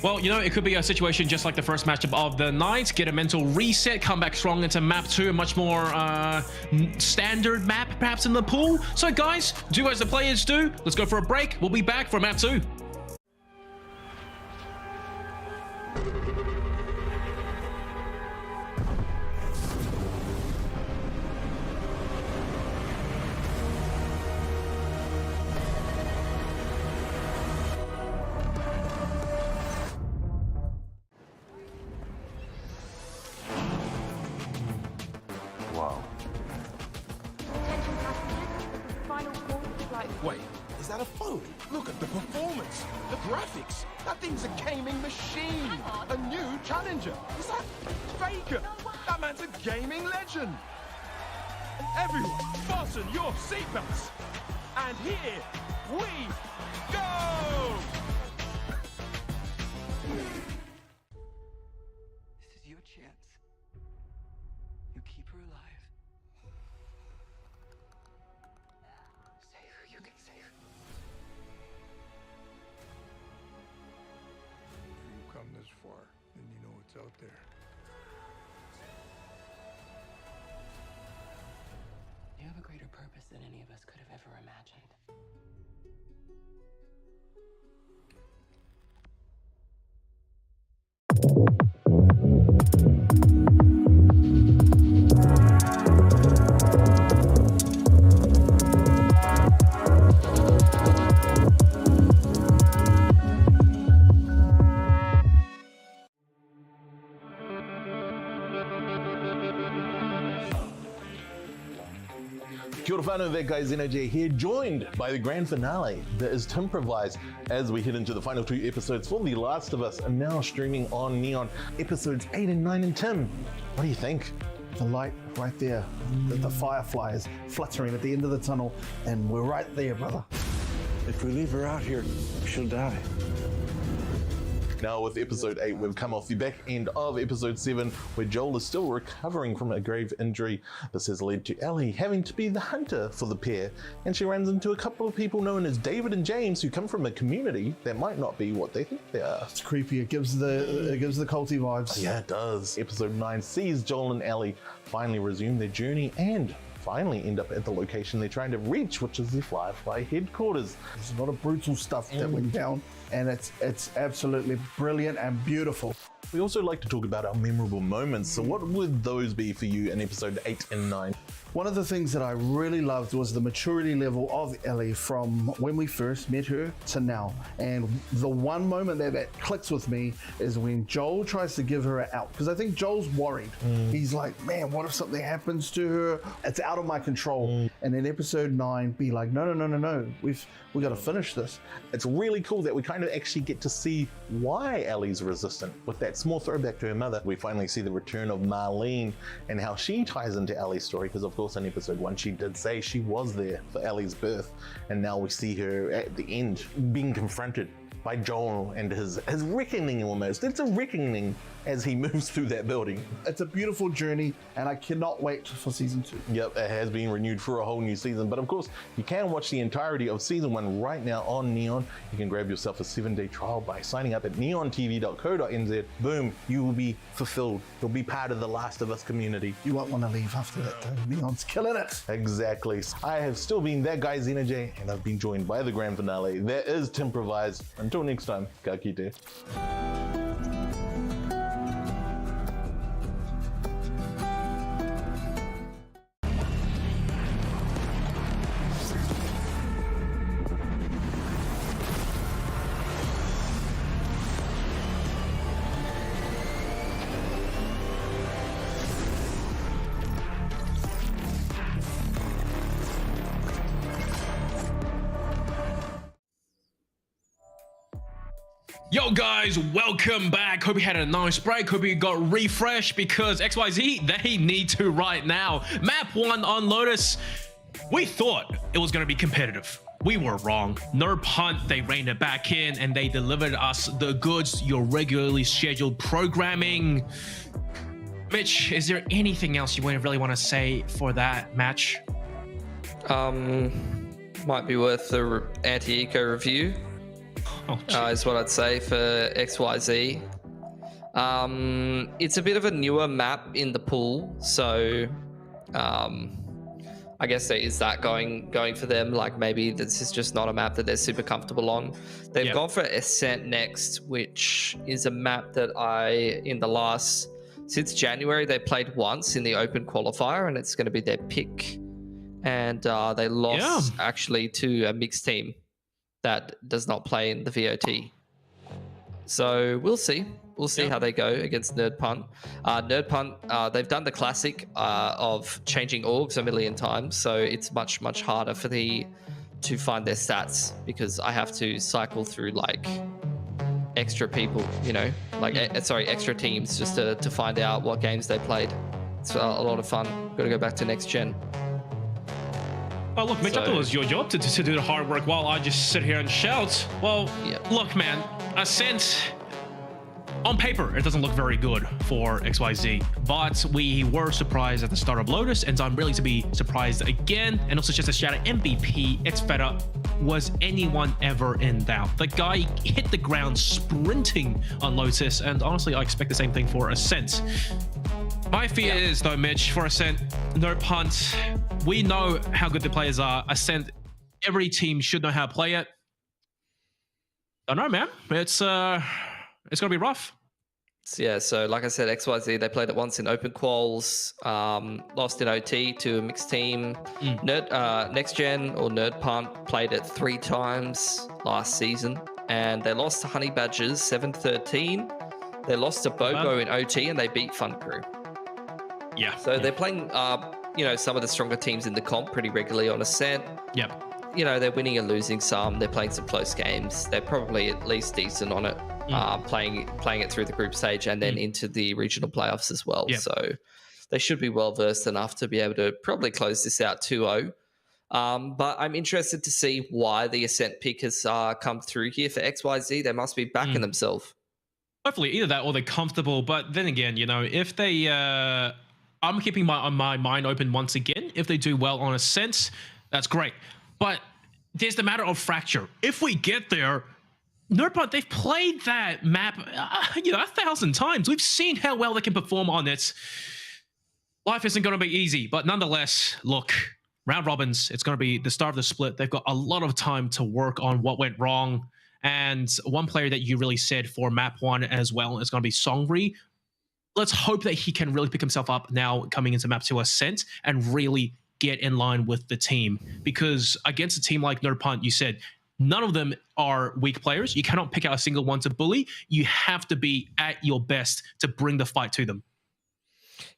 Well, you know, it could be a situation just like the first matchup of the night. Get a mental reset, come back strong into map 2, a much more standard map perhaps in the pool. So guys, do as the players do. Let's go for a break. We'll be back for map 2. Wait, is that a phone? Look at the performance, the graphics. That thing's a gaming machine. A new challenger. Is that Faker? That man's a gaming legend. Everyone, fasten your seatbelts. And here we go! This is your chance. You keep her alive. Save her. You can save her. You come this far, then you know it's out there. You have a greater purpose than any of us could have ever imagined. Stefano, that guy's Energy here, joined by the grand finale. That is Improvise, as we head into the final 2 episodes for The Last of Us, and now streaming on Neon, episodes 8 and 9. And Tim, what do you think? The light right there, the fireflies fluttering at the end of the tunnel, and we're right there, brother. If we leave her out here, she'll die. Now with episode 8, we've come off the back end of episode 7, where Joel is still recovering from a grave injury. This has led to Ellie having to be the hunter for the pair, and she runs into a couple of people known as David and James, who come from a community that might not be what they think they are. It's creepy. It gives the culty vibes. Yeah, it does. Episode 9 sees Joel and Ellie finally resume their journey and finally end up at the location they're trying to reach, which is the Firefly headquarters. There's a lot of brutal stuff that went down, and it's absolutely brilliant and beautiful. We also like to talk about our memorable moments. So what would those be for you in episode 8 and 9? One of the things that I really loved was the maturity level of Ellie from when we first met her to now. And the one moment that clicks with me is when Joel tries to give her out, because I think Joel's worried. He's like, man, what if something happens to her? It's out of my control. And in episode 9, be like, no, we got to finish this. It's really cool that we kind of actually get to see why Ellie's resistant. With that small throwback to her mother, we finally see the return of Marlene and how she ties into Ellie's story, because of course in episode 1 she did say she was there for Ellie's birth, and now we see her at the end being confronted by Joel and his reckoning almost. It's a reckoning as he moves through that building. It's a beautiful journey, and I cannot wait for season 2. Yep, it has been renewed for a whole new season, but of course you can watch the entirety of season 1 right now on Neon. You can grab yourself a 7-day trial by signing up at neontv.co.nz. Boom, you will be fulfilled. You'll be part of the Last of Us community. You won't want to leave after that though. Neon's killing it. Exactly. I have still been that guy's Energy, and I've been joined by the grand finale. That is Improvise. Until next time, ka kite. Yo guys, welcome back. Hope you had a nice break. Hope you got refreshed, because XYZ, they need to right now. Map 1 on Lotus. We thought it was going to be competitive. We were wrong. Nerf Hunt, they reined it back in and they delivered us the goods, your regularly scheduled programming. Mitch, is there anything else you really want to say for that match? Might be worth the anti-eco review. Is what I'd say for XYZ. It's a bit of a newer map in the pool, so I guess there is that going for them. Like maybe this is just not a map that they're super comfortable on. They've gone for Ascent next, which is a map that since January they played once in the open qualifier, and it's going to be their pick. And they lost actually to a mixed team that does not play in the VOT. So we'll see. We'll see how they go against Nerd Punt. Nerd Punt, they've done the classic of changing orgs a million times, so it's much harder for to find their stats, because I have to cycle through like extra people, extra teams just to find out what games they played. It's a lot of fun. Got to go back to next gen. Oh, look, Mitch, I thought it was your job to do the hard work while I just sit here and shout. Well, look, man, Ascent, on paper, it doesn't look very good for XYZ, but we were surprised at the start of Lotus, and I'm really to be surprised again. And also just a shout out, MVP, it's better. Was anyone ever in doubt? The guy hit the ground sprinting on Lotus, and honestly, I expect the same thing for Ascent. My fear is, though, Mitch, for Ascent, Nerf Hunt, we know how good the players are. Ascent, every team should know how to play it. I don't know, man. It's gonna be rough. Yeah, so like I said, XYZ, they played it once in open quals, lost in OT to a mixed team. Next Gen or Nerd Punt played it 3 times last season, and they lost to Honey Badgers 7-13. They lost to Bogo in OT, and they beat Fun Crew. Yeah. So they're playing you know, some of the stronger teams in the comp pretty regularly on Ascent. Yep. You know, they're winning and losing some. They're playing some close games. They're probably at least decent on it, playing it through the group stage and then into the regional playoffs as well. Yep. So they should be well versed enough to be able to probably close this out 2-0. But I'm interested to see why the Ascent pick has come through here for XYZ. They must be backing themselves. Hopefully either that or they're comfortable. But then again, you know, if they... I'm keeping my mind open once again. If they do well on Ascent, that's great. But there's the matter of Fracture. If we get there, Nerdpod, they've played that map, 1,000 times. We've seen how well they can perform on it. Life isn't going to be easy, but nonetheless, look, round robins, it's going to be the start of the split. They've got a lot of time to work on what went wrong. And one player that you really said for map 1 as well is going to be Songri. Let's hope that he can really pick himself up now coming into map 2 Ascent and really get in line with the team, because against a team like Nerdpunt, you said none of them are weak players. You cannot pick out a single one to bully. You have to be at your best to bring the fight to them.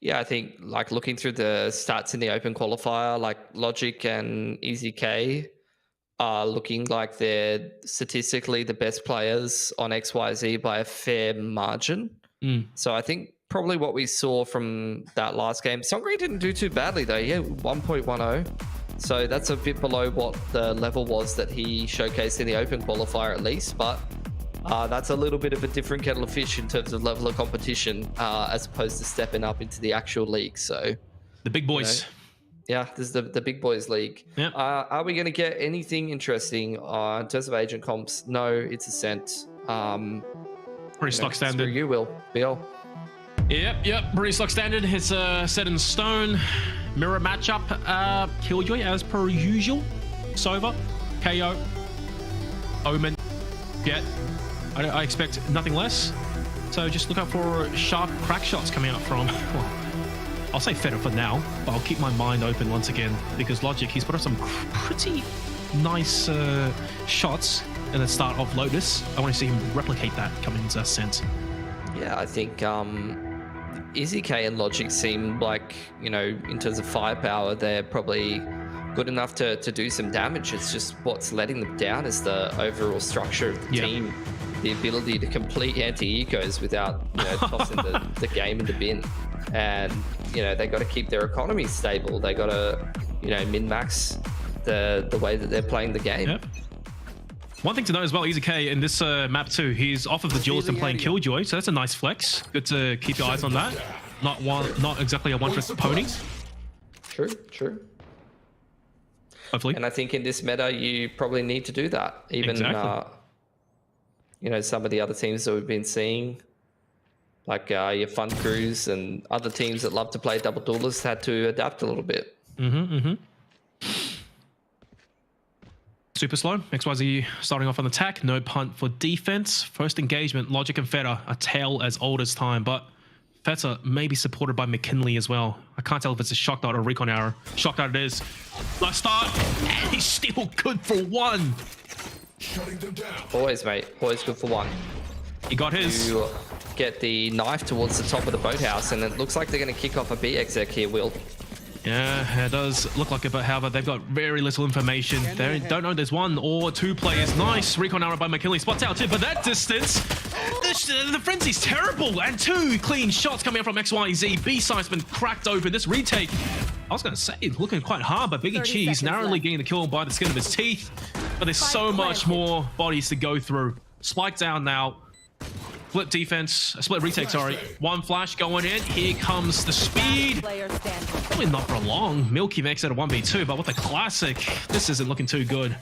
Yeah, I think like looking through the stats in the open qualifier, like Logic and EZK are looking like they're statistically the best players on XYZ by a fair margin. So I think probably what we saw from that last game, Songri didn't do too badly though. Yeah, 1.10. So that's a bit below what the level was that he showcased in the open qualifier at least. But that's a little bit of a different kettle of fish in terms of level of competition as opposed to stepping up into the actual league. So the big boys. Yeah, this is the big boys league. Yeah. Are we going to get anything interesting in terms of agent comps? No, it's Ascent. Pretty stock standard. You will, Bill. Yep. Pretty stock standard. It's set in stone. Mirror matchup. Killjoy as per usual. Sova, KO, Omen, Jet. I expect nothing less. So just look out for sharp crack shots coming out from... Well, I'll say Feta for now, but I'll keep my mind open once again because Logic, he's put up some pretty nice shots in the start of Lotus. I want to see him replicate that coming into Ascent. Yeah, I think EZK and Logic seem like, you know, in terms of firepower, they're probably good enough to do some damage. It's just what's letting them down is the overall structure of the team, the ability to complete anti-ecos without, you know, tossing the game in the bin. And, you know, they got to keep their economy stable. They got to, you know, min-max the way that they're playing the game. Yep. One thing to note as well, EZK in this map too, he's off of the duelist and playing Killjoy, so that's a nice flex. Good to keep your eyes on that. Not exactly a one-trick pony. True. Hopefully. And I think in this meta, you probably need to do that. Even, you know, some of the other teams that we've been seeing, like your Fun Crews and other teams that love to play double duelists had to adapt a little bit. Super slow. XYZ starting off on attack. No punt for defense. First engagement, Logic and Feta, a tale as old as time, but Feta may be supported by McKinley as well. I can't tell if it's a shock dart or recon arrow. Shock dart it is. Last start, and he's still good for one. Shutting them down. Always, mate. Always good for one. He got his. You get the knife towards the top of the boathouse, and it looks like they're going to kick off a B exec here, Will. Yeah, it does look like it, but however, they've got very little information. They don't know there's one or two players. Nice recon arrow by McKinley. Spots out too, but that distance, the frenzy's terrible. And two clean shots coming out from XYZ. B site's been cracked open. This retake, I was going to say, looking quite hard, but Biggie Cheese narrowly getting the kill by the skin of his teeth. But there's so much more bodies to go through. Spike down now. Split defense, split retake, sorry. One flash going in. Here comes the speed. Probably not for long. Milky makes it a 1v2, but with the classic, this isn't looking too good.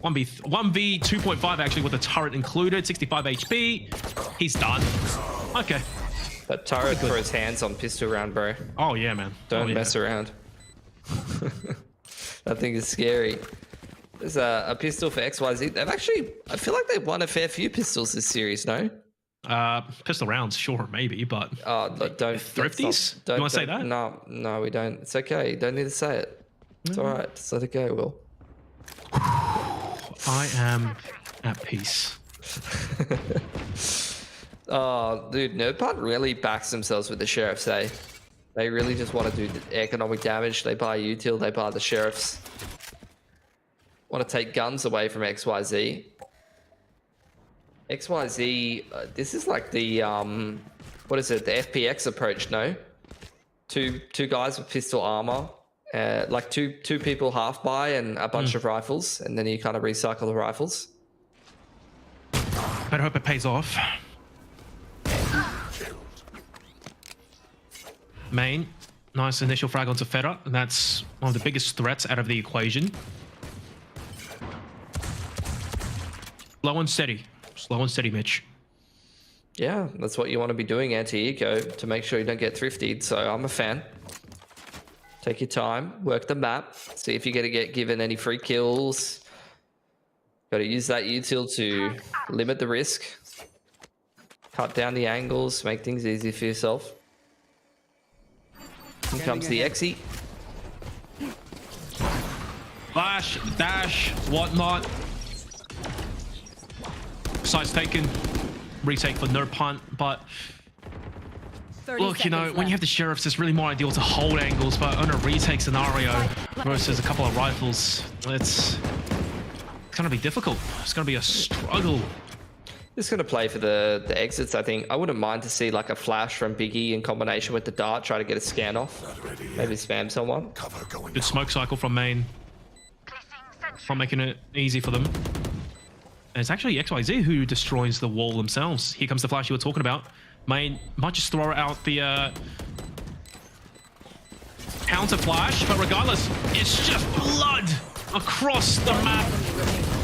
1v 2.5 actually with the turret included. 65 HP. He's done. Okay. That turret for his hands on pistol round, bro. Oh yeah, man. Don't mess around. That thing is scary. There's a pistol for XYZ. They've actually, I feel like they've won a fair few pistols this series, no? Pistol rounds, sure, maybe, but... don't... Thrifties? You want to say that? No, we don't. It's okay. Don't need to say it. It's all right. Just let it go, Will. I am at peace. Oh, dude, Nerdpunt really backs themselves with the Sheriff's A. They really just want to do the economic damage. They buy util, they buy the sheriffs. Want to take guns away from XYZ. XYZ, this is like the, what is it? The FPX approach, no? Two guys with pistol armor. Like two people half buy and a bunch of rifles. And then you kind of recycle the rifles. I hope it pays off. Main, nice initial frag onto Feta. And that's one of the biggest threats out of the equation. Slow and steady. Slow and steady, Mitch. Yeah, that's what you want to be doing anti-eco to make sure you don't get thriftied. So I'm a fan. Take your time, work the map, see if you're going to get given any free kills. Got to use that util to limit the risk. Cut down the angles, make things easy for yourself. Here comes the Exy. Flash, dash, whatnot. Sides taken. Retake for no punt, but look, you know, when you have the sheriffs, it's really more ideal to hold angles, but on a retake scenario versus a couple of rifles, it's gonna be difficult. It's gonna be a struggle. Just gonna play for the exits, I think. I wouldn't mind to see like a flash from Biggie in combination with the dart, try to get a scan off. Maybe spam someone. Good smoke cycle from main. Not making it easy for them. And it's actually XYZ who destroys the wall themselves. Here comes the flash you were talking about. Main might just throw out the counter flash, but regardless, it's just blood across the map.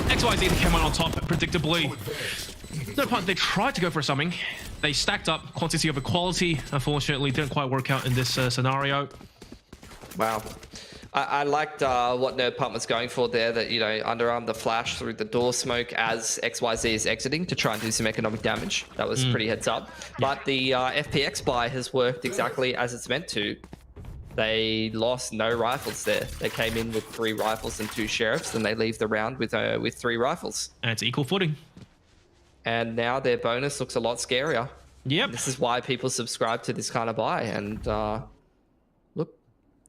XYZ came out on top predictably. No punt, they tried to go for something. They stacked up quantity over quality. Unfortunately, didn't quite work out in this scenario. Wow. I liked what Nerd Pump was going for there, that, you know, underarm the flash through the door smoke as XYZ is exiting to try and do some economic damage. That was pretty heads up. But the FPX buy has worked exactly as it's meant to. They lost no rifles there. They came in with 3 rifles and 2 sheriffs, and they leave the round with 3 rifles. And it's equal footing. And now their bonus looks a lot scarier. Yep. This is why people subscribe to this kind of buy. And look,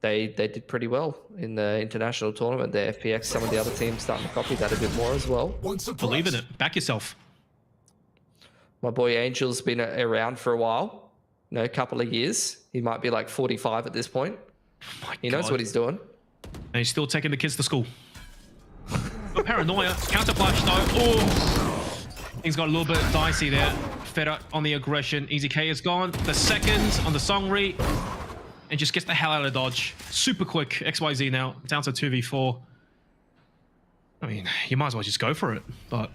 they did pretty well in the international tournament. The FPX, some of the other teams starting to copy that a bit more as well. Believe in it. Back yourself. My boy Angel's been around for a while. You know, a couple of years. He might be like 45 at this point. He knows what he's doing. And he's still taking the kids to school. But paranoia. Counter flash though. Oh. Things got a little bit dicey there. Fed up on the aggression. Easy K is gone. The second on the Songri. And just gets the hell out of dodge. Super quick. XYZ now. Down to 2v4. I mean, you might as well just go for it. But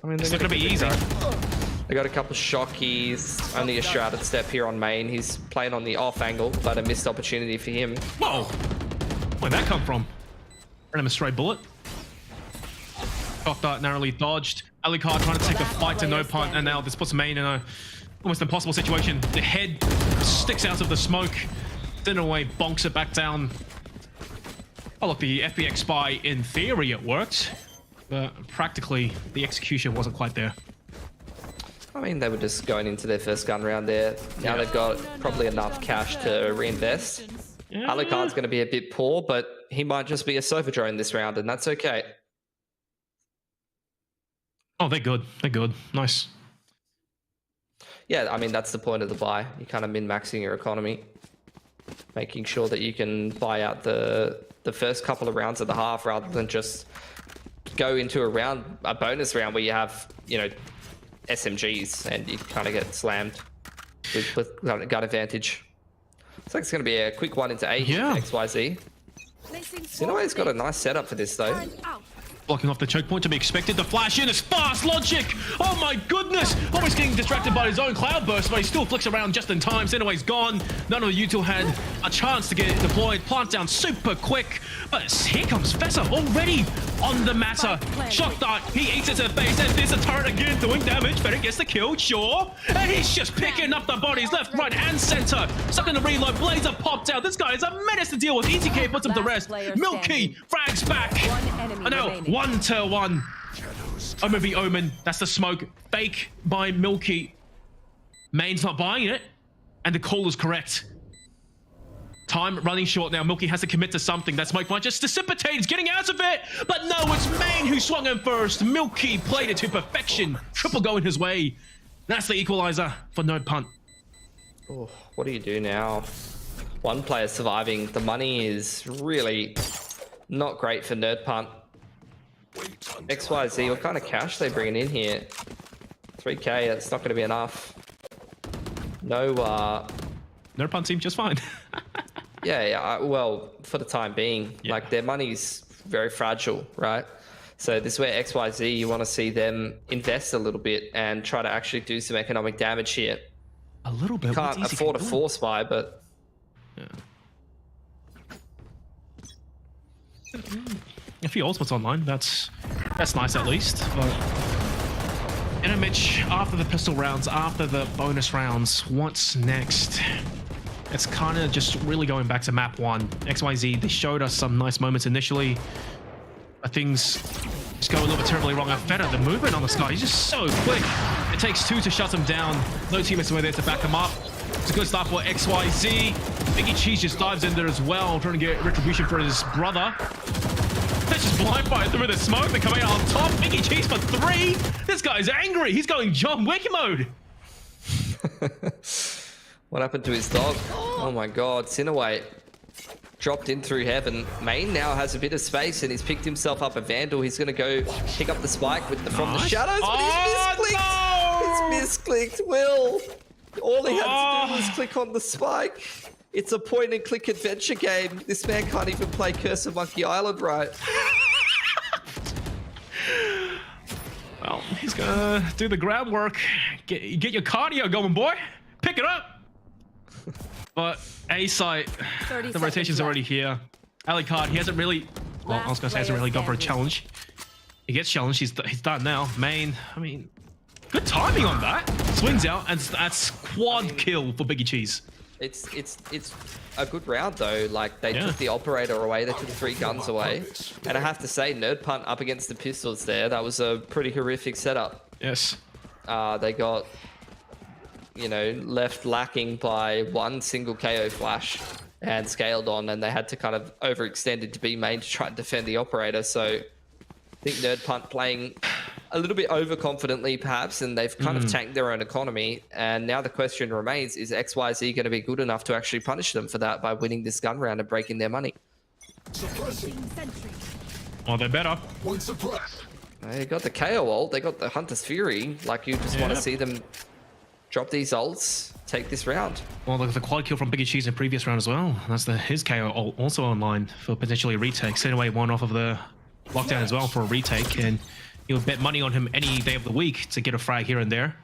I mean, it's not going to be easy. They got a couple of shockies. Only a shrouded step here on main. He's playing on the off angle, but a missed opportunity for him. Whoa! Where'd that come from? Ran him a stray bullet. Shock dart narrowly dodged. Alucard trying to take a fight to no punt, and now this puts main in a almost impossible situation. The head sticks out of the smoke. Then away, bonks it back down. Oh look, the FPX spy, in theory it worked, but practically the execution wasn't quite there. I mean, they were just going into their first gun round there. Now they've got probably enough cash to reinvest. Alucard's going to be a bit poor, but he might just be a sofa drone this round, and that's okay. Oh, they're good. They're good. Nice. Yeah, I mean, that's the point of the buy. You're kind of min-maxing your economy. Making sure that you can buy out the first couple of rounds of the half rather than just go into a bonus round where you have, you know, SMGs and you kind of get slammed with gun advantage. Looks like it's going to be a quick one into 8 XYZ. Sinaway's got a nice setup for this though. Blocking off the choke point to be expected. The flash in is fast logic. Oh my goodness. Almost getting distracted by his own cloud burst, but he still flicks around just in time. Sinaway's gone. None of the util had a chance to get it deployed. Plant down super quick. But here comes Fessa already on the matter. Shock dart. He eats it to the face. And there's a turret again doing damage. Better gets the kill, sure. And he's just picking up the bodies left, right, and center. Stuck in the reload. Blazer popped out. This guy is a menace to deal with. Easy K puts him to rest. Milky frags back. I know. 1-1. Omen v Omen. That's the smoke. Fake by Milky. Main's not buying it. And the call is correct. Time running short now. Milky has to commit to something. That smoke might just dissipate. He's getting out of it. But no, it's Main who swung him first. Milky played it to perfection. Triple going his way. That's the equalizer for Nerd Punt. Oh, what do you do now? One player surviving. The money is really not great for Nerd Punt. XYZ, what kind of cash they bringing in here? 3k, that's not going to be enough. No, Nerd Punt seems just fine. yeah, well, for the time being, like their money's very fragile, right? So this is where XYZ, you want to see them invest a little bit and try to actually do some economic damage here. A little bit. Can't afford a force buy, but yeah. A few ultimates online. That's nice at least. But Mitch, after the pistol rounds, after the bonus rounds, what's next? It's kind of just really going back to map 1. XYZ, they showed us some nice moments initially, but things just go a little bit terribly wrong. Feta, the movement on the sky, he's just so quick. It takes 2 to shut him down. No teammates were there to back him up. It's a good start for XYZ. Biggie Cheese just dives in there as well, trying to get retribution for his brother. They're just blind fire through the smoke. They're coming out on top. Biggie Cheese for 3. This guy's angry. He's going John Wick mode. What happened to his dog? Oh my god, Cinnaway dropped in through heaven. Main now has a bit of space and he's picked himself up a Vandal. He's going to go pick up the spike with from the shadows, but he's misclicked. No! He's misclicked, Will. All he had to do was click on the spike. It's a point and click adventure game. This man can't even play Curse of Monkey Island right. Well, he's gonna do the groundwork. Get your cardio going, boy. Pick it up. But A site, the rotation's already here. Alucard, he hasn't really, well, I was gonna say hasn't really gone for a challenge. He gets challenged, he's done now. Main, I mean, good timing on that. Swings out, and that's quad kill for Biggie Cheese. It's a good round though. Like they took the operator away, they took 3 guns away, and I have to say, Nerd Punt up against the pistols there. That was a pretty horrific setup. Yes. They got, you know, left lacking by 1 single KO flash and scaled on, and they had to kind of overextend it to be main to try and defend the operator. So I think Nerd Punt playing a little bit overconfidently perhaps, and they've kind of tanked their own economy. And now the question remains, is XYZ going to be good enough to actually punish them for that by winning this gun round and breaking their money? Oh, they're better. They got the KO ult, they got the Hunter's Fury. Like, you just want to see them drop these ults, take this round. Well, the quad kill from Biggie Cheese in previous round as well. That's his KO ult also online for potentially a retake. Send away 1 off of the lockdown as well for a retake, and you'll bet money on him any day of the week to get a frag here and there.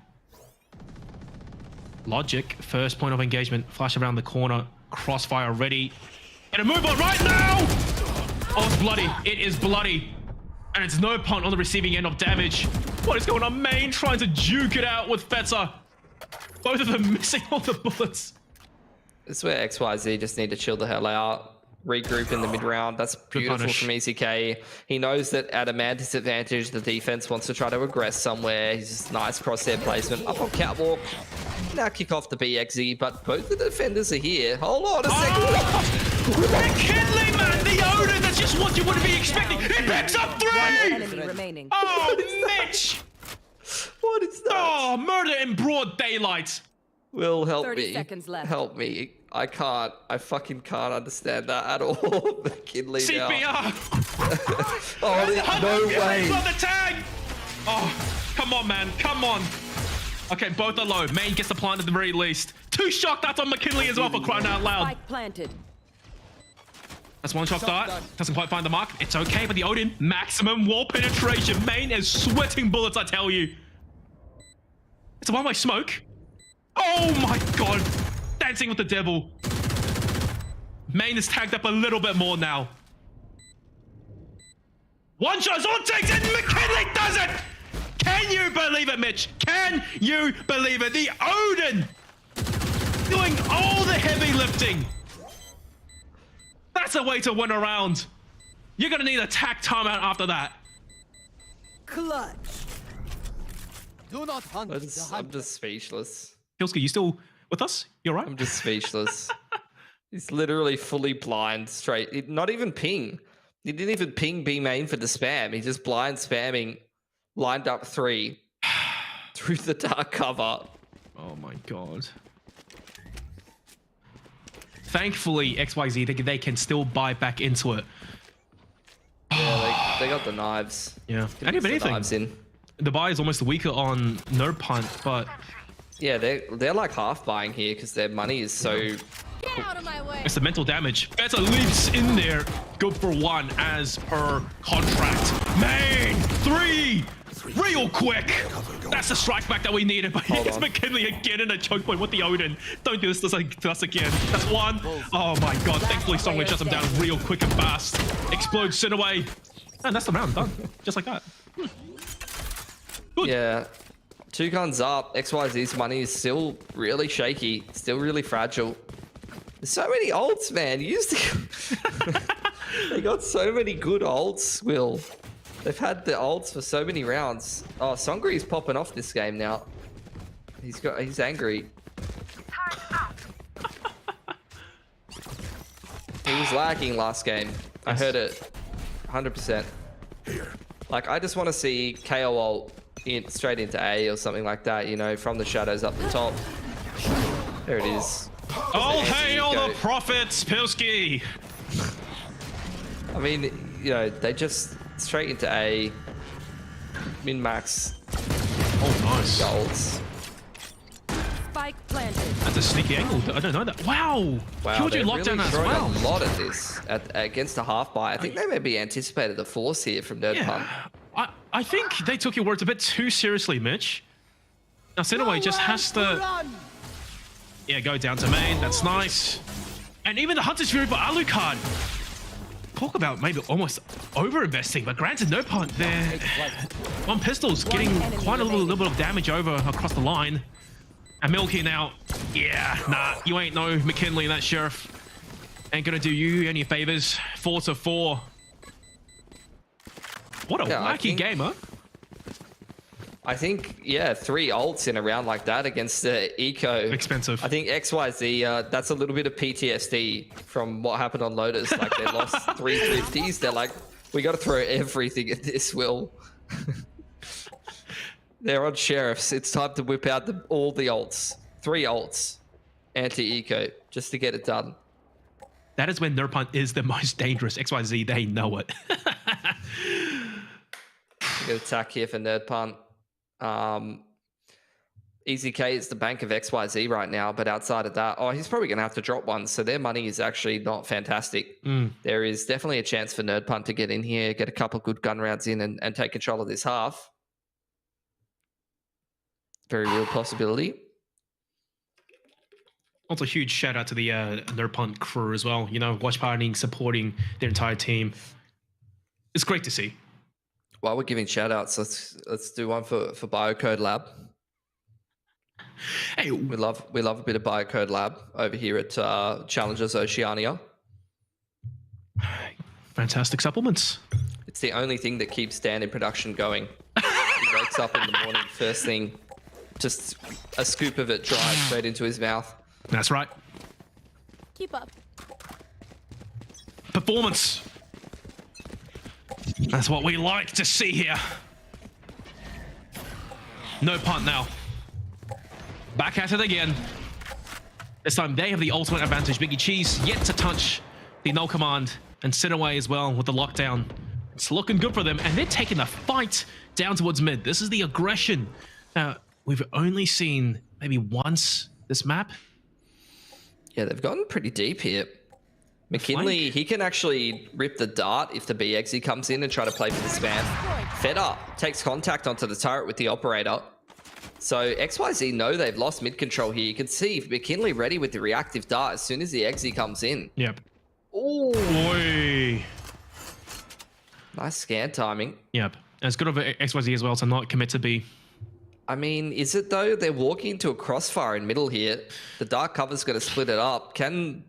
Logic, first point of engagement, flash around the corner, crossfire ready. And a move on right now! Oh, it's bloody. It is bloody. And it's Nerd Punt on the receiving end of damage. What is going on? Main trying to juke it out with Feta. Both of them missing all the bullets. This is where XYZ just need to chill the hell out. Regroup in the mid round. That's beautiful from ECK. He knows that at a man disadvantage, the defense wants to try to aggress somewhere. He's just nice crosshair placement. Up on catwalk. Now kick off the BXZ, but both the defenders are here. Hold on a second. McKinley, man, the Odin, that's just what you would be expecting. He picks up 3! Enemy remaining. Oh, Mitch! What is that? Oh, murder in broad daylight. Will, help 30 me. seconds left. Help me. I can't. I fucking can't understand that at all. McKinley now. CPR! Oh, no way. On the tag! Oh, come on, man. Come on. Okay, both are low. Main gets the plant at the very least. 2 shock darts on McKinley as well for crying out loud. Spike planted. That's 1 shock dart. Doesn't quite find the mark. It's okay, but the Odin, maximum wall penetration. Main is sweating bullets, I tell you. It's a one-way smoke. Oh my god. Dancing with the devil. Main is tagged up a little bit more now. 1 shot, all takes it, McKinley does it! Can you believe it, Mitch? Can you believe it? The Odin doing all the heavy lifting. That's a way to win a round. You're gonna need a tack timeout after that. Clutch. Do not hunt. I'm just speechless. Hilski, you still with us? You alright? I'm just speechless. He's literally fully blind straight. Not even ping. He didn't even ping B main for the spam. He just blind spamming, lined up 3 through the dark cover. Oh my god. Thankfully, XYZ, they can still buy back into it. Yeah, they got the knives. Yeah. And if anything, knives in. The buy is almost weaker on no punt, but yeah, they're like half buying here because their money is so. Get out of my way. It's the mental damage. Better leaps in there. Go for 1 as per contract. Main 3, real quick. That's the strike back that we needed. But it's McKinley again in a choke point with the Odin. Don't do this to us again. That's 1. Oh my god. Thankfully, Songway shuts him down real quick and fast. Explodes Sinaway. And that's the round done. Just like that. Good. Yeah. 2 guns up. XYZ's money is still really shaky. Still really fragile. There's so many ults, man. They got so many good ults, Will. They've had the ults for so many rounds. Oh, Songri's popping off this game now. He's angry. He was lagging last game. I heard it 100%. Like, I just want to see KO ult straight into A or something like that, you know, from the shadows up the top. There it is. Oh, hail the prophets, Pilski! I mean, you know, they just straight into A, min-max. Oh, nice. Golds. Spike planted. That's a sneaky angle. I don't know that. Wow. Killjoy locked down as well. A lot of this against a half buy. I think they maybe anticipated the force here from Nerd Pump. I think they took your words a bit too seriously, Mitch. Now, Sinaway just has to... Yeah, go down to main. That's nice. And even the Hunter's Fury for Alucard. Talk about maybe almost over-investing, but granted, no punt there. 1 pistol's getting quite a little bit of damage over across the line. And Milky now, yeah, nah, you ain't no McKinley, that Sheriff. Ain't gonna do you any favors. 4 to 4. What a wacky game, huh? I think, yeah, 3 ults in a round like that against the Eco. Expensive. I think XYZ, that's a little bit of PTSD from what happened on Lotus. Like, they lost 3 50s. They're like, we got to throw everything at this, Will. They're on Sheriffs. It's time to whip out all the ults. 3 ults. Anti-Eco, just to get it done. That is when Nerd Punt is the most dangerous. XYZ, they know it. Good attack here for Nerd Punt. Easy K is the bank of XYZ right now, but outside of that, he's probably going to have to drop 1, so their money is actually not fantastic. There is definitely a chance for Nerd Punt to get in here, get a couple good gun rounds in, and take control of this half. Very real possibility. Also, huge shout out to the Nerd Punt crew as well. You know, watch partying, supporting their entire team. It's great to see. While we're giving shout outs, let's do one for Biocode Lab. Hey, we love a bit of Biocode Lab over here at Challengers Oceania. Fantastic supplements. It's the only thing that keeps Dan in production going. He wakes up in the morning, first thing, just a scoop of it drives straight into his mouth. That's right. Keep up. Performance. That's what we like to see here. No punt now. Back at it again. This time they have the ultimate advantage. Biggie Cheese yet to touch the no command, and Sinaway as well with the lockdown. It's looking good for them, and they're taking the fight down towards mid. This is the aggression we've only seen maybe once this map. Yeah, they've gotten pretty deep here. McKinley, he can actually rip the dart if the BXE comes in and try to play for the spam. Fedder takes contact onto the turret with the operator. So XYZ know they've lost mid control here. You can see McKinley ready with the reactive dart as soon as the XE comes in. Yep. Oh, boy. Nice scan timing. Yep. As good of an XYZ as well to not commit to B. I mean, is it though? They're walking into a crossfire in middle here. The dark cover's going to split it up. Can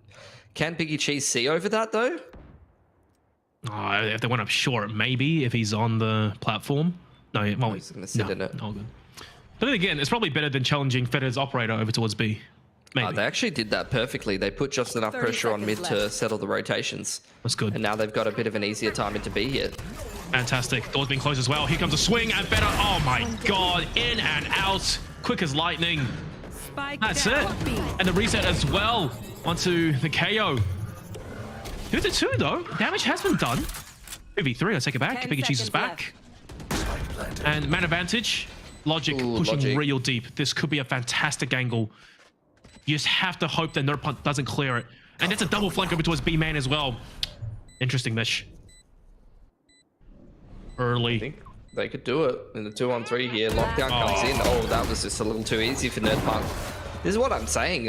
Biggie Cheese see over that though? If they went up short, maybe if he's on the platform. No, well, he's going to sit in it. All good. But then again, it's probably better than challenging Fedder's operator over towards B. Maybe. They actually did that perfectly. They put just enough 30 pressure on mid seconds to left. settle the rotations. That's good. And now they've got a bit of an easier time into B here. Fantastic. Door's being closed as well. Here comes a swing and better. Oh my god. In and out. Quick as lightning. Spike That's it. down. B. And the reset as well onto the KO. 2-2 though. Damage has been done. 2v3. I'll take it back. 10 Biggie Cheese is seconds back. And man advantage. Logic Ooh, pushing Logic. real deep. This could be a fantastic angle. You just have to hope that Nerd Punt doesn't clear it. And that's a double flank over towards B-Man as well. Interesting, Mish. I Early. think they could do it in the 2-on-3 here. Lockdown comes in. Oh, that was just a little too easy for Nerdpunk. This is what I'm saying.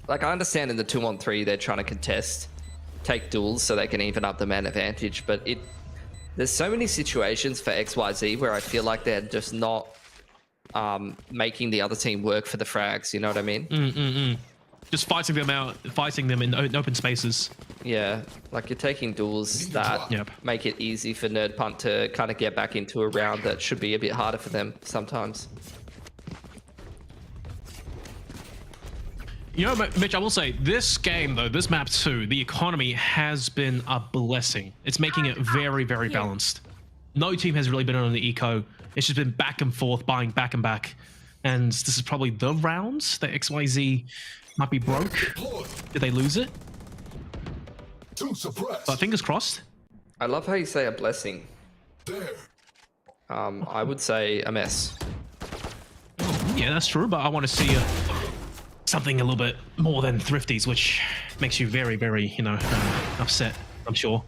Like, I understand in the 2-on-3 they're trying to contest, take duels so they can even up the man advantage, but there's so many situations for XYZ where I feel like they're just not making the other team work for the frags. You know what I mean? Just fighting them out, fighting them in open spaces. Yeah, like you're taking duels that make it easy for Nerd Punt to kind of get back into a round that should be a bit harder for them sometimes. You know, Mitch, I will say, this game, though, this map too, the economy has been a blessing. It's making it very, very balanced. No team has really been on the eco. It's just been back and forth, buying back and back. And this is probably the rounds that XYZ might be broke. Did they lose it? But fingers crossed. I love how you say a blessing. I would say a mess. Yeah, that's true, but I want to see something a little bit more than thrifties, which makes you very, very, you know, upset, I'm sure.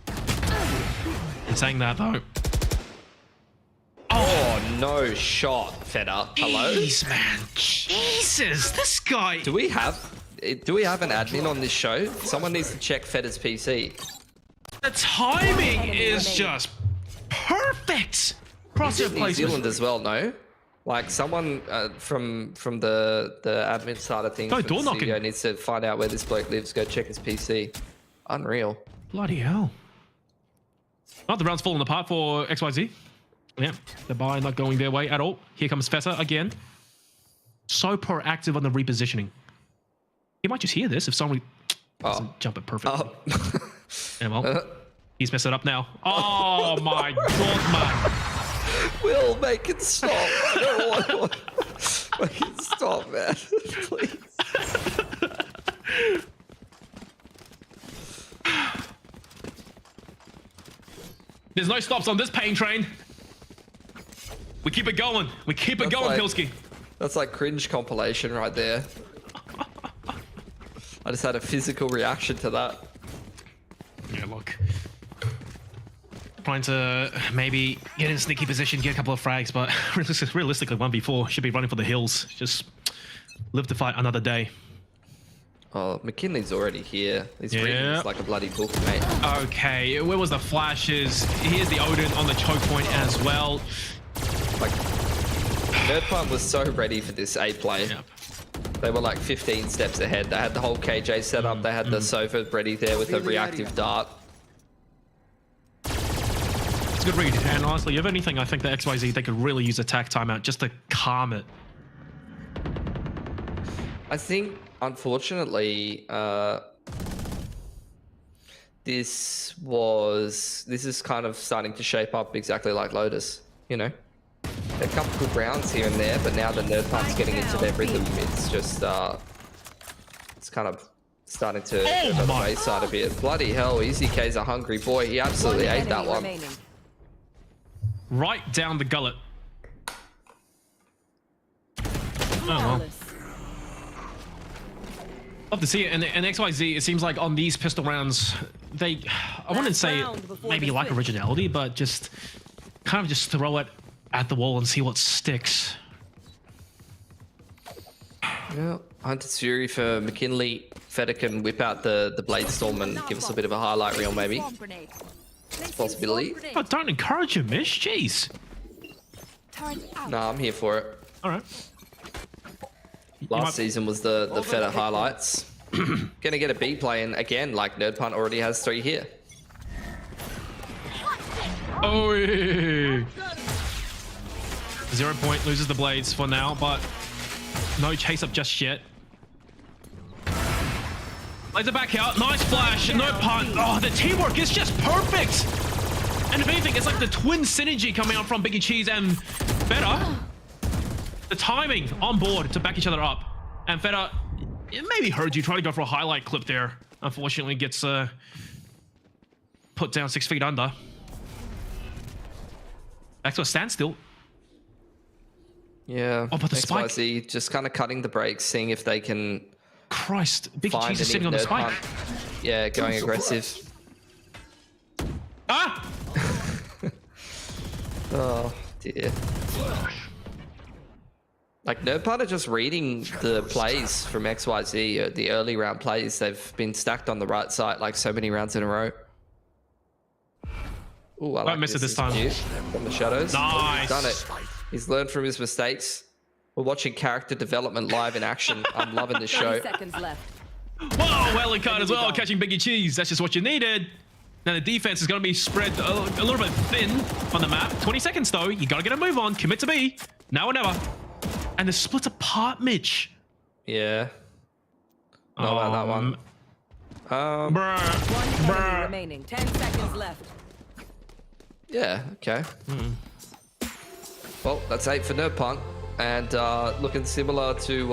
In saying that, though. Oh, no shot, Feta. Hello? Jeez, man. Jesus, this guy. Do we have an admin on this show? Someone needs to check Feta's PC. The timing is just perfect. Crosshair New placement. Zealand as well, no? Like someone from the admin side of things, Go from the door knocking. studio needs to find out where this bloke lives. Go check his PC. Unreal. Bloody hell. Oh, the round's falling apart for XYZ. Yeah, the buy not going their way at all. Here comes Feta again. So proactive on the repositioning. He might just hear this if someone doesn't jump it perfectly. Yeah, well, he's messed it up now. Oh my god, man. Will, make it stop. I don't want to. Make it stop, man. Please. There's no stops on this pain train. We keep it going. We keep it going, Pilski. That's like cringe compilation right there. I just had a physical reaction to that. Yeah, look. Trying to maybe get in a sneaky position, get a couple of frags, but realistically, 1v4 should be running for the hills. Just live to fight another day. Oh, McKinley's already here. He's reading this like a bloody book, mate. Okay, where was the flashes? Here's the Odin on the choke point as well. Like, Nerdpunk was so ready for this A play. Yep. They were like 15 steps ahead. They had the whole KJ set up. They had the sofa ready there with a reactive dart. It's a good read. And honestly, if anything, I think the XYZ, they could really use attack timeout just to calm it. I think, unfortunately, this is kind of starting to shape up exactly like Lotus, you know? A couple good rounds here and there, but now the Nerdpunk's getting into their rhythm. It's just, it's kind of starting to go to the wayside a bit. Bloody hell, Easy K's a hungry boy. He absolutely ate that one. Right down the gullet. Oh, well. Love to see it. And XYZ, it seems like on these pistol rounds, I wouldn't say maybe like originality, but just kind of just throw it at the wall and see what sticks. Yeah, Hunter's Fury for McKinley. Feta can whip out the Blade Storm and give us a bit of a highlight reel, maybe. Possibility. Oh, don't encourage him, Mish. Jeez. Nah, I'm here for it. All right. Last season was the Feta highlights. Gonna get a B play, and again, like Nerdpunt already has 3 here. Oh, yeah. 0 point, loses the blades for now, but no chase up just yet. Laser back out. Nice flash. No punt. Oh, the teamwork is just perfect. And if anything, it's like the twin synergy coming out from Biggie Cheese and Feta. The timing on board to back each other up. And Feta, it maybe heard you try to go for a highlight clip there. Unfortunately, gets put down 6 feet under. Back to a standstill. Yeah. Oh, but the spike. XYZ just kind of cutting the brakes, seeing if they can. Christ, Biggie Cheese is sitting on the spike. Yeah, going aggressive. Ah! Oh dear. Like Nerdpart are just reading the plays from XYZ, the early round plays. They've been stacked on the right side like so many rounds in a row. Ooh, I Don't miss it this time. From the shadows. Nice. He's done it. He's learned from his mistakes. We're watching character development live in action. I'm loving this show. 30 seconds left. Whoa, Wellicard as well, catching Biggie Cheese. That's just what you needed. Now the defense is going to be spread a little bit thin on the map. 20 seconds though. You got to get a move on. Commit to B. Now or never. And the split apart, Mitch. Yeah. Not about that one. One enemy remaining. 10 seconds left. Yeah, okay. Well, that's 8 for Nerdpunk. And looking similar to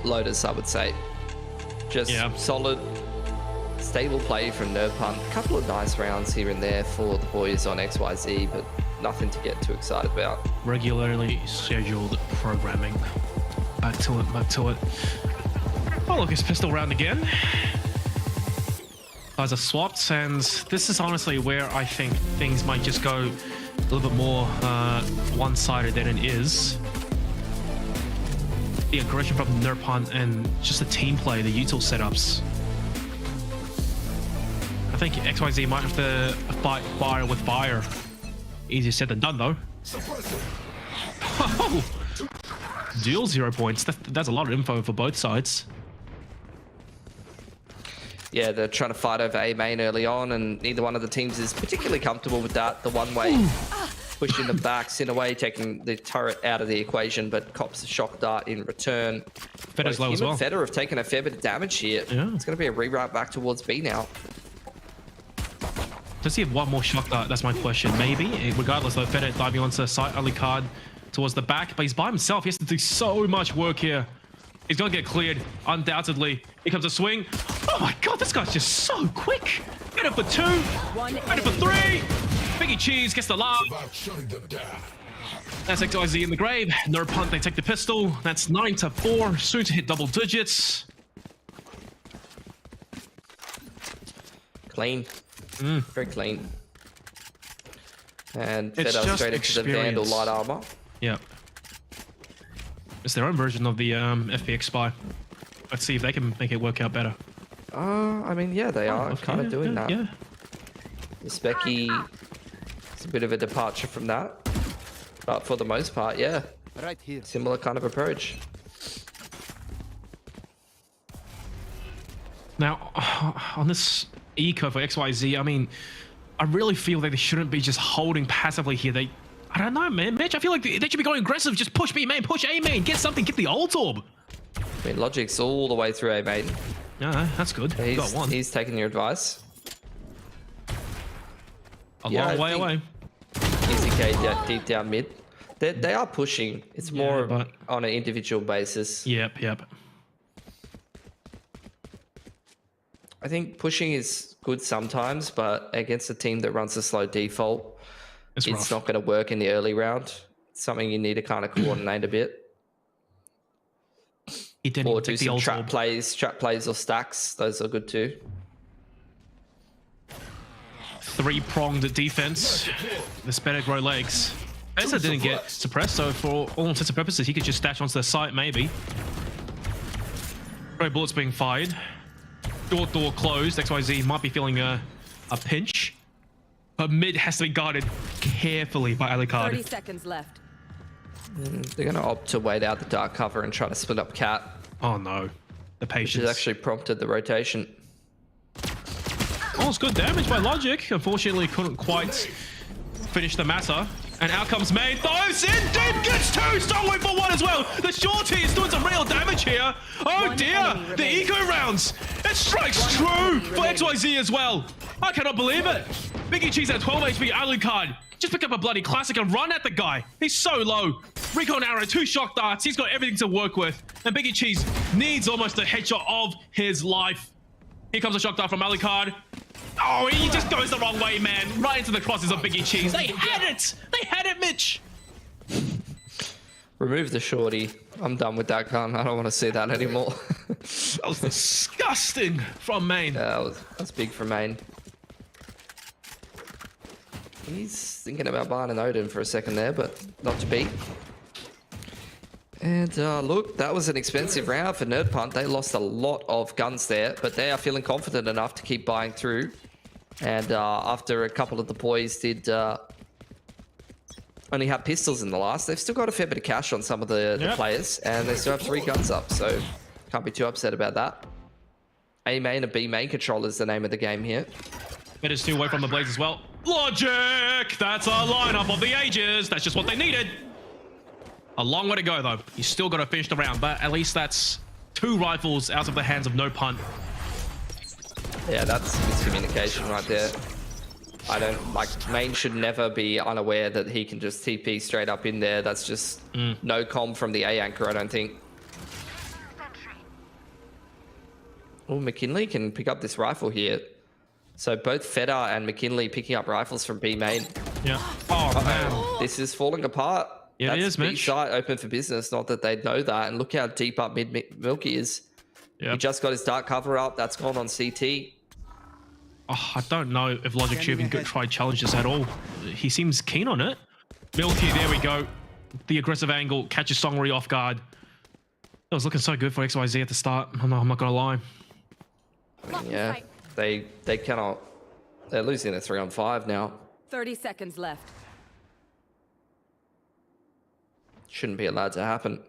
Lotus, I would say. Just solid, stable play from Nerdpunk. A couple of nice rounds here and there for the boys on XYZ, but nothing to get too excited about. Regularly scheduled programming. Back to it. Oh, look, it's pistol round again. Guys are swapped, and this is honestly where I think things might just go a little bit more one-sided than it is. The aggression from Nerdpunk and just the team play, the util setups. I think XYZ might have to fight fire with fire. Easier said than done, though. Oh! Dual 0 points. That's a lot of info for both sides. Yeah, they're trying to fight over A main early on, and neither one of the teams is particularly comfortable with that. The one-way pushing them back, Sinaway taking the turret out of the equation, but cops a shock dart in return. Feta's low as well. Feta have taken a fair bit of damage here. Yeah. It's going to be a reroute back towards B now. Does he have one more shock dart? That's my question. Maybe. Regardless, though, Feta diving onto the site, early card towards the back, but he's by himself. He has to do so much work here. He's going to get cleared, undoubtedly. Here comes a swing. Oh my god, this guy's just so quick. Better for 2. Better for 3. Biggie Cheese gets the love. That's XYZ in the grave. Nerdpunk, they take the pistol. That's 9-4. Soon to hit double digits. Clean. Very clean. And It's Feta just straight into the Vandal light armor. Yep. It's their own version of the FPX spy. Let's see if they can make it work out better. I mean, yeah, they are kind of doing that. Yeah. The Specky is a bit of a departure from that. But for the most part, yeah. Right here. Similar kind of approach. Now, on this eco for XYZ, I mean, I really feel that they shouldn't be just holding passively here. I don't know, man. Mitch, I feel like they should be going aggressive. Just push B main, push A main, get something, get the ult orb. I mean, Logic's all the way through A main. Yeah, that's good. Got one. He's taking your advice. A long way away. Easy K deep down mid. They are pushing. It's more on an individual basis. Yep. I think pushing is good sometimes, but against a team that runs a slow default, it's not going to work in the early round. It's something you need to kind of coordinate a bit. Or do some trap plays or stacks. Those are good too. 3-pronged defense. This better grow legs. Bessa didn't get suppressed, so for all intents and purposes, he could just dash onto the site, maybe. Great bullets being fired. Short door closed. XYZ might be feeling a pinch. But mid has to be guarded carefully by Alucard. 30 seconds left. They're going to opt to wait out the dark cover and try to split up Cat. Oh no. The patience. Which has actually prompted the rotation. Oh, it's good damage by Logic. Unfortunately, couldn't quite finish the matter. And out comes Main. Dives in deep. Gets two. Strong win for one as well. The shorty is doing some real damage here. Oh dear. The eco rounds. It strikes true for XYZ as well. I cannot believe it. Biggie Cheese at 12 HP. Alucard. Just pick up a bloody classic and run at the guy. He's so low. Recon arrow, 2 shock darts. He's got everything to work with. And Biggie Cheese needs almost a headshot of his life. Here comes a shock dart from Alucard. Oh, he just goes the wrong way, man. Right into the crosses of Biggie Cheese. They had it. They had it, Mitch. Remove the shorty. I'm done with that gun. I don't want to see that anymore. That was disgusting from Main. Yeah, that's big for Main. He's thinking about buying an Odin for a second there, but not to be. And look, that was an expensive round for Nerd Punt. They lost a lot of guns there, but they are feeling confident enough to keep buying through. And after a couple of the boys did only have pistols in the last, they've still got a fair bit of cash on some of the players, and they still have 3 guns up, so can't be too upset about that. A main and B main control is the name of the game here. It is 2 away from the Blaze as well. Logic! That's a lineup of the ages. That's just what they needed. A long way to go, though. You still got to finish the round, but at least that's 2 rifles out of the hands of No Punt. Yeah, that's miscommunication right there. I don't like Main should never be unaware that he can just TP straight up in there. That's just no comm from the A anchor, I don't think. Oh, McKinley can pick up this rifle here. So both Fedder and McKinley picking up rifles from B main. Yeah. Oh, man. This is falling apart. Yeah, it is, Mitch. B site open for business. Not that they'd know that. And look how deep up mid Milky is. Yep. He just got his dark cover up. That's gone on CT. Oh, I don't know if Logic should even try challenges at all. He seems keen on it. Milky, there we go. The aggressive angle catches Songri off guard. It was looking so good for XYZ at the start. I'm not gonna lie. Yeah, they cannot. They're losing a 3-on-5 now. 30 seconds left. Shouldn't be allowed to happen.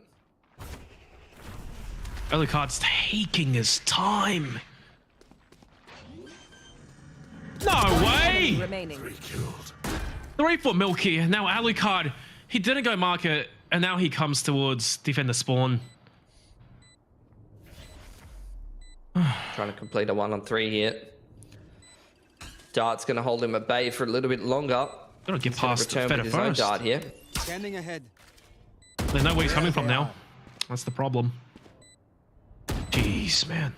Alucard's taking his time. No way! Remaining. 3 for Milky. Now Alucard, he didn't go market, and now he comes towards defender spawn. Trying to complete a 1-on-3 here. Dart's going to hold him at bay for a little bit longer. Gotta get past Fedder his own first. Dart here. Standing ahead. They know where he's coming from now. That's the problem. Jeez, man.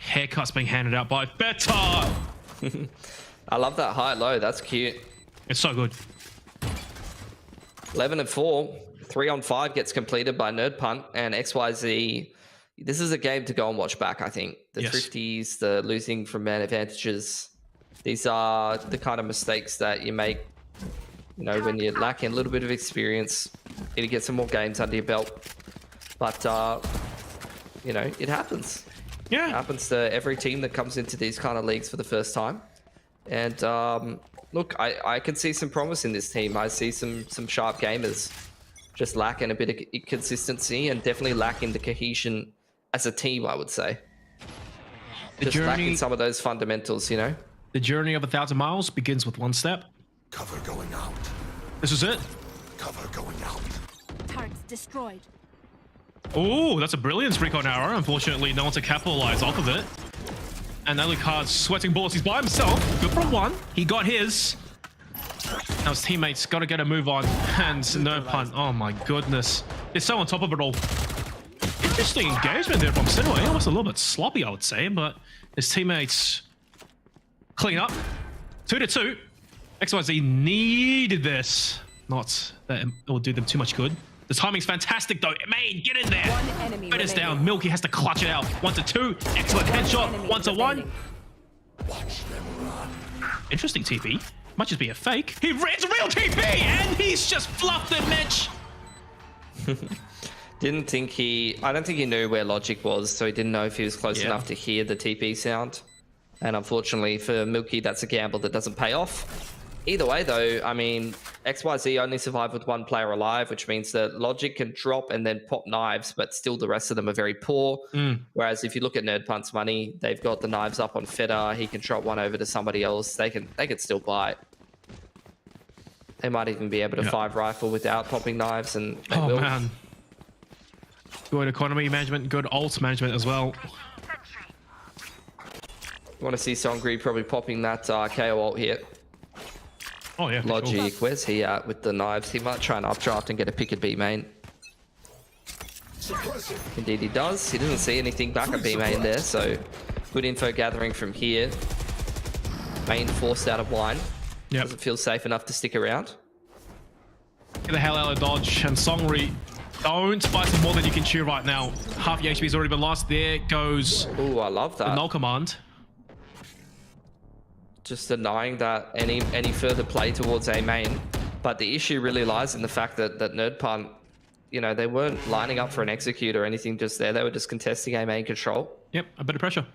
Haircuts being handed out by Fedder. I love that high-low. That's cute. It's so good. 11-4. 3-on-5 gets completed by Nerd Punt and XYZ. This is a game to go and watch back, I think. The thrifties, the losing from man advantages. These are the kind of mistakes that you make, you know, when you're lacking a little bit of experience. You need to get some more games under your belt. But, you know, it happens. Yeah. It happens to every team that comes into these kind of leagues for the first time. And, look, I can see some promise in this team. I see some sharp gamers. Just lacking a bit of consistency and definitely lacking the cohesion as a team, I would say. Just lacking some of those fundamentals, you know? The journey of 1,000 miles begins with 1 step. Cover going out. This is it. Cover going out. Targets destroyed. Oh, that's a brilliant recon arrow. Unfortunately, no one to capitalize off of it. And Alucard's sweating bullets. He's by himself. Good for 1. He got his. Now his teammates got to get a move on. And No Punt. Oh my goodness. They're so on top of it all. Interesting engagement there from Sinway. Almost a little bit sloppy, I would say, but his teammates clean up. 2-2. XYZ needed this. Not that it will do them too much good. The timing's fantastic though. Main, get in there. It is down. Milky has to clutch it out. 1-2. Excellent headshot. 1-1. Watch them run. Interesting TP. Might just be a fake. It's a real TP, and he's just fluffed it, Mitch. I don't think he knew where Logic was, so he didn't know if he was close enough to hear the TP sound. And unfortunately for Milky, that's a gamble that doesn't pay off. Either way, though, I mean, XYZ only survived with 1 player alive, which means that Logic can drop and then pop knives, but still the rest of them are very poor. Whereas if you look at Nerd Punt's money, they've got the knives up on Fedder. He can drop one over to somebody else. They can still buy it. They might even be able to 5 rifle without popping knives, and they will. Man. Good economy management, good ult management as well. Want to see Songri probably popping that KO ult here. Oh yeah. Logic, where's he at with the knives? He might try and updraft and get a pick at B main. Indeed he does. He doesn't see anything back at B main there, so good info gathering from here. Main forced out of wine. Doesn't feel safe enough to stick around. Get the hell out of dodge, and Songri, don't spice him more than you can chew right now. Half your HP's already been lost. There goes. Ooh, I love that. The null command. Just denying that any further play towards A main. But the issue really lies in the fact that Nerd Punt, you know, they weren't lining up for an execute or anything just there. They were just contesting A main control. Yep, a bit of pressure.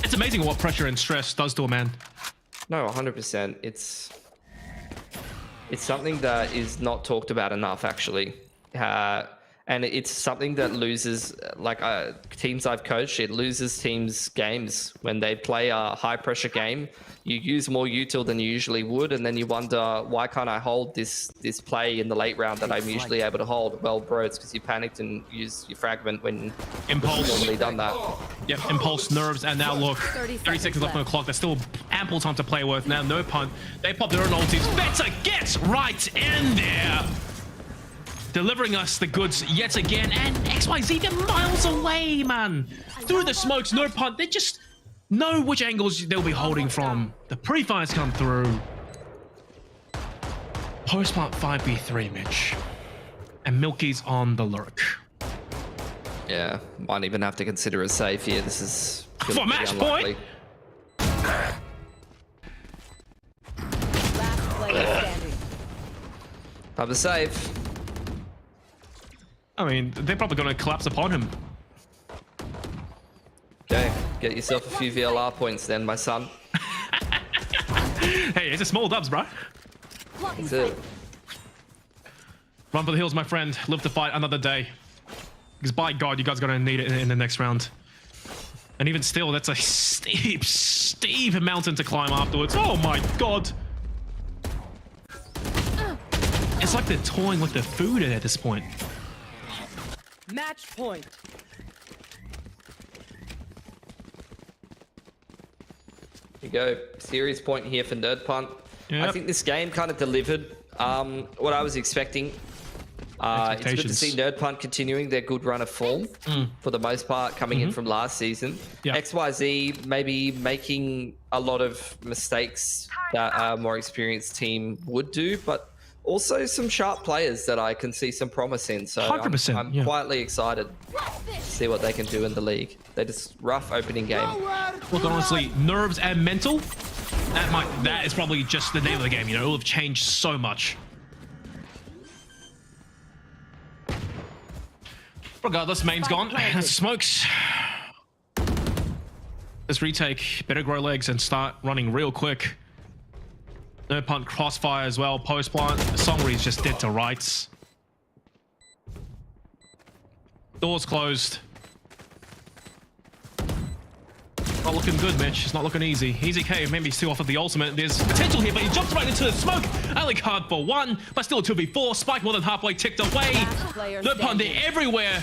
It's amazing what pressure and stress does to a man. No, 100%. It's something that is not talked about enough, actually. And it's something that loses, like teams I've coached, it loses teams games when they play a high pressure game. You use more util than you usually would, and then you wonder, why can't I hold this play in the late round that I'm usually able to hold? Well, bro, it's because you panicked and used your fragment when Impulse normally done that. Yep, impulse, nerves, and now look, 30 seconds left on the clock. There's still ample time to play with. Now, no punt. They pop their own ultis. Better get right in there. Delivering us the goods yet again, and XYZ, they're miles away, man. Through the smokes, no punt. They just know which angles they'll be holding from. The pre-fires come through. Post-plant 5v3, Mitch. And Milky's on the lurk. Yeah, might even have to consider a save here. This is for match point. Have a save. I mean, they're probably going to collapse upon him. Okay, get yourself a few VLR points then, my son. Hey, it's a small dubs, bro. That's it. Run for the hills, my friend. Live to fight another day. Because by God, you guys are going to need it in the next round. And even still, that's a steep, steep mountain to climb afterwards. Oh my God. It's like they're toying with the food at this point. Match point. Here you go. Series point here for Nerd Punt. Yep. I think this game kind of delivered what I was expecting. It's good to see Nerd Punt continuing their good run of form for the most part, coming in from last season. Yep. XYZ maybe making a lot of mistakes that a more experienced team would do, but also some sharp players that I can see some promise in. So 100%, I'm quietly excited to see what they can do in the league. They're just rough opening game. Look, honestly, nerves and mental, that is probably just the name of the game. You know, it will have changed so much. Regardless, main's gone. Smokes. Let's retake, better grow legs and start running real quick. No punt, crossfire as well. Post plant. Songri's just dead to rights. Doors closed. Not looking good, Mitch. It's not looking easy. Easy K, maybe still off of the ultimate. There's potential here, but he jumps right into the smoke. Only card for one, but still a 2v4. Spike more than halfway ticked away. No punt, they're everywhere.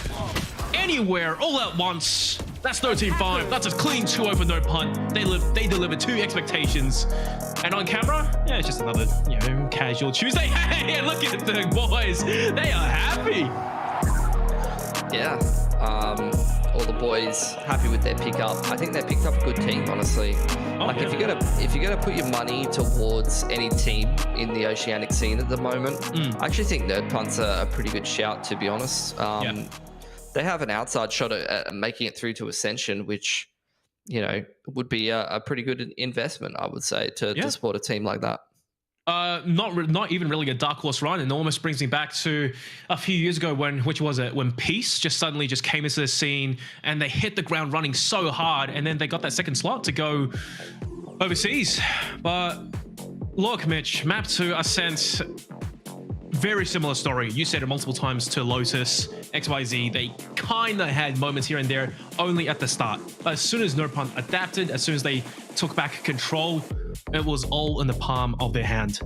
Anywhere, all at once. That's 13-5. That's a clean 2-0 for no punt. They delivered 2 expectations. And on camera, yeah, it's just another, you know, casual Tuesday. Hey, look at the boys. They are happy. Yeah. All the boys happy with their pickup. I think they picked up a good team, honestly. Like if you're gonna put your money towards any team in the Oceanic scene at the moment, I actually think Nerd Punt's a pretty good shout, to be honest. They have an outside shot at making it through to Ascension, which, you know, would be a pretty good investment, I would say, to support a team like that. Not even really a dark horse run. It almost brings me back to a few years ago when Peace just suddenly just came into the scene and they hit the ground running so hard, and then they got that second slot to go overseas. But look, Mitch, map to Ascent, very similar story. You said it multiple times to Lotus, XYZ. They kind of had moments here and there, only at the start. But as soon as Nerdpunt adapted, as soon as they took back control, it was all in the palm of their hand.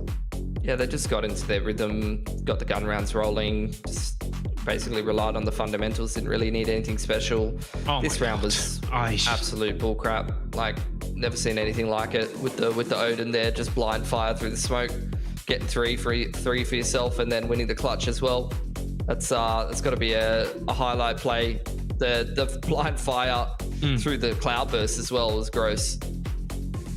Yeah, they just got into their rhythm, got the gun rounds rolling, just basically relied on the fundamentals, didn't really need anything special. This round was absolute bullcrap. Like, never seen anything like it with the Odin there, just blind fire through the smoke, getting three for yourself, and then winning the clutch as well. That's got to be a highlight play. The blind fire through the cloudburst as well was gross.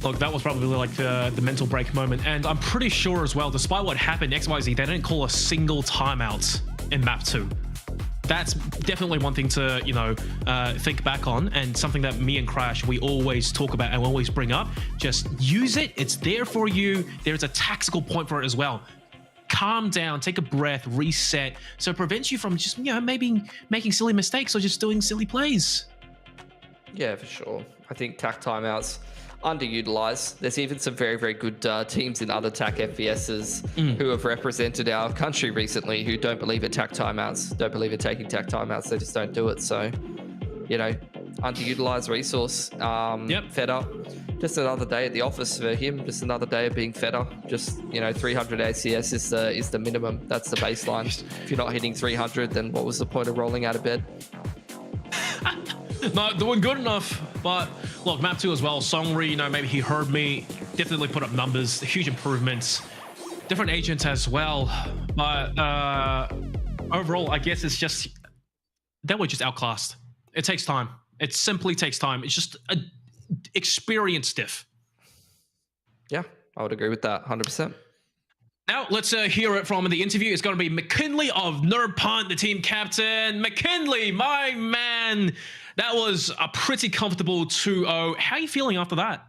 Look, that was probably like the mental break moment. And I'm pretty sure as well, despite what happened, XYZ, they didn't call a single timeout in map 2. That's definitely one thing to, you know, think back on, and something that me and Crash, we always talk about and always bring up. Just use it. It's there for you. There's a tactical point for it as well. Calm down, take a breath, reset. So it prevents you from just, you know, maybe making silly mistakes or just doing silly plays. Yeah, for sure. I think TAC timeouts underutilized. There's even some very, very good teams in other TAC FPSs who have represented our country recently who don't believe in TAC timeouts, don't believe in taking TAC timeouts. They just don't do it. So, you know, underutilized resource. Fedder, just another day at the office for him. Just another day of being Fedder. Just, you know, 300 ACS is the minimum. That's the baseline. If you're not hitting 300, then what was the point of rolling out of bed? Not doing good enough. But look, map 2 as well. Songri, you know, maybe he heard me, definitely put up numbers, huge improvements. Different agents as well. But overall, I guess it's just, they were just outclassed. It takes time. It simply takes time. It's just a experience diff. Yeah, I would agree with that 100%. Now, let's hear it from the interview. It's going to be McKinley of Nerdpunt, the team captain. McKinley, my man, that was a pretty comfortable 2-0. How are you feeling after that?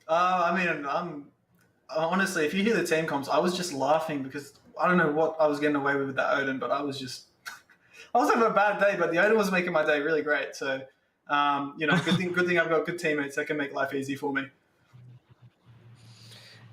I mean, I'm honestly, if you hear the team comps, I was just laughing because I don't know what I was getting away with that Odin, but I was having a bad day, but the Odin was making my day really great. So, you know, good thing I've got good teammates that can make life easy for me.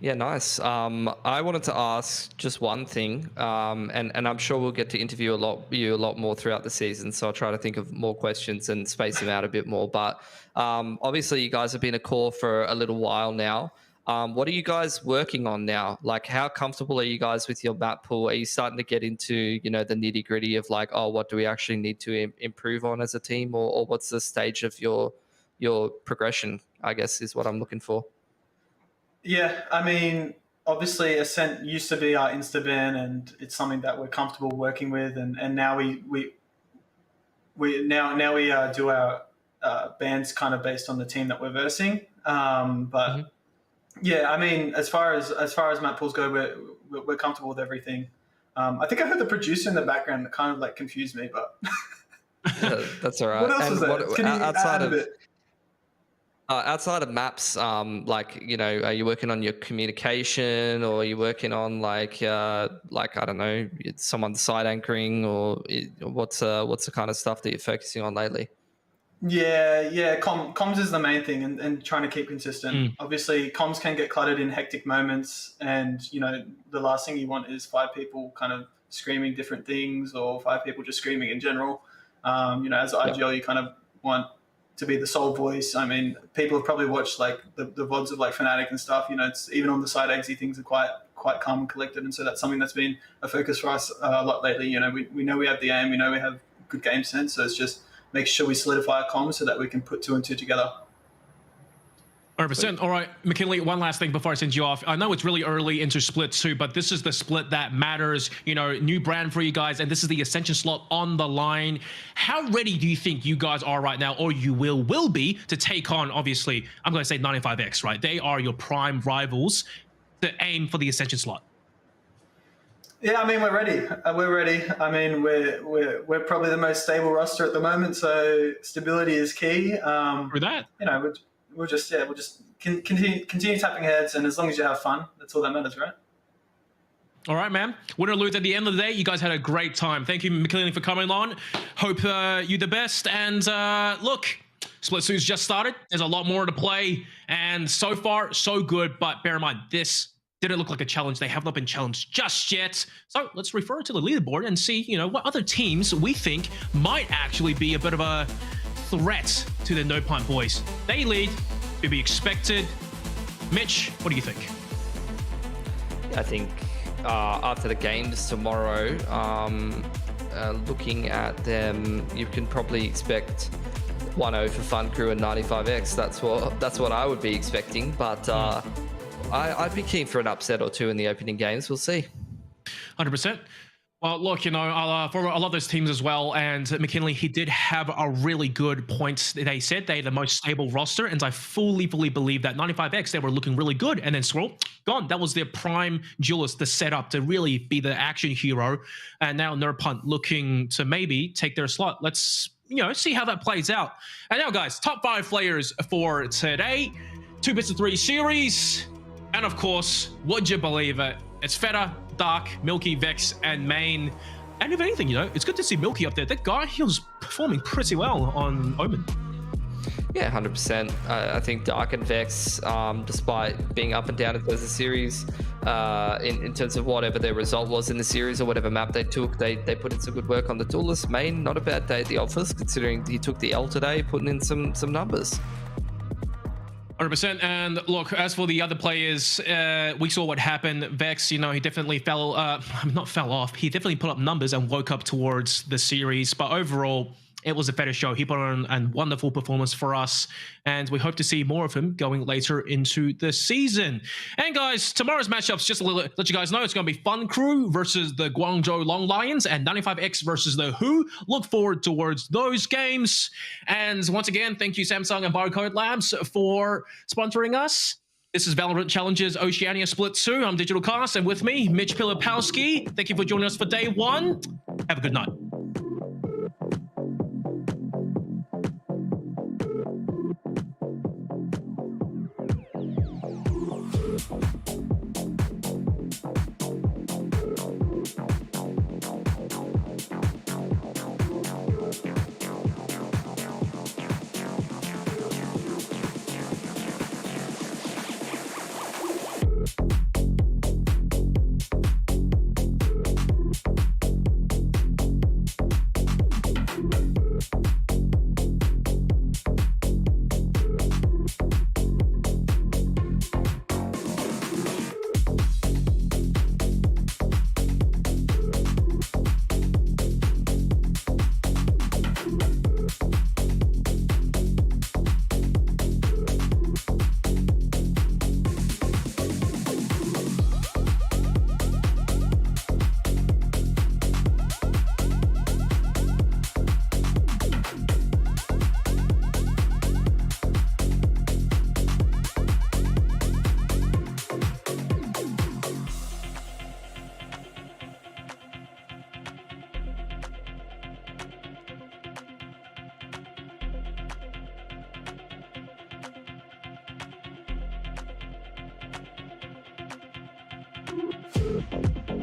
Yeah, nice. I wanted to ask just one thing, and I'm sure we'll get to interview you a lot more throughout the season, so I'll try to think of more questions and space them out a bit more. But obviously, you guys have been a core for a little while now. What are you guys working on now? Like, how comfortable are you guys with your map pool? Are you starting to get into, you know, the nitty gritty of like, oh, what do we actually need to improve on as a team, or what's the stage of your progression, I guess, is what I'm looking for. Yeah, I mean, obviously Ascent used to be our Insta-ban, and it's something that we're comfortable working with, and now we do our bans kind of based on the team that we're versing. But yeah, I mean, as far as map pools go, we're comfortable with everything. I think I heard the producer in the background that kind of like confused me, but that's all right. What else was there? Can you add a bit? Outside of maps, like, you know, are you working on your communication, or are you working on like I don't know, someone's side anchoring, or what's the kind of stuff that you're focusing on lately? Yeah. Comms is the main thing, and trying to keep consistent. Obviously, comms can get cluttered in hectic moments, and you know, the last thing you want is 5 people kind of screaming different things, or 5 people just screaming in general. You know, as IGL, you kind of want to be the sole voice. I mean, people have probably watched like the VODs of like Fnatic and stuff. You know, it's even on the side exy, things are quite calm and collected, and so that's something that's been a focus for us a lot lately. You know, we know we have the aim, we know we have good game sense, so it's just make sure we solidify our comms so that we can put 2 and 2 together. 100%. All right, McKinley, one last thing before I send you off. I know it's really early into Split 2, but this is the split that matters. You know, new brand for you guys, and this is the Ascension slot on the line. How ready do you think you guys are right now, or you will be, to take on, obviously, I'm going to say 95X, right? They are your prime rivals to aim for the Ascension slot. Yeah, I mean, we're ready. We're ready. I mean, we're probably the most stable roster at the moment, so stability is key. For that, you know, we'll just continue tapping heads, and as long as you have fun, that's all that matters, right? All right, man. Win or lose, at the end of the day, you guys had a great time. Thank you, McKinley, for coming on. Hope you the best. And look, Split 2's just started. There's a lot more to play, and so far, so good. But bear in mind, this didn't look like a challenge. They have not been challenged just yet. So let's refer to the leaderboard and see, what other teams we think might actually be a bit of a threat to the No Punt boys. They lead, to be expected. Mitch, what do you think? I think after the games tomorrow, looking at them, you can probably expect 1-0 for Fun Crew and 95X. That's what I would be expecting. But I'd be keen for an upset or two in the opening games. We'll see. 100%. Well, look, for a lot of those teams as well, and McKinley, he did have a really good point. They said they had the most stable roster, and I fully believe that 95X, they were looking really good, and then Swirl, gone. That was their prime duelist, the setup to really be the action hero, and now Nerpunt looking to maybe take their slot. Let's, see how that plays out. And now, guys, top 5 players for today. 2 best of 3 series, and of course, would you believe it? It's Feta, Dark, Milky, Vex, and Main. And if anything, it's good to see Milky up there. That guy, he was performing pretty well on Omen. Yeah, 100%. I think Dark and Vex, despite being up and down in terms of series, in terms of whatever their result was in the series or whatever map they took, they put in some good work on the duelist. Main, not a bad day at the office, considering he took the L today, putting in some numbers. 100%. And look, as for the other players, we saw what happened. Vex, he definitely not fell off. He definitely put up numbers and woke up towards the series. But overall, it was a better show. He put on a wonderful performance for us, and we hope to see more of him going later into the season. And guys, tomorrow's matchups, just to let you guys know, it's going to be Fun Crew versus the Guangzhou Long Lions and 95X versus the Who. Look forward towards those games. And once again, thank you Samsung and Barcode Labs for sponsoring us. This is Valorant Challenges Oceania Split 2. I'm Digital Cast, and with me, Mitch Pilipowski. Thank you for joining us for day 1. Have a good night. You